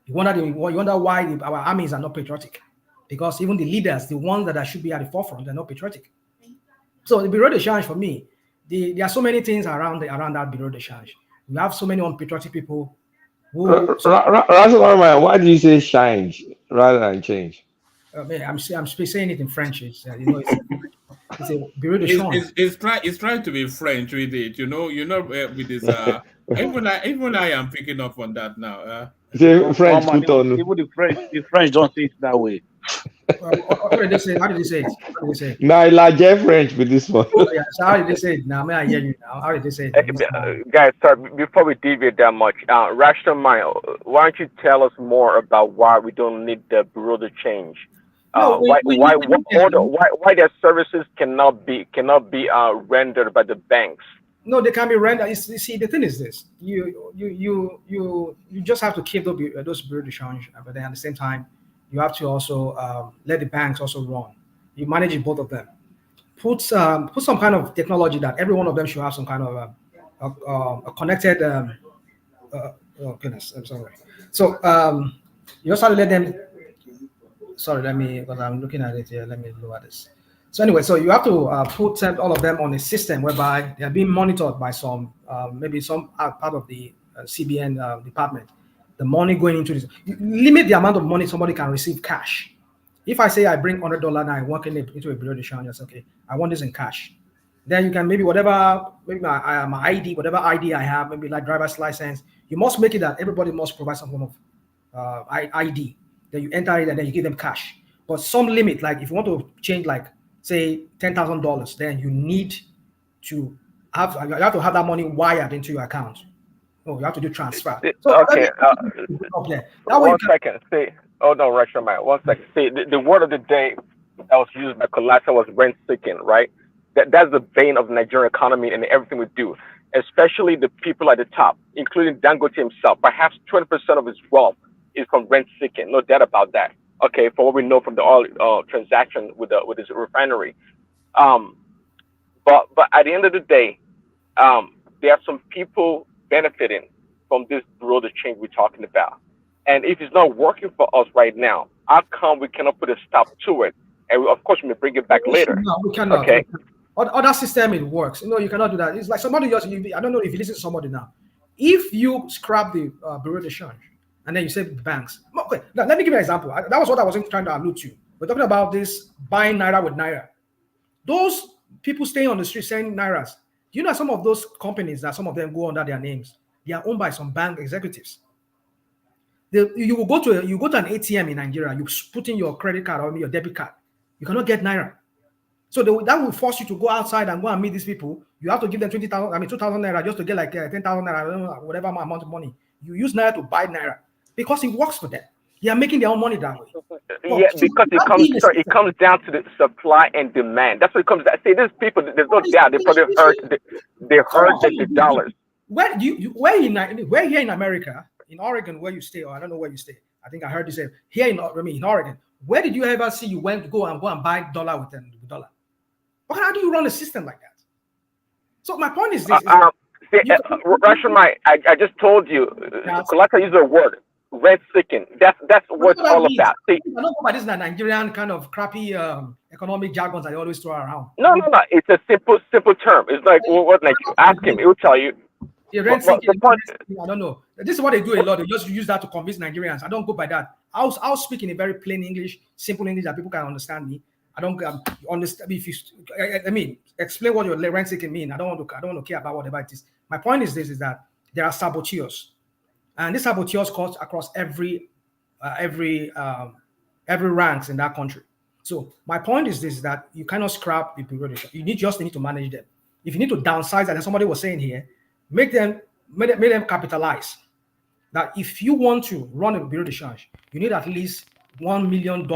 [SPEAKER 19] You wonder why our armies are not patriotic. Because even the leaders, the ones that should be at the forefront, they're not patriotic. So the Bureau de Change, for me, there are so many things around that Bureau de Change. We have so many unpatriotic people who.
[SPEAKER 18] Why do you say change rather than change?
[SPEAKER 19] I'm saying it in French. It's a Bureau de Change.
[SPEAKER 6] It's trying to be French with it. With this. Even I am picking up on that now.
[SPEAKER 18] French put on.
[SPEAKER 17] Even the French don't say it that way.
[SPEAKER 19] What did they say? How did they say it?
[SPEAKER 18] No, like French with this one.
[SPEAKER 19] Yeah, so how did they say it? Now, may I hear you now? How did they say it?
[SPEAKER 13] Guys, sorry, before we deviate that much, Rational Mind, why don't you tell us more about why we don't need the Bureau de Change? Why their services cannot be rendered by the banks?
[SPEAKER 19] No, they can be rendered. You see, the thing is this: you just have to keep those Bureau de Change, but then at the same time, you have to also let the banks also run. You manage both of them. Put some kind of technology that every one of them should have some kind of a connected. Oh goodness, I'm sorry. So you also have to let them. Sorry, because I'm looking at it here. Let me look at this. So anyway, so you have to put all of them on a system whereby they are being monitored by some, maybe some part of the CBN department. The money going into this, you limit the amount of money somebody can receive cash. If I say I bring $100 and I walk into a Bureau de Change, I say, okay, I want this in cash. Then you can maybe my ID, whatever ID I have, maybe like driver's license, you must make it that everybody must provide some form of ID. Then you enter it and then you give them cash. But some limit, like if you want to change, like say $10,000, then you need to have that money wired into your account. No, you have to do transfer. So
[SPEAKER 13] okay. One second. See, oh no, Rational Mind. 1 second. See, the word of the day that was used by Colassa was rent seeking, right? That's the bane of the Nigerian economy and everything we do. especially the people at the top, including Dangote himself. Perhaps 20% of his wealth is from rent seeking. No doubt about that. Okay, for what we know from the oil transaction with his refinery. But at the end of the day, there are some people benefiting from this bureau de change we're talking about. And if it's not working for us right now, how come we cannot put a stop to it? And of course, we may bring it back later.
[SPEAKER 19] No, we cannot.
[SPEAKER 13] Okay.
[SPEAKER 19] Other system, it works. You know, you cannot do that. It's like somebody just, I don't know if you listen to somebody now. If you scrap the bureau de change and then you say banks, okay, now, let me give you an example. That was what I was trying to allude to. We're talking about this buying Naira with Naira. Those people staying on the street selling Nairas, you know, some of those companies that some of them go under their names, they are owned by some bank executives. You go to an ATM in Nigeria, you put in your credit card or your debit card, you cannot get Naira. So that will force you to go outside and go and meet these people. You have to give them 2,000 Naira just to get like 10,000 Naira, I don't know, whatever amount of money. You use Naira to buy Naira because it works for them. They are making their own money that way.
[SPEAKER 13] Yeah, because it comes down to the supply and demand. That's what it comes down. See, these people, there's no doubt they probably heard the dollars.
[SPEAKER 19] Where here in America, in Oregon, where you stay, or I don't know where you stay. I think I heard you say here in Oregon. Where did you ever see you go and buy dollar with dollar? Well, how do you run a system like that? So my point is this:
[SPEAKER 13] Russian, I just told you. Kulaka used the word rent seeking. That's what it's all about. See,
[SPEAKER 19] I don't know about this Nigerian kind of crappy economic jargons that they always throw around.
[SPEAKER 13] No. It's a simple term. It's like what like you ask him, he'll tell you.
[SPEAKER 19] The rent seeking, I don't know. This is what they do a lot. They just use that to convince Nigerians. I don't go by that. I'll speak in a very plain English, simple English that people can understand me. I don't understand if you. I mean, explain what your rent seeking mean. I don't want to care about whatever it is. My point is this: is that there are saboteurs, and these saboteurs cut across every ranks in that country. So my point is this: that you cannot scrap the bureau de change. You just need to manage them. If you need to downsize, and somebody was saying here, make them capitalize. That if you want to run a bureau de change, you need at least $1 million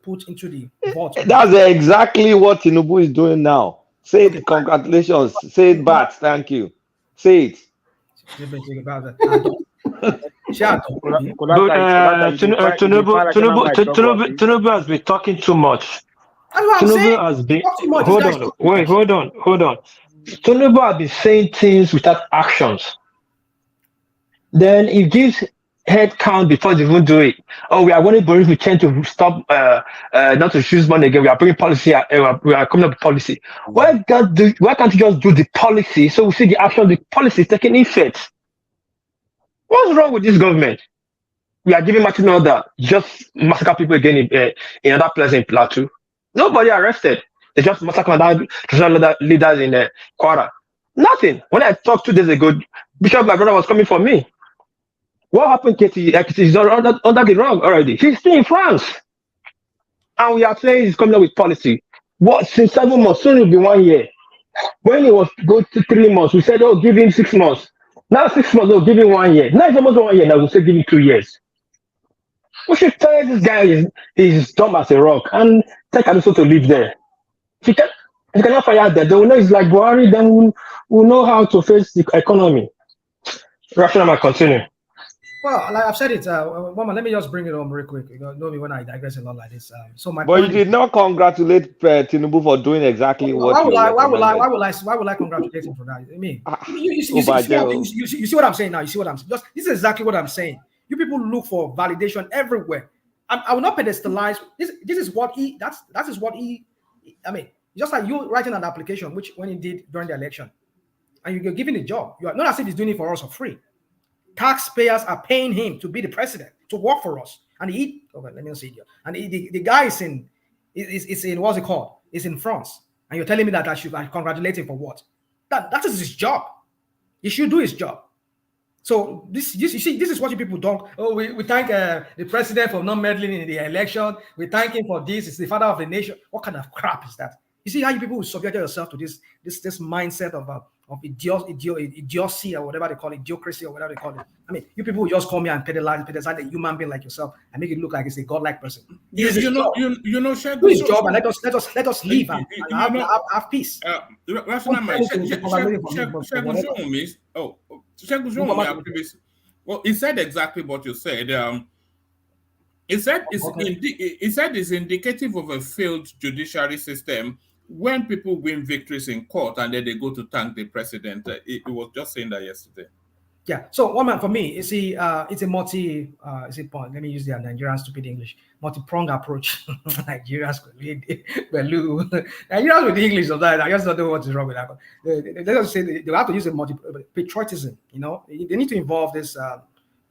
[SPEAKER 19] put into the vault.
[SPEAKER 18] That's exactly what Tinubu is doing now. Say it, congratulations. Say it, Bat. Thank you. Say it.
[SPEAKER 11] Tinubu has been talking too much. Tinubu has been. Hold on. Tinubu has been saying things without actions. Then he gives head count before they even do it. Oh, we are going to change to stop not to choose money again. We are bringing policy. We are coming up with policy. Why can't you just do the policy so we see the action? The policy is taking effect. What's wrong with this government? We are giving Martin order just massacre people again in another place in Plateau. Nobody arrested. They just massacre other leaders in Kwara. Nothing. When I talked 2 days ago, Bishop, my brother, was coming for me. What happened, Katie? He's under the rug already. He's still in France. And we are saying he's coming up with policy. What, since 7 months, soon it will be 1 year. When it was go to 3 months, we said, oh, give him 6 months. Now 6 months, oh, give him 1 year. Now it's almost 1 year. Now we say give him 2 years. We should tell this guy is dumb as a rock and take Adeso to live there. If you cannot fire there, they will know it's like Buhari, then we'll know how to face the economy. Rational might continue.
[SPEAKER 19] Well, like I've said it, Mama, let me just bring it home real quick. You know me when I digress a lot like this.
[SPEAKER 18] But you did not congratulate Tinubu for doing exactly what.
[SPEAKER 19] Why would I congratulate him for that? I mean, you see what I'm saying now. You see what I'm saying. This is exactly what I'm saying. You people look for validation everywhere. I will not pedestalize. This is what he. That is what he. I mean, just like you writing an application, which when he did during the election, and you're giving a job. You are not as if he's doing it for us for free. Taxpayers are paying him to be the president, to work for us. And let me see here. And the guy is in what's it called? It's in France. And you're telling me that I should congratulate him for what? That is his job. He should do his job. So this you see, this is what you people don't. Oh, we thank the president for not meddling in the election. We thank him for this. It's the father of the nation. What kind of crap is that? You see how you people subject yourself to this mindset of idiocy or whatever they call it, idiocracy or whatever they call it. I mean, you people will just call me and pedalize a human being like yourself and make it look like it's a godlike person.
[SPEAKER 6] You know, Shegu,
[SPEAKER 19] do his job and let us live and have peace.
[SPEAKER 6] Well, he said exactly what you said. He said it's indicative of a failed judiciary system when people win victories in court and then they go to thank the president. He was just saying that yesterday.
[SPEAKER 19] Yeah. So one man for me, you see, it's a let me use the Nigerian stupid English, multi-pronged approach. Nigerians Nigerians with English sometimes. I just don't know what is wrong with that. Let us say they have to use a patriotism. You know, they need to involve this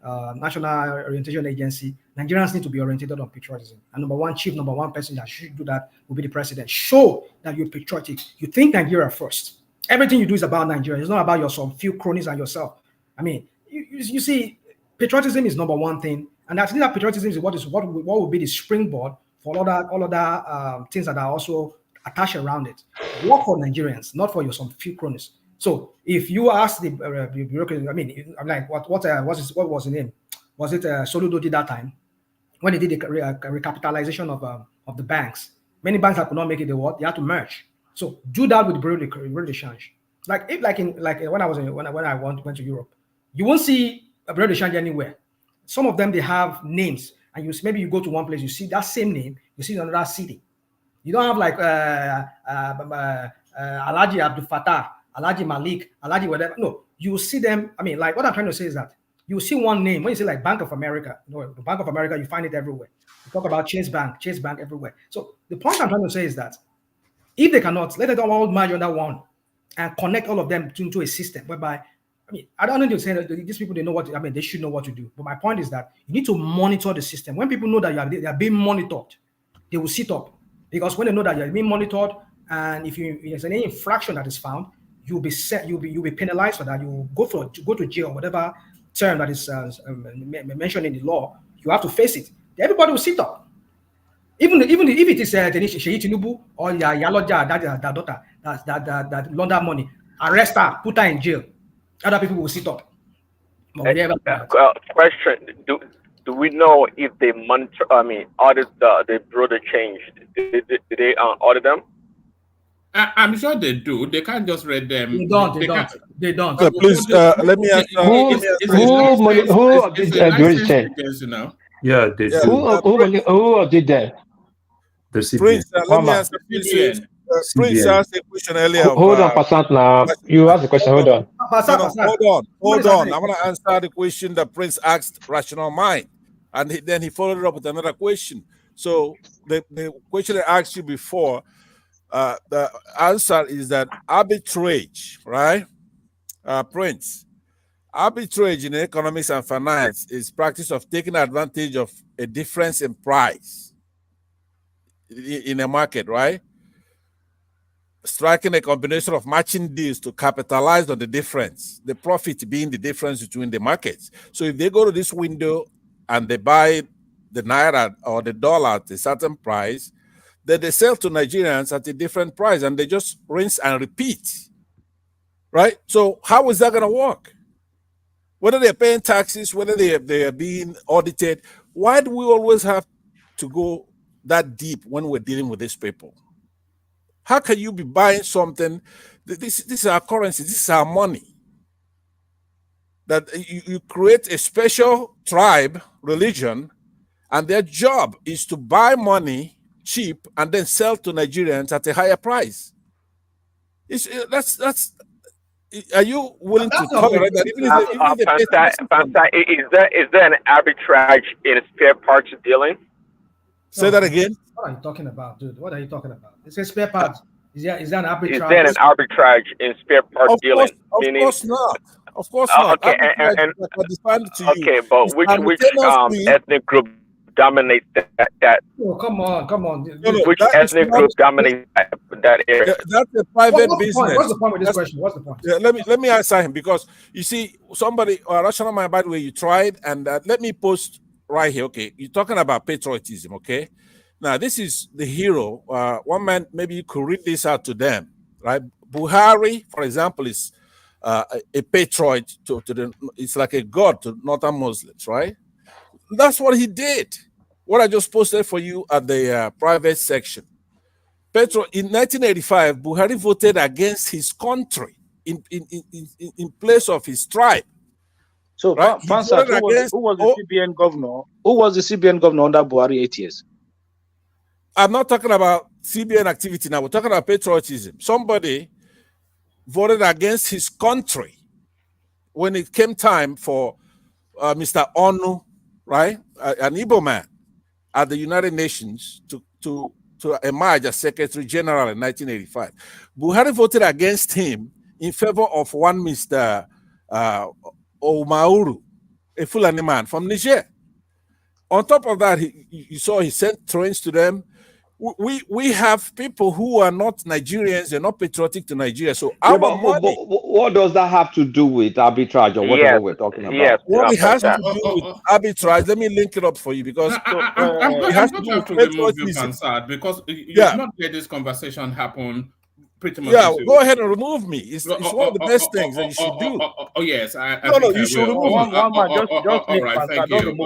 [SPEAKER 19] National Orientation Agency. Nigerians need to be oriented on patriotism. And number one person that should do that will be the president. Show that you're patriotic. You think Nigeria first. Everything you do is about Nigeria. It's not about your some few cronies and yourself. I mean, you see, patriotism is number one thing, and I think that patriotism is what will be the springboard for all other things that are also attached around it. Work for Nigerians, not for your some few cronies. So if you ask the bureaucracy, I mean, I'm like, what was his name? Was it Soludo did that time when he did the recapitalization of the banks? Many banks that could not make it, they had to merge. So do that with Bureau de Change. Like when I went to Europe, you won't see a Bureau de Change anywhere. Some of them they have names, and maybe you go to one place, you see that same name, you see another city. You don't have like Alhaji Abdul Fattah, Alhaji Malik, Alhaji whatever. No, you see them. I mean, like what I'm trying to say is that you see one name. When you say like Bank of America, the Bank of America, you find it everywhere. You talk about Chase Bank everywhere. So the point I'm trying to say is that if they cannot, let them all merge under one and connect all of them into a system whereby, I mean, I don't need to say that these people, they know what, they should know what to do. But my point is that you need to monitor the system. When people know that they are being monitored, they will sit up. Because when they know that you're being monitored, and if there's any infraction that is found, you'll be penalized for that. You go to jail, whatever term that is mentioned in the law, you have to face it. Everybody will sit up. Even if it is Tinubu or Yaloja, that daughter that launder money, arrest her, put her in jail. Other people will sit up.
[SPEAKER 13] Question: Do we know if they monitor? I mean, audit the Bureau de Change? Did they audit them?
[SPEAKER 6] I'm sure they do. They can't just read them.
[SPEAKER 19] They don't.
[SPEAKER 10] Please, let me ask.
[SPEAKER 11] Who did Bureau de Change?
[SPEAKER 12] Yeah, they do.
[SPEAKER 11] Who did that?
[SPEAKER 10] Prince, let me ask you. Prince asked a question earlier.
[SPEAKER 11] Hold on, Passant now. You asked the question. Hold on.
[SPEAKER 10] Hold on. I want to answer the question that Prince asked Rational Mind. And then he followed it up with another question. So the question I asked you before, the answer is that arbitrage, right? Prince, arbitrage in economics and finance is practice of taking advantage of a difference in price in a market, right? Striking a combination of matching deals to capitalize on the difference, the profit being the difference between the markets. So if they go to this window and they buy the naira or the dollar at a certain price, then they sell to Nigerians at a different price and they just rinse and repeat, right? So how is that going to work? Whether they're paying taxes, whether they are being audited, why do we always have to go that deep when we're dealing with these people? How can you be buying something? This is our currency. This is our money. That you create a special tribe, religion, and their job is to buy money cheap and then sell to Nigerians at a higher price. Are you willing to tolerate that?
[SPEAKER 13] Is there an arbitrage in spare parts dealing?
[SPEAKER 10] Say that again.
[SPEAKER 19] What are you talking about, dude? What are you talking about? It's a spare parts. Is there an arbitrage?
[SPEAKER 13] Is there an arbitrage in spare parts dealing?
[SPEAKER 10] Of course not. Of course not.
[SPEAKER 13] Okay, okay, but which ethnic group dominates that?
[SPEAKER 19] Oh, come on.
[SPEAKER 13] Which ethnic group dominates that area?
[SPEAKER 10] That's a private business.
[SPEAKER 19] What's the point with this question? What's the point?
[SPEAKER 10] Yeah, let me answer him, because you see, somebody, Rational Mind, by the way, you tried, and let me post right here. Okay, you're talking about patriotism. Okay, Now, this is the hero. One man, maybe you could read this out to them, right? Buhari, for example, is a patriot to the, it's like a god to Northern Muslims, right? That's what he did. What I just posted for you at the private section. Petro, in 1985, Buhari voted against his country in place of his tribe.
[SPEAKER 17] So,
[SPEAKER 10] right?
[SPEAKER 17] Fansat, who was the CBN governor? Who was the CBN governor under Buhari 8 years?
[SPEAKER 10] I'm not talking about CBN activity now. We're talking about patriotism. Somebody voted against his country when it came time for Mr. Onu, right, an Igbo man at the United Nations to emerge as Secretary General in 1985. Buhari voted against him in favor of one Mr. Omauru, a Fulani man from Niger. On top of that, you saw he sent trains to them. We have people who are not Nigerians, they're not patriotic to Nigeria. So
[SPEAKER 18] but what does that have to do with arbitrage or whatever we're talking about?
[SPEAKER 10] Yes, what it has to do with arbitrage, let me link it up for you because
[SPEAKER 6] I'm
[SPEAKER 10] it has
[SPEAKER 6] not
[SPEAKER 10] to do
[SPEAKER 6] going
[SPEAKER 10] with
[SPEAKER 6] to remove you,
[SPEAKER 10] patriotism.
[SPEAKER 6] Fansad, because you've
[SPEAKER 10] Yeah.
[SPEAKER 6] not let this conversation happen pretty much.
[SPEAKER 10] Yeah, go ahead and remove me. It's one of the best things that you should do.
[SPEAKER 6] Oh yes, I
[SPEAKER 10] No,
[SPEAKER 6] think
[SPEAKER 10] you
[SPEAKER 6] I
[SPEAKER 10] should
[SPEAKER 6] will.
[SPEAKER 10] remove me.
[SPEAKER 6] All right, thank you.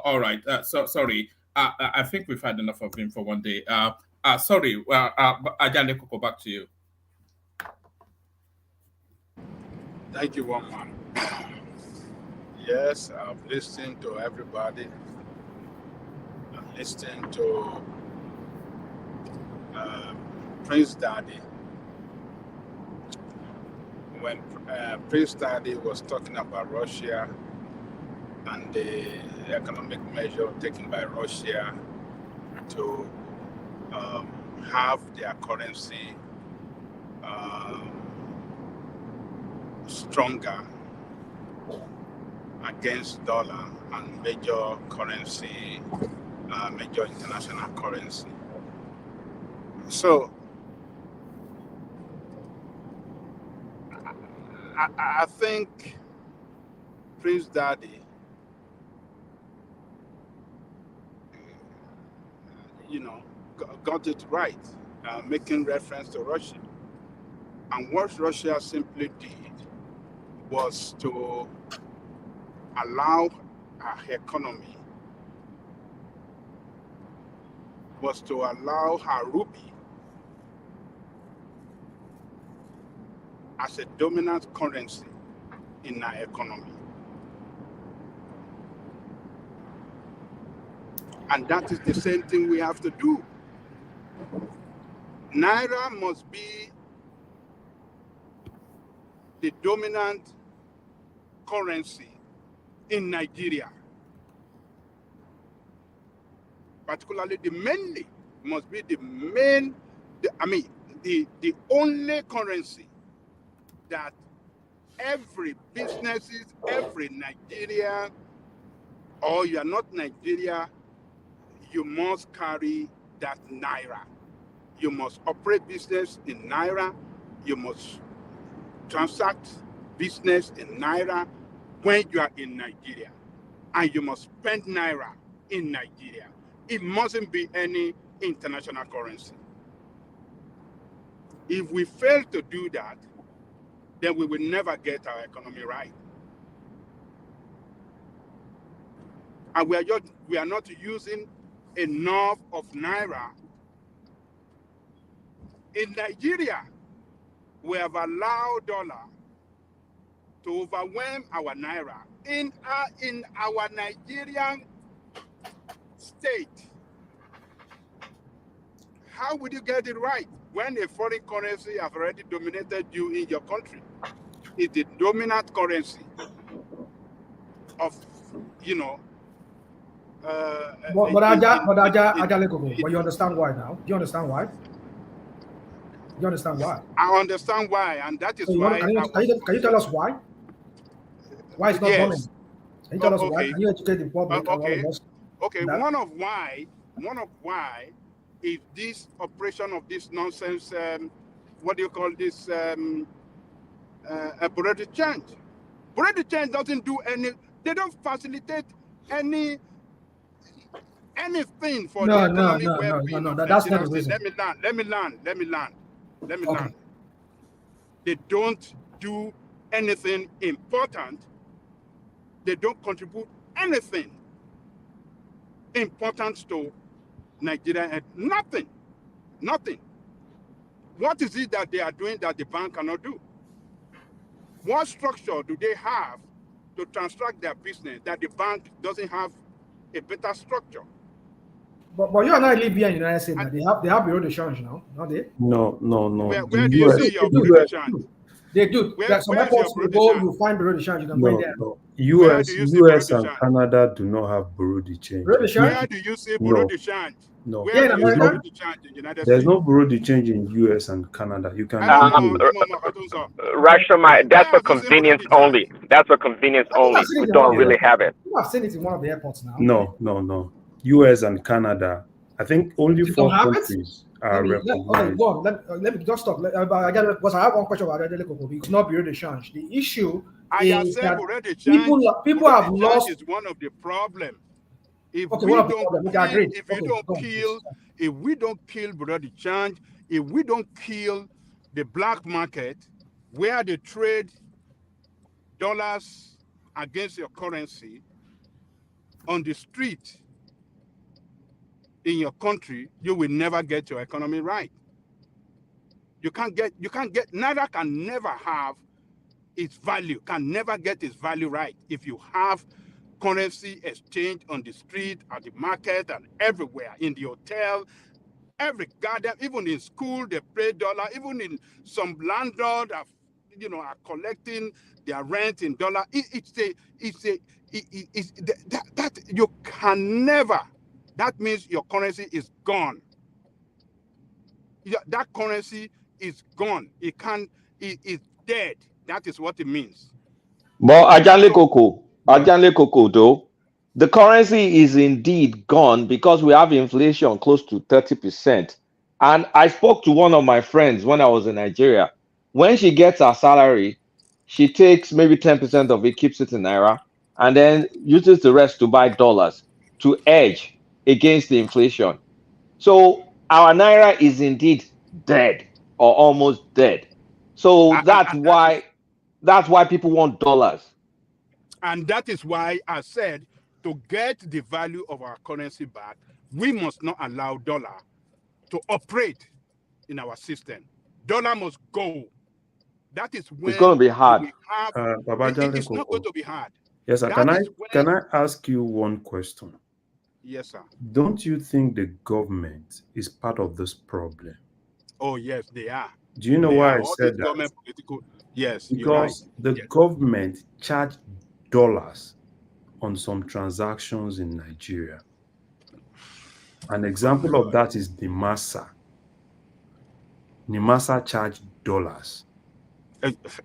[SPEAKER 6] All right, sorry. I think we've had enough of him for one day. Sorry, Ajale Koko, back to you.
[SPEAKER 16] Thank you, one man. Yes, I've listened to everybody. I'm listening to Prince Daddy. When Prince Daddy was talking about Russia and the economic measure taken by Russia to have their currency stronger against dollar and major currency, major international currency. So I think Prince Daddy, got it right, making reference to Russia. And what Russia simply did was to allow our economy, was to allow her rupee as a dominant currency in our economy. And that is the same thing we have to do. Naira must be the dominant currency in Nigeria. Particularly the mainly must be the only currency that every businesses, every Nigeria, or you are not Nigeria, you must carry that Naira. You must operate business in Naira. You must transact business in Naira when you are in Nigeria. And you must spend Naira in Nigeria. It mustn't be any international currency. If we fail to do that, then we will never get our economy right. And we are not using enough of Naira. In Nigeria, we have allowed dollar to overwhelm our Naira. In our Nigerian state, how would you get it right when a foreign currency has already dominated you in your country? It's the dominant currency of,
[SPEAKER 19] But you understand why now? Do you understand why? You understand why?
[SPEAKER 16] I understand why, and that is
[SPEAKER 19] So
[SPEAKER 16] why.
[SPEAKER 19] can you tell us why? Why it's not dominant? Can you tell us why? Can you educate the public?
[SPEAKER 16] Okay. One of why is this operation of this nonsense. What do you call this? Bureau change. Bureau change doesn't do any. They don't facilitate any
[SPEAKER 15] anything for
[SPEAKER 19] No,
[SPEAKER 15] the
[SPEAKER 19] no,
[SPEAKER 15] economic
[SPEAKER 19] no, no, no,
[SPEAKER 15] well-being
[SPEAKER 19] no.
[SPEAKER 15] of
[SPEAKER 19] That's not
[SPEAKER 15] Nigerian
[SPEAKER 19] the
[SPEAKER 15] state.
[SPEAKER 19] reason.
[SPEAKER 15] Let me
[SPEAKER 19] Okay.
[SPEAKER 15] land. They don't do anything important. They don't contribute anything important to Nigeria and nothing. What is it that they are doing that the bank cannot do? What structure do they have to transact their business that the bank doesn't have a better structure?
[SPEAKER 19] But you are not living in the United States now. They have bureau de change now, don't they?
[SPEAKER 12] No.
[SPEAKER 15] Where do you see your bureau de change?
[SPEAKER 19] They do.
[SPEAKER 15] Where,
[SPEAKER 19] There are some
[SPEAKER 15] where's your
[SPEAKER 19] airports
[SPEAKER 15] bureau
[SPEAKER 19] you
[SPEAKER 15] de
[SPEAKER 19] go,
[SPEAKER 15] change?
[SPEAKER 19] you find bureau de change. You can go in there.
[SPEAKER 12] No.
[SPEAKER 15] Where do you see bureau
[SPEAKER 12] US
[SPEAKER 15] de
[SPEAKER 12] and
[SPEAKER 15] change?
[SPEAKER 12] Canada do not have bureau de change.
[SPEAKER 19] Bureau de change?
[SPEAKER 15] Where do you see bureau de change?
[SPEAKER 12] No.
[SPEAKER 15] Where do you see bureau
[SPEAKER 12] There's
[SPEAKER 15] de change in the United
[SPEAKER 12] There's
[SPEAKER 15] States?
[SPEAKER 12] no bureau de change in US and Canada. You can
[SPEAKER 13] Rashomai, that's for convenience only. That's for convenience
[SPEAKER 19] I think I've
[SPEAKER 13] only.
[SPEAKER 19] seen it
[SPEAKER 13] We
[SPEAKER 19] in one of
[SPEAKER 13] don't
[SPEAKER 19] the
[SPEAKER 13] really have it.
[SPEAKER 19] I've seen it in one of the airports now.
[SPEAKER 12] No. US and Canada. I think only
[SPEAKER 19] You
[SPEAKER 12] 4
[SPEAKER 19] don't have it?
[SPEAKER 12] countries are
[SPEAKER 19] Okay,
[SPEAKER 12] recognized.
[SPEAKER 19] go on. Let me just stop. I have one question about Adele Koko. It's not bureau de change. The issue
[SPEAKER 15] I have
[SPEAKER 19] is
[SPEAKER 15] said
[SPEAKER 19] that
[SPEAKER 15] bureau de change.
[SPEAKER 19] people have
[SPEAKER 15] Bureau de
[SPEAKER 19] lost.
[SPEAKER 15] change is one of the problems. If
[SPEAKER 19] Okay,
[SPEAKER 15] we
[SPEAKER 19] one of the
[SPEAKER 15] don't
[SPEAKER 19] problems. Okay,
[SPEAKER 15] kill,
[SPEAKER 19] agreed.
[SPEAKER 15] if we
[SPEAKER 19] Okay,
[SPEAKER 15] don't
[SPEAKER 19] go on,
[SPEAKER 15] kill, if we don't kill bureau de change, if we don't kill the black market where they trade dollars against your currency on the street in your country, you will never get your economy right. You can't get, Naira can never have its value, can never get its value right if you have currency exchange on the street, at the market, and everywhere, in the hotel, every garden, even in school, they pay dollar, even in some landlord are collecting their rent in dollar. That you can never, that means your currency is gone. That currency is gone. It's dead. That is what it means.
[SPEAKER 18] But Ajanle Koko, though, the currency is indeed gone because we have inflation close to 30%. And I spoke to one of my friends when I was in Nigeria. When she gets her salary, she takes maybe 10% of it, keeps it in Naira, and then uses the rest to buy dollars to hedge against the inflation. So our Naira is indeed dead or almost dead. So that's why people want dollars.
[SPEAKER 15] And that is why I said to get the value of our currency back, we must not allow dollar to operate in our system. Dollar must go. That is when
[SPEAKER 18] it's going to be hard.
[SPEAKER 15] we have. It's not going to be hard.
[SPEAKER 12] Yes, sir. Can I ask you one question?
[SPEAKER 15] Yes, sir.
[SPEAKER 12] Don't you think the government is part of this problem?
[SPEAKER 15] Oh, yes, they are.
[SPEAKER 12] Do you know why I said that?
[SPEAKER 15] Yes,
[SPEAKER 12] because the government charged dollars on some transactions in Nigeria. An example of that is NIMASA. NIMASA charged dollars.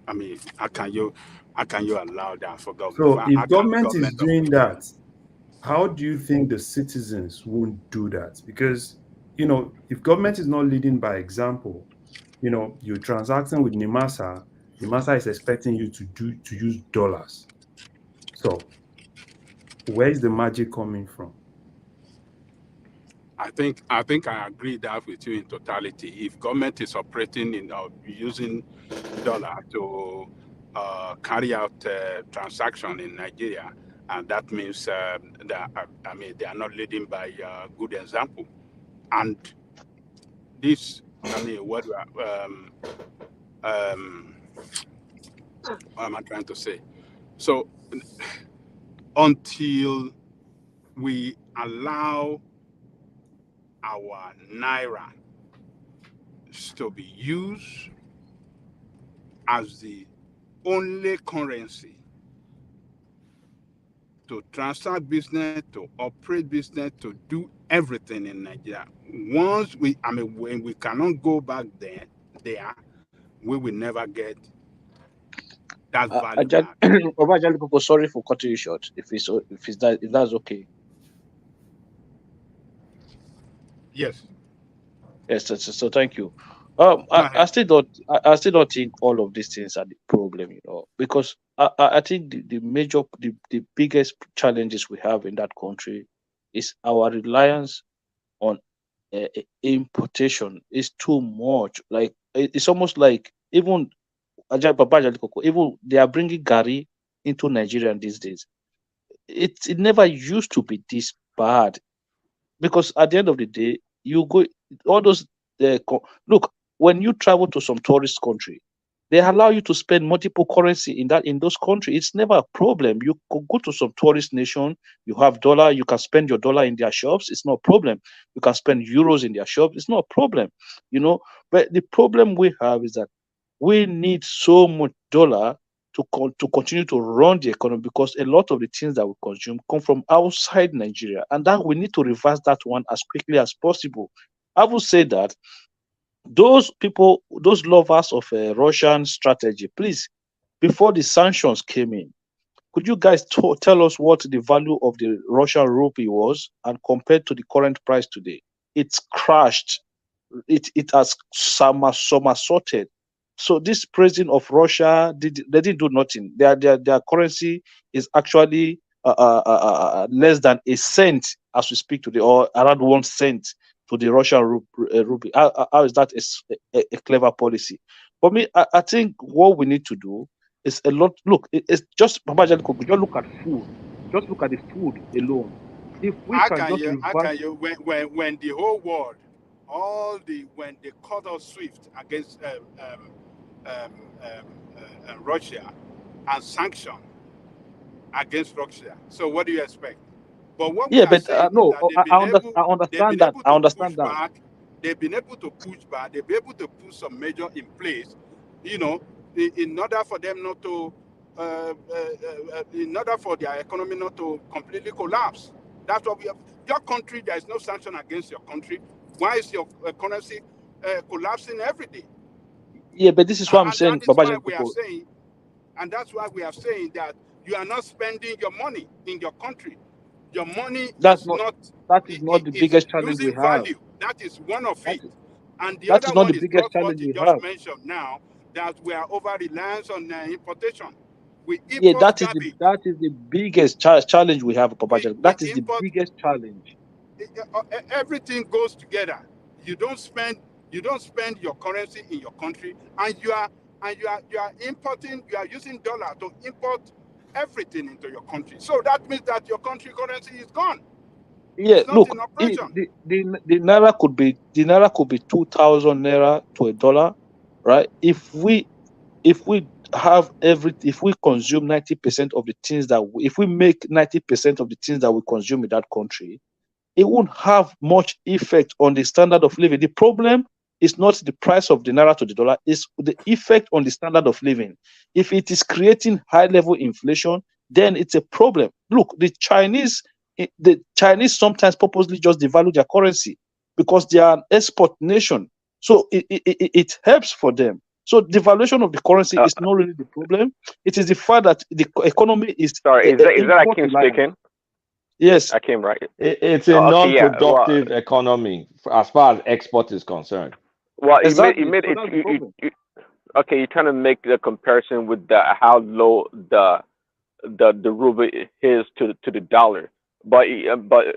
[SPEAKER 15] I mean, how can you allow that for government?
[SPEAKER 12] So if government is doing that, how do you think the citizens won't do that? Because, if government is not leading by example, you're transacting with NIMASA, NIMASA is expecting you to use dollars. So where is the magic coming from?
[SPEAKER 15] I think I agree that with you in totality. If government is operating in using dollar to carry out transaction in Nigeria, and that means that they are not leading by good example. And this, what am I trying to say? So until we allow our Naira to be used as the only currency to transact business, to operate business, to do everything in Nigeria. When we cannot go back there, we will never get that value back.
[SPEAKER 17] Sorry for cutting you short. If that's okay.
[SPEAKER 15] Yes.
[SPEAKER 17] Yes. So thank you. I still don't think all of these things are the problem, because I think the biggest challenges we have in that country is our reliance on importation is too much. Like it's almost like even even they are bringing Gary into Nigeria these days. It never used to be this bad, because at the end of the day, you go all those look, when you travel to some tourist country, they allow you to spend multiple currency in those countries. It's never a problem. You could go to some tourist nation, you have dollar, you can spend your dollar in their shops, it's no problem. You can spend euros in their shops, it's no problem. But the problem we have is that we need so much dollar to continue to run the economy, because a lot of the things that we consume come from outside Nigeria, and that we need to reverse that one as quickly as possible. I would say that those people, those lovers of a Russian strategy, please, before the sanctions came in, could you guys tell us what the value of the Russian rupee was, and compared to the current price today? It's crashed. It has somersaulted. So this president of Russia they didn't do nothing. Their currency is actually less than a cent as we speak today, or around 1 cent to the Russian rupee. How is that a clever policy? For me, I think what we need to do is a lot. Look, it's just just look at food. Just look at the food alone. If we can just reverse,
[SPEAKER 15] when the whole world, when they cut off SWIFT against Russia and sanction against Russia, so what do you expect? But what we
[SPEAKER 17] yeah,
[SPEAKER 15] are
[SPEAKER 17] but
[SPEAKER 15] saying is
[SPEAKER 17] no,
[SPEAKER 15] that
[SPEAKER 17] I understand that. I understand that.
[SPEAKER 15] back. They've been able to push back. They've been able to put some measure in place, in order for them not to, in order for their economy not to completely collapse. That's what we have. Your country, there is no sanction against your country. Why is your currency collapsing every day?
[SPEAKER 17] Yeah, but this is what I'm
[SPEAKER 15] And
[SPEAKER 17] saying,
[SPEAKER 15] that is why
[SPEAKER 17] Babajan
[SPEAKER 15] we are
[SPEAKER 17] Koko.
[SPEAKER 15] saying, and that's why we are saying that you are not spending your money in your country. Your money
[SPEAKER 17] That
[SPEAKER 15] is not
[SPEAKER 17] is not the
[SPEAKER 15] is
[SPEAKER 17] biggest challenge we
[SPEAKER 15] losing
[SPEAKER 17] have.
[SPEAKER 15] value. That is one of it. And the
[SPEAKER 17] That
[SPEAKER 15] other
[SPEAKER 17] is not
[SPEAKER 15] one
[SPEAKER 17] the
[SPEAKER 15] is
[SPEAKER 17] biggest
[SPEAKER 15] just what
[SPEAKER 17] challenge
[SPEAKER 15] you
[SPEAKER 17] we
[SPEAKER 15] just
[SPEAKER 17] have.
[SPEAKER 15] mentioned now, that we are over reliant on importation. We
[SPEAKER 17] Yeah,
[SPEAKER 15] import
[SPEAKER 17] that
[SPEAKER 15] garbage.
[SPEAKER 17] is the biggest challenge we have, Babajan. That is the biggest challenge.
[SPEAKER 15] Everything goes together. You don't spend your currency in your country, and you are importing. You are using dollar to import everything into your country. So that means that your country currency is gone.
[SPEAKER 17] Yeah,
[SPEAKER 15] It's not
[SPEAKER 17] look,
[SPEAKER 15] in operation.
[SPEAKER 17] the naira could be 2,000 naira to a dollar, right? If we consume 90% of the things if we make 90% of the things that we consume in that country, it won't have much effect on the standard of living. The problem is not the price of the naira to the dollar, it's the effect on the standard of living. If it is creating high level inflation, then it's a problem. Look, the Chinese sometimes purposely just devalue their currency because they are an export nation. So it helps for them. So devaluation of the currency is not really the problem. It is the fact that the economy is
[SPEAKER 13] Sorry, is that
[SPEAKER 17] import
[SPEAKER 13] Akim
[SPEAKER 17] reliant.
[SPEAKER 13] speaking?
[SPEAKER 17] Yes.
[SPEAKER 13] Akim, right?
[SPEAKER 18] It's a
[SPEAKER 13] Okay, yeah. Well,
[SPEAKER 18] non-productive economy as far as export is concerned.
[SPEAKER 17] Exactly.
[SPEAKER 13] you made
[SPEAKER 17] So
[SPEAKER 13] it.
[SPEAKER 17] that's the problem.
[SPEAKER 13] Okay, you're trying to make the comparison with how low the ruble is to the dollar, but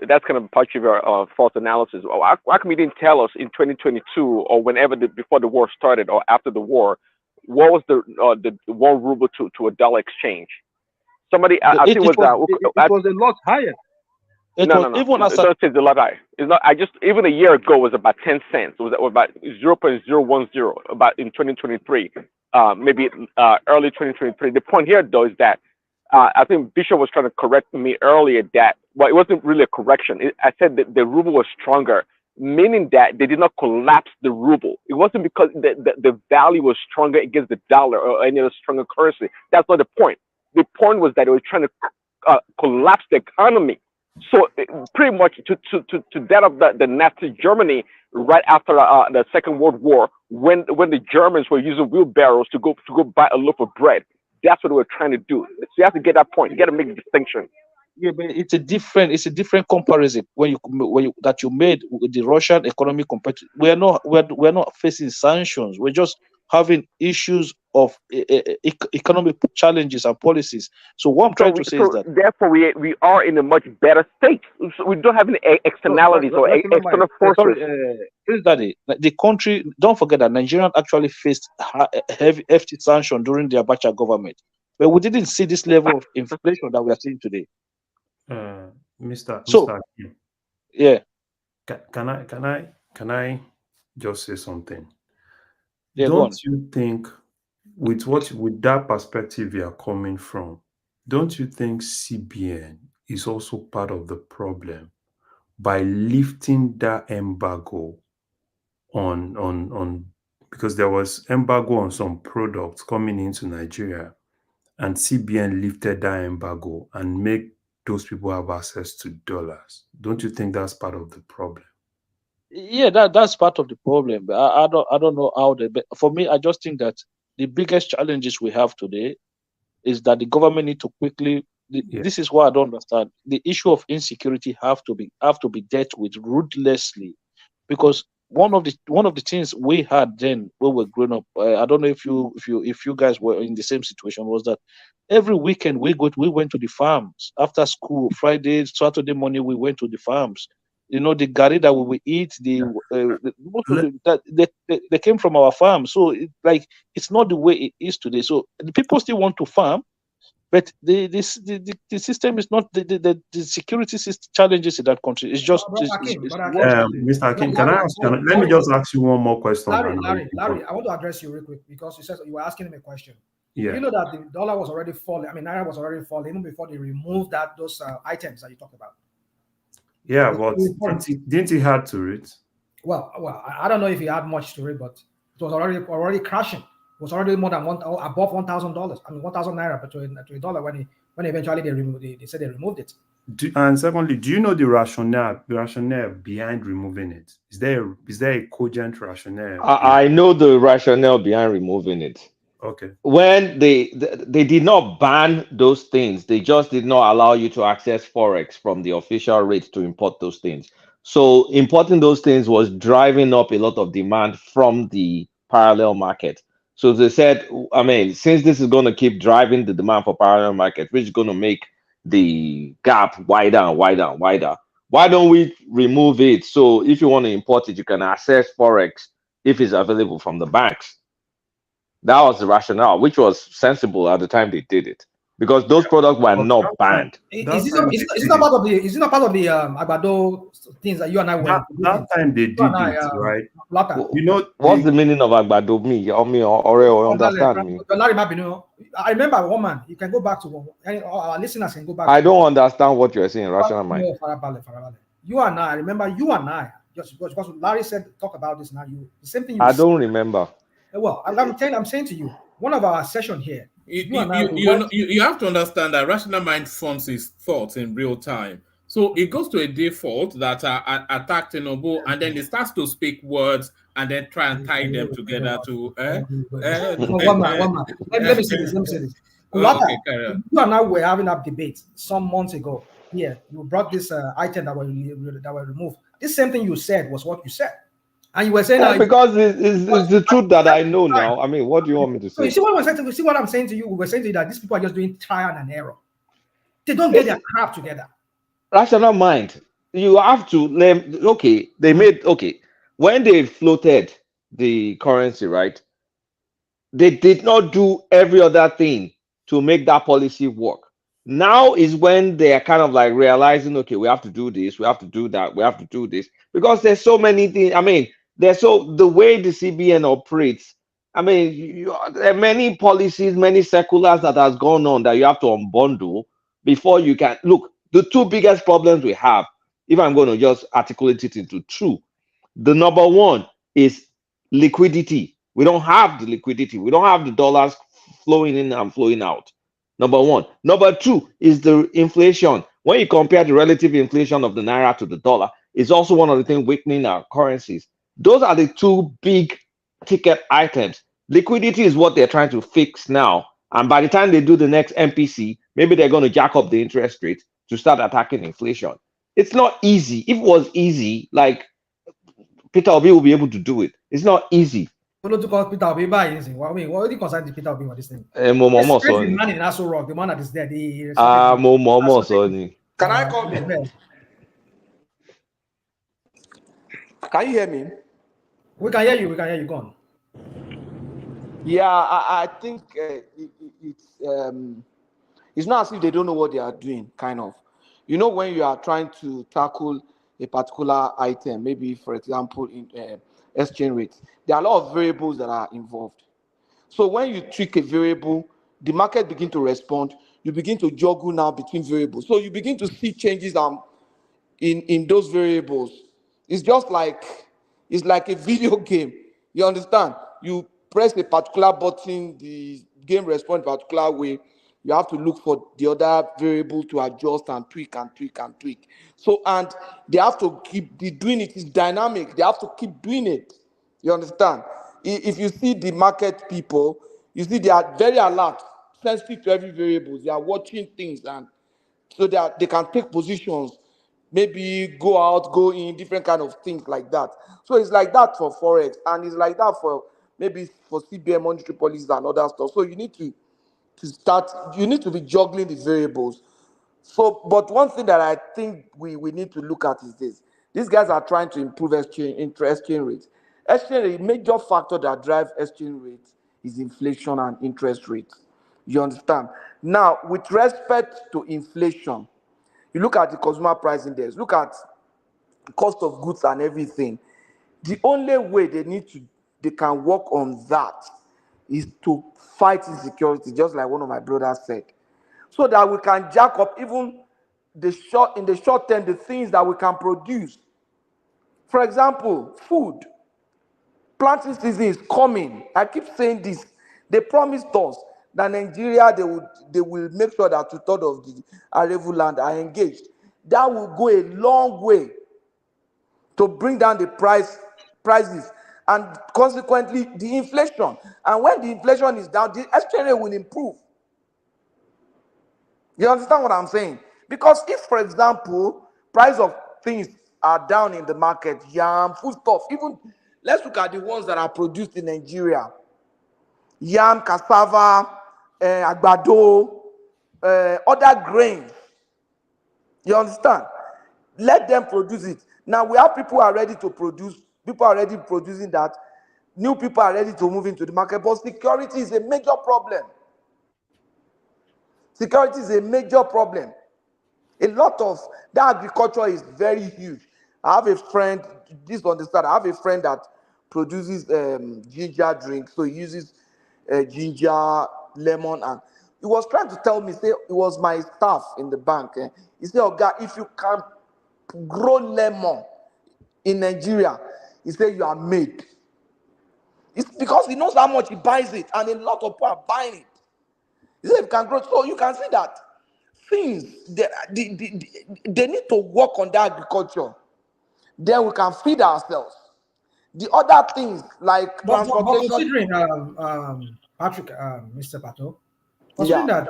[SPEAKER 13] that's kind of partially false analysis. Why come you didn't tell us in 2022 or whenever before the war started or after the war, what was the 1 ruble to a dollar exchange? Somebody, I think
[SPEAKER 17] It
[SPEAKER 13] it was
[SPEAKER 17] was a lot higher.
[SPEAKER 13] no.
[SPEAKER 17] Even
[SPEAKER 13] It
[SPEAKER 17] as
[SPEAKER 13] doesn't say it's a lot high. It's not. I just even a year ago was about 10 cents. It was about 0.010 about in 2023, maybe early 2023. The point here though is that I think Bishop was trying to correct me earlier that well, it wasn't really a correction. I said that the ruble was stronger, meaning that they did not collapse the ruble. It wasn't because the value was stronger against the dollar or any other stronger currency. That's not the point. The point was that they were trying to collapse the economy. So pretty much to that of the Nazi Germany right after the Second World War, when the Germans were using wheelbarrows to go buy a loaf of bread, that's what they were trying to do. So you have to get that point. You got to make the distinction.
[SPEAKER 17] Yeah, but it's a different comparison when you that you made with the Russian economy compared to we're not facing sanctions. We're just having issues of economic challenges and policies. So what I'm trying to say is that
[SPEAKER 13] therefore we are in a much better state. So we don't have any externalities or external forces.
[SPEAKER 17] Daddy, the country, don't forget that Nigerians actually faced heavy sanction during the Abacha government, but we didn't see this level of inflation that we are seeing today.
[SPEAKER 12] Mr. Akin,
[SPEAKER 17] yeah,
[SPEAKER 12] can I just say something?
[SPEAKER 17] Yeah,
[SPEAKER 12] don't you think with that perspective you are coming from, don't you think CBN is also part of the problem by lifting that embargo on because there was embargo on some products coming into Nigeria, and CBN lifted that embargo and make those people have access to dollars? Don't you think that's part of the problem?
[SPEAKER 17] Yeah, that's part of the problem. But I don't know how for me, I just think that the biggest challenges we have today is that the government need to quickly. This is what I don't understand. The issue of insecurity have to be dealt with ruthlessly, because one of the things we had then when we were growing up, I don't know if you guys were in the same situation, was that every weekend we went to the farms after school. Friday, Saturday morning we went to the farms. The gari that we will eat, they came from our farm. So it's not the way it is today. So the people still want to farm, but the system is not the security challenges in that country. It's just
[SPEAKER 12] Mr. Akin, can I ask? Let me just ask you one more question.
[SPEAKER 19] Larry, I want to address you real quick because you said you were asking him a question.
[SPEAKER 12] Yeah.
[SPEAKER 19] You know that the dollar was already falling. I mean, naira was already falling even before they removed those items that you talked about.
[SPEAKER 12] Yeah, but didn't he have to read?
[SPEAKER 19] Well, I don't know if he had much to read, but it was already crashing. It was already more than above $1,000. I mean, 1,000 naira to a dollar when eventually they said they removed it.
[SPEAKER 12] And secondly, do you know the rationale behind removing it? Is there a cogent rationale?
[SPEAKER 18] I know the rationale behind removing it.
[SPEAKER 12] Okay.
[SPEAKER 18] When they did not ban those things, they just did not allow you to access forex from the official rate to import those things. So importing those things was driving up a lot of demand from the parallel market. So they said, I mean, since this is going to keep driving the demand for parallel market, which is going to make the gap wider and wider and wider, why don't we remove it? So if you want to import it, you can access forex if it's available from the banks. That was the rationale, which was sensible at the time they did it, because those products were not banned.
[SPEAKER 19] Is it not part of the Agbado things that you and I were?
[SPEAKER 12] That time they did it, right?
[SPEAKER 19] You
[SPEAKER 12] know
[SPEAKER 18] what's the meaning of Agbado? Or understand me?
[SPEAKER 19] I remember one man. You can go back to our listeners can go back.
[SPEAKER 18] I don't understand what you're saying. Rational mind.
[SPEAKER 19] You and I remember. You and I just because Larry said talk about this now. The same thing.
[SPEAKER 18] I don't remember.
[SPEAKER 19] Well, I'm saying to you, one of our session here.
[SPEAKER 6] You have to understand that rational mind forms its thoughts in real time. So it goes to a default that attack Tinubu, and then it starts to speak words and then try and tie them together to.
[SPEAKER 19] One man. Let me say this. Okay, you and I were having that debate some months ago. Yeah, you brought this item that were removed. This same thing you said was what you said. And you were saying
[SPEAKER 18] because it's the truth that I know now. I mean, what do you want me to say?
[SPEAKER 19] So you see what I'm saying to you? We were saying to you that these people are just doing trial and error. They don't get their crap together.
[SPEAKER 18] Rational mind. You have to when they floated the currency, right? They did not do every other thing to make that policy work. Now is when they are kind of like realizing, okay, we have to do this, we have to do that, we have to do this, because there's so many things. I mean, the way the CBN operates. I mean, there are many policies, many circulars that has gone on that you have to unbundle before you can look. The two biggest problems we have, if I'm going to just articulate it into two, the number one is liquidity. We don't have the liquidity. We don't have the dollars flowing in and flowing out. Number one. Number two is the inflation. When you compare the relative inflation of the naira to the dollar, it's also one of the things weakening our currencies. Those are the two big ticket items. Liquidity is what they're trying to fix now. And by the time they do the next MPC, maybe they're going to jack up the interest rate to start attacking inflation. It's not easy. If it was easy, like Peter Obi will be able to do it. It's not easy.
[SPEAKER 19] Follow to call Peter Obi by using. Well, I mean, what do you consider Peter Obi on this thing?
[SPEAKER 18] Momo
[SPEAKER 19] It's the
[SPEAKER 18] Sony.
[SPEAKER 19] man in Aso Rock, the man that is there. The
[SPEAKER 18] Momo Sony.
[SPEAKER 20] Can I come in? Can you hear me?
[SPEAKER 19] We can hear you. We can hear you. Go on.
[SPEAKER 20] Yeah, I think it's not as if they don't know what they are doing, kind of. You know, when you are trying to tackle a particular item, maybe, for example, in exchange rates, there are a lot of variables that are involved. So when you tweak a variable, the market begin to respond. You begin to juggle now between variables. So you begin to see changes in those variables. It's just like, it's like a video game. You understand? You press a particular button, the game responds a particular way. You have to look for the other variable to adjust and tweak and tweak and tweak. So, and they have to keep doing it. It's dynamic. They have to keep doing it. You understand? If you see the market people, you see they are very alert, sensitive to every variable. They are watching things, and so that they can take positions, maybe go out, go in, different kind of things like that. So it's like that for Forex, and it's like that for maybe for CBN monetary policies and other stuff. So you need to you need to be juggling the variables. So, but one thing that I think we need to look at is this. These guys are trying to improve exchange rates. Exchange rate, major factor that drives exchange rates is inflation and interest rates. You understand? Now, with respect to inflation, you look at the consumer price index, look at the cost of goods and everything. The only way they can work on that is to fight insecurity, just like one of my brothers said, so that we can jack up even in the short term the things that we can produce. For example, food. Planting season is coming. I keep saying this. They promised us that Nigeria, they will make sure that 2/3 of the arable land are engaged. That will go a long way to bring down the prices and consequently the inflation. And when the inflation is down, the exchange rate will improve. You understand what I'm saying? Because if, for example, price of things are down in the market, yam, foodstuff, even let's look at the ones that are produced in Nigeria. Yam, cassava, agbado, other grains. You understand? Let them produce it. Now we have people who are ready to produce, people are already producing that. New people are ready to move into the market, but security is a major problem. Security is a major problem. A lot of that agriculture is very huge. I have a friend, this understand, I have a friend that produces ginger drink, so he uses ginger, lemon, and he was trying to tell me, say, it was my staff in the bank. He said, "Oh God, if you can grow lemon in Nigeria," he said, "you are made." It's because he knows how much he buys it, and a lot of people are buying it. He said, "If you can grow," so you can see that things they need to work on the agriculture. Then we can feed ourselves. The other things like
[SPEAKER 19] But
[SPEAKER 20] transportation.
[SPEAKER 19] considering Patrick, Mr. Pato, considering that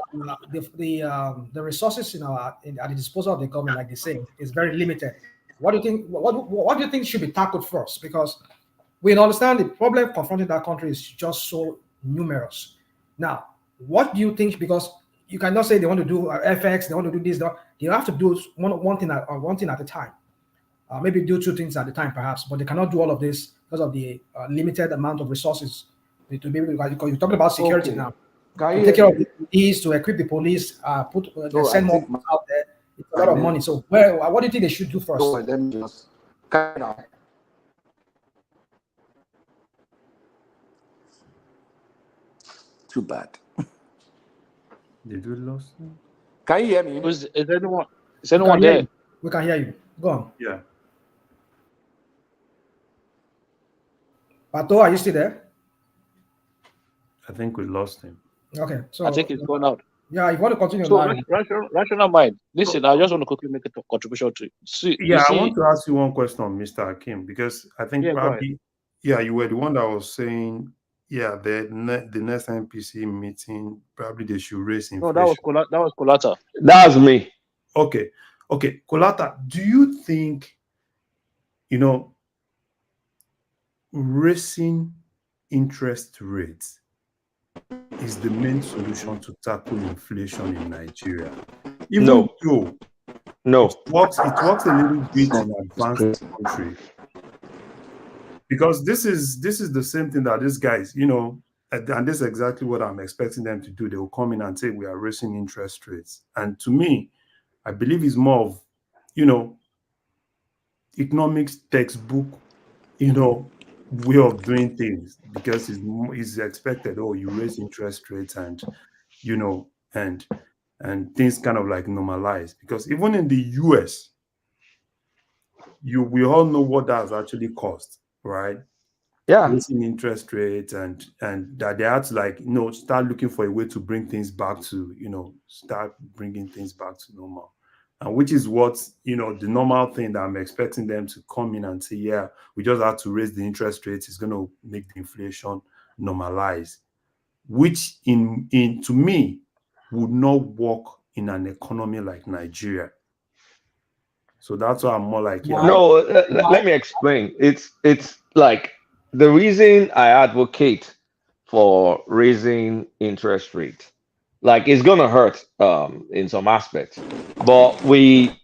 [SPEAKER 19] the resources at the disposal of the government, like they say, is very limited. What do you think? What do you think should be tackled first? Because we understand the problem confronting that country is just so numerous. Now, what do you think? Because you cannot say they want to do FX, they want to do this. They have to do one thing at a time. Maybe do two things at a time, perhaps, but they cannot do all of this because of the limited amount of resources to be able to. Because you're talking about security now. To take care of the police, to equip the police, send more out there. It's a lot of money. So, what do you think they should do first?
[SPEAKER 20] Let me just kind of. Too bad.
[SPEAKER 12] Did we lose him?
[SPEAKER 20] Can you hear me?
[SPEAKER 17] Is anyone there?
[SPEAKER 19] We can hear you. Go on.
[SPEAKER 12] Yeah.
[SPEAKER 19] Pato, are you still there?
[SPEAKER 12] I think we lost him.
[SPEAKER 19] Okay, so
[SPEAKER 17] I think it's gone out.
[SPEAKER 19] Yeah, if you want to continue.
[SPEAKER 17] So, rational mind. Listen, I just want to quickly make a contribution to it.
[SPEAKER 12] I want to ask you one question, Mr. Hakim, because I think probably, you were the one that was saying, the next NPC meeting, probably they should raise inflation.
[SPEAKER 17] No, that was Kolata.
[SPEAKER 18] That's me.
[SPEAKER 12] Okay. Kolata, do you think, raising interest rates is the main solution to tackle inflation in Nigeria. Even though it works a little bit in advanced country. Because this is the same thing that these guys, and this is exactly what I'm expecting them to do. They will come in and say we are raising interest rates. And to me, I believe it's more of, economics textbook, way of doing things, because it's expected, you raise interest rates and and things kind of like normalize. Because even in the US, we all know what that has actually cost, right?
[SPEAKER 18] Yeah.
[SPEAKER 12] Raising interest rates and that they had to start looking for a way to bring things back to, start bringing things back to normal. And which is what, the normal thing that I'm expecting them to come in and say, yeah, we just have to raise the interest rates. It's going to make the inflation normalize, which to me would not work in an economy like Nigeria. So that's why I'm more like, yeah.
[SPEAKER 18] No, let me explain. It's like the reason I advocate for raising interest rate, like it's gonna hurt in some aspects, but the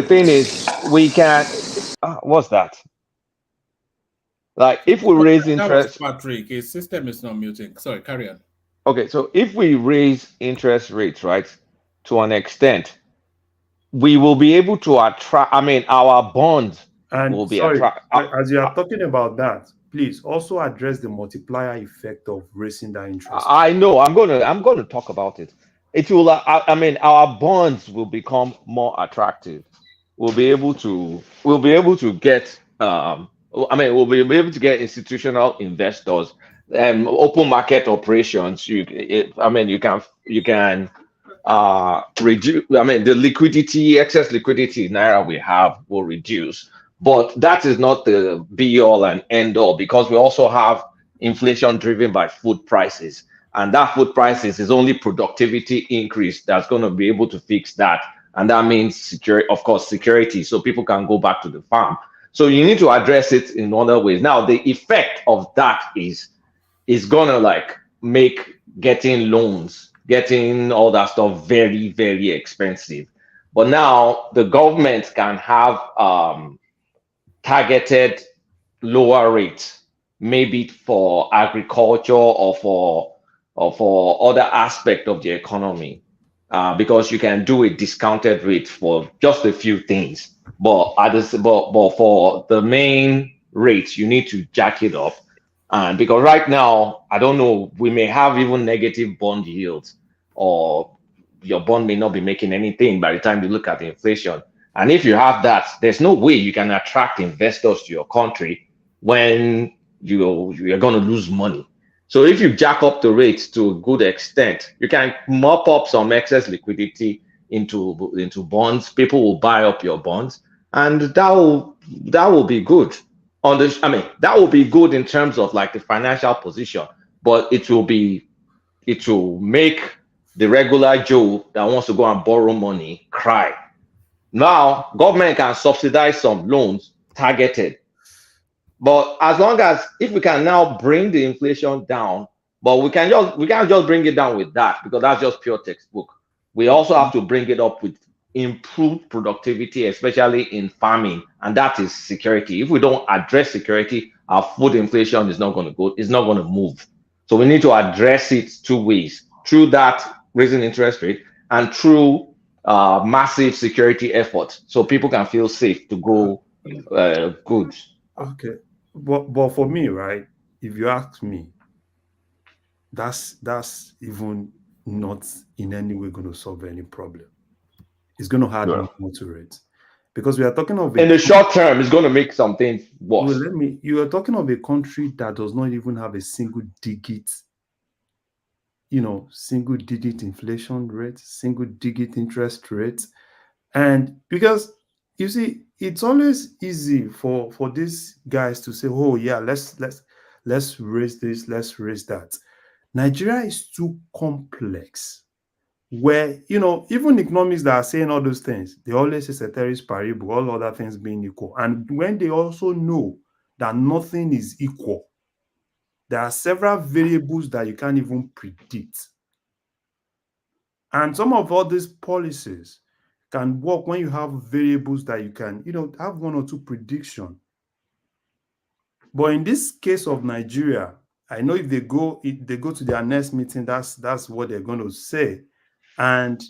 [SPEAKER 18] thing is we can. What's that? Like if we raise interest,
[SPEAKER 6] that was Patrick. His system is not muting. Sorry, carry on.
[SPEAKER 18] Okay, so if we raise interest rates, right, to an extent, we will be able to attract. I mean, our bonds will be attract.
[SPEAKER 12] As you are talking about that, please also address the multiplier effect of raising that interest.
[SPEAKER 18] I know. I'm gonna talk about it. It will. I mean, our bonds will become more attractive. We'll be able to get. We'll be able to get institutional investors and open market operations. You can reduce. I mean, the excess liquidity naira we have will reduce. But that is not the be all and end all, because we also have inflation driven by food prices. And that food prices is only productivity increase that's going to be able to fix that. And that means security, so people can go back to the farm. So you need to address it in other ways. Now, the effect of that is going to make getting loans, getting all that stuff very, very expensive. But now the government can have targeted lower rates, maybe for agriculture or for other aspect of the economy, because you can do a discounted rate for just a few things. But for the main rates, you need to jack it up. And because right now, I don't know, we may have even negative bond yields, or your bond may not be making anything by the time you look at the inflation. And if you have that, there's no way you can attract investors to your country when you're going to lose money. So if you jack up the rates to a good extent, you can mop up some excess liquidity into bonds. People will buy up your bonds, and that will be good. That will be good in terms of the financial position, but it will make the regular Joe that wants to go and borrow money cry. Now, government can subsidize some loans targeted. But as long as if we can now bring the inflation down, but we can't just bring it down with that, because that's just pure textbook. We also have to bring it up with improved productivity, especially in farming, and that is security. If we don't address security, our food inflation is not going to move. So we need to address it two ways: through that raising interest rate, and through massive security efforts, so people can feel safe to go goods.
[SPEAKER 12] Okay, but for me, right, if you ask me, that's even not in any way going to solve any problem. It's going to add more to it, because we are talking of
[SPEAKER 18] in the short term, it's going to make something worse.
[SPEAKER 12] Well, you are talking of a country that does not even have a single digit inflation rate, single digit interest rate. And because you see, it's always easy for these guys to say, oh yeah, let's raise this, let's raise that. Nigeria is too complex, where even economists that are saying all those things, they always say ceteris paribus, all other things being equal. And when they also know that nothing is equal, there are several variables that you can't even predict. And some of all these policies can work when you have variables that you can, have one or two prediction. But in this case of Nigeria, I know if they go to their next meeting, that's what they're going to say. And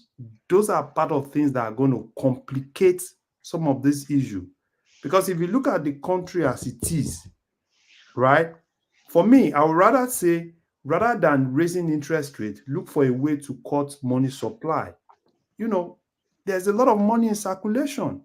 [SPEAKER 12] those are part of things that are going to complicate some of this issue. Because if you look at the country as it is, right? For me, I would rather say, rather than raising interest rate, look for a way to cut money supply. There's a lot of money in circulation.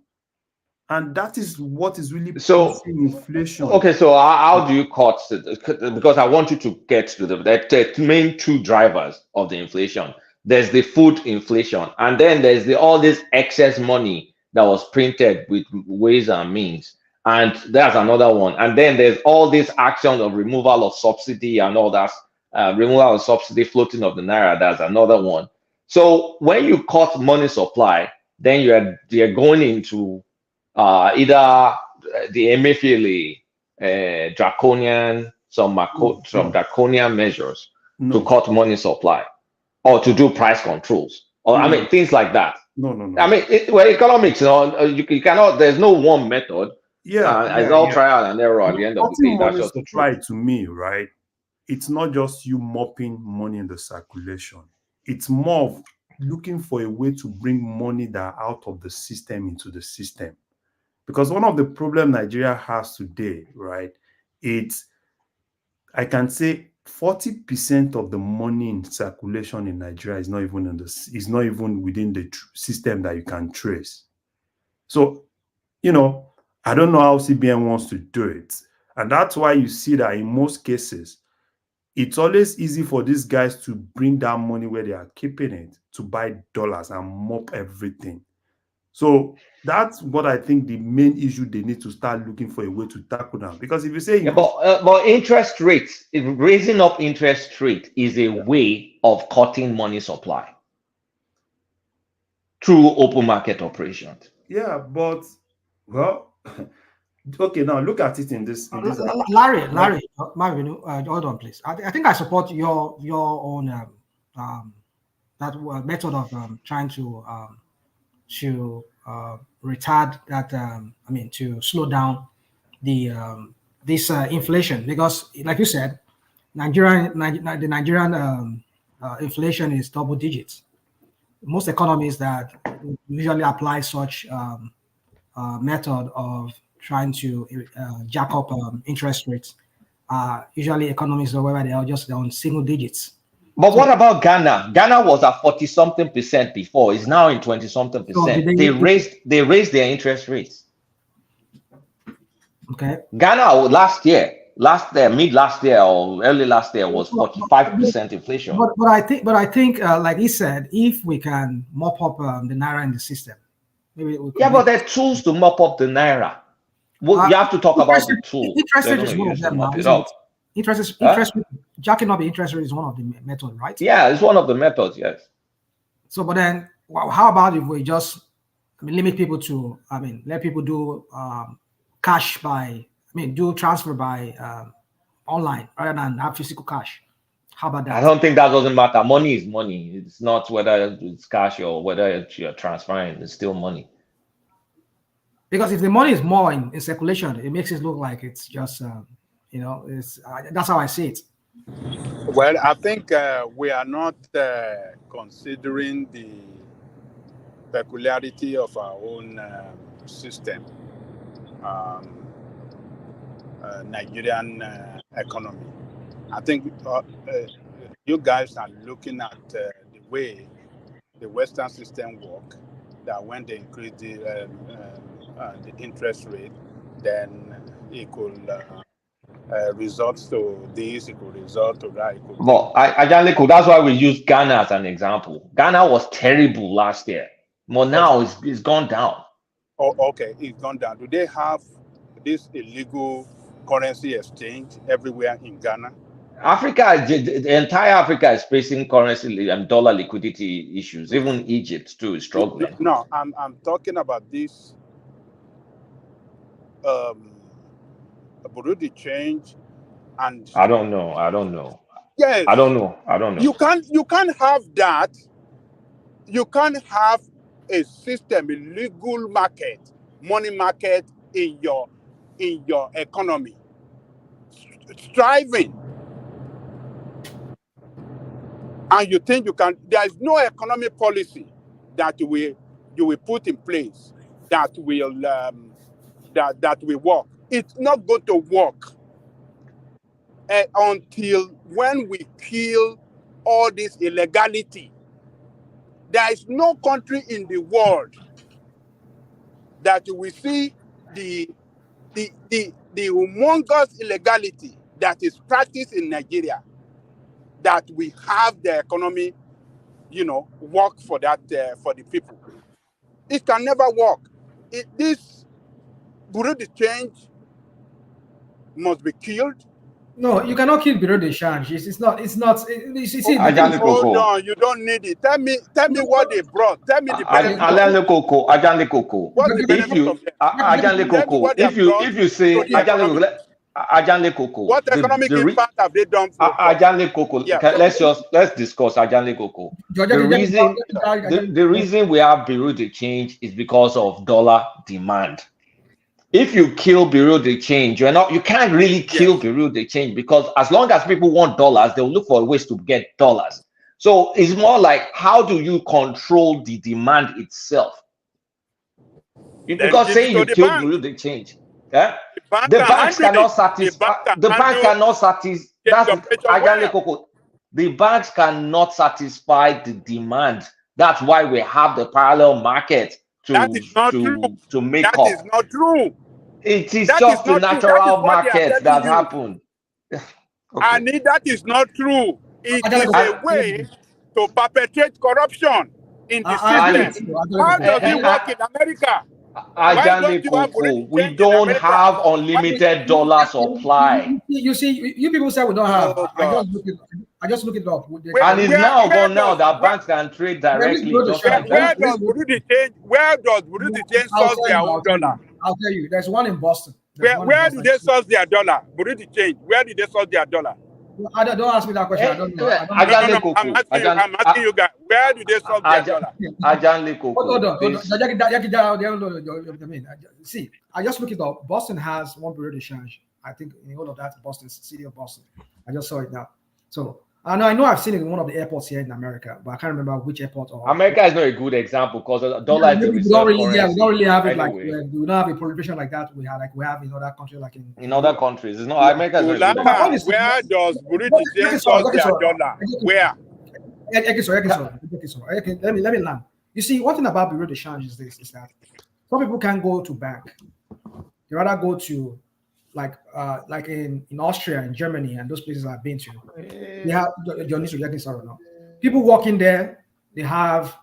[SPEAKER 12] And that is what is really pushing inflation.
[SPEAKER 18] Okay, so how do you cut it? Because I want you to get to the main two drivers of the inflation. There's the food inflation, and then there's all this excess money that was printed with ways and means, and that's another one. And then there's all this action of removal of subsidy and all that, removal of subsidy, floating of the naira. That's another one. So when you cut money supply, then you're going into either the Emefiele draconian, some draconian measures to cut money supply, or to do price controls, or I mean things like that.
[SPEAKER 12] No.
[SPEAKER 18] I mean, economics, you cannot. There's no one method. It's all trial and error at the end of the day. That's just the truth.
[SPEAKER 12] To me, right? It's not just you mopping money in the circulation. It's more of looking for a way to bring money that are out of the system into the system. Because one of the problems Nigeria has today, right, I can say 40% of the money in circulation in Nigeria is not even within the system that you can trace. So, I don't know how CBN wants to do it. And that's why you see that in most cases, it's always easy for these guys to bring that money where they are keeping it to buy dollars and mop everything. So that's what I think the main issue they need to start looking for a way to tackle now. Because if you say...
[SPEAKER 18] but interest rates, raising up interest rate is a way of cutting money supply through open market operations.
[SPEAKER 12] Yeah, but, well... Okay, now look at it in this.
[SPEAKER 19] Larry, Marvin, hold on, please. I think I support your own method of trying to retard that. To slow down this inflation, because, like you said, the Nigerian inflation is double digits. Most economies that usually apply such method of trying to jack up interest rates. Usually economies where they are just on single digits.
[SPEAKER 18] But what about Ghana? Ghana was at 40-something% before. It's now in 20-something%. So they raised their interest rates.
[SPEAKER 19] Okay.
[SPEAKER 18] Ghana mid last year or early last year was 45% inflation.
[SPEAKER 19] But I think, like he said, if we can mop up the naira in the system, maybe we
[SPEAKER 18] but there are tools to mop up the naira. Well, you have to talk about the tool.
[SPEAKER 19] Interest rate is one of them. Jacking up the interest rate is one of the methods, right?
[SPEAKER 18] Yeah, it's one of the methods, yes.
[SPEAKER 19] So, but then, how about if we just limit people to, let people do cash do transfer by online rather than have physical cash? How about that?
[SPEAKER 18] I don't think that doesn't matter. Money is money. It's not whether it's cash or whether you're transferring. It's still money.
[SPEAKER 19] Because if the money is more in circulation, it makes it look like it's just, that's how I see it.
[SPEAKER 16] Well, I think we are not considering the peculiarity of our own system, Nigerian economy. I think you guys are looking at the way the Western system works, that when they increase the interest rate, then it could result to this, it could result to that.
[SPEAKER 18] Well, that's why we use Ghana as an example. Ghana was terrible last year, but now it's gone down.
[SPEAKER 16] Oh, okay, it's gone down. Do they have this illegal currency exchange everywhere in Ghana?
[SPEAKER 18] The entire Africa is facing currency and dollar liquidity issues. Even Egypt too is struggling.
[SPEAKER 16] No, I'm talking about this Burundi change And
[SPEAKER 18] I don't know. I don't know.
[SPEAKER 16] yes,
[SPEAKER 18] I don't know. I don't know.
[SPEAKER 16] you can't have that. You can't have a system, a legal market, money market in your economy striving, and you think you can. There is no economic policy that you will put in place that will that will work. It's not going to work until when we kill all this illegality. There is no country in the world that you will see the humongous illegality that is practiced in Nigeria, that we have the economy, work for that for the people. It can never work. This Bureau de change must be killed.
[SPEAKER 19] No, you cannot kill Bureau de change. It's not. You see,
[SPEAKER 16] Hold on, you don't need it. Tell me what they brought. Tell me the benefit.
[SPEAKER 18] Ajanle Koko.
[SPEAKER 16] What's the benefit of them?
[SPEAKER 18] Ajanle Koko, if you say Ajanle Koko,
[SPEAKER 16] what economic impact have they done for
[SPEAKER 18] Ajanle Koko? Let's discuss Ajanle Koko. The reason we have Bureau de change is because of dollar demand. If you kill Bureau de change, you can't really kill Bureau de change, because as long as people want dollars, they'll look for ways to get dollars. So it's more like, how do you control the demand itself? Because saying you kill Bureau de change, the banks cannot satisfy. The bank cannot satisfy. That's the banks cannot satisfy the demand. That's why we have the parallel market to make up.
[SPEAKER 16] That is not true.
[SPEAKER 18] It is just the natural market that happened.
[SPEAKER 16] And that is not true. It is a way to perpetrate corruption in the system. How does it work in America?
[SPEAKER 18] We don't have unlimited dollar supply.
[SPEAKER 19] You see, you people say we don't have. I just look it up.
[SPEAKER 18] And it's now gone now that banks can trade directly.
[SPEAKER 16] Where does Bureau de change source their own dollar?
[SPEAKER 19] I'll tell you. There's one in Boston.
[SPEAKER 16] Where do they source their dollar? Bureau de change. Where do they source their dollar?
[SPEAKER 19] Don't ask me that question. I don't know.
[SPEAKER 16] I'm asking you guys. Where do they source their dollar?
[SPEAKER 19] Hold on. See, I just look it up. Boston has one Bureau de change. I think in all of that, Boston, city of Boston. I just saw it now. So I know I've seen it in one of the airports here in America, but I can't remember which airport.
[SPEAKER 18] America is not a good example because the dollar is
[SPEAKER 19] we don't really have it anyway. We don't have a prohibition like that. We have in other countries, like in
[SPEAKER 18] other countries. It's not America.
[SPEAKER 16] Where does Bureau de change source their dollar? Where?
[SPEAKER 19] Let me land. You see, one thing about Bureau de change is this: is that some people can't go to bank. They rather go to like in Austria and Germany and those places I've been to. They have people walking there. They have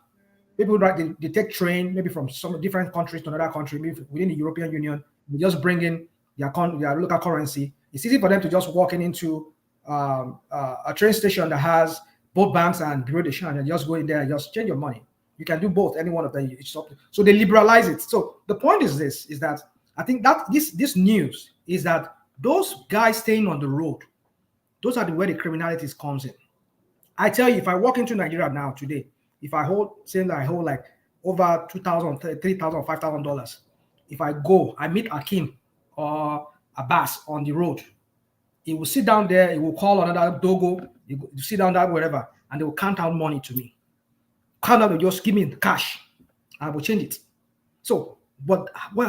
[SPEAKER 19] people they take train maybe from some different countries to another country, maybe within the European Union. They just bring in their local currency. It's easy for them to just walk into a train station that has both banks and Bureau de change and just go in there and just change your money. You can do both, any one of them. So they liberalize it. So the point is this: is that I think that this news is that those guys staying on the road, those are where the criminality comes in. I tell you, if I walk into Nigeria now today, if I hold like over $2,000, $3,000, $5,000, if I go, I meet Akim or Abbas on the road, he will sit down there, he will call another dogo, he will sit down there, wherever, and they will count out money to me. Count out, just give me cash, I will change it. So,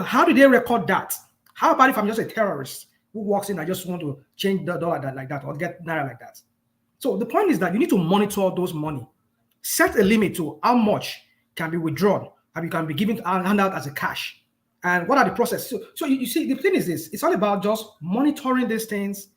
[SPEAKER 19] how do they record that? How about if I'm just a terrorist who walks in, I just want to change the dollar like that or get naira like that? So the point is that you need to monitor those money. Set a limit to how much can be withdrawn and you can be given hand out as a cash. And what are the processes? So you see, the thing is this: it's all about just monitoring these things,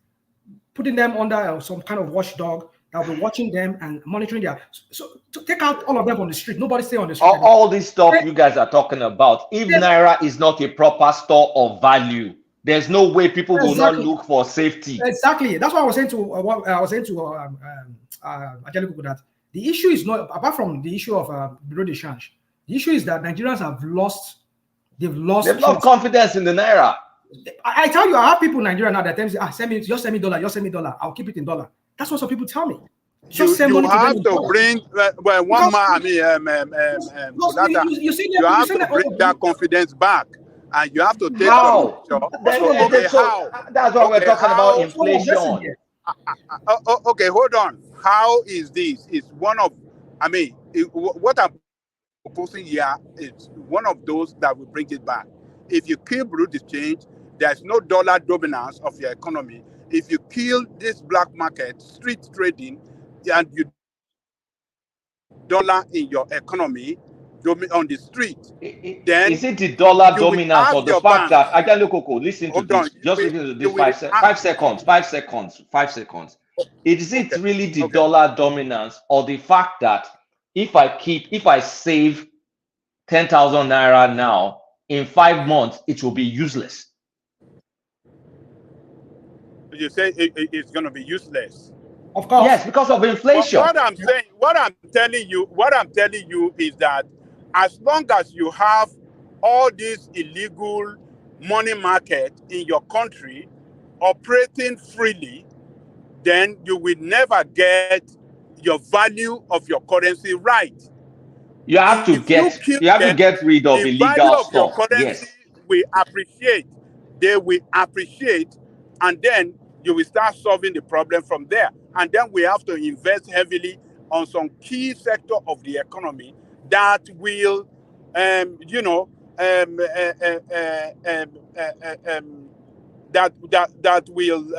[SPEAKER 19] putting them under some kind of watchdog that will be watching them and monitoring their. So to take out all of them on the street, nobody stay on the street.
[SPEAKER 18] All this stuff you guys are talking about. If naira is not a proper store of value, there's no way people will not look for safety.
[SPEAKER 19] Exactly. That's what I was saying to that the issue is not, apart from the issue of Bureau de change, the issue is that Nigerians have lost. They've lost
[SPEAKER 18] confidence in the naira.
[SPEAKER 19] I tell you, I have people in Nigeria now that tell me, send me dollar, just send me dollar. I'll keep it in dollar. That's what some people tell me. Just send money to them
[SPEAKER 15] have
[SPEAKER 19] in
[SPEAKER 15] to
[SPEAKER 19] dollars.
[SPEAKER 15] bring one man. You have to bring that confidence back, and you have to take
[SPEAKER 18] How?
[SPEAKER 15] how?
[SPEAKER 18] That's what we're talking about, inflation.
[SPEAKER 15] Okay, hold on. How is this? It's one of, what I'm proposing here is one of those that will bring it back. If you kill brute exchange, there's no dollar dominance of your economy. If you kill this black market, street trading, and you dollar in your economy on the street, then
[SPEAKER 18] is it the dollar
[SPEAKER 15] you will
[SPEAKER 18] dominance
[SPEAKER 15] have
[SPEAKER 18] or the
[SPEAKER 15] your
[SPEAKER 18] fact
[SPEAKER 15] bank.
[SPEAKER 18] that Ajalo Coco, listen to this, just listen to this 5 seconds. 5 seconds. Is it really the dollar dominance or the fact that if I save 10,000 naira now, in 5 months it will be useless?
[SPEAKER 15] You say it's going to be useless.
[SPEAKER 19] Of course.
[SPEAKER 18] Yes, because of inflation.
[SPEAKER 15] What I'm telling you is that as long as you have all this illegal money market in your country operating freely, then you will never get your value of your currency right.
[SPEAKER 18] You have to get rid of
[SPEAKER 15] the
[SPEAKER 18] illegal
[SPEAKER 15] value of your
[SPEAKER 18] stuff.
[SPEAKER 15] currency will appreciate. They will appreciate, and then you will start solving the problem from there. And then we have to invest heavily on some key sector of the economy that will, that will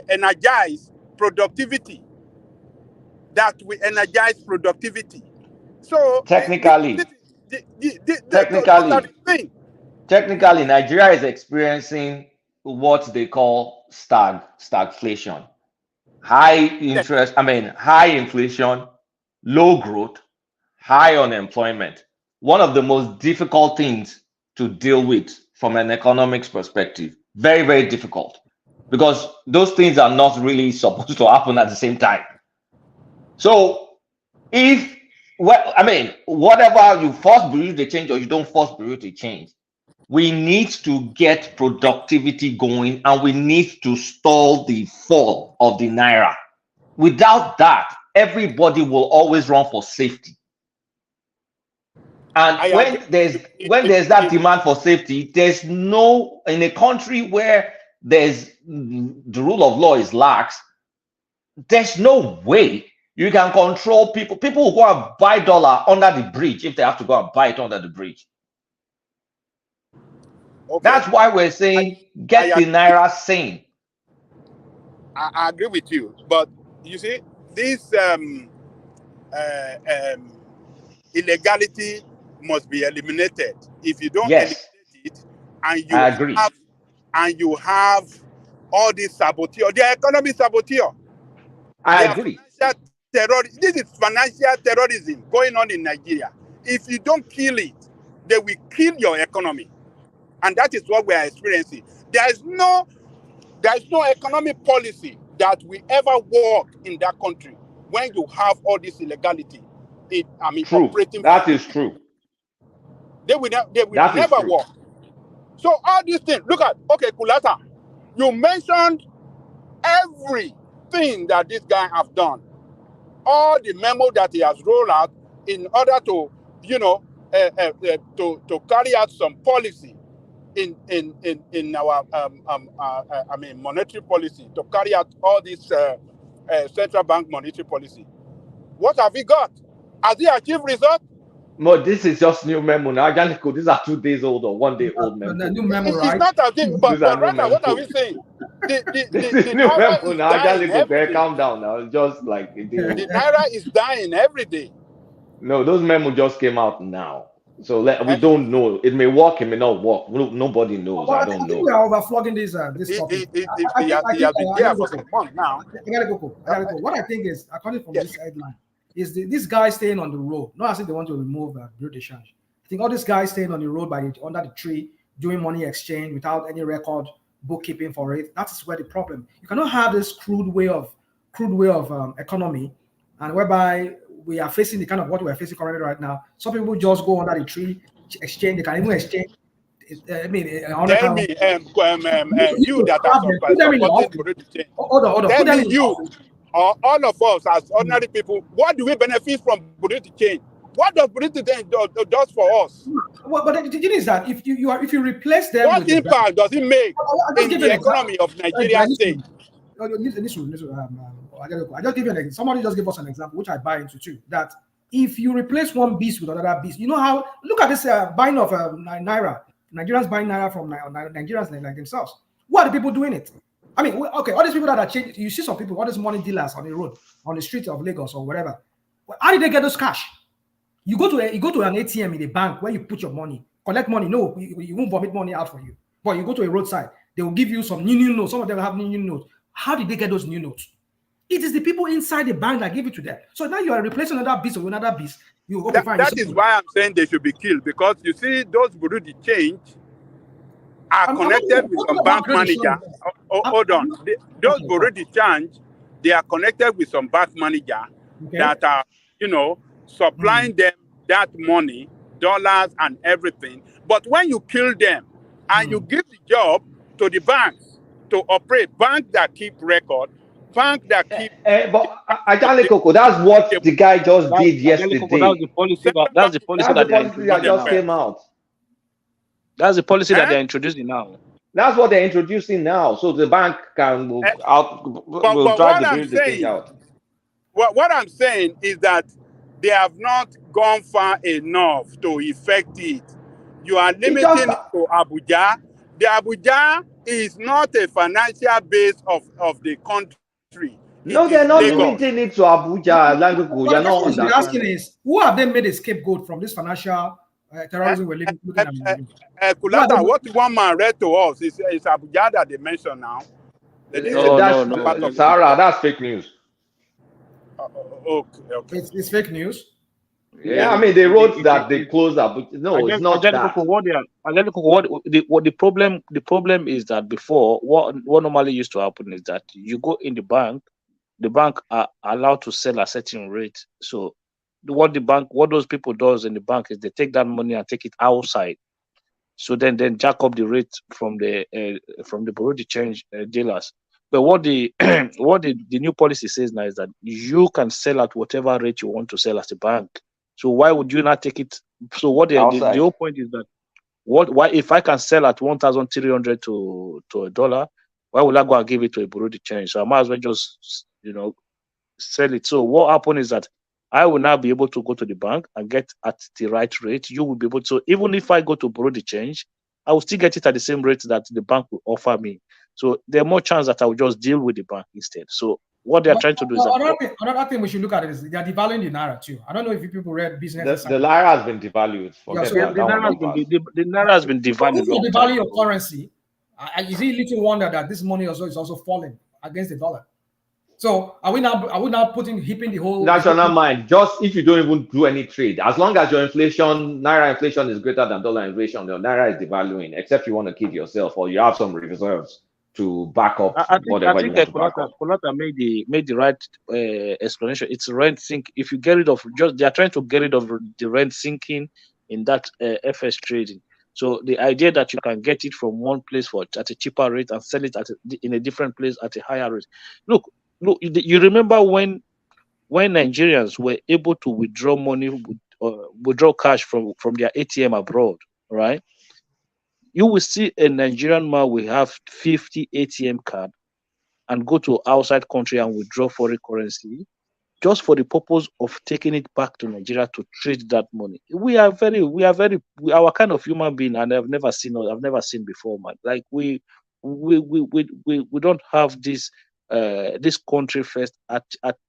[SPEAKER 15] energize productivity. That will energize productivity. So
[SPEAKER 18] Technically, Nigeria is experiencing what they call stagflation. High inflation, low growth, high unemployment. One of the most difficult things to deal with from an economics perspective. Very, very difficult. Because those things are not really supposed to happen at the same time. So whatever you force Bureau to change or you don't force Bureau to change, we need to get productivity going and we need to stall the fall of the Naira. Without that, everybody will always run for safety. And when there's that demand for safety, there's no, in a country where there's the rule of law is lax, there's no way you can control people. People will go and buy dollar under the bridge if they have to go and buy it under the bridge. Okay. That's why we're saying get the Naira sane.
[SPEAKER 15] I agree with you, but you see, this illegality must be eliminated. If you don't eliminate it, and you have all these saboteur, the economy saboteur.
[SPEAKER 18] I agree.
[SPEAKER 15] This is financial terrorism going on in Nigeria. If you don't kill it, they will kill your economy. And that is what we are experiencing. There is no economic policy that will ever work in that country when you have all this illegality. Operating.
[SPEAKER 18] That is true.
[SPEAKER 15] They will never work. So all these things, look at, Kulata, you mentioned everything that this guy has done. All the memo that he has rolled out in order to, to carry out some policy in our monetary policy, to carry out all this central bank monetary policy. What have we got? Has he achieved results?
[SPEAKER 18] No, this is just new memo now. These are 2 days old or 1 day old memo.
[SPEAKER 19] New memo, right?
[SPEAKER 15] It's not as if, but rather, what are we saying?
[SPEAKER 18] This is new memo now. Calm down now. Just like
[SPEAKER 15] the Naira is dying every day.
[SPEAKER 18] No, those memo just came out now. So we don't know. It may work, it may not work. Nobody knows.
[SPEAKER 19] Well,
[SPEAKER 18] I don't know.
[SPEAKER 19] We are overflogging this topic. I gotta go. What I think is, according from this headline, is this guy staying on the road. Not as if they want to remove Bureau de Change. I think all these guys staying on the road under the tree, doing money exchange without any record bookkeeping for it. That is where the problem. You cannot have this crude way of economy, and whereby we are facing the kind of what we are facing currently right now. Some people just go under the tree, exchange. They can even exchange I mean,
[SPEAKER 15] Tell me, you that are supporting Burundi change.
[SPEAKER 19] Hold on.
[SPEAKER 15] Tell
[SPEAKER 19] Put them
[SPEAKER 15] me,
[SPEAKER 19] in
[SPEAKER 15] you or all of us as ordinary people, what do we benefit from Burundi change? What does Burundi change does for us?
[SPEAKER 19] Well, but the thing is that if you replace them
[SPEAKER 15] what
[SPEAKER 19] with
[SPEAKER 15] impact does it make in the economy of Nigeria state?
[SPEAKER 19] I just give you an example. Somebody just gave us an example, which I buy into too. That if you replace one beast with another beast, you know how? Look at this buying of naira. Nigerians buying naira from Nigerians like themselves. What are the people doing it? I mean, okay, all these people that are changing. You see some people, all these money dealers on the road, on the street of Lagos or whatever. How did they get those cash? You go to an ATM in a bank where you put your money, collect money. No, you won't vomit money out for you. But you go to a roadside, they will give you some new notes. Some of them have new notes. How did they get those new notes? It is the people inside the bank that give it to them. So now you are replacing another beast with another beast.
[SPEAKER 15] That is why I'm saying they should be killed, because you see those Burundi change are connected with some bank manager. Hold on. Those Burundi change, they are connected with some bank manager that are, supplying them that money, dollars and everything. But when you kill them and you give the job to the banks to operate, banks that keep record, banks that keep...
[SPEAKER 18] But Ajale Koko, that's what the guy just did yesterday.
[SPEAKER 17] That's the policy
[SPEAKER 18] that just came out.
[SPEAKER 17] That's the policy that they're introducing now.
[SPEAKER 18] That's what they're introducing now, so the bank can will drive the thing out.
[SPEAKER 15] What I'm saying is that they have not gone far enough to effect it. You are limiting it to Abuja. The Abuja is not a financial base of the country.
[SPEAKER 18] No, they're not limiting it to Abuja. You're not
[SPEAKER 19] understanding. The asking is, who have they made a scapegoat from this financial terrorism we're looking at?
[SPEAKER 15] Kulata, what one man read to us is Abuja that they mention now.
[SPEAKER 18] No. Sarah, that's fake news.
[SPEAKER 15] Okay.
[SPEAKER 19] It's fake news.
[SPEAKER 18] Yeah, I mean they wrote that they closed up. No, it's not that.
[SPEAKER 17] What the problem is that before what normally used to happen is that you go in the bank are allowed to sell a certain rate. So what those people does in the bank is they take that money and take it outside. So then jack up the rate from the Burundi change dealers. But what the new policy says now is that you can sell at whatever rate you want to sell as a bank. So why would you not take it? So what the whole point is that why if I can sell at 1,300 to $1, why would I go and give it to a Burundi change? So I might as well just sell it. So what happened is that I will now be able to go to the bank and get at the right rate. You will be able to. So even if I go to Burundi change, I will still get it at the same rate that the bank will offer me. So there's more chance that I will just deal with the bank instead. So what they are trying to do is
[SPEAKER 19] another thing we should look at is they are devaluing the naira too. I don't know if you people read business.
[SPEAKER 18] The naira has been devalued.
[SPEAKER 17] The naira has been devalued.
[SPEAKER 19] If you devalue your currency, is it little wonder that this money is also falling against the dollar? So are we now heaping the whole
[SPEAKER 18] national mind? Just if you don't even do any trade, as long as your naira inflation is greater than dollar inflation, your naira is devaluing. Except you want to keep yourself or you have some reserves to back up whatever you want to back up.
[SPEAKER 17] Kulata made the right explanation. It's rent sink. If you get rid of they are trying to get rid of the rent sinking in that FS trading. So the idea that you can get it from one place at a cheaper rate and sell it in a different place at a higher rate. Look, you remember when Nigerians were able to withdraw money, withdraw cash from their ATM abroad, right? You will see a Nigerian man will have 50 ATM card and go to outside country and withdraw foreign currency just for the purpose of taking it back to Nigeria to trade that money. We are our kind of human being, and I've never seen before, man. Like we don't have this country first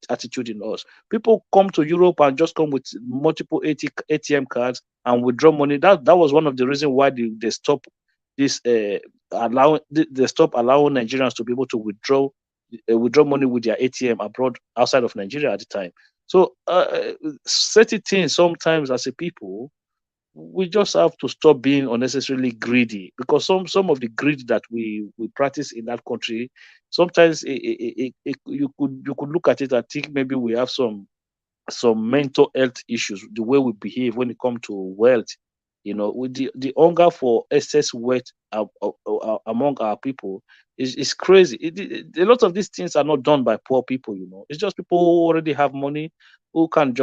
[SPEAKER 17] attitude in us. People come to Europe and just come with multiple ATM cards and withdraw money. That was one of the reasons why they stop this allowing Nigerians to be able to withdraw money with their ATM abroad outside of Nigeria at the time. So certain things sometimes as a people, we just have to stop being unnecessarily greedy, because some of the greed that we practice in that country, sometimes you could look at it and think maybe we have some mental health issues, the way we behave when it comes to wealth. You know, with the hunger for excess wealth among our people is crazy. A lot of these things are not done by poor people. You know, it's just people who already have money who can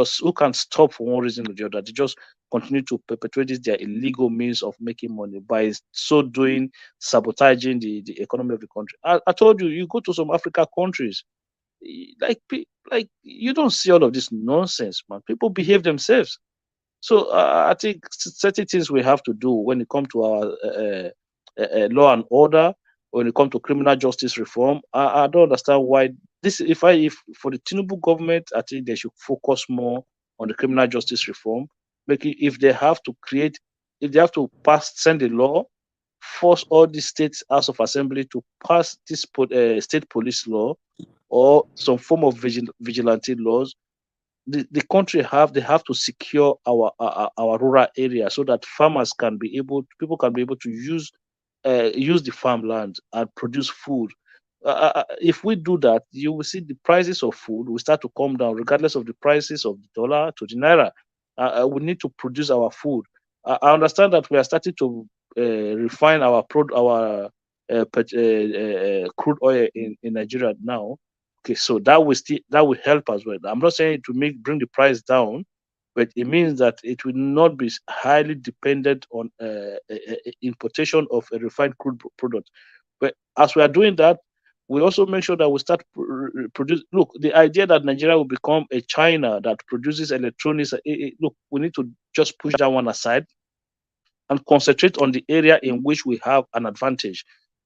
[SPEAKER 17] stop for one reason or the other. They just continue to perpetuate this their illegal means of making money by so doing sabotaging the economy of the country. I told you, you go to some Africa countries, like you don't see all of this nonsense, man. People behave themselves. So I think certain things we have to do when it comes to our law and order, when it comes to criminal justice reform. I don't understand why this. If for the Tinubu government, I think they should focus more on the criminal justice reform. If they have to if they have to send a law, force all the states House of Assembly to pass this state police law or some form of vigilante laws. The country they have to secure our rural area so that people can be able to use the farmland and produce food. If we do that, you will see the prices of food will start to come down, regardless of the prices of the dollar to the naira. We need to produce our food. I understand that we are starting to refine our crude oil in Nigeria now. Okay, so that will help as well. I'm not saying to bring the price down, but it means that it will not be highly dependent on importation of a refined crude product. But as we are doing that, we also make sure that we start produce. Look, the idea that Nigeria will become a China that produces electronics. Look, we need to just push that one aside and concentrate on the area in which we have an advantage,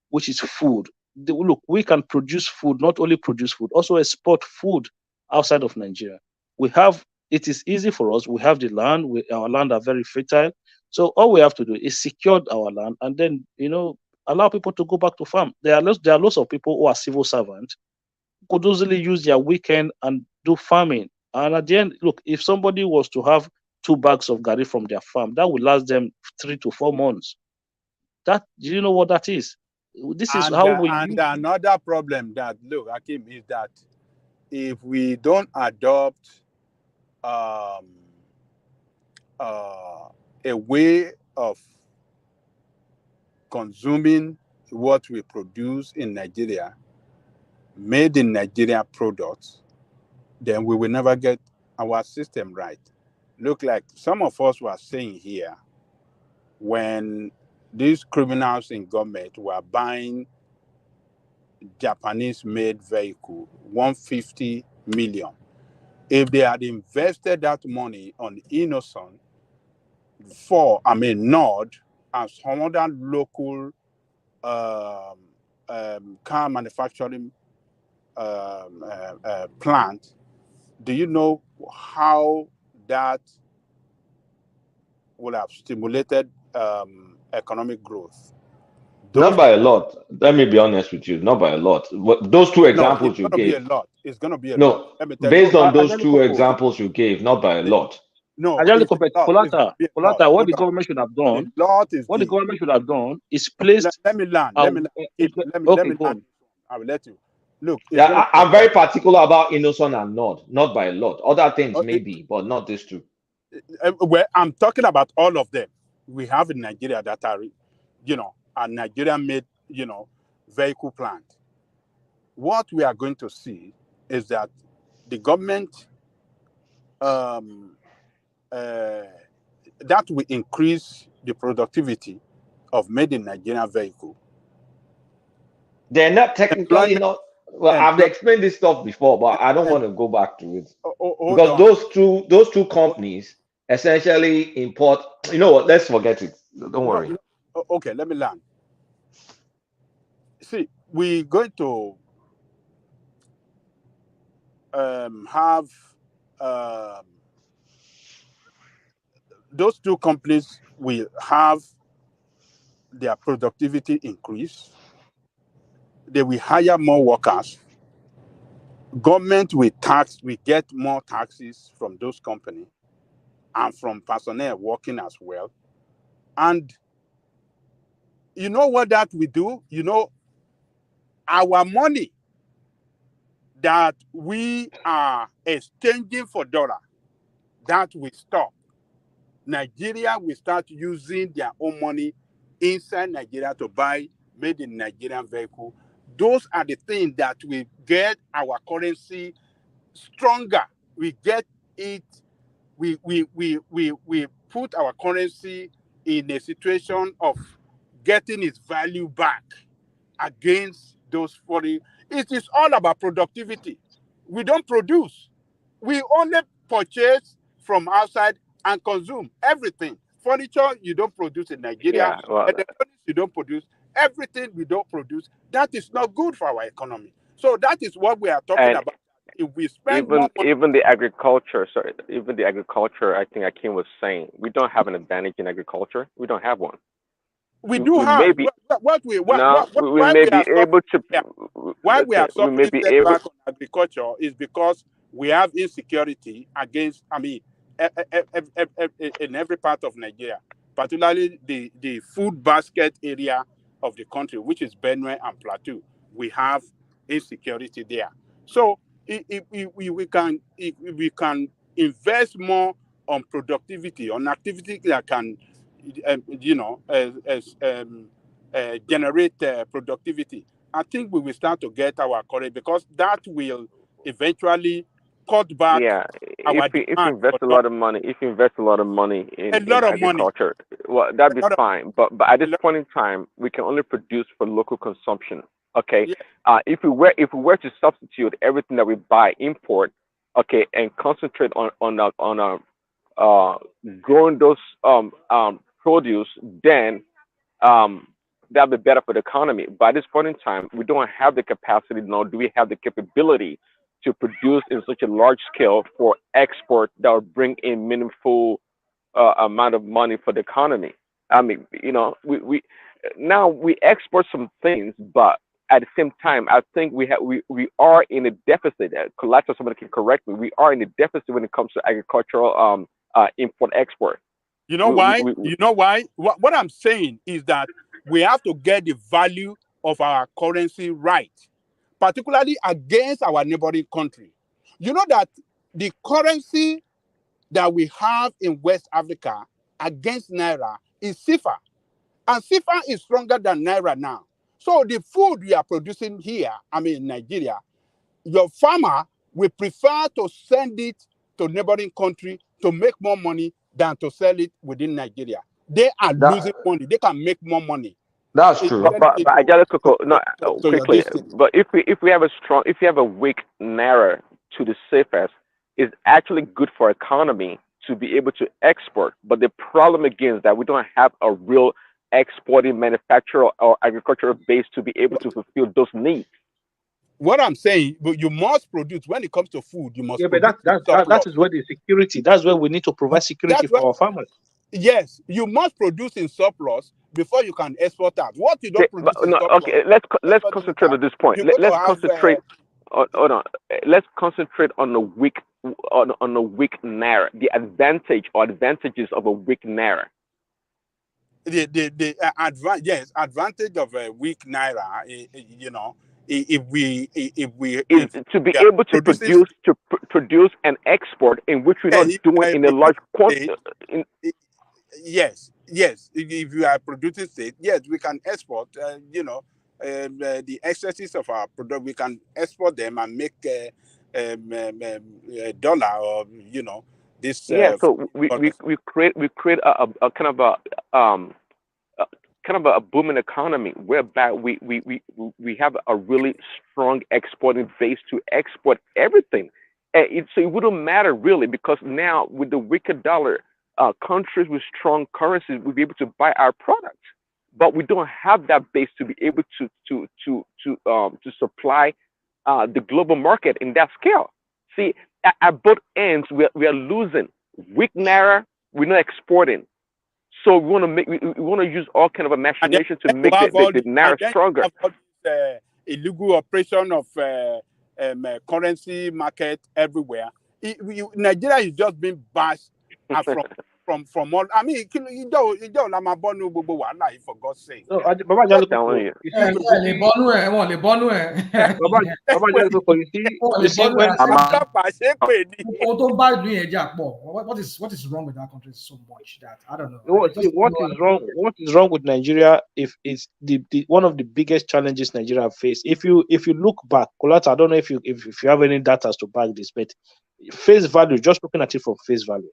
[SPEAKER 17] which is food. Look, we can produce food, not only produce food, also export food outside of Nigeria. It is easy for us. We have the land. Our land are very fertile. So all we have to do is secure our land and then, allow people to go back to farm. There are lots of people who are civil servants who could easily use their weekend and do farming. And at the end, look, if somebody was to have 2 bags of gari from their farm, that would last them 3 to 4 months. Do you know what that is? This is how we.
[SPEAKER 15] And another problem that Hakim, is that if we don't adopt a way of consuming what we produce in Nigeria, made in Nigeria products, then we will never get our system right. Look, like some of us were saying here, when these criminals in government were buying Japanese-made vehicle, 150 million. If they had invested that money on Innocent Nord and some other local car manufacturing plant, do you know how that would have stimulated economic growth?
[SPEAKER 18] Not by a lot. Let me be honest with you. Not by a lot. Those 2 examples you gave.
[SPEAKER 15] It's going to be a
[SPEAKER 18] no,
[SPEAKER 15] lot. Let me tell
[SPEAKER 18] based
[SPEAKER 15] you.
[SPEAKER 18] on those 2 examples you gave, not by a lot.
[SPEAKER 15] No,
[SPEAKER 17] Polata, what the government should have done, the government should have done is placed.
[SPEAKER 15] Let me land. Let me land. I will let you. Look,
[SPEAKER 18] yeah, I'm very particular about Innocent and Nord, not by a lot. Other things maybe, but not these 2.
[SPEAKER 15] Well, I'm talking about all of them we have in Nigeria that are, a Nigerian-made, vehicle plant. What we are going to see is that the government that will increase the productivity of made in Nigeria vehicle.
[SPEAKER 18] They're not technically not. Well, I've explained this stuff before, but I don't want to go back to it because those two companies essentially import. You know what? Let's forget it. Don't worry.
[SPEAKER 15] Okay, let me land. See, we're going to have those 2 companies will have their productivity increase. They will hire more workers. Government will get more taxes from those companies and from personnel working as well. And you know what that we do? Our money that we are exchanging for dollar, that will stop. Nigeria will start using their own money inside Nigeria to buy made in Nigerian vehicle. Those are the things that will get our currency stronger. We get it. We put our currency in a situation of getting its value back against those foreign. It is all about productivity. We don't produce. We only purchase from outside and consume everything. Furniture you don't produce in Nigeria.
[SPEAKER 13] Yeah, well,
[SPEAKER 15] Electronics you don't produce. Everything we don't produce. That is not good for our economy. So that is what we are talking
[SPEAKER 13] and
[SPEAKER 15] about. If we spend more money,
[SPEAKER 13] even the agriculture, sorry, even the agriculture, I think Akin was saying, we don't have an advantage in agriculture. We don't have one.
[SPEAKER 15] we do
[SPEAKER 13] We may
[SPEAKER 15] have
[SPEAKER 13] be we
[SPEAKER 15] why
[SPEAKER 13] may
[SPEAKER 15] we
[SPEAKER 13] be
[SPEAKER 15] are
[SPEAKER 13] able to
[SPEAKER 15] why we
[SPEAKER 13] okay,
[SPEAKER 15] are
[SPEAKER 13] we may
[SPEAKER 15] suffering
[SPEAKER 13] be able
[SPEAKER 15] setback on agriculture is because we have insecurity against, in every part of Nigeria, particularly the food basket area of the country, which is Benue and Plateau. We have insecurity there. So if we can invest more on productivity, on activity that can, generate productivity, I think we will start to get our courage, because that will eventually cut back
[SPEAKER 13] yeah,
[SPEAKER 15] our
[SPEAKER 13] if you
[SPEAKER 15] demand
[SPEAKER 13] invest
[SPEAKER 15] for
[SPEAKER 13] a lot
[SPEAKER 15] dollars.
[SPEAKER 13] of money, if you invest a lot of money
[SPEAKER 15] A
[SPEAKER 13] in
[SPEAKER 15] lot of money.
[SPEAKER 13] agriculture, well, that'd be
[SPEAKER 15] A lot of,
[SPEAKER 13] fine. But at this
[SPEAKER 15] a lot,
[SPEAKER 13] point in time, we can only produce for local consumption. Okay,
[SPEAKER 15] yeah.
[SPEAKER 13] if we were to substitute everything that we buy import, okay, and concentrate on growing those produce, then um that'd be better for the economy. But at this point in time, we don't have the capacity, nor do we have the capability to produce in such a large scale for export that would bring in meaningful amount of money for the economy. I mean, we now we export some things, but at the same time, I think we are in a deficit. Collateral, somebody can correct me. We are in a deficit when it comes to agricultural import export.
[SPEAKER 15] You know
[SPEAKER 13] We,
[SPEAKER 15] why?
[SPEAKER 13] we, we,
[SPEAKER 15] You know why? What I'm saying is that we have to get the value of our currency right, particularly against our neighboring country. You know that the currency that we have in West Africa against Naira is CFA. And CFA is stronger than Naira now. So the food we are producing here, in Nigeria, your farmer will prefer to send it to neighboring country to make more money than to sell it within Nigeria. They are losing money. They can make more money.
[SPEAKER 18] That's
[SPEAKER 15] It's
[SPEAKER 18] true.
[SPEAKER 13] but
[SPEAKER 15] selling
[SPEAKER 13] but,
[SPEAKER 15] it
[SPEAKER 13] but I got to no,
[SPEAKER 15] to your
[SPEAKER 13] quickly.
[SPEAKER 15] district.
[SPEAKER 13] But if we have a weak naira to the safest, it's actually good for economy to be able to export. But the problem again is that we don't have a real exporting manufacturer or agricultural base to be able to fulfill those needs.
[SPEAKER 15] What I'm saying, but you must produce when it comes to food. You must
[SPEAKER 17] Yeah, but
[SPEAKER 15] produce in
[SPEAKER 17] that
[SPEAKER 15] surplus.
[SPEAKER 17] is where the security. That's where we need to provide security
[SPEAKER 15] That's what.
[SPEAKER 17] for our farmers.
[SPEAKER 15] Yes, you must produce in surplus before you can export out. What you
[SPEAKER 13] Okay,
[SPEAKER 15] don't
[SPEAKER 13] but
[SPEAKER 15] produce in
[SPEAKER 13] no,
[SPEAKER 15] surplus,
[SPEAKER 13] okay. Let's
[SPEAKER 15] exporting it
[SPEAKER 13] concentrate
[SPEAKER 15] out,
[SPEAKER 13] on this point.
[SPEAKER 15] you're going to
[SPEAKER 13] Let's
[SPEAKER 15] have.
[SPEAKER 13] concentrate. Hold on. Let's concentrate on the weak on the weak naira. The advantages of a weak naira.
[SPEAKER 15] Advantage of a weak naira. If we
[SPEAKER 13] Is to be
[SPEAKER 15] are
[SPEAKER 13] able to
[SPEAKER 15] producing,
[SPEAKER 13] produce and export, in which we're not doing in a large quantity.
[SPEAKER 15] Yes. If you are producing state, yes, we can export. The excesses of our product, we can export them and make a dollar, or this.
[SPEAKER 13] Yeah. So we create a kind of a booming economy whereby we have a really strong exporting base to export everything. So it wouldn't matter really, because now with the weaker dollar, countries with strong currencies will be able to buy our products. But we don't have that base to be able to supply the global market in that scale. See, at both ends, we are losing. Weak naira, we're not exporting. So we want to use all kind of imagination to make the naira stronger.
[SPEAKER 15] Illegal operation of currency market everywhere. Nigeria is just being bashed from from all. I mean, you don't I'm a born for God's sake.
[SPEAKER 11] No, Baba Jalo Koko, you see,
[SPEAKER 19] Les bonus,
[SPEAKER 11] Baba Jalo Koko, you see when
[SPEAKER 19] what is wrong with that country so much that I don't know.
[SPEAKER 11] what is wrong with Nigeria if it's the one of the biggest challenges Nigeria face. If you look back, Kolata, I don't know if you have any data to back this, but face value, just looking at it from face value,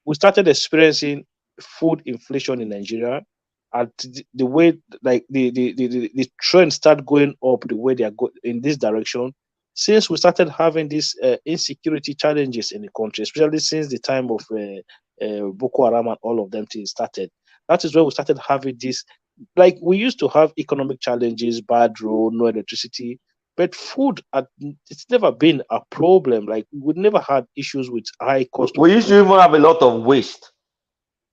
[SPEAKER 11] we started experiencing food inflation in Nigeria, and the way like the trend start going up the way they are going in this direction since we started having these insecurity challenges in the country, especially since the time of Boko Haram and all of them things started. That is where we started having this. Like we used to have economic challenges, bad road, no electricity, but food, it's never been a problem. Like we never had issues with high cost.
[SPEAKER 18] We used to even have a lot of waste.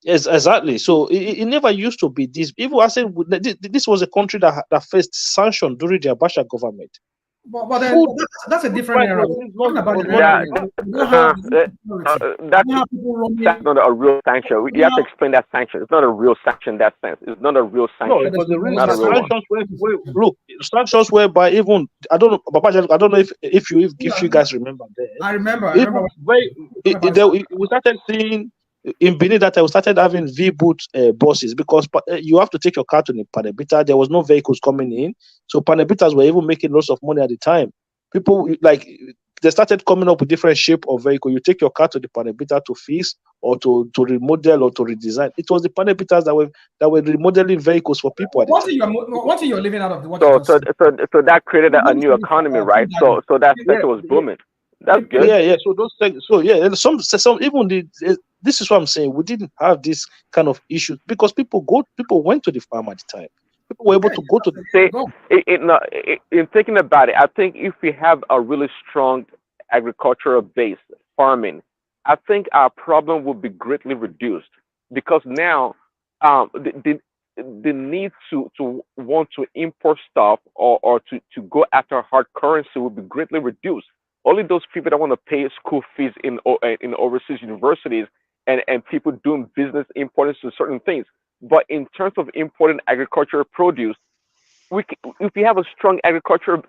[SPEAKER 11] Yes, exactly. So it never used to be this. Even I said this was a country that faced sanction during the Abacha government.
[SPEAKER 19] But then that's a different era.
[SPEAKER 13] That's not a real sanction. You have to explain that sanction. It's not a real sanction in that sense. It's not a real sanction.
[SPEAKER 11] No, because the real sanctions look, sanctions whereby even I don't know if you guys remember that.
[SPEAKER 19] I remember.
[SPEAKER 11] We started seeing in Benin that we started having V-boot buses because you have to take your car to the Panebita. There was no vehicles coming in, so Panebitas were even making lots of money at the time. People they started coming up with different shape of vehicle. You take your car to the Panebita to fix or to remodel or to redesign. It was the Panebitas that were remodeling vehicles for people at the time.
[SPEAKER 19] One thing you're living out of
[SPEAKER 13] so that created a new economy, right? So that sector was booming. That's good.
[SPEAKER 11] Yeah. So those things. So yeah, and some even this is what I'm saying. We didn't have this kind of issue because people went to the farm at the time. People were able to go to the
[SPEAKER 13] in thinking about it, I think if we have a really strong agricultural base, farming, I think our problem will be greatly reduced because now the need to want to import stuff or to go after hard currency will be greatly reduced. Only those people that want to pay school fees in overseas universities and people doing business importing to certain things. But in terms of importing agricultural produce, if we have a strong agriculture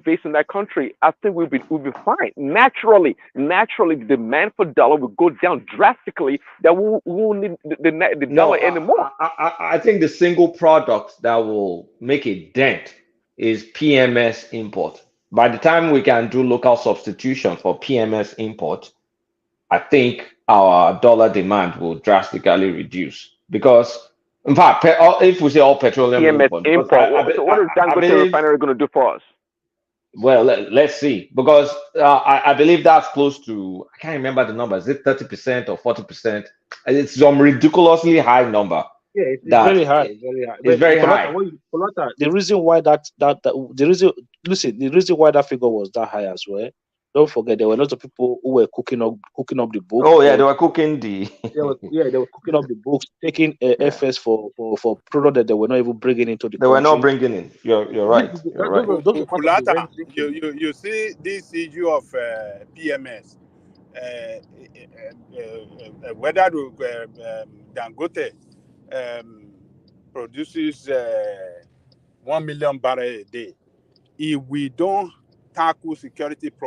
[SPEAKER 13] base in that country, I think we'll be fine. Naturally, the demand for dollar will go down drastically. That we won't need the dollar anymore.
[SPEAKER 18] I think the single product that will make a dent is PMS import. By the time we can do local substitution for PMS import, I think our dollar demand will drastically reduce because, in fact, if we say all petroleum
[SPEAKER 13] PMS import, so what is Dangote refinery going to do for us?
[SPEAKER 18] Well, let's see, because I believe that's close to, I can't remember the number. Is it 30% or 40%? It's some ridiculously high number.
[SPEAKER 11] Yeah, it's very high.
[SPEAKER 18] It's very high.
[SPEAKER 11] The reason why the reason why that figure was that high as well. Don't forget there were lots of people who were cooking up the books.
[SPEAKER 18] Oh yeah, they were cooking the.
[SPEAKER 11] they were cooking up the books, taking FS for product that they were not even bringing into the.
[SPEAKER 18] They were not bringing in. You're right. You're right.
[SPEAKER 15] Kulata, you see this issue of PMS, whether Dangote produces 1 million barrels a day. If we don't tackle security problems